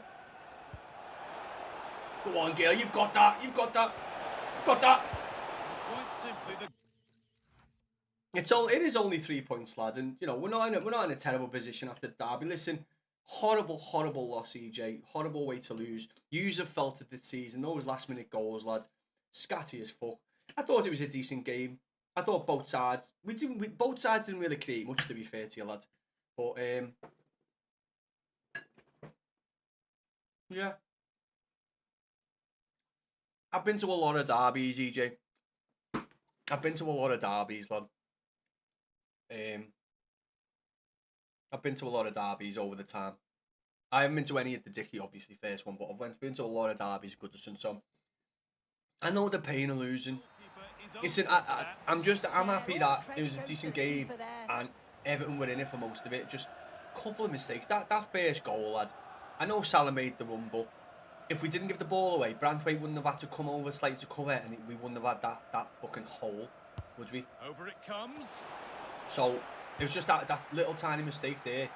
Go on, Gail, you've got that. You've got that. You've got that. Quite simply, It is only 3 points, lads, and you know we're not in a terrible position after Derby. Listen, horrible loss, EJ. Horrible way to lose. Yous have felt it this season. Those last minute goals, lads, scatty as fuck. I thought it was a decent game. I thought both sides both sides didn't really create much, to be fair to you, lads. But yeah, I've been to a lot of derbies, EJ. I've been to a lot of derbies, lad. I've been to a lot of derbies over the time. I haven't been to any of the Dickie, obviously, first one, but I've been to a lot of derbies, Goodison. So I know the pain of losing. Listen, I'm happy that it was a decent game and Everton were in it for most of it. Just a couple of mistakes. That first goal, lad. I know Salah made the run, but if we didn't give the ball away, Branthwaite wouldn't have had to come over slightly to cover, and we wouldn't have had that fucking hole, would we? over it comes. So it was just that little tiny mistake there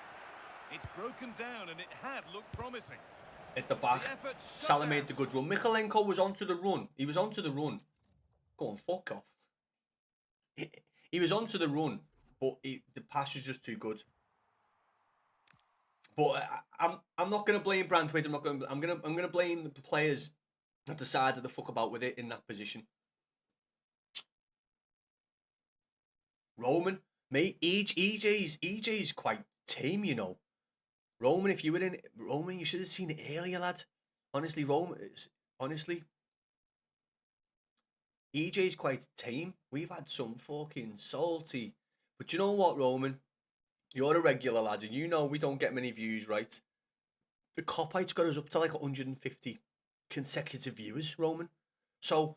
It's broken down, and it had looked promising. at the back. The effort shut Salah out. made the good run. Mikalenko was onto the run. He was onto the run. Go on, fuck off. He was onto the run, but the pass was just too good. But I'm not gonna blame Branthwaite. I'm gonna blame the players that decided to fuck about with it in that position. Roman, mate, EJ's quite tame, you know. Roman, if you were in Roman, you should have seen it earlier, lad. Honestly, EJ's quite tame. We've had some fucking salty. But you know what, Roman? You're a regular, lad, and you know we don't get many views, right? The Copite's got us up to like 150 consecutive viewers, Roman. So,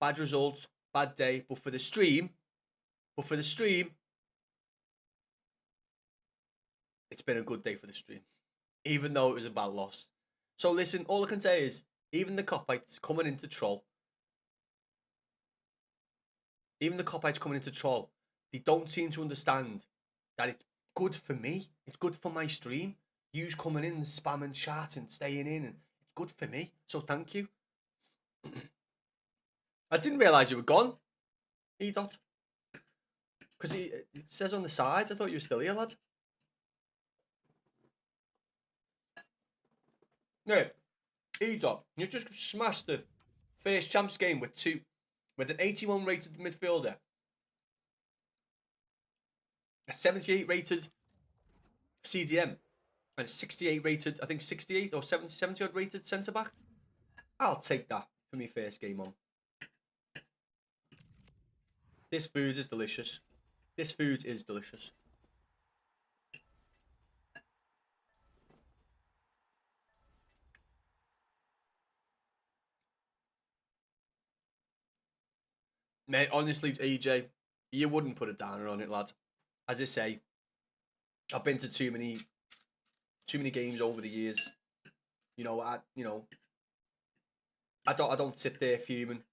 bad result, bad day, but for the stream, it's been a good day for the stream, even though it was a bad loss. So listen, all I can say is, even the Copites coming into troll, they don't seem to understand that it's good for me. It's good for my stream. Yous coming in and spamming chat and staying in, and it's good for me. So thank you. I didn't realise you were gone, E-Dot. Because it says on the sides, I thought you were still here, lad. Yeah, E-Dot, you just smashed the first champs game with an 81 rated midfielder, a 78 rated CDM, and a 68 rated, I think 68 or 70 odd rated centre back. I'll take that for my first game on. This food is delicious. Mate, honestly, EJ, you wouldn't put a downer on it, lad. As I say, I've been to too many games over the years. You know, I don't sit there fuming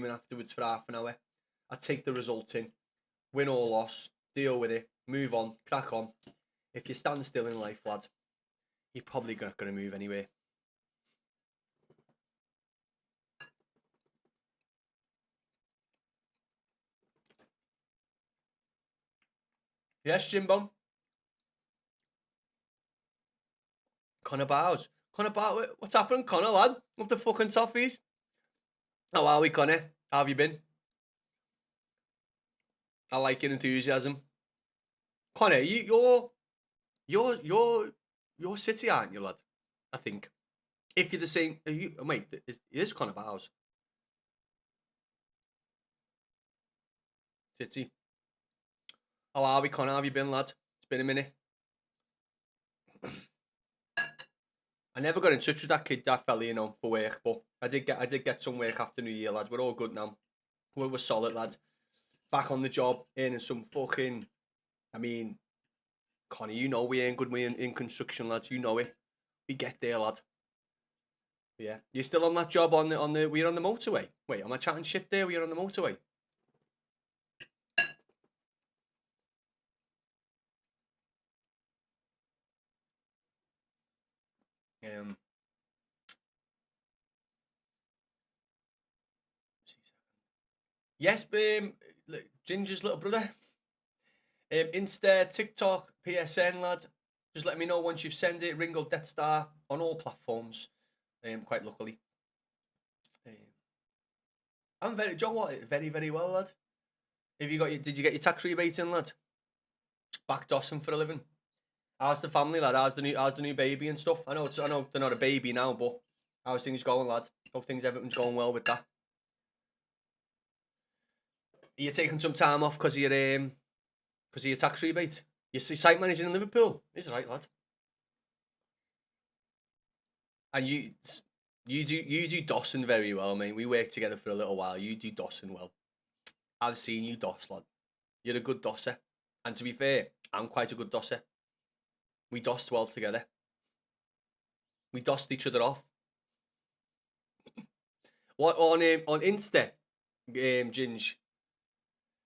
afterwards for half an hour. I take the result in, win or loss, deal with it, move on, crack on. If you stand still in life, lad, you're probably not going to move anywhere. Yes, Jimbo. Connor Bowes. What's happening, Connor, lad? Up the fucking toffees. How are we, Connor? How have you been? I like your enthusiasm. Connor, you're City, aren't you, lad? I think. If you're the same, wait, it is Connor Bowes. Titty. How are we, Connor? How have you been, lad? It's been a minute. I never got in touch with that fella, you know, for work, but I did get some work after New Year, lad. We're all good now. We're solid, lad. Back on the job, earning some fucking. I mean, Connor, you know we ain't good in construction, lads. You know it. We get there, lad. Yeah, you still on that job on the? We're on the motorway. Wait, am I chatting shit there? We're on the motorway. Yes, Ginger's little brother. Insta, TikTok, PSN, lad. Just let me know once you've sent it. Ringo Death Star on all platforms. Quite luckily. I'm very, John, what? Very, very well, lad. Did you get your tax rebate in, lad? Back dossing for a living. How's the family, lad? How's the new baby and stuff? I know they're not a baby now, but how's things going, lad? Hope everything's going well with that. Are you taking some time off because of your tax rebate? You're site manager in Liverpool. Is right, lad. And you do dossing very well, mate. We worked together for a little while. You do dossing well. I've seen you doss, lad. You're a good dosser. And to be fair, I'm quite a good dosser. We dossed well together. We dossed each other off. What on Insta, Ginge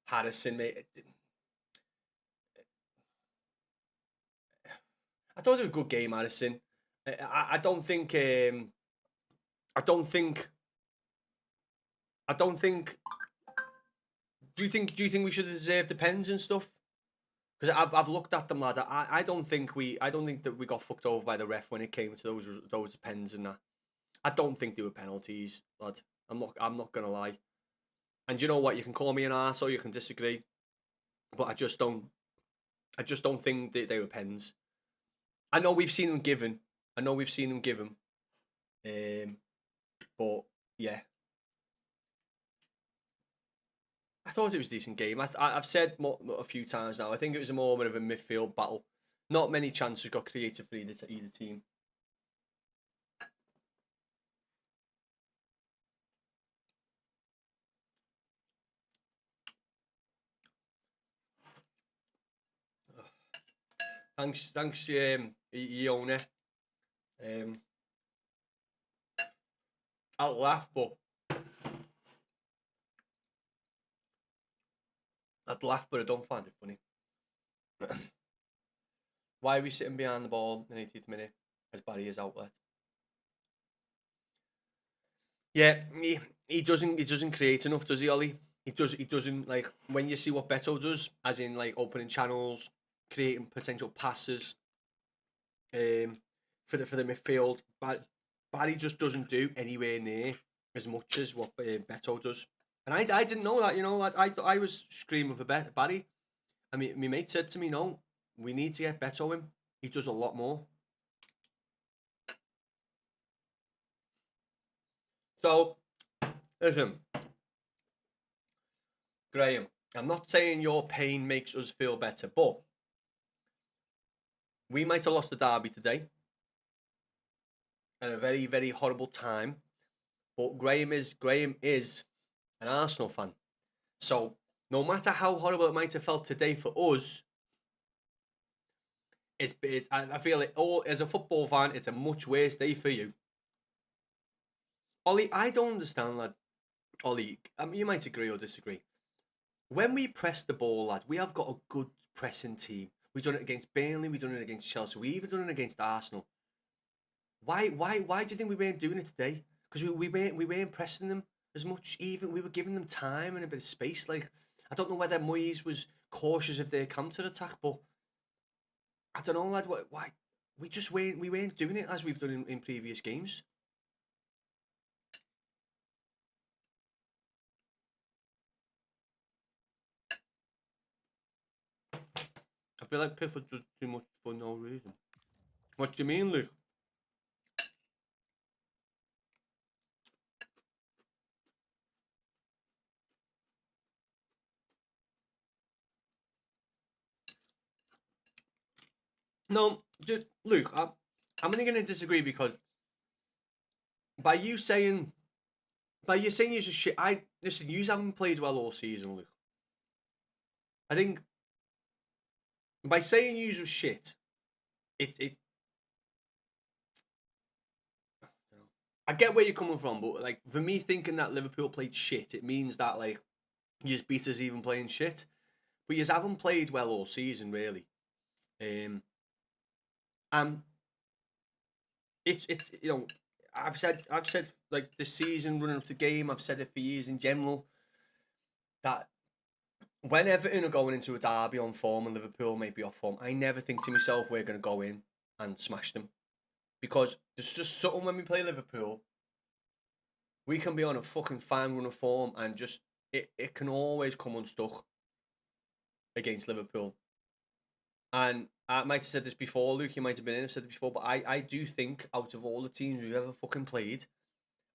Harrison, mate. I thought it was a good game, Harrison. I don't think. I don't think. Do you think we should have deserved the pens and stuff? Because I've looked at them, lad. I don't think that we got fucked over by the ref when it came to those pens and that. I don't think they were penalties, lad. I'm not gonna lie. And you know what? You can call me an arse or you can disagree, but I just don't think that they were pens. I know we've seen them given. But yeah. I thought it was a decent game. I've said a few times now. I think it was more of a midfield battle. Not many chances got created for either team. Thanks, Iona. I'll laugh, but I don't find it funny. Why are we sitting behind the ball in the 80th minute as Barry is outlet? Yeah, he doesn't create enough, does he, Ollie? He doesn't like when you see what Beto does, as in like opening channels, creating potential passes, for the midfield. But Barry just doesn't do anywhere near as much as what Beto does. And I didn't know that, you know, like I was screaming for Barry. I mean, my mate said to me, "No, we need to get Beto in. He does a lot more." So, listen, Graham, I'm not saying your pain makes us feel better, but we might have lost the derby today at a very, very horrible time. But Graham is an Arsenal fan. So no matter how horrible it might have felt today for us, I feel it all as a football fan, it's a much worse day for you. Ollie, I don't understand, lad. Ollie, you might agree or disagree. When we press the ball, lad, we have got a good pressing team. We've done it against Burnley, we've done it against Chelsea, we even done it against Arsenal. Why do you think we weren't doing it today? Because we weren't pressing them as much. Even we were giving them time and a bit of space. Like I don't know whether Moyes was cautious of their counter attack, but I don't know, lad. Why we weren't doing it as we've done in previous games. I feel like Pifford does too much for no reason. What do you mean, Luke? No, just, Luke, I'm only going to disagree because by you saying you're just shit. Listen. You haven't played well all season, Luke. I think by saying you was shit, it. I get where you're coming from, but like for me thinking that Liverpool played shit, it means that like you beat us even playing shit, but you haven't played well all season really. And it's I've said like the season running up to game. I've said it for years in general that when Everton are going into a derby on form and Liverpool may be off form, I never think to myself we're going to go in and smash them because there's just something when we play Liverpool. We can be on a fucking fine run of form and just it can always come unstuck against Liverpool. And I might have said this before, Luke. You might have been in. I've said it before, but I do think out of all the teams we've ever fucking played,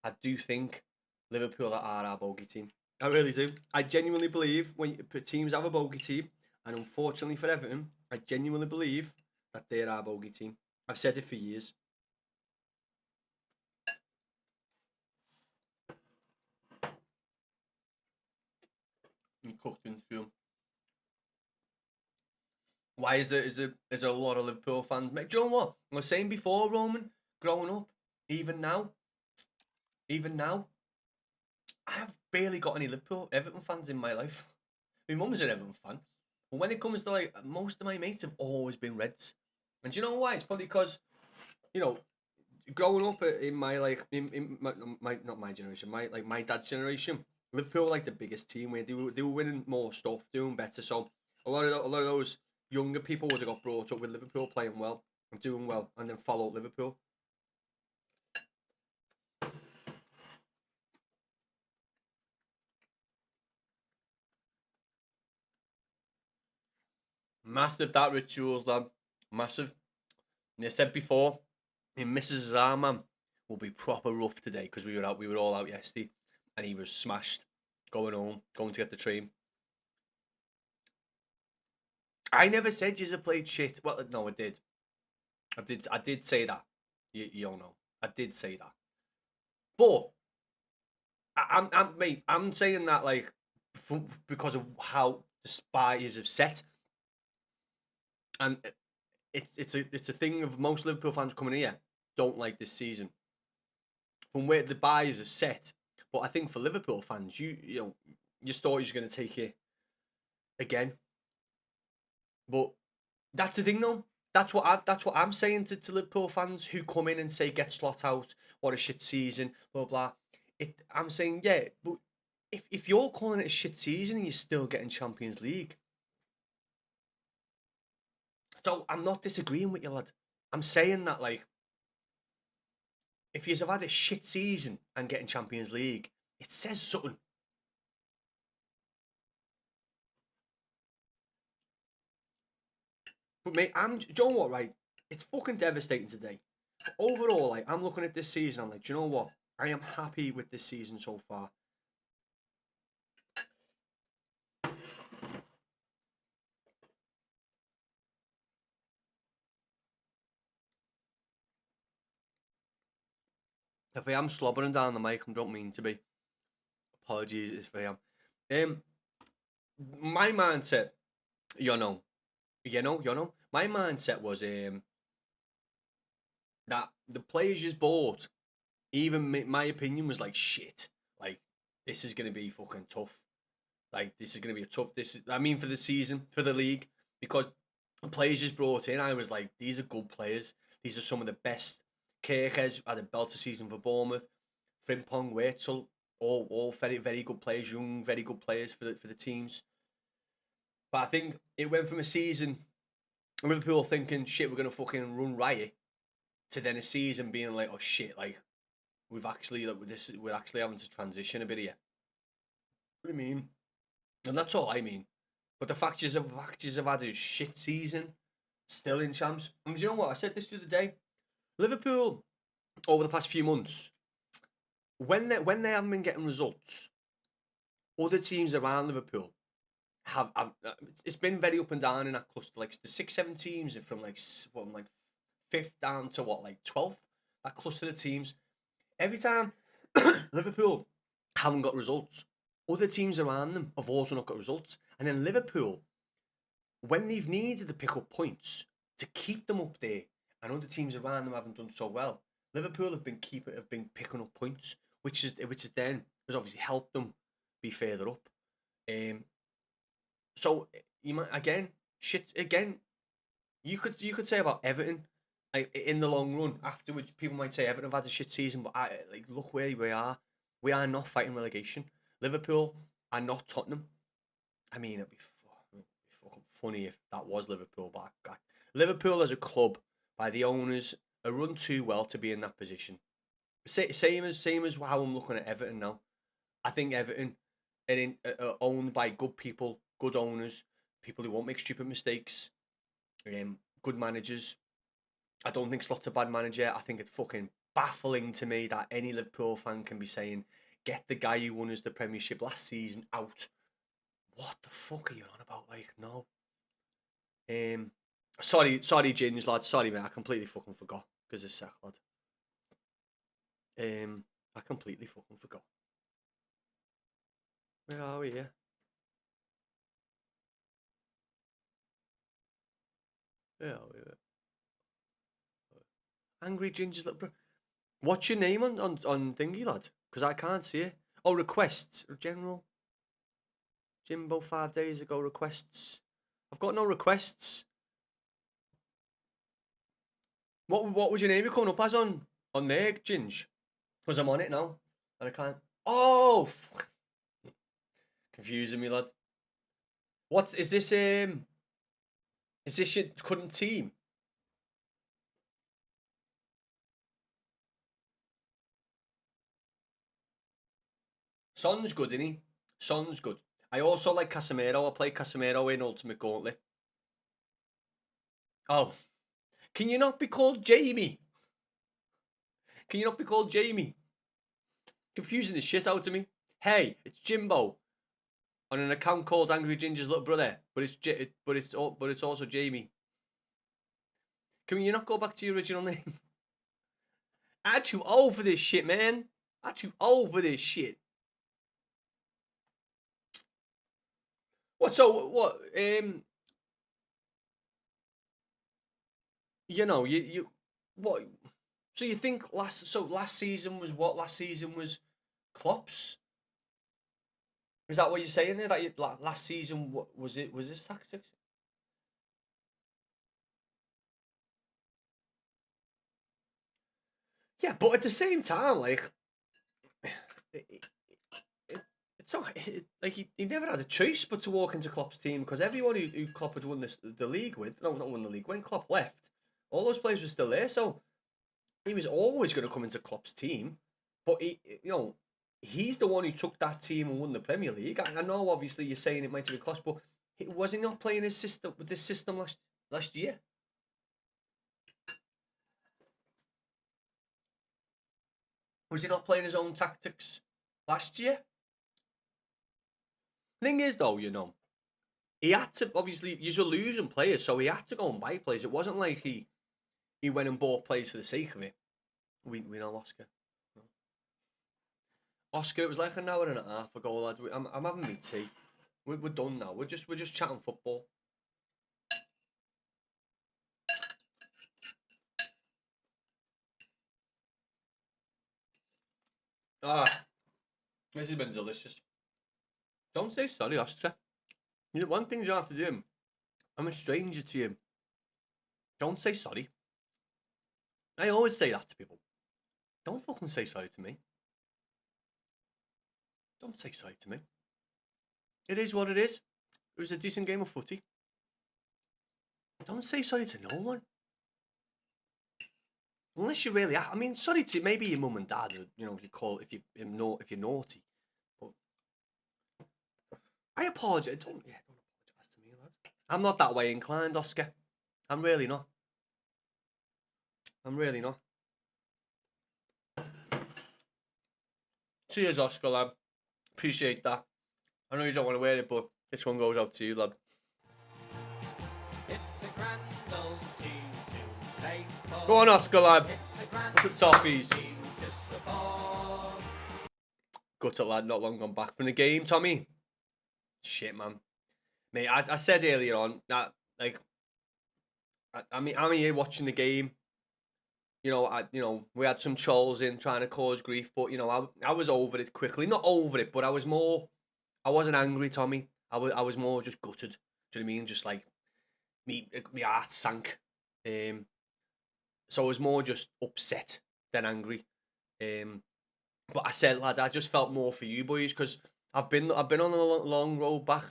I do think Liverpool are our bogey team. I really do. I genuinely believe when teams have a bogey team, and unfortunately for Everton, I genuinely believe that they're our bogey team. I've said it for years. And cooked into them. Why is there a lot of Liverpool fans? Do you know what I was saying before, Roman? Growing up, even now, I have barely got any Everton fans in my life. My mum is an Everton fan, but when it comes to like most of my mates have always been Reds, and do you know why? It's probably because you know, growing up in my like in my not my generation, my dad's generation, Liverpool were like the biggest team where they were winning more stuff, doing better. So a lot of those younger people would have got brought up with Liverpool playing well and doing well, and then followed Liverpool. Massive that rituals, lad. Massive. And I said before, in Mrs. Zarman will be proper rough today because we were all out yesterday, and he was smashed, going home, going to get the train. I never said you played shit. Well, no, I did. I did say that. You all know. I did say that. But I'm saying that like because of how the spies have set, and it's a thing of most Liverpool fans coming here don't like this season from where the buys are set. But I think for Liverpool fans, you know your story's going to take you again. But that's the thing, though. That's what I'm saying to Liverpool fans who come in and say get Slot out, what a shit season, blah blah. I'm saying yeah, but if you're calling it a shit season and you're still getting Champions League, so I'm not disagreeing with you, lad. I'm saying that like if you have had a shit season and getting Champions League, it says something. But mate, do you know what, right? It's fucking devastating today. But overall, like I'm looking at this season, I'm like, do you know what? I am happy with this season so far. If I am slobbering down the mic, I don't mean to be. Apologies if I am. My mindset, you know, my mindset was that the players just bought, even my opinion was like shit. Like this is gonna be fucking tough. Like this is gonna be a tough. I mean for the season, for the league, because the players just brought in, I was like, these are good players. These are some of the best. Kirkes had a belter season for Bournemouth. Frimpong, Wurzel, all very very good players, young very good players for the teams. But I think it went from a season Liverpool thinking shit we're gonna fucking run riot to then a season being like oh shit like we're actually having to transition a bit here. What do you mean? And that's all I mean. But the fact is have had a shit season, still in champs. And you know what? I said this the other day. Liverpool over the past few months, when they haven't been getting results, other teams around Liverpool it's been very up and down in that cluster. Like the 6, 7 teams are from like from like 5th down to what, like 12th. That cluster of teams. Every time Liverpool haven't got results, other teams around them have also not got results. And then Liverpool, when they've needed to pick up points to keep them up there, and other teams around them haven't done so well, Liverpool have been picking up points, which then has obviously helped them be further up. So you might again. You could say about Everton, like in the long run. Afterwards, people might say Everton have had a shit season, but look where we are. We are not fighting relegation. Liverpool are not Tottenham. I mean, it'd be fucking funny if that was Liverpool, but Liverpool as a club, by the owners, are run too well to be in that position. Same as how I'm looking at Everton now. I think Everton are owned by good people, good owners, people who won't make stupid mistakes, good managers. I don't think Slot's a bad manager. I think it's fucking baffling to me that any Liverpool fan can be saying, get the guy who won us the Premiership last season out. What the fuck are you on about? Like, no. Sorry, Ginge, lad. Sorry, mate. I completely fucking forgot. Because it's sec, lad. I completely fucking forgot. Where are we here? Where are we? Angry Ginger's little bro. What's your name on thingy, lad? Because I can't see it. Oh, requests. General. Jimbo 5 days ago, requests. I've got no requests. What was your name coming up as on there, Ginge? Because I'm on it now. And I can't. Oh, fuck. Confusing me, lad. What is this? Is this your current team? Son's good, isn't he? Son's good. I also like Casemiro. I play Casemiro in Ultimate Gauntlet. Oh, can you not be called Jamie? Can you not be called Jamie? Confusing the shit out of me. Hey, it's Jimbo on an account called Angry Ginger's little brother, but it's also Jamie. Can you not go back to your original name? I'm too old for this shit, man. I'm too old for this shit. What? So what? You know, you what? So you think last season was what? Last season was Klopp's. Is that what you're saying there? That last season was it? Was this tactics? Yeah, but at the same time, like, it's not like he never had a choice but to walk into Klopp's team, because everyone who Klopp had won the league with, no, not won the league, when Klopp left, all those players were still there, so he was always going to come into Klopp's team. But he's the one who took that team and won the Premier League. I know, obviously, you're saying it might have been Klopp, but was he not playing his system with this system last year? Was he not playing his own tactics last year? Thing is, though, he had to, obviously, he's a losing player, so he had to go and buy players. It wasn't like he went and bought players for the sake of it. We know Oscar. No. Oscar, it was like an hour and a half ago, lad. I'm having my tea. We're done now. We're just chatting football. This has been delicious. Don't say sorry, Oscar. One thing you have to do. I'm a stranger to you. Don't say sorry. I always say that to people. Don't fucking say sorry to me. Don't say sorry to me. It is what it is. It was a decent game of footy. Don't say sorry to no one. Unless you really are. I mean, sorry to maybe your mum and dad, if you're naughty. But I apologise. Don't apologise to me, lads. I'm not that way inclined, Oscar. I'm really not. Cheers, Oscar, lad. Appreciate that. I know you don't want to wear it, but This one goes out to you, lad. It's a grand old team to play for. Go on, Oscar, lad. It's a grand Look at Toffees. team to support. Gut at lad, not long gone back from the game, Tommy. Shit, man. Mate, I said earlier on that, like, I mean, I'm here watching the game. You know, we had some trolls in trying to cause grief, but you know, I was over it quickly. Not over it, but I wasn't angry, Tommy. I was more just gutted. Do you know what I mean? Just like my heart sank. So I was more just upset than angry. But I said, lads, I just felt more for you boys because I've been on a long road back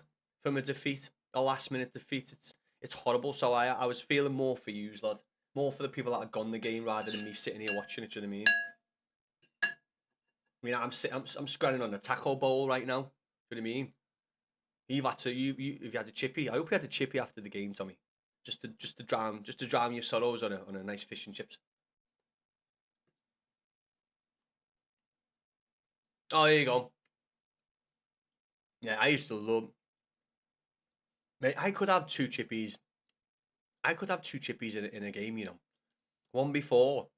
from a defeat, a last minute defeat. It's horrible. So I was feeling more for you, lad. More for the people that had gone the game rather than me sitting here watching it. Do you know what I mean? I'm squatting on a taco bowl right now. Do you know what I mean? You've had to if you had a chippy. I hope you had a chippy after the game, Tommy. Just to drown your sorrows on a nice fish and chips. Oh, there you go. Yeah, I used to love. Mate, I could have two chippies. I could have two chippies in a game, you know. One before,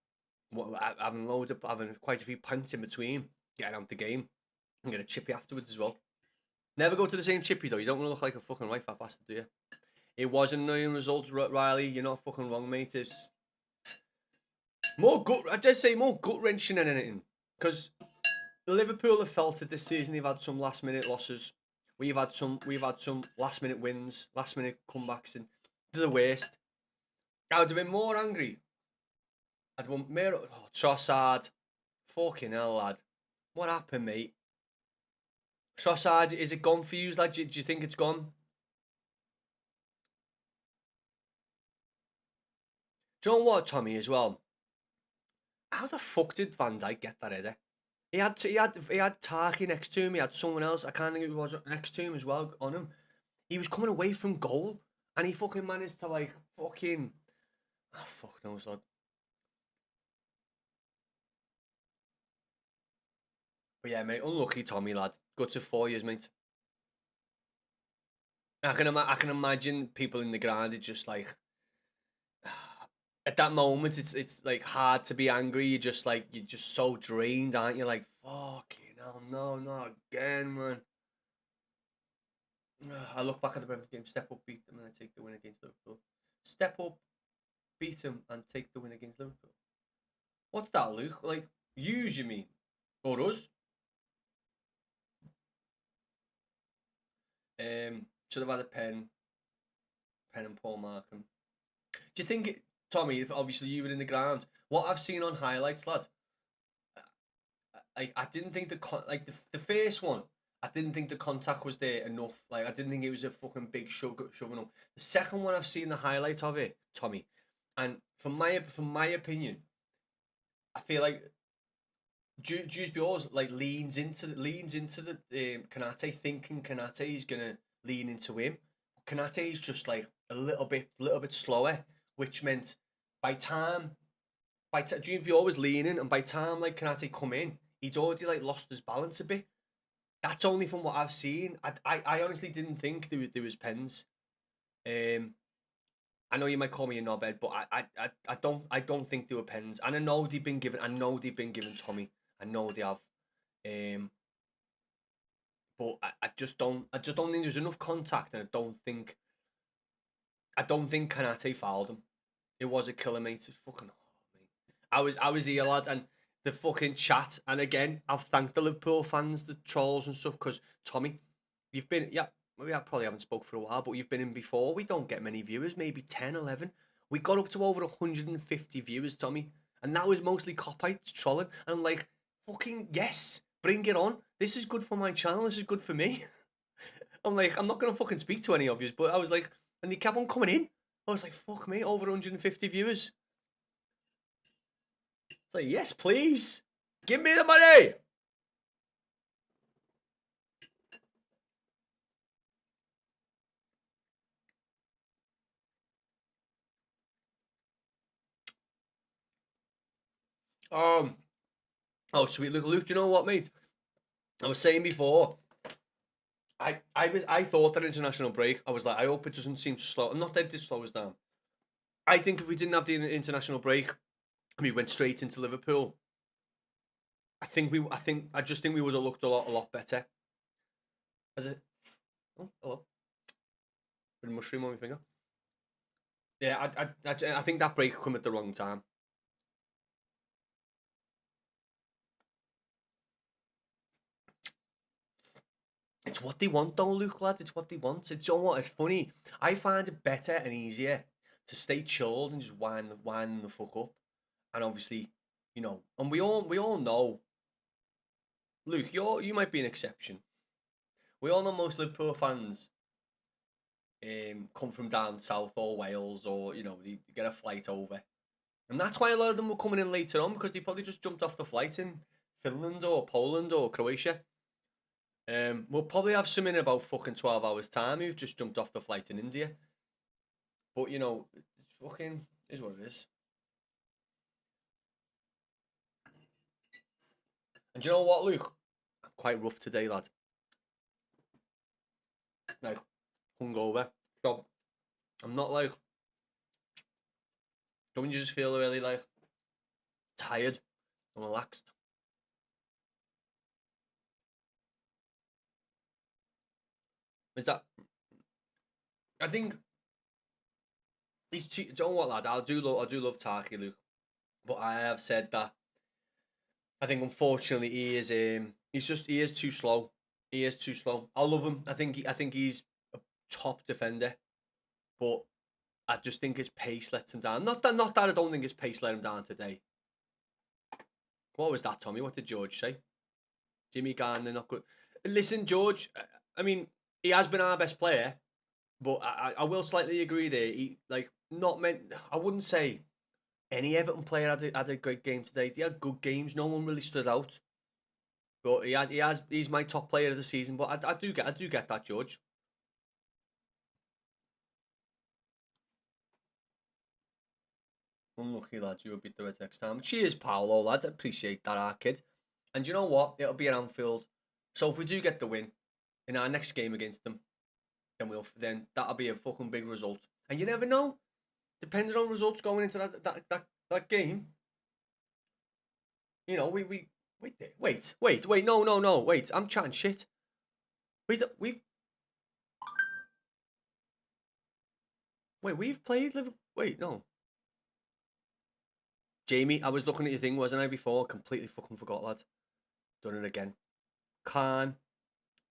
having quite a few pints in between, getting out the game, and get a chippy afterwards as well. Never go to the same chippy though. You don't want to look like a fucking right fat bastard, do you? It was an annoying result, Riley. You're not fucking wrong, mate. It's more gut. I just say more gut wrenching than anything. Because Liverpool have felt it this season. They've had some last minute losses. We've had some last minute wins, last minute comebacks, and they're the worst. I would have been more angry. I'd want more. Oh, Trossard, fucking hell, lad. What happened, mate? Trossard, is it gone for you, lad? Do you think it's gone? Do you know what, Tommy, as well? How the fuck did Van Dijk get that header? He had Tarky next to him. He had someone else. I can't think who was next to him as well on him. He was coming away from goal, and he fucking managed to like fucking. Oh, fuck knows, lad. But yeah, mate, unlucky Tommy, lad. Good to 4 years, mate. I can imagine people in the ground. It's just like. At that moment, it's like hard to be angry. You're just so drained, aren't you? Like, fucking hell, no, not again, man. I look back at the Brentford game, step up, beat them, and I take the win against Liverpool. Step up, beat them, and take the win against Liverpool. What's that, Luke? Like, use, you mean? Or us? Should have had a pen and Paul Markham. Do you think Tommy, if obviously you were in the ground, what I've seen on highlights, lad, I didn't think the first one, I didn't think the contact was there enough. Like, I didn't think it was a fucking big shoving up. The second one, I've seen the highlight of it, Tommy, and from my opinion, I feel like Dewsbury always like leans into the Kanate, thinking Kanate is gonna lean into him. Kanate is just like a little bit slower, which meant by time Dewsbury always leaning, and by time like Kanate come in, he'd already like lost his balance a bit. That's only from what I've seen. I honestly didn't think there was pens. I know you might call me a knobhead, but I don't think there were pens. And I know they've been given Tommy. I know they have. But I just don't think there's enough contact, and I don't think Kanate fouled him. It was a killer, mate. It's fucking mate. I was here, lad, and the fucking chat. And again, I'll thank the Liverpool fans, the trolls and stuff, because Tommy, you've been I probably haven't spoke for a while, but you've been in before. We don't get many viewers, maybe 10, 11. We got up to over 150 viewers, Tommy, and that was mostly copites trolling. And I'm like, fucking yes, bring it on. This is good for my channel. This is good for me. I'm like, I'm not gonna fucking speak to any of you, but I was like, and they kept on coming in. I was like, fuck me, over 150 viewers. It's like, yes, please, give me the money. Oh, sweet Luke. Luke, do you know what, mate? I was saying before, I thought that international break, I was like, I hope it doesn't seem to slow. Not that it did slow us down. I think if we didn't have the international break and we went straight into Liverpool, I just think we would have looked a lot better. As a oh hello, bit of mushroom on my finger. Yeah, I think that break come at the wrong time. It's what they want, though, Luke, lad. It's what they want. It's, you know what? It's funny. I find it better and easier to stay chilled and just wind the fuck up. And obviously, and we all know, Luke, you might be an exception. We all know most Liverpool fans come from down south or Wales, or they get a flight over, and that's why a lot of them were coming in later on, because they probably just jumped off the flight in Finland or Poland or Croatia. We'll probably have some in about fucking 12 hours time who've just jumped off the flight in India. But it's fucking is what it is. And do you know what, Luke? I'm quite rough today, lad. Like, hungover. So, I'm not like... Don't you just feel really, like, tired and relaxed? Is that... I think... He's too... Do you know what, lad? I do love Tarky, Luke. But I have said that I think, unfortunately, he is too slow. He is too slow. I love him. I think he's a top defender, but I just think his pace lets him down. Not that I don't think his pace let him down today. What was that, Tommy? What did George say? Jimmy Garner not good. Listen, George. I mean, he has been our best player, but I will slightly agree there. He not meant. I wouldn't say any Everton player had a great game today. They had good games. No one really stood out. But he's my top player of the season. But I do get that, George. Unlucky, lads, you will beat the Reds next time. Cheers, Paolo, lads. I appreciate that, our kid. And you know what? It'll be at Anfield. So if we do get the win in our next game against them, then that'll be a fucking big result. And you never know. Depending on results going into that game. We wait. No. Wait, I'm chatting shit. We've played Liverpool. Wait, no. Jamie, I was looking at your thing, wasn't I, before? Completely fucking forgot, lad. Done it again. Khan.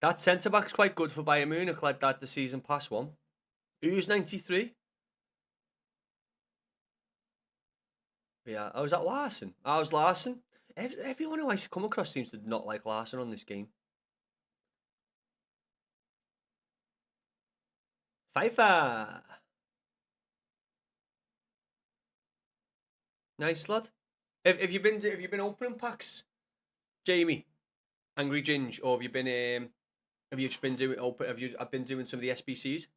That centre-back's quite good for Bayern Munich, like that the season past one. Who's 93? Yeah, I was at Larson. I was Larson. Everyone who I come across seems to not like Larson on this game. Pfeiffer. Nice, lad. Have you been opening packs, Jamie, Angry Ginge, or have you been doing some of the SBCs?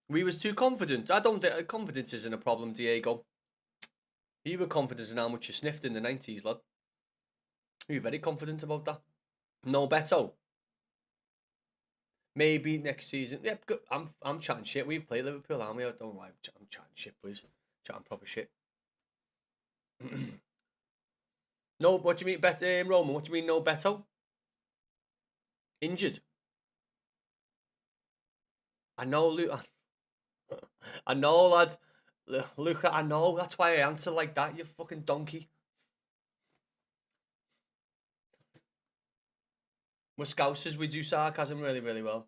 We was too confident. I don't think confidence isn't a problem, Diego. You were confident in how much you sniffed in the 90s, lad. You're very confident about that. No Beto. Maybe next season. Yeah, I'm chatting shit. We've played Liverpool, aren't we? I don't like. I'm chatting shit, boys. Chatting proper shit. No, what do you mean, Roman? What do you mean, no Beto? Injured. I know, Luke. I know, lad. Luke, I know. That's why I answer like that, you fucking donkey. We're Scousers. We do sarcasm really, really well.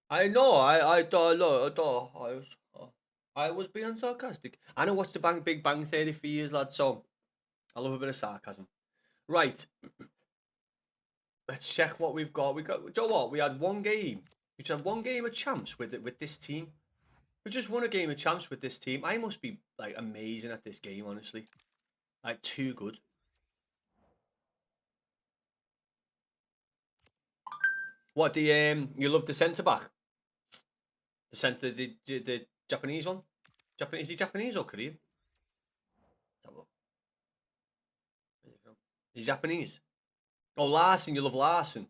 I know. I was being sarcastic. I know what's the Big Bang Theory for years, lad. So I love a bit of sarcasm. Right. Let's check what we've got. Do you know what? We had one game. We just had one game of champs with this team. We just won a game of champs with this team. I must be like amazing at this game, honestly. Like too good. What you love the centre back? The centre, the Japanese one. Is he Japanese or Korean? Let's have a look. He's Japanese. Oh, Larson, you love Larson.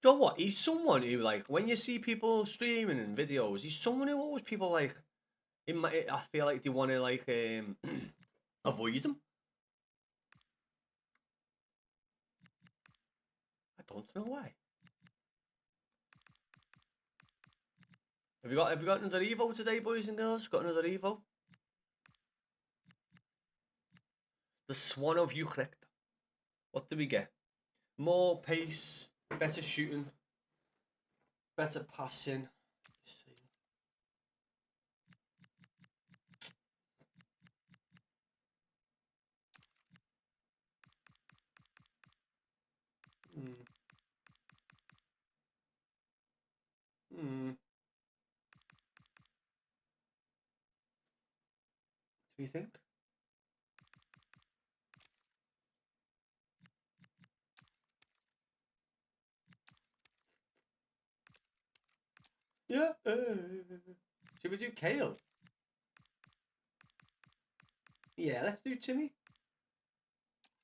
You know what? He's someone who, like, when you see people streaming and videos, he's someone who always people like. I feel like they want to like avoid him. I don't know why. Have you got another Evo today, boys and girls? Got another Evo? The Swan of Utrecht. What do we get? More pace, better shooting, better passing. Let's see. Hmm. Do you think? Yeah. Should we do Kale? Yeah, let's do Timmy.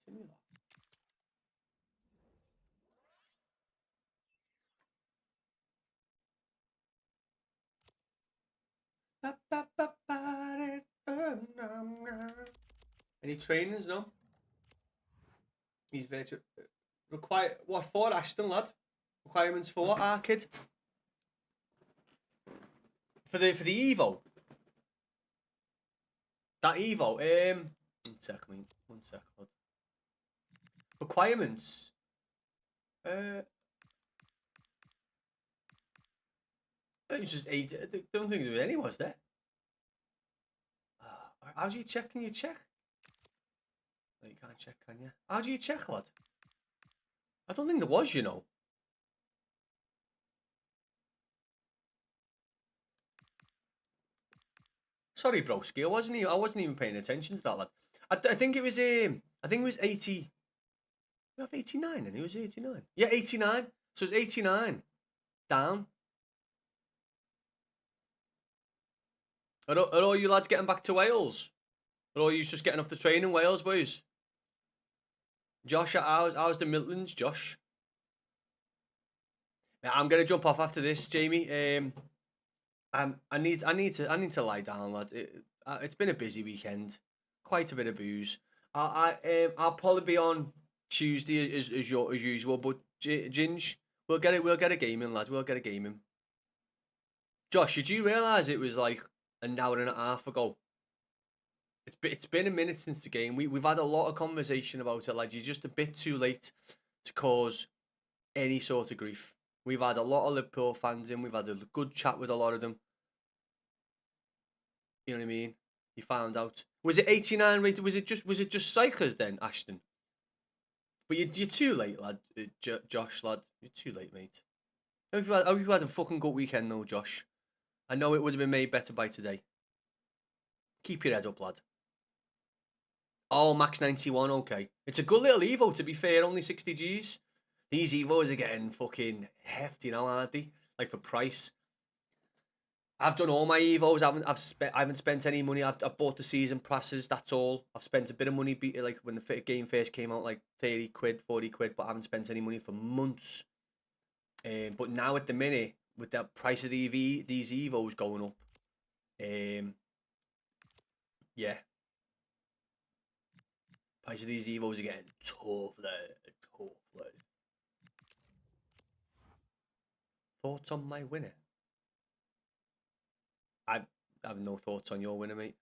Timmy. Any trainings? No. He's very require what for Ashton lad? Requirements for our kid for the Evo. That Evo. One sec, mate. One sec, lad. Requirements. It's just 8. I don't think there was any, was there? How do you check? Can you check? No, you can't check, can you? How do you check, lad? I don't think there was, you know. Sorry, broski. I wasn't even paying attention to that, lad. I think it was I think it was 80. We have 89, and it was 89. Yeah, 89. So it's 89 down. Are all you lads getting back to Wales? Or are you just getting off the train in Wales, boys? Josh, how's the Midlands, Josh? Yeah, I'm gonna jump off after this, Jamie. I need to lie down, lad. It's been a busy weekend, quite a bit of booze. I'll probably be on Tuesday as usual, but Ginge, we'll get a game in, lad. We'll get a game in. Josh, did you realise it was like an hour and a half ago? It's been a minute since the game. We've had a lot of conversation about it, lad. You're just a bit too late to cause any sort of grief. We've had a lot of Liverpool fans in. We've had a good chat with a lot of them. You know what I mean? You found out. Was it 89 rated? Was it just strikers then, Ashton? But you're too late, lad. Josh, lad. You're too late, mate. I hope you had a fucking good weekend, though, Josh. I know it would have been made better by today. Keep your head up, lad. Oh, max 91, okay. It's a good little Evo, to be fair, only 60 Gs. These Evos are getting fucking hefty now, aren't they? Like for price. I've done all my Evos. I haven't spent any money. I've bought the season passes. That's all. I've spent a bit of money, like when the game first came out, like 30 quid, 40 quid. But I haven't spent any money for months. But now at the minute, with the price of these Evos going up, yeah, price of these Evos are getting tough there. Tough there. Thoughts on my winner? I have no thoughts on your winner, mate.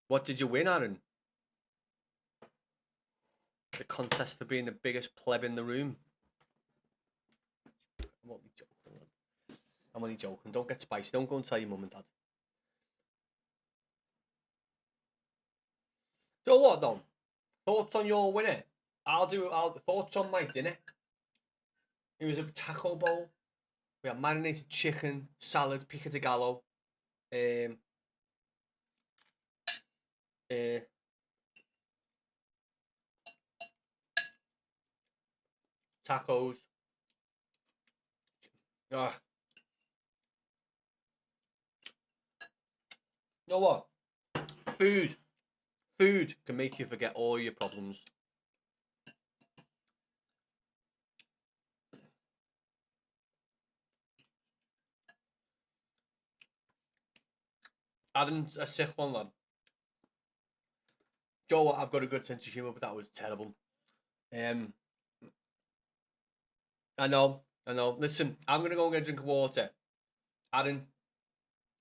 What did you win, Aaron? The contest for being the biggest pleb in the room. I'm only joking, lad. I'm only joking. Don't get spicy. Don't go and tell your mum and dad. So what, though? Thoughts on your winner? Thoughts on my dinner. It was a taco bowl. We had marinated chicken, salad, pico de gallo. Tacos. Ah. You know what? Food can make you forget all your problems. Adam's a sick one, lad. Joe, I've got a good sense of humour, but that was terrible. I know. Listen, I'm gonna go and get a drink of water. Aaron,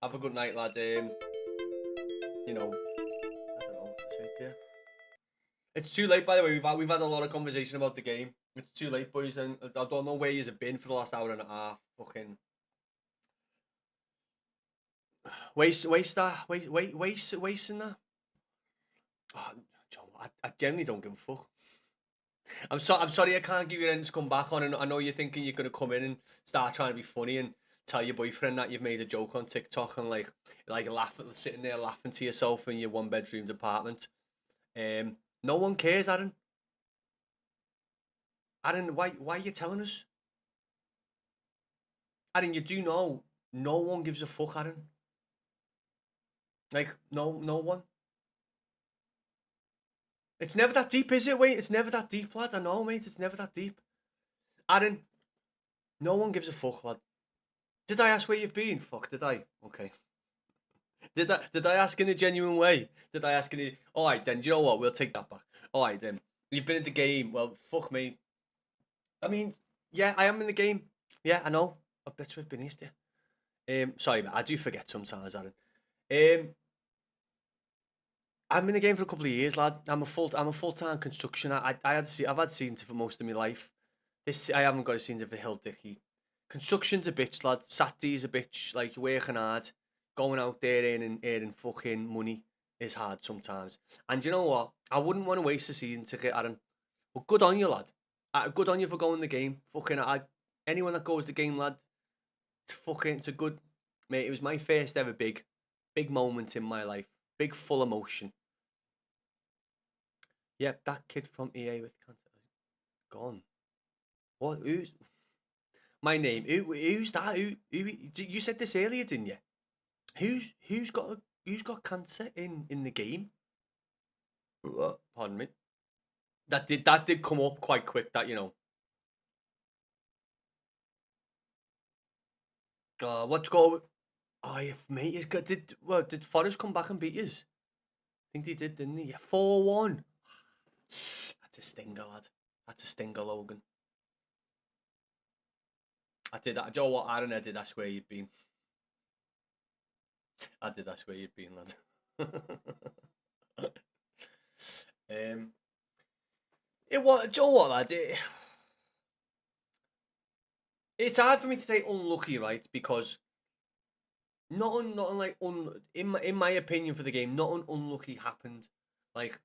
have a good night, lad. You know, I don't know what to say to you. It's too late, by the way. We've had a lot of conversation about the game. It's too late, boys, and I don't know where you've been for the last hour and a half. Fucking wasting that. Oh, John, I genuinely don't give a fuck. I'm sorry I can't give you anything to come back on, and I know you're thinking you're gonna come in and start trying to be funny and tell your boyfriend that you've made a joke on TikTok and like laughing, sitting there laughing to yourself in your 1-bedroom apartment. No one cares, Aaron. Aaron, why are you telling us? Aaron, you do know no one gives a fuck, Aaron. Like no one. It's never that deep, is it? Wait, it's never that deep, lad. I know, mate. It's never that deep. Aaron, no one gives a fuck, lad. Did I ask where you've been? Fuck, did I? Okay. Did I ask in a genuine way? Did I ask in a... Alright then, do you know what? We'll take that back. Alright then. You've been in the game. Well, fuck me. I mean, yeah, I am in the game. Yeah, I know. I bet we've been here. Sorry, mate. I do forget sometimes, Aaron. I'm in the game for a couple of years, lad. I'm a full-time construction. I've had scenes for most of my life. I haven't got a scene for Hill Dicky. Construction's a bitch, lad. Saturday's a bitch. Like, you're working hard. Going out there earning fucking money is hard sometimes. And you know what? I wouldn't want to waste a season ticket, Aaron. But good on you, lad. Good on you for going the game. Fucking, anyone that goes the game, lad, it's a good... Mate, it was my first ever big moment in my life. Big full emotion. Yep, that kid from EA with cancer. Gone. What? Who's... My name. Who's that? Who? You said this earlier, didn't you? Who's got cancer in the game? Pardon me. That did come up quite quick. That, you know. What's go? Oh, yeah, mate. Did Forrest come back and beat us? I think they did, didn't he? 4-1. That's a stinger, lad. That's a stinger, Logan. I did that. Joe, what Aaron, I did ask where you'd been. I did ask where you'd been, lad. It was, Joe, what, lad? It's hard for me to say unlucky, right? Because nothing like in my opinion for the game, nothing unlucky happened. Like,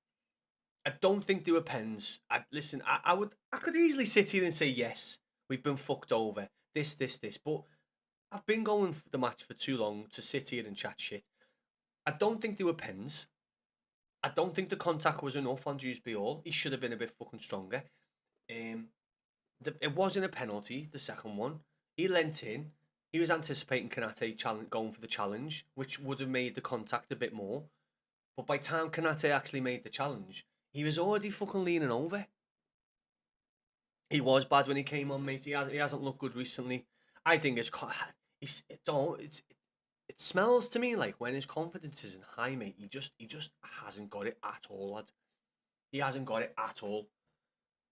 I don't think there were pens. Listen, I could easily sit here and say yes, we've been fucked over. This, but I've been going for the match for too long to sit here and chat shit. I don't think there were pens. I don't think the contact was enough on Dewsbury Hall. He should have been a bit fucking stronger. It wasn't a penalty, the second one. He leant in. He was anticipating Kanate going for the challenge, which would have made the contact a bit more. But by the time Kanate actually made the challenge, he was already fucking leaning over. He was bad when he came on, mate. He hasn't looked good recently. I think it smells to me like when his confidence isn't high, mate. He just hasn't got it at all, lad. He hasn't got it at all.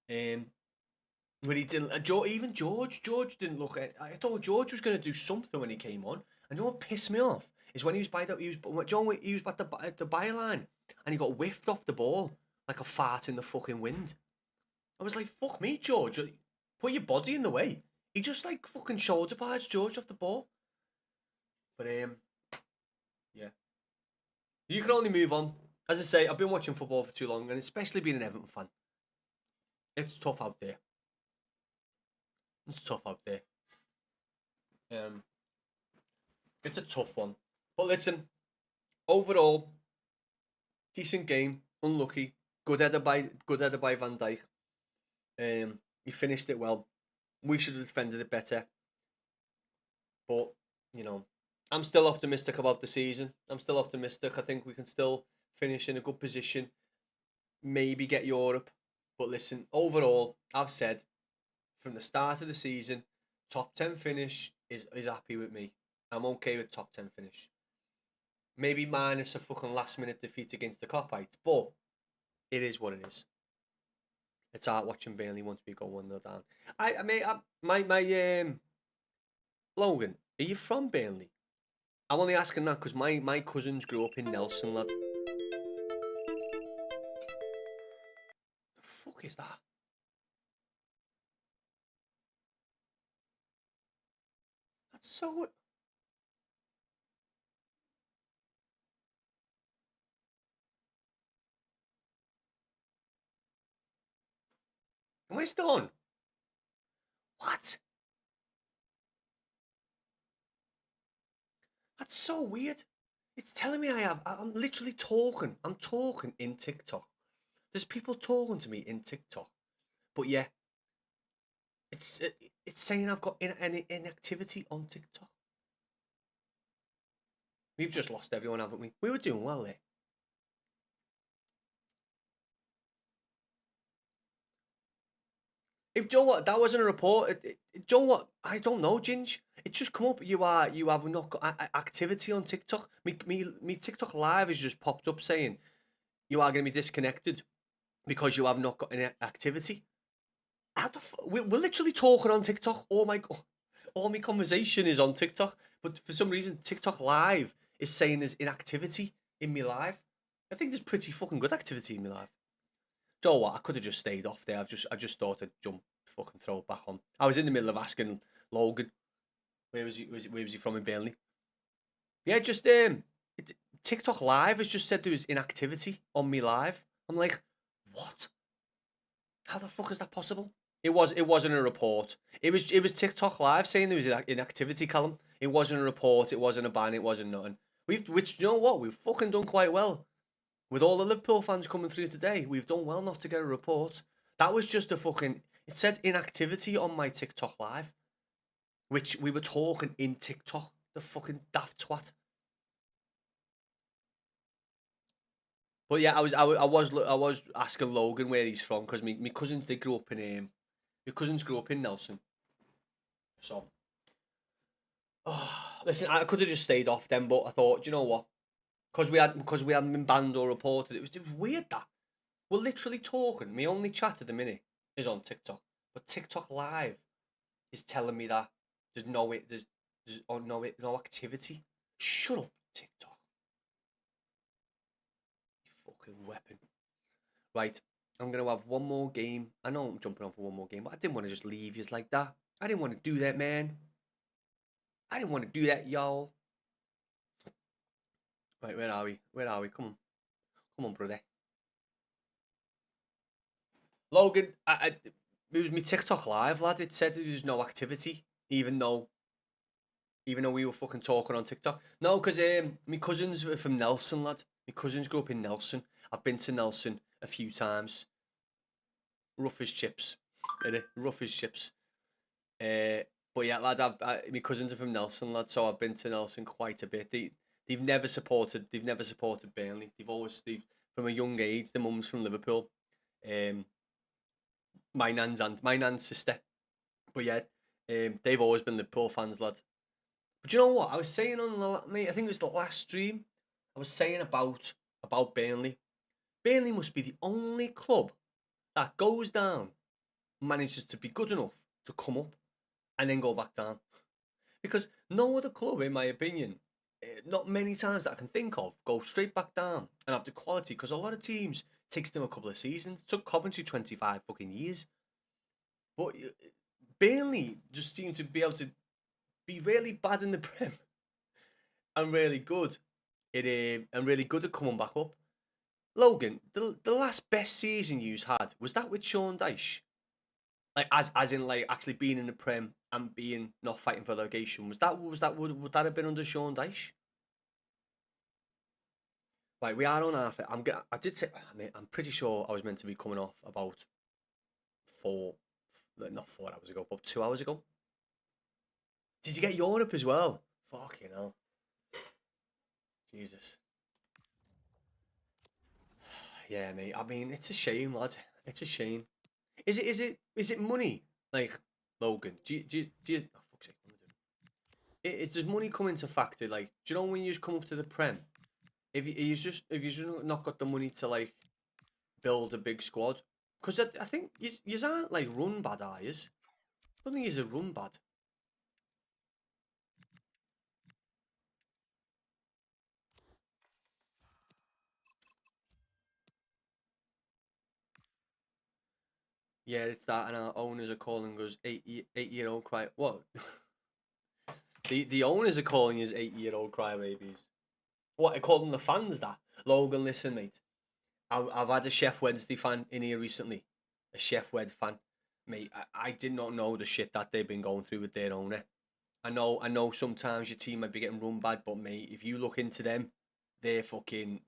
When he didn't, even George didn't look at. I thought George was going to do something when he came on. And you know what pissed me off is when he was by the byline and he got whiffed off the ball like a fart in the fucking wind. I was like, fuck me, George. Put your body in the way. He just like fucking shoulder pads George off the ball. But yeah. You can only move on. As I say, I've been watching football for too long, and especially being an Everton fan. It's tough out there. It's tough out there. It's a tough one. But listen, overall, decent game, unlucky. Good header by Van Dijk. He finished it well. We should have defended it better. But, you know, I'm still optimistic about the season. I'm still optimistic. I think we can still finish in a good position, maybe get Europe. But listen, overall, I've said from the start of the season, top 10 finish is happy with me. I'm okay with top 10 finish. Maybe minus a fucking last minute defeat against the Copites, but it is what it is. It's hard watching Burnley once we go 1-0 down. Logan, are you from Burnley? I'm only asking that because my cousins grew up in Nelson, lad. The fuck is that? That's so. Am I still on? What? That's so weird. It's telling me I'm literally talking. I'm talking in TikTok. There's people talking to me in TikTok. But yeah, it's saying I've got inactivity on TikTok. We've just lost everyone, haven't we? We were doing well there. If Joe, what that wasn't a report. Joe, what I don't know, Ginge. It just come up. You have not got activity on TikTok. Me TikTok live has just popped up saying you are going to be disconnected because you have not got any activity. We're literally talking on TikTok. Oh my god, all my conversation is on TikTok. But for some reason, TikTok live is saying there's inactivity in me live. I think there's pretty fucking good activity in me live. Joe, what? I could have just stayed off there. I just thought I'd jump, fucking throw it back on. I was in the middle of asking Logan, where was he from in Burnley? Yeah, just TikTok live has just said there was inactivity on me live. I'm like, what? How the fuck is that possible? It wasn't a report. It was TikTok live saying there was inactivity, Callum. It wasn't a report. It wasn't a ban. It wasn't nothing. Which you know what? We've fucking done quite well. With all the Liverpool fans coming through today, we've done well not to get a report. That was just a fucking. It said inactivity on my TikTok live, which we were talking in TikTok. The fucking daft twat. But yeah, I was asking Logan where he's from because my cousins grew up in my cousins grew up in Nelson. So, listen, I could have just stayed off then, but I thought, you know what? Because we hadn't been banned or reported, it was weird that we're literally talking. My only chat at the minute is on TikTok, but TikTok Live is telling me that there's no activity. Shut up, TikTok. You fucking weapon. Right, I'm gonna have one more game. I know I'm jumping on for one more game, but I didn't want to just leave you like that. I didn't want to do that, man. I didn't want to do that, y'all. Right, where are we? Where are we? Come on, brother. Logan, it was me TikTok live, lad. It said there was no activity, even though we were fucking talking on TikTok. No, because my cousins are from Nelson, lad. My cousins grew up in Nelson. I've been to Nelson a few times. Rough as chips, innit? Rough as chips. But yeah, lad, my cousins are from Nelson, lad. So I've been to Nelson quite a bit. They've never supported Burnley. They've from a young age. The mum's from Liverpool. My nan's sister. But yeah, they've always been Liverpool fans, lad. But you know what? I was saying mate, I think it was the last stream. I was saying about Burnley. Burnley must be the only club that goes down, manages to be good enough to come up, and then go back down. Because no other club, in my opinion, not many times that I can think of, go straight back down and have the quality. Because a lot of teams takes them a couple of seasons. It took Coventry 25 fucking years. But Burnley just seem to be able to be really bad in the Prem and really good at coming back up. Logan, the last best season you've had, was that with Sean Dyche? Like as in like actually being in the Prem and being not fighting for relegation. Would that have been under Sean Dyche? Like we are on half. I did say. I mean, I'm pretty sure I was meant to be coming off about not 4 hours ago, but 2 hours ago. Did you get Europe as well? Fucking hell. Jesus. Yeah, mate. I mean, it's a shame, lad. It's a shame. Is it money? Like, Logan, oh, fuck's sake, what am I doing? Does money come into factor? Like, do you know when you just come up to the Prem? If you just not got the money to like build a big squad, because I think you aren't like run bad, are you? I don't think he's a run bad. Yeah, it's that, and our owners are calling us 8-year-old cry. What? The owners are calling us 8-year-old crybabies. What? I call them the fans that. Logan, listen, mate. I've had a Chef Wednesday fan in here recently. A Chef Wed fan. Mate, I did not know the shit that they've been going through with their owner. I know sometimes your team might be getting run bad, but mate, if you look into them, they're fucking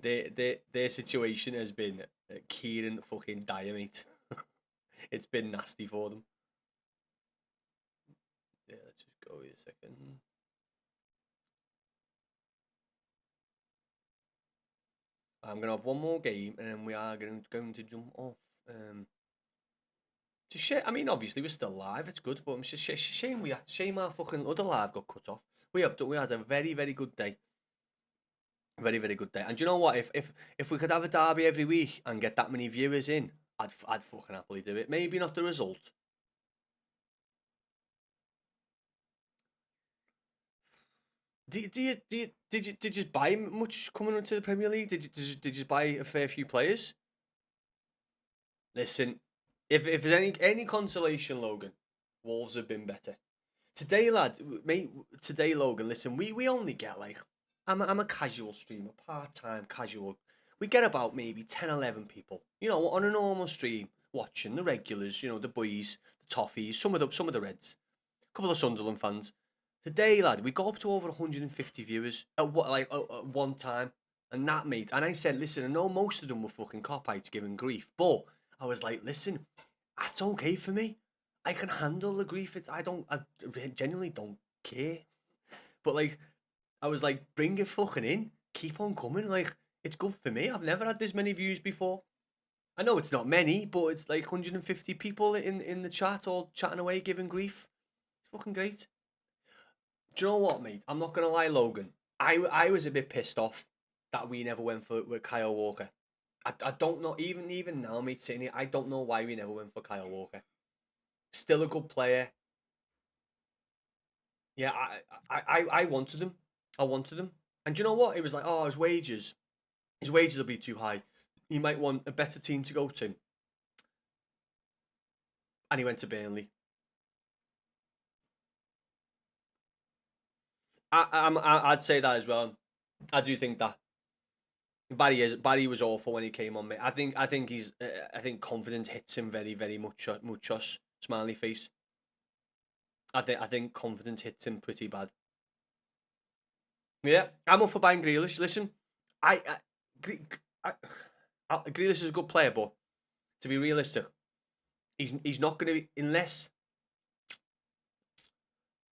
their situation has been Kieran fucking dire, mate. It's been nasty for them. Yeah, let's just go here a second. I'm gonna have one more game, and then we are going to jump off. Just shame. I mean, obviously we're still live. It's good, but it's just shame our fucking other live got cut off. We had a very very good day. Very very good day. And do you know what? If we could have a derby every week and get that many viewers in, I'd fucking happily do it. Maybe not the result. Did you buy much coming into the Premier League? Did you buy a fair few players? Listen, if there's any consolation, Logan, Wolves have been better today, lad. Mate, today, Logan. Listen, we only get like I'm a casual streamer, part-time casual. We get about maybe 10, 11 people, on a normal stream watching the regulars, the boys, the Toffees, some of the Reds, a couple of Sunderland fans. Today, lad, we got up to over 150 viewers at one time, and that, mate. And I said, listen, I know most of them were fucking cop-outs giving grief, but I was like, listen, that's okay for me. I can handle the grief. I genuinely don't care. But like, I was like, bring it fucking in. Keep on coming. Like, it's good for me. I've never had this many views before. I know it's not many, but it's like 150 people in the chat all chatting away, giving grief. It's fucking great. Do you know what, mate? I'm not gonna lie, Logan. I was a bit pissed off that we never went for with Kyle Walker. I don't know, even now, mate, sitting here, I don't know why we never went for Kyle Walker. Still a good player. Yeah, I wanted him. I wanted him. And do you know what? It was like, oh, his wages will be too high. He might want a better team to go to. And he went to Burnley. I'd say that as well. I do think that Barry was awful when he came on, mate. I think confidence hits him very very muchos smiley face. I think confidence hits him pretty bad. Yeah, I'm up for buying Grealish. Listen, Grealish is a good player, but to be realistic, he's not going to be unless.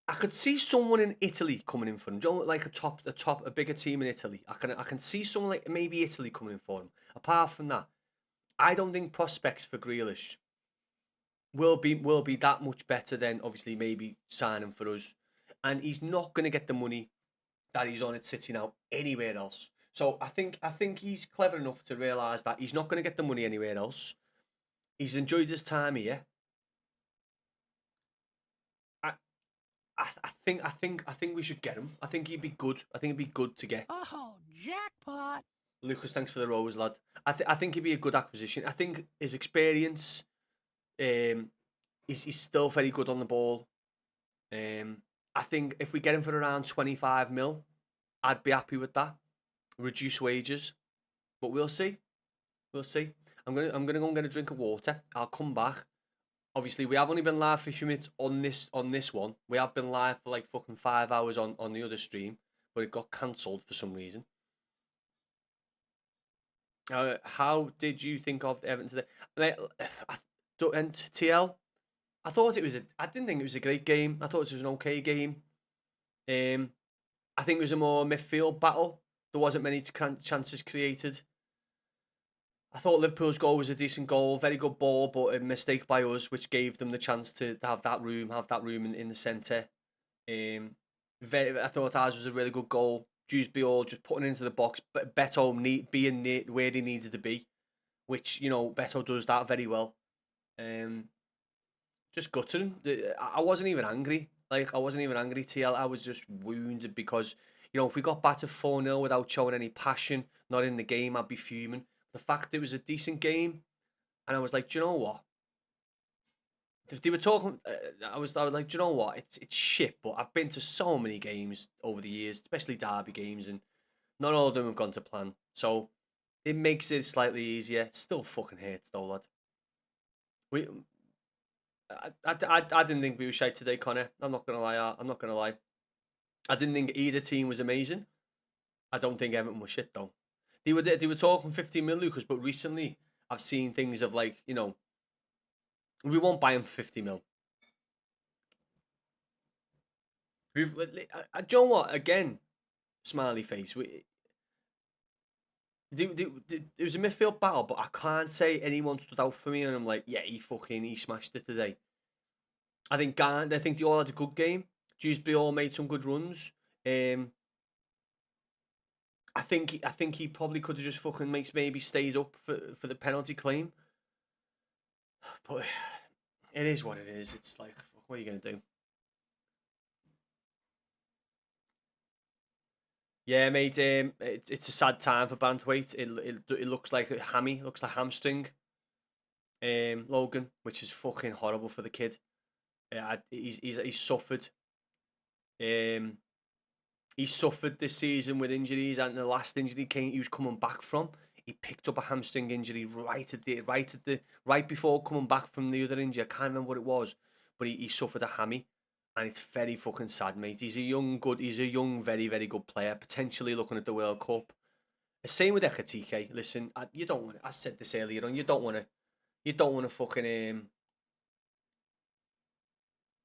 I could see someone in Italy coming in for him. Do you know, like a bigger team in Italy. I can see someone like maybe Italy coming in for him. Apart from that, I don't think prospects for Grealish will be that much better than obviously maybe signing for us. And he's not going to get the money that he's on at City now anywhere else. So I think he's clever enough to realise that he's not going to get the money anywhere else. He's enjoyed his time here. I think we should get him. I think he'd be good. I think it'd be good to get. Oh, jackpot! Lucas, thanks for the rose, lad. I think he'd be a good acquisition. I think his experience, he's still very good on the ball. I think if we get him for around 25 mil, I'd be happy with that. Reduce wages, but we'll see. We'll see. I'm gonna go and get a drink of water. I'll come back. Obviously, we have only been live for a few minutes on this one. We have been live for like fucking 5 hours on the other stream, but it got cancelled for some reason. How did you think of the Everton today? And TL, I didn't think it was a great game. I thought it was an okay game. I think it was a more midfield battle. There wasn't many chances created. I thought Liverpool's goal was a decent goal, very good ball, but a mistake by us, which gave them the chance to have that room, in the centre. I thought ours was a really good goal. Dewsbury all just putting it into the box, but Beto being where he needed to be, which Beto does that very well. Just gutted him. I wasn't even angry. Like I wasn't even angry. TL. I was just wounded because if we got battered 4-0 without showing any passion, not in the game, I'd be fuming. The fact it was a decent game, and I was like, do you know what? If they were talking, I was like, do you know what? It's shit. But I've been to so many games over the years, especially derby games, and not all of them have gone to plan. So it makes it slightly easier. It still fucking hurts though, lad. We, I didn't think we were shite today, Connor. I'm not gonna lie. I'm not gonna lie. I didn't think either team was amazing. I don't think Everton was shit though. They were talking 15 mil, Lucas, but recently I've seen things of like we won't buy him for 50 mil. Do you know what? Again, smiley face. It was a midfield battle, but I can't say anyone stood out for me, and I'm like, yeah, he smashed it today. I think they all had a good game. Dewsbury all made some good runs. I think he probably could have just fucking maybe stayed up for the penalty claim. But it is what it is. It's like, what are you gonna do? Yeah, mate. It's a sad time for Banthwaite. It looks like a hammy. Looks like hamstring. Logan, which is fucking horrible for the kid. He's suffered. Um, he suffered this season with injuries, and the last injury he was coming back from. He picked up a hamstring injury right before coming back from the other injury. I can't remember what it was, but he suffered a hammy, and it's very fucking sad, mate. He's a young, very, very good player, potentially looking at the World Cup. The same with Ekatike. Listen, you don't want. I said this earlier on. You don't want to fucking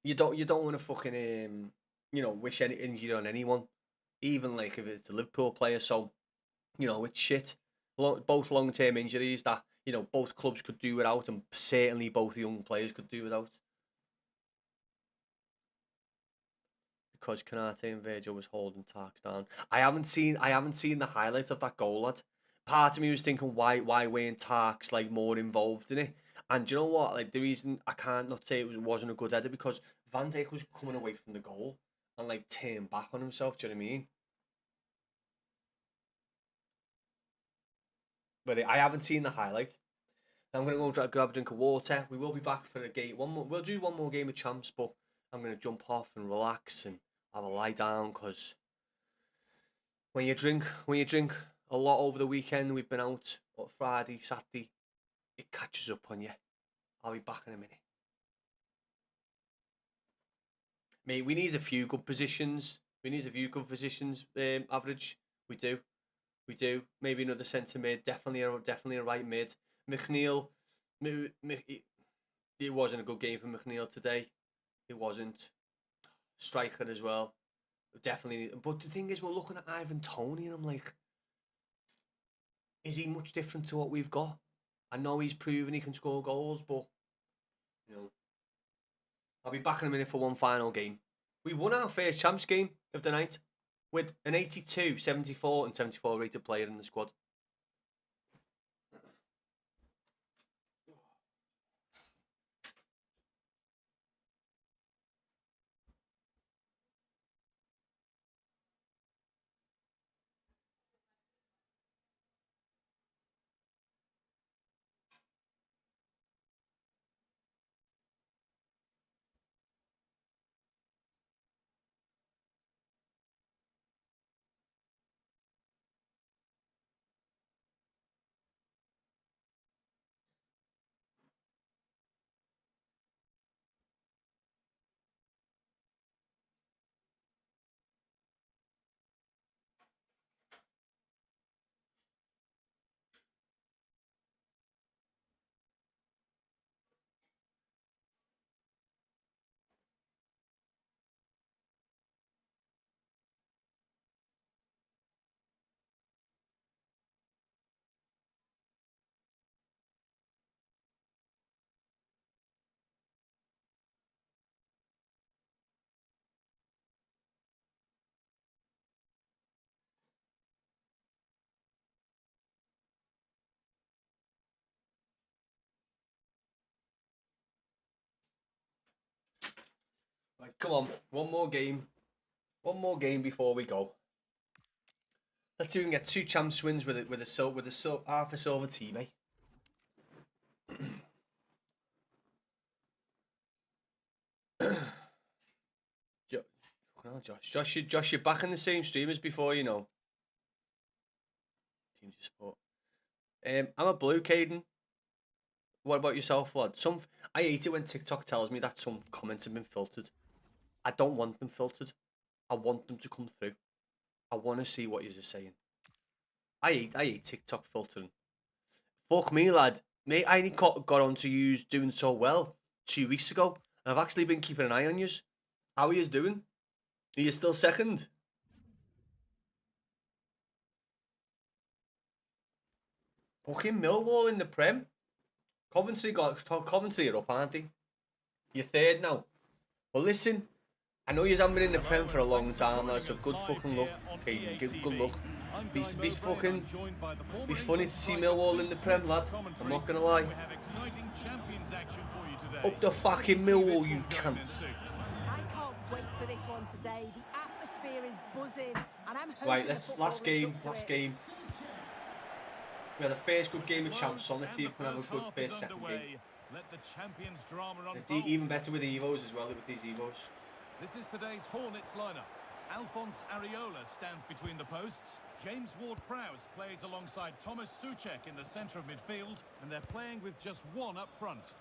You don't want to fucking wish any injury on anyone, even like if it's a Liverpool player. So it's shit. Both long term injuries that both clubs could do without, and certainly both young players could do without. Because Kanate and Virgil was holding Tarks down. I haven't seen the highlight of that goal, lad. Part of me was thinking, why weren't Tarks like more involved in it? And do you know what? Like the reason I can't not say it wasn't a good header because Van Dijk was coming away from the goal and like turned back on himself. Do you know what I mean? But I haven't seen the highlight. I'm gonna go grab a drink of water. We will be back for a game. We'll do one more game of champs, but I'm gonna jump off and relax and have a lie down because when you drink a lot over the weekend, we've been out Friday, Saturday, it catches up on you. I'll be back in a minute. Mate, we need a few good positions. Average. We do. Maybe another centre mid. Definitely a right mid. McNeil. It wasn't a good game for McNeil today. It wasn't. Striker as well. Definitely. But the thing is, we're looking at Ivan Toney, and I'm like, is he much different to what we've got? I know he's proven he can score goals, but I'll be back in a minute for one final game. We won our first champs game of the night with an 82, 74 and 74 rated player in the squad. Right, come on, one more game. One more game before we go. Let's see if we can get 2 champs wins with half a silver team, eh? Josh, you're back in the same stream as before, you know. Team support. I'm a blue, Caden. What about yourself, lad? I hate it when TikTok tells me that some comments have been filtered. I don't want them filtered. I want them to come through. I want to see what you're saying. I hate TikTok filtering. Fuck me, lad. Mate, I only got onto you doing so well 2 weeks ago. And I've actually been keeping an eye on you. How are you doing? Are you still second? Fucking Millwall in the Prem. Coventry are up, aren't they? You're third now. Well, listen, I know you haven't been in the Prem for a long time, lad, so good fucking luck. Okay, good luck. Be funny to see Millwall in the Prem, lad. I'm not gonna lie. Up the fucking Millwall, you cunts. I can't wait for this one today. The atmosphere is buzzing, and I'm hoping Right, the last football game. lives up to it. We had the first good game of champs, so let's see if we can have a good first, second game. Let the champions drama It's unfold. even better with the Evos as well, with these Evos. This is today's Hornets lineup. Alphonse Areola stands between the posts. James Ward-Prowse plays alongside Thomas Souček in the centre of midfield, and they're playing with just one up front.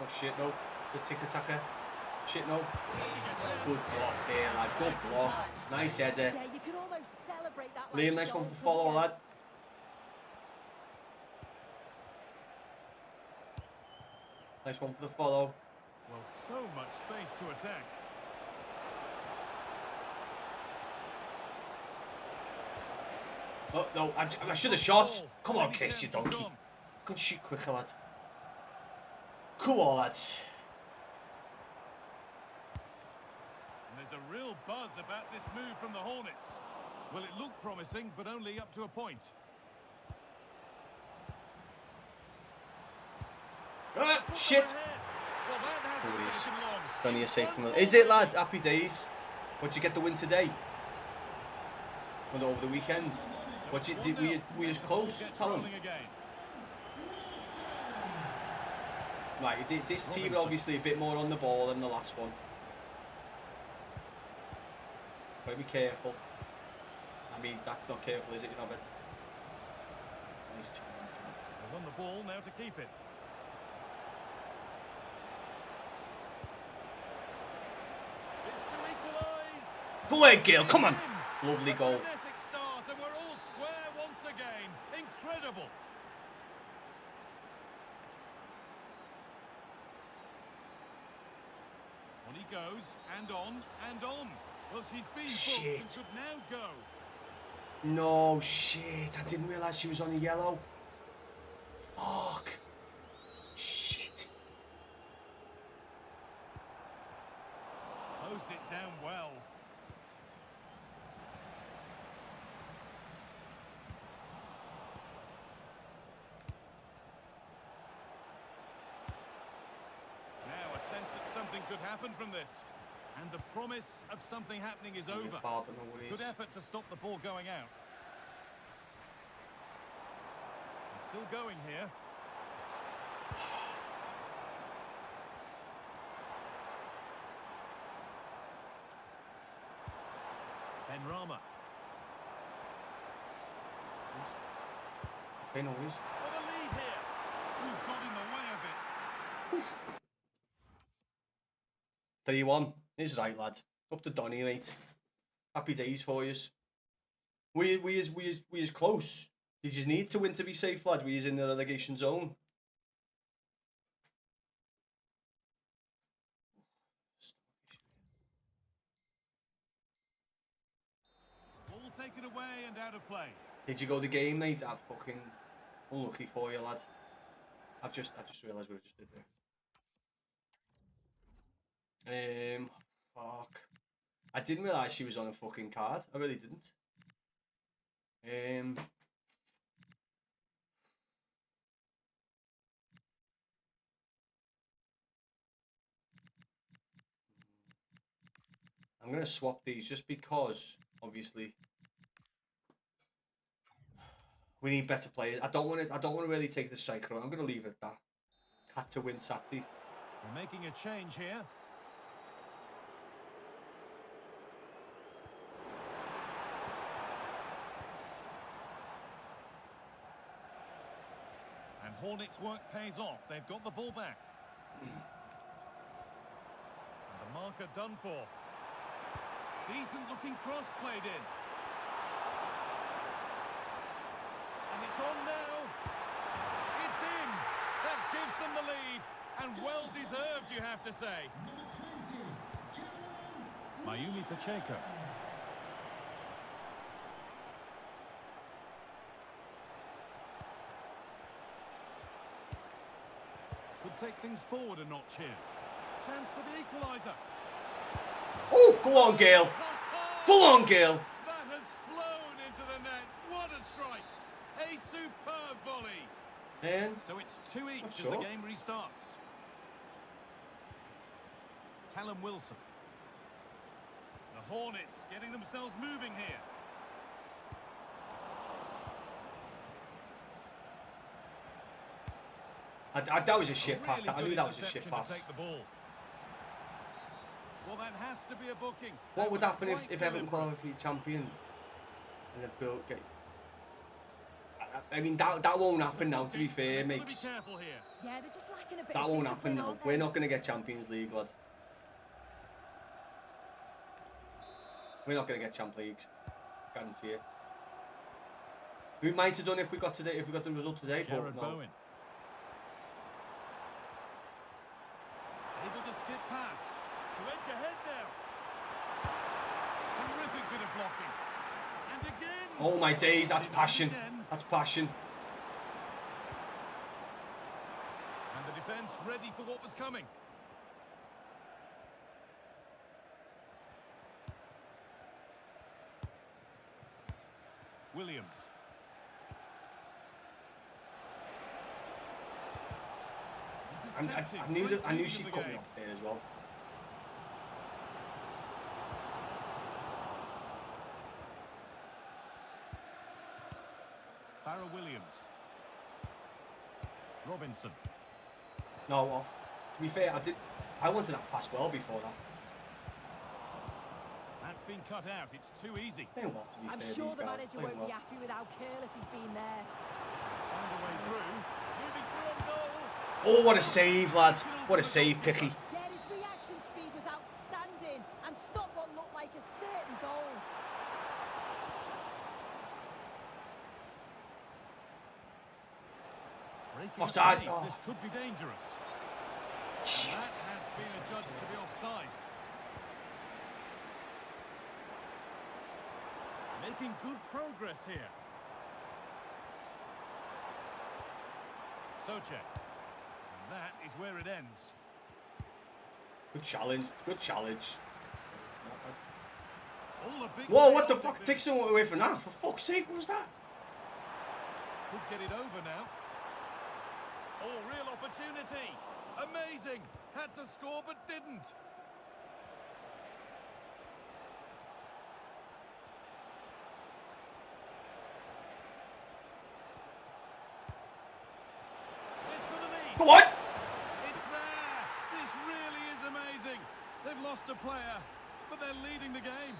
Oh shit, no. Good tick-attacker. Shit, no. Good block there, lad. Good block. Nice header. Yeah, you can almost celebrate that. Liam, nice one for the follow, lad. Nice one for the follow. Well, so much space to attack. Oh, no, I should have shot. Come on, Chris, you donkey. Go shoot quicker, lad. Come on, lads. And there's a real buzz about this move from the Hornets. Well, it looked promising, but only up to a point. Ah, shit. Well, that hasn't Oh, it is. taken long. Only a safe from the... Is it, lads? Happy days. What'd you get the win today? Well, over the weekend. What you did? Were you close, Callum? Right, this team are obviously a bit more on the ball than the last one. Gotta be careful. I mean, that's not careful, is it? You're not better. Nice. They've won the ball, now to keep it. It's to equalise. Go ahead, Gale. Come on. Lovely goal. Magnetic start, and we're all square once again. Incredible. On he goes, and on, and on. Well, she's been booked and should now go. No, shit. I didn't realise she was on a yellow. Fuck. Shit. Closed it down well. Now a sense that something could happen from this. And the promise of something happening is over. Good effort to stop the ball going out. It's still going here. Benrahma. Okay, no worries. For the lead here. Who got in the way of it? 3-1. Is right, lad. Up to Donny, mate. Happy days for yous. We close. Did you need to win to be safe, lad? We in the relegation zone. Ball taken away and out of play. Did you go the game, mate? I'm fucking unlucky for you, lad. I just realised what I just did there. Fuck. I didn't realise she was on a fucking card. I really didn't. I'm going to swap these just because, obviously, we need better players. I don't want to really take the striker. I'm going to leave it at that. Had to win Saturday. We're making a change here. And Hornets' work pays off. They've got the ball back. And the marker done for. Decent looking cross played in. And it's on now. It's in. That gives them the lead. And well deserved, you have to say. Mayumi Pacheco. Could take things forward a notch here. Chance for the equaliser. Oh, go on, Gale. Go on, Gale. That has flown into the net. What a strike. A superb volley. And So it's 2 each as sure. the game restarts. Callum Wilson. The Hornets getting themselves moving here. that was a shit A pass. really I knew good that was a shit interception pass. to take the ball. Well, that has to be a booking. What That would was happen if quite Everton deliberate. qualified for the champion and the bill get? I mean that won't happen now. To be fair, They've gotta makes be careful here. Yeah, they're just lacking a bit that of won't happen discipline, now. aren't We're they? not going to get Champions League, lads. We're not going to get Champions League. Guarantee it. We might have done if we got the result today, Jared but no. Bowen. Able to skip past. To edge ahead now. Terrific bit of blocking. And again. Oh my days, that's Did passion. again. That's passion. And the defence ready for what was coming. Williams. And Intercepting. I knew Great she'd read of the cut me game. off there as well. Farrell Williams. Robinson. No, well, to be fair, I wanted that pass well before that. That's been cut out. It's too easy. They what, to be I'm fair, sure these the guys, manager they won't what. be happy with how careless he's been there. Find a way through. Moving through on goal. Oh, what a save, lads! What a save, Picky. Yeah, his reaction speed was outstanding and stopped what looked like a certain goal. Breaking Offside. pace, Oh. This could be dangerous. Shit. That has been adjudged to be offside. Making good progress here. Souček. And that is where it ends. Good challenge. Good challenge. All a big Whoa, what the chaotic fuck? finish. Take someone away from that. For fuck's sake, what was that? Could get it over now. Oh, real opportunity. Amazing. Had to score but didn't. It's for the lead. Go on! It's there. This really is amazing. They've lost a player, but they're leading the game.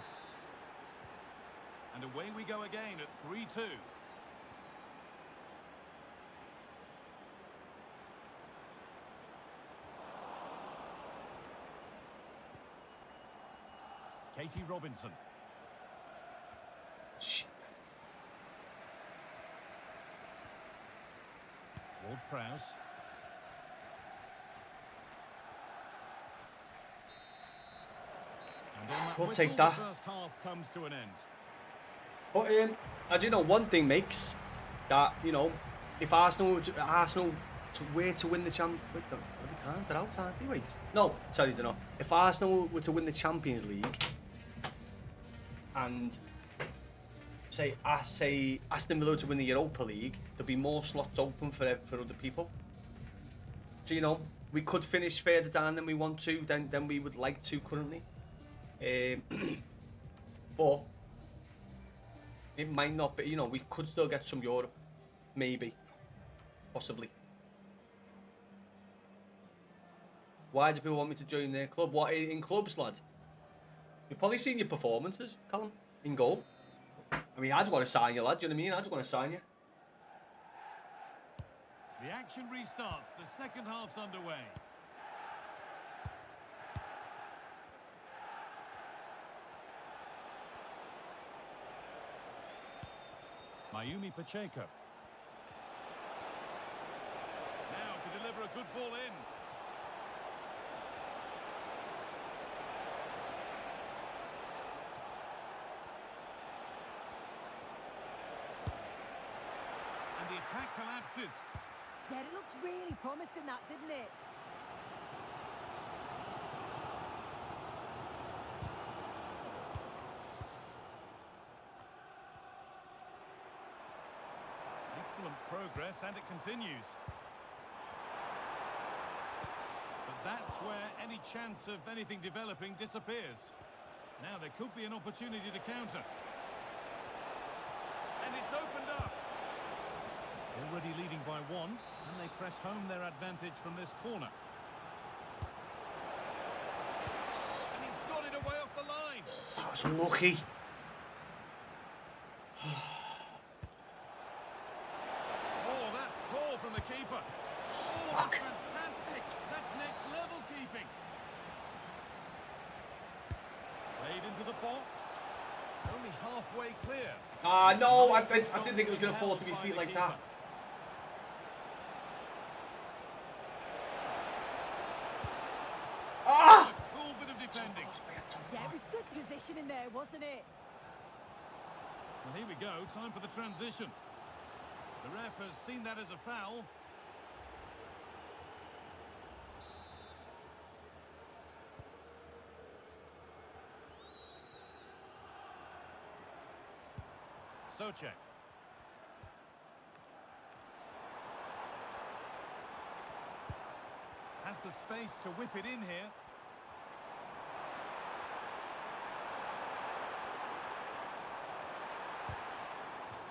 And away we go again at 3-2. Katie Robinson. Shit. Ward-Prowse. And on that We'll whistle, take that. The first half comes to an end. But as you know, one thing makes that, you know, if Arsenal were to win the champ, wait, no, they can't. They're out, aren't they? Wait, no, sorry, they're not. If Arsenal were to win the Champions League, and say Aston Villa to win the Europa League, there'll be more slots open for other people. So you know, we could finish further down than we want to, than we would like to currently. But it might not be. You know, we could still get some Europe, maybe, possibly. Why do people want me to join their club? What in clubs, lad? You've probably seen your performances, Callum, in goal. I mean, I'd want to sign you, lad. Do you know what I mean? I'd want to sign you. The action restarts. The second half's underway. Mayumi Pacheco. Now to deliver a good ball in. And the attack collapses. Yeah, it looked really promising, that, didn't it? Excellent progress, and it continues. But that's where any chance of anything developing disappears. Now there could be an opportunity to counter. And it's opened up. Already leading by one, and they press home their advantage from this corner. And he's got it away off the line. That was unlucky. Oh, that's poor from the keeper. Oh, Fuck. that's fantastic. That's next level keeping. Played into the box. It's only halfway clear. Ah, no, I didn't think it was going to fall to my feet like that. Ah! A cool bit of defending. Yeah, it was good positioning there, wasn't it? Well, here we go. Time for the transition. The ref has seen that as a foul. Souček. Has the space to whip it in here.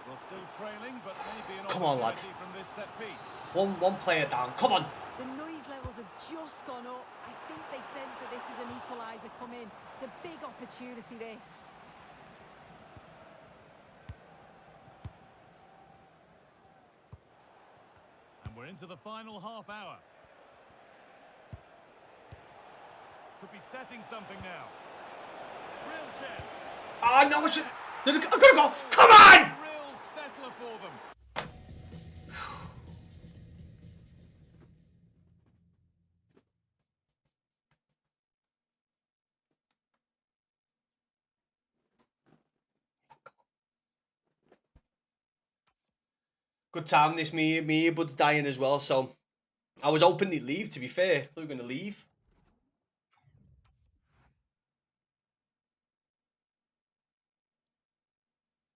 Well, still trailing, but maybe an Come on, lad. opportunity from this set piece. One player down. Come on. The noise levels have just gone up. I think they sense that this is an equaliser coming. It's a big opportunity, this. And we're into the final half hour. Could be setting something now. Real chance. Ah, no, it's just... I'm gonna go. Come on! Real settler for them. Good time, this. Me earbud's dying as well, so... I was hoping they'd leave, to be fair. They were going to leave.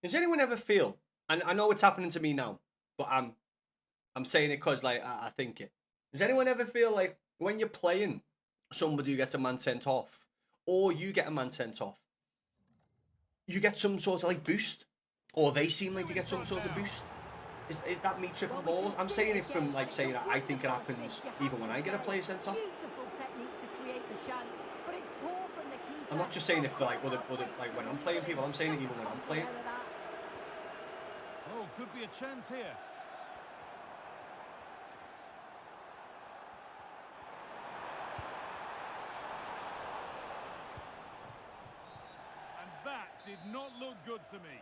Does anyone ever feel, and I know it's happening to me now, but I'm saying it because like I think it. Does anyone ever feel like when you're playing somebody who gets a man sent off, or you get a man sent off, you get some sort of like boost, or they seem like they get some sort of boost? Is that me tripping balls? I'm saying it from like saying that I think it happens even when I get a player sent off. Beautiful technique to create the chance, but it's poor from the keeper. I'm not just saying it for like other like when I'm playing people. I'm saying it even when I'm playing. Oh, could be a chance here. And that did not look good to me.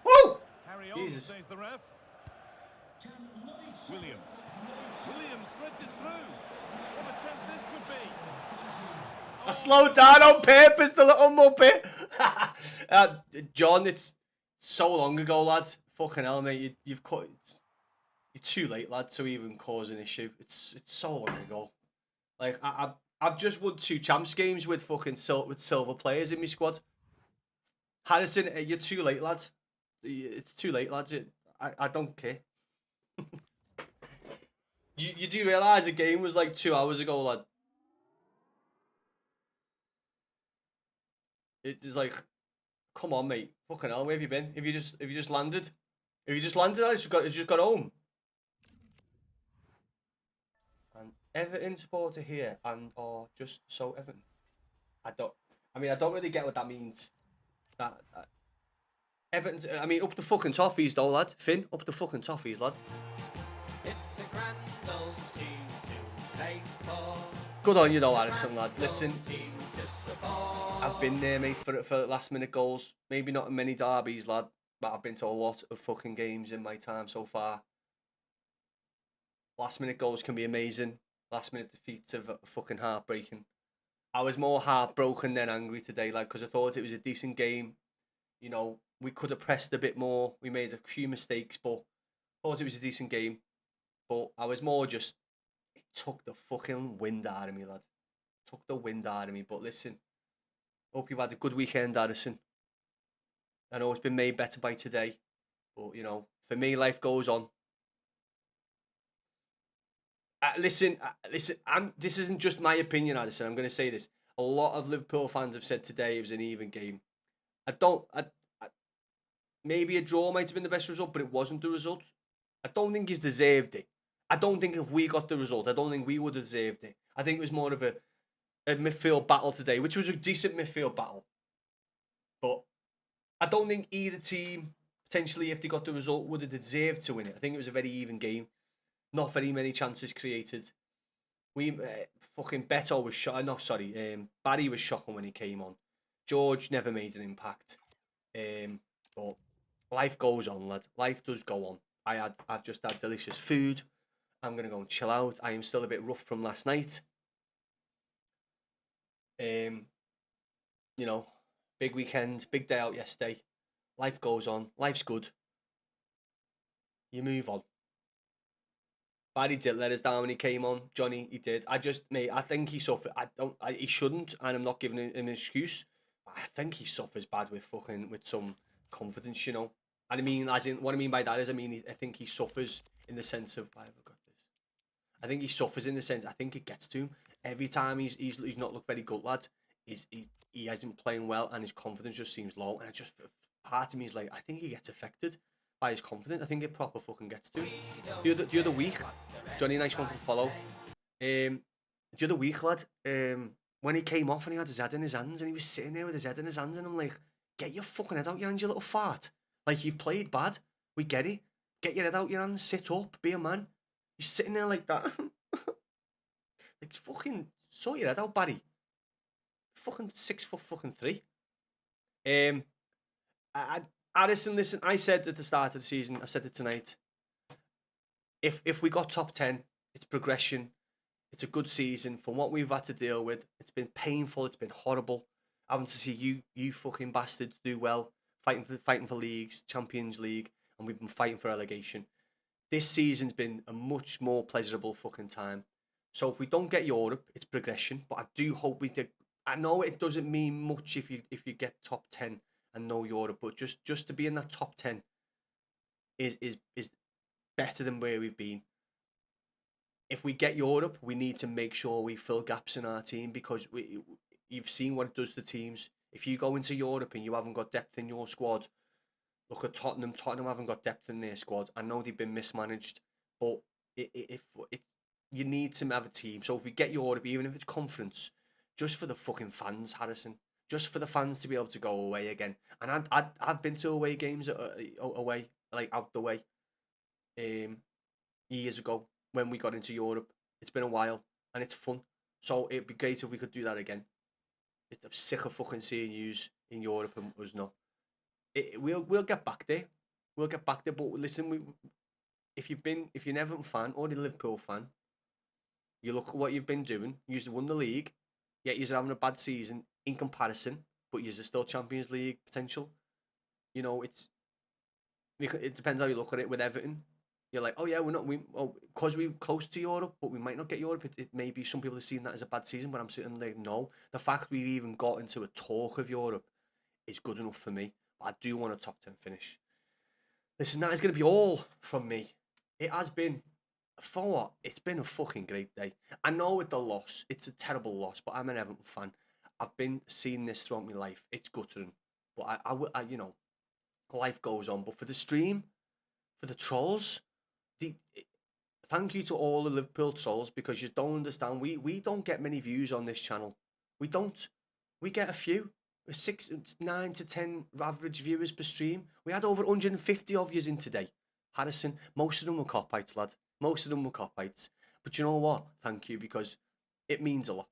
Woo! Carry on, Jesus. says the ref. Williams. Williams threads it through. What a chance this could be. I slowed down on purpose, the little muppet. John, it's so long ago, lad. Fucking hell, mate. You've cut. You're too late, lad, to even cause an issue. It's so long ago. Like I've just won 2 champs games with fucking silver players in my squad. Harrison, you're too late, lad. It's too late, lads. I don't care. You do realise the game was like 2 hours ago, lad. It's like, come on, mate. Fucking hell, where have you been? Have you just landed? Have you just landed? I just got home. And Everton supporter here and or just so Everton. I don't really get what that means. That Everton. I mean, up the fucking toffees though, lad. Finn, up the fucking toffees, lad. It's a grand old team to play for. Good on you though, Addison, lad. Listen, Team to support. I've been there, mate, for last minute goals. Maybe not in many derbies, lad, but I've been to a lot of fucking games in my time so far. Last minute goals can be amazing. Last minute defeats are fucking heartbreaking. I was more heartbroken than angry today, like, because I thought it was a decent game. You know, we could have pressed a bit more. We made a few mistakes, but thought it was a decent game. But I was more just, it took the fucking wind out of me, lad. Took the wind out of me. But listen, hope you've had a good weekend, Addison. I know it's been made better by today, but you know, for me, life goes on. Listen. This isn't just my opinion, Addison. I'm going to say this. A lot of Liverpool fans have said today it was an even game. Maybe a draw might have been the best result, but it wasn't the result. I don't think he's deserved it. I don't think if we got the result, I don't think we would have deserved it. I think it was more of a midfield battle today, which was a decent midfield battle. But I don't think either team, potentially, if they got the result, would have deserved to win it. I think it was a very even game. Not very many chances created. We fucking Beto was shot. No, sorry. Barry was shocking when he came on. George never made an impact. But life goes on, lad. Life does go on. I've just had delicious food. I'm gonna go and chill out. I am still a bit rough from last night. You know, big weekend, big day out yesterday. Life goes on. Life's good. You move on. Barry did let us down when he came on. Johnny, he did. I think he suffered. He shouldn't, and I'm not giving him an excuse. But I think he suffers bad with some confidence, you know. And I mean, what I mean by that is, I think he suffers in the sense of, I got this. I think he suffers in the sense, I think it gets to him. Every time he's not looked very good, lad, he isn't playing well and his confidence just seems low. And part of me is like, I think he gets affected by his confidence. I think it proper fucking gets to him. The other week, Johnny, nice one to follow. The other week, lad, when he came off and he had his head in his hands and he was sitting there with his head in his hands and I'm like, get your fucking head out your hands, you little fart. Like, you've played bad. We get it. Get your head out your hands, sit up, be a man. He's sitting there like that. It's fucking, sort your head out, Barry. Fucking 6'3". Addison, listen, I said at the start of the season, I've said it tonight. If we got top 10, it's progression. It's a good season from what we've had to deal with. It's been painful. It's been horrible. Having to see you fucking bastards do well, fighting for leagues, Champions League, and we've been fighting for relegation. This season's been a much more pleasurable fucking time. So if we don't get Europe, it's progression. But I do hope we do. I know it doesn't mean much if you get top 10 and no Europe, but just to be in that top 10 is better than where we've been. If we get Europe, we need to make sure we fill gaps in our team because you've seen what it does to teams. If you go into Europe and you haven't got depth in your squad, look at Tottenham. Tottenham haven't got depth in their squad. I know they've been mismanaged, but you need to have a team. So if we get Europe, even if it's conference, just for the fucking fans, Harrison, just for the fans to be able to go away again. And I've been to away games away, like out the way, years ago when we got into Europe. It's been a while and it's fun. So it'd be great if we could do that again. I'm sick of fucking seeing yous in Europe and us not. We'll get back there. We'll get back there. But listen, if you're an Everton fan or a Liverpool fan, you look at what you've been doing. You've won the league, yet you're having a bad season in comparison, but you're still Champions League potential. You know, it depends how you look at it with Everton. You're like, oh yeah, because we're close to Europe, but we might not get Europe. It may be some people are seeing that as a bad season, but I'm sitting like, no. The fact we've even got into a talk of Europe is good enough for me. But I do want a top 10 finish. Listen, that is going to be all from me. It has been, for what? It's been a fucking great day. I know with the loss, it's a terrible loss, but I'm an Everton fan. I've been seeing this throughout my life. It's guttering, but I you know, life goes on. But for the stream, for the trolls, thank you to all the Liverpool trolls, because you don't understand. We don't get many views on this channel. We don't. We get a few. 6, 9 to 10 average viewers per stream. We had over 150 of yous in today. Harrison, most of them were cop-outs, lad. Most of them were cop-outs. But you know what? Thank you, because it means a lot.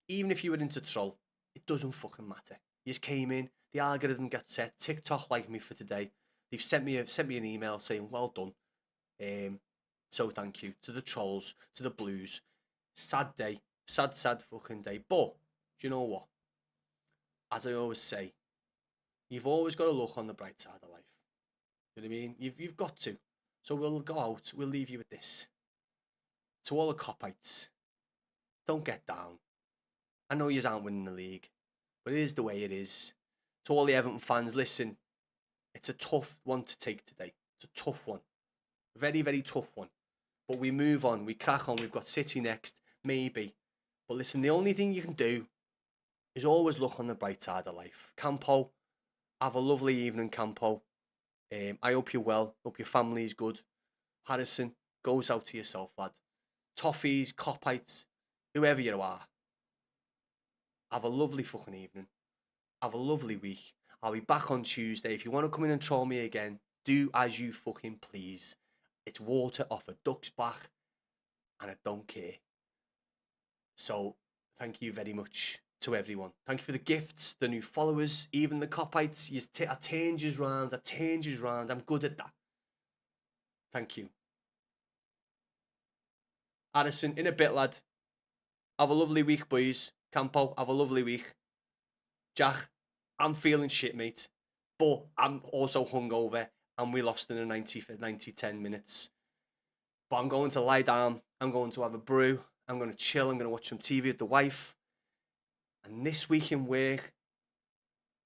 Even if you were into troll, it doesn't fucking matter. You just came in, the algorithm got set. TikTok liked me for today. They've sent me an email saying well done. So thank you to the trolls, to the blues. Sad day, sad fucking day. But do you know what? As I always say, you've always got to look on the bright side of life. You know what I mean? You've got to. So we'll go out. We'll leave you with this. To all the cop-outs, don't get down. I know you aren't winning the league, but it is the way it is. To all the Everton fans, listen, it's a tough one to take today. It's a tough one. Very, very tough one. But we move on. We crack on. We've got City next, maybe. But listen, the only thing you can do is always look on the bright side of life. Campo, have a lovely evening, Campo. I hope you're well. Hope your family is good. Harrison, goes out to yourself, lad. Toffees, cop-outs, whoever you are. Have a lovely fucking evening. Have a lovely week. I'll be back on Tuesday. If you want to come in and troll me again, do as you fucking please. It's water off a duck's back, and I don't care. So, thank you very much to everyone. Thank you for the gifts, the new followers, even the cop-outs. I turned you round. I'm good at that. Thank you. Addison, in a bit, lad. Have a lovely week, boys. Campo, have a lovely week. Jack, I'm feeling shit, mate. But I'm also hungover, and we lost in the 90-10 minutes. But I'm going to lie down. I'm going to have a brew. I'm going to chill. I'm going to watch some TV with the wife. And this week in work,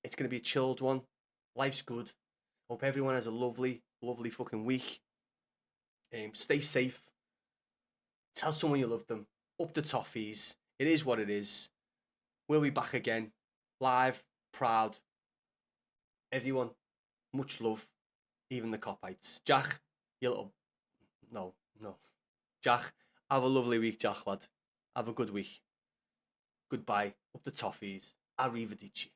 it's going to be a chilled one. Life's good. Hope everyone has a lovely, lovely fucking week. Stay safe. Tell someone you love them. Up the toffees. It is what it is. We'll be back again. Live, proud. Everyone, much love. Even the cop-outs. Jack, you little... No. Jack, have a lovely week, Jack, lad. Have a good week. Goodbye. Up the toffees. Arrivederci.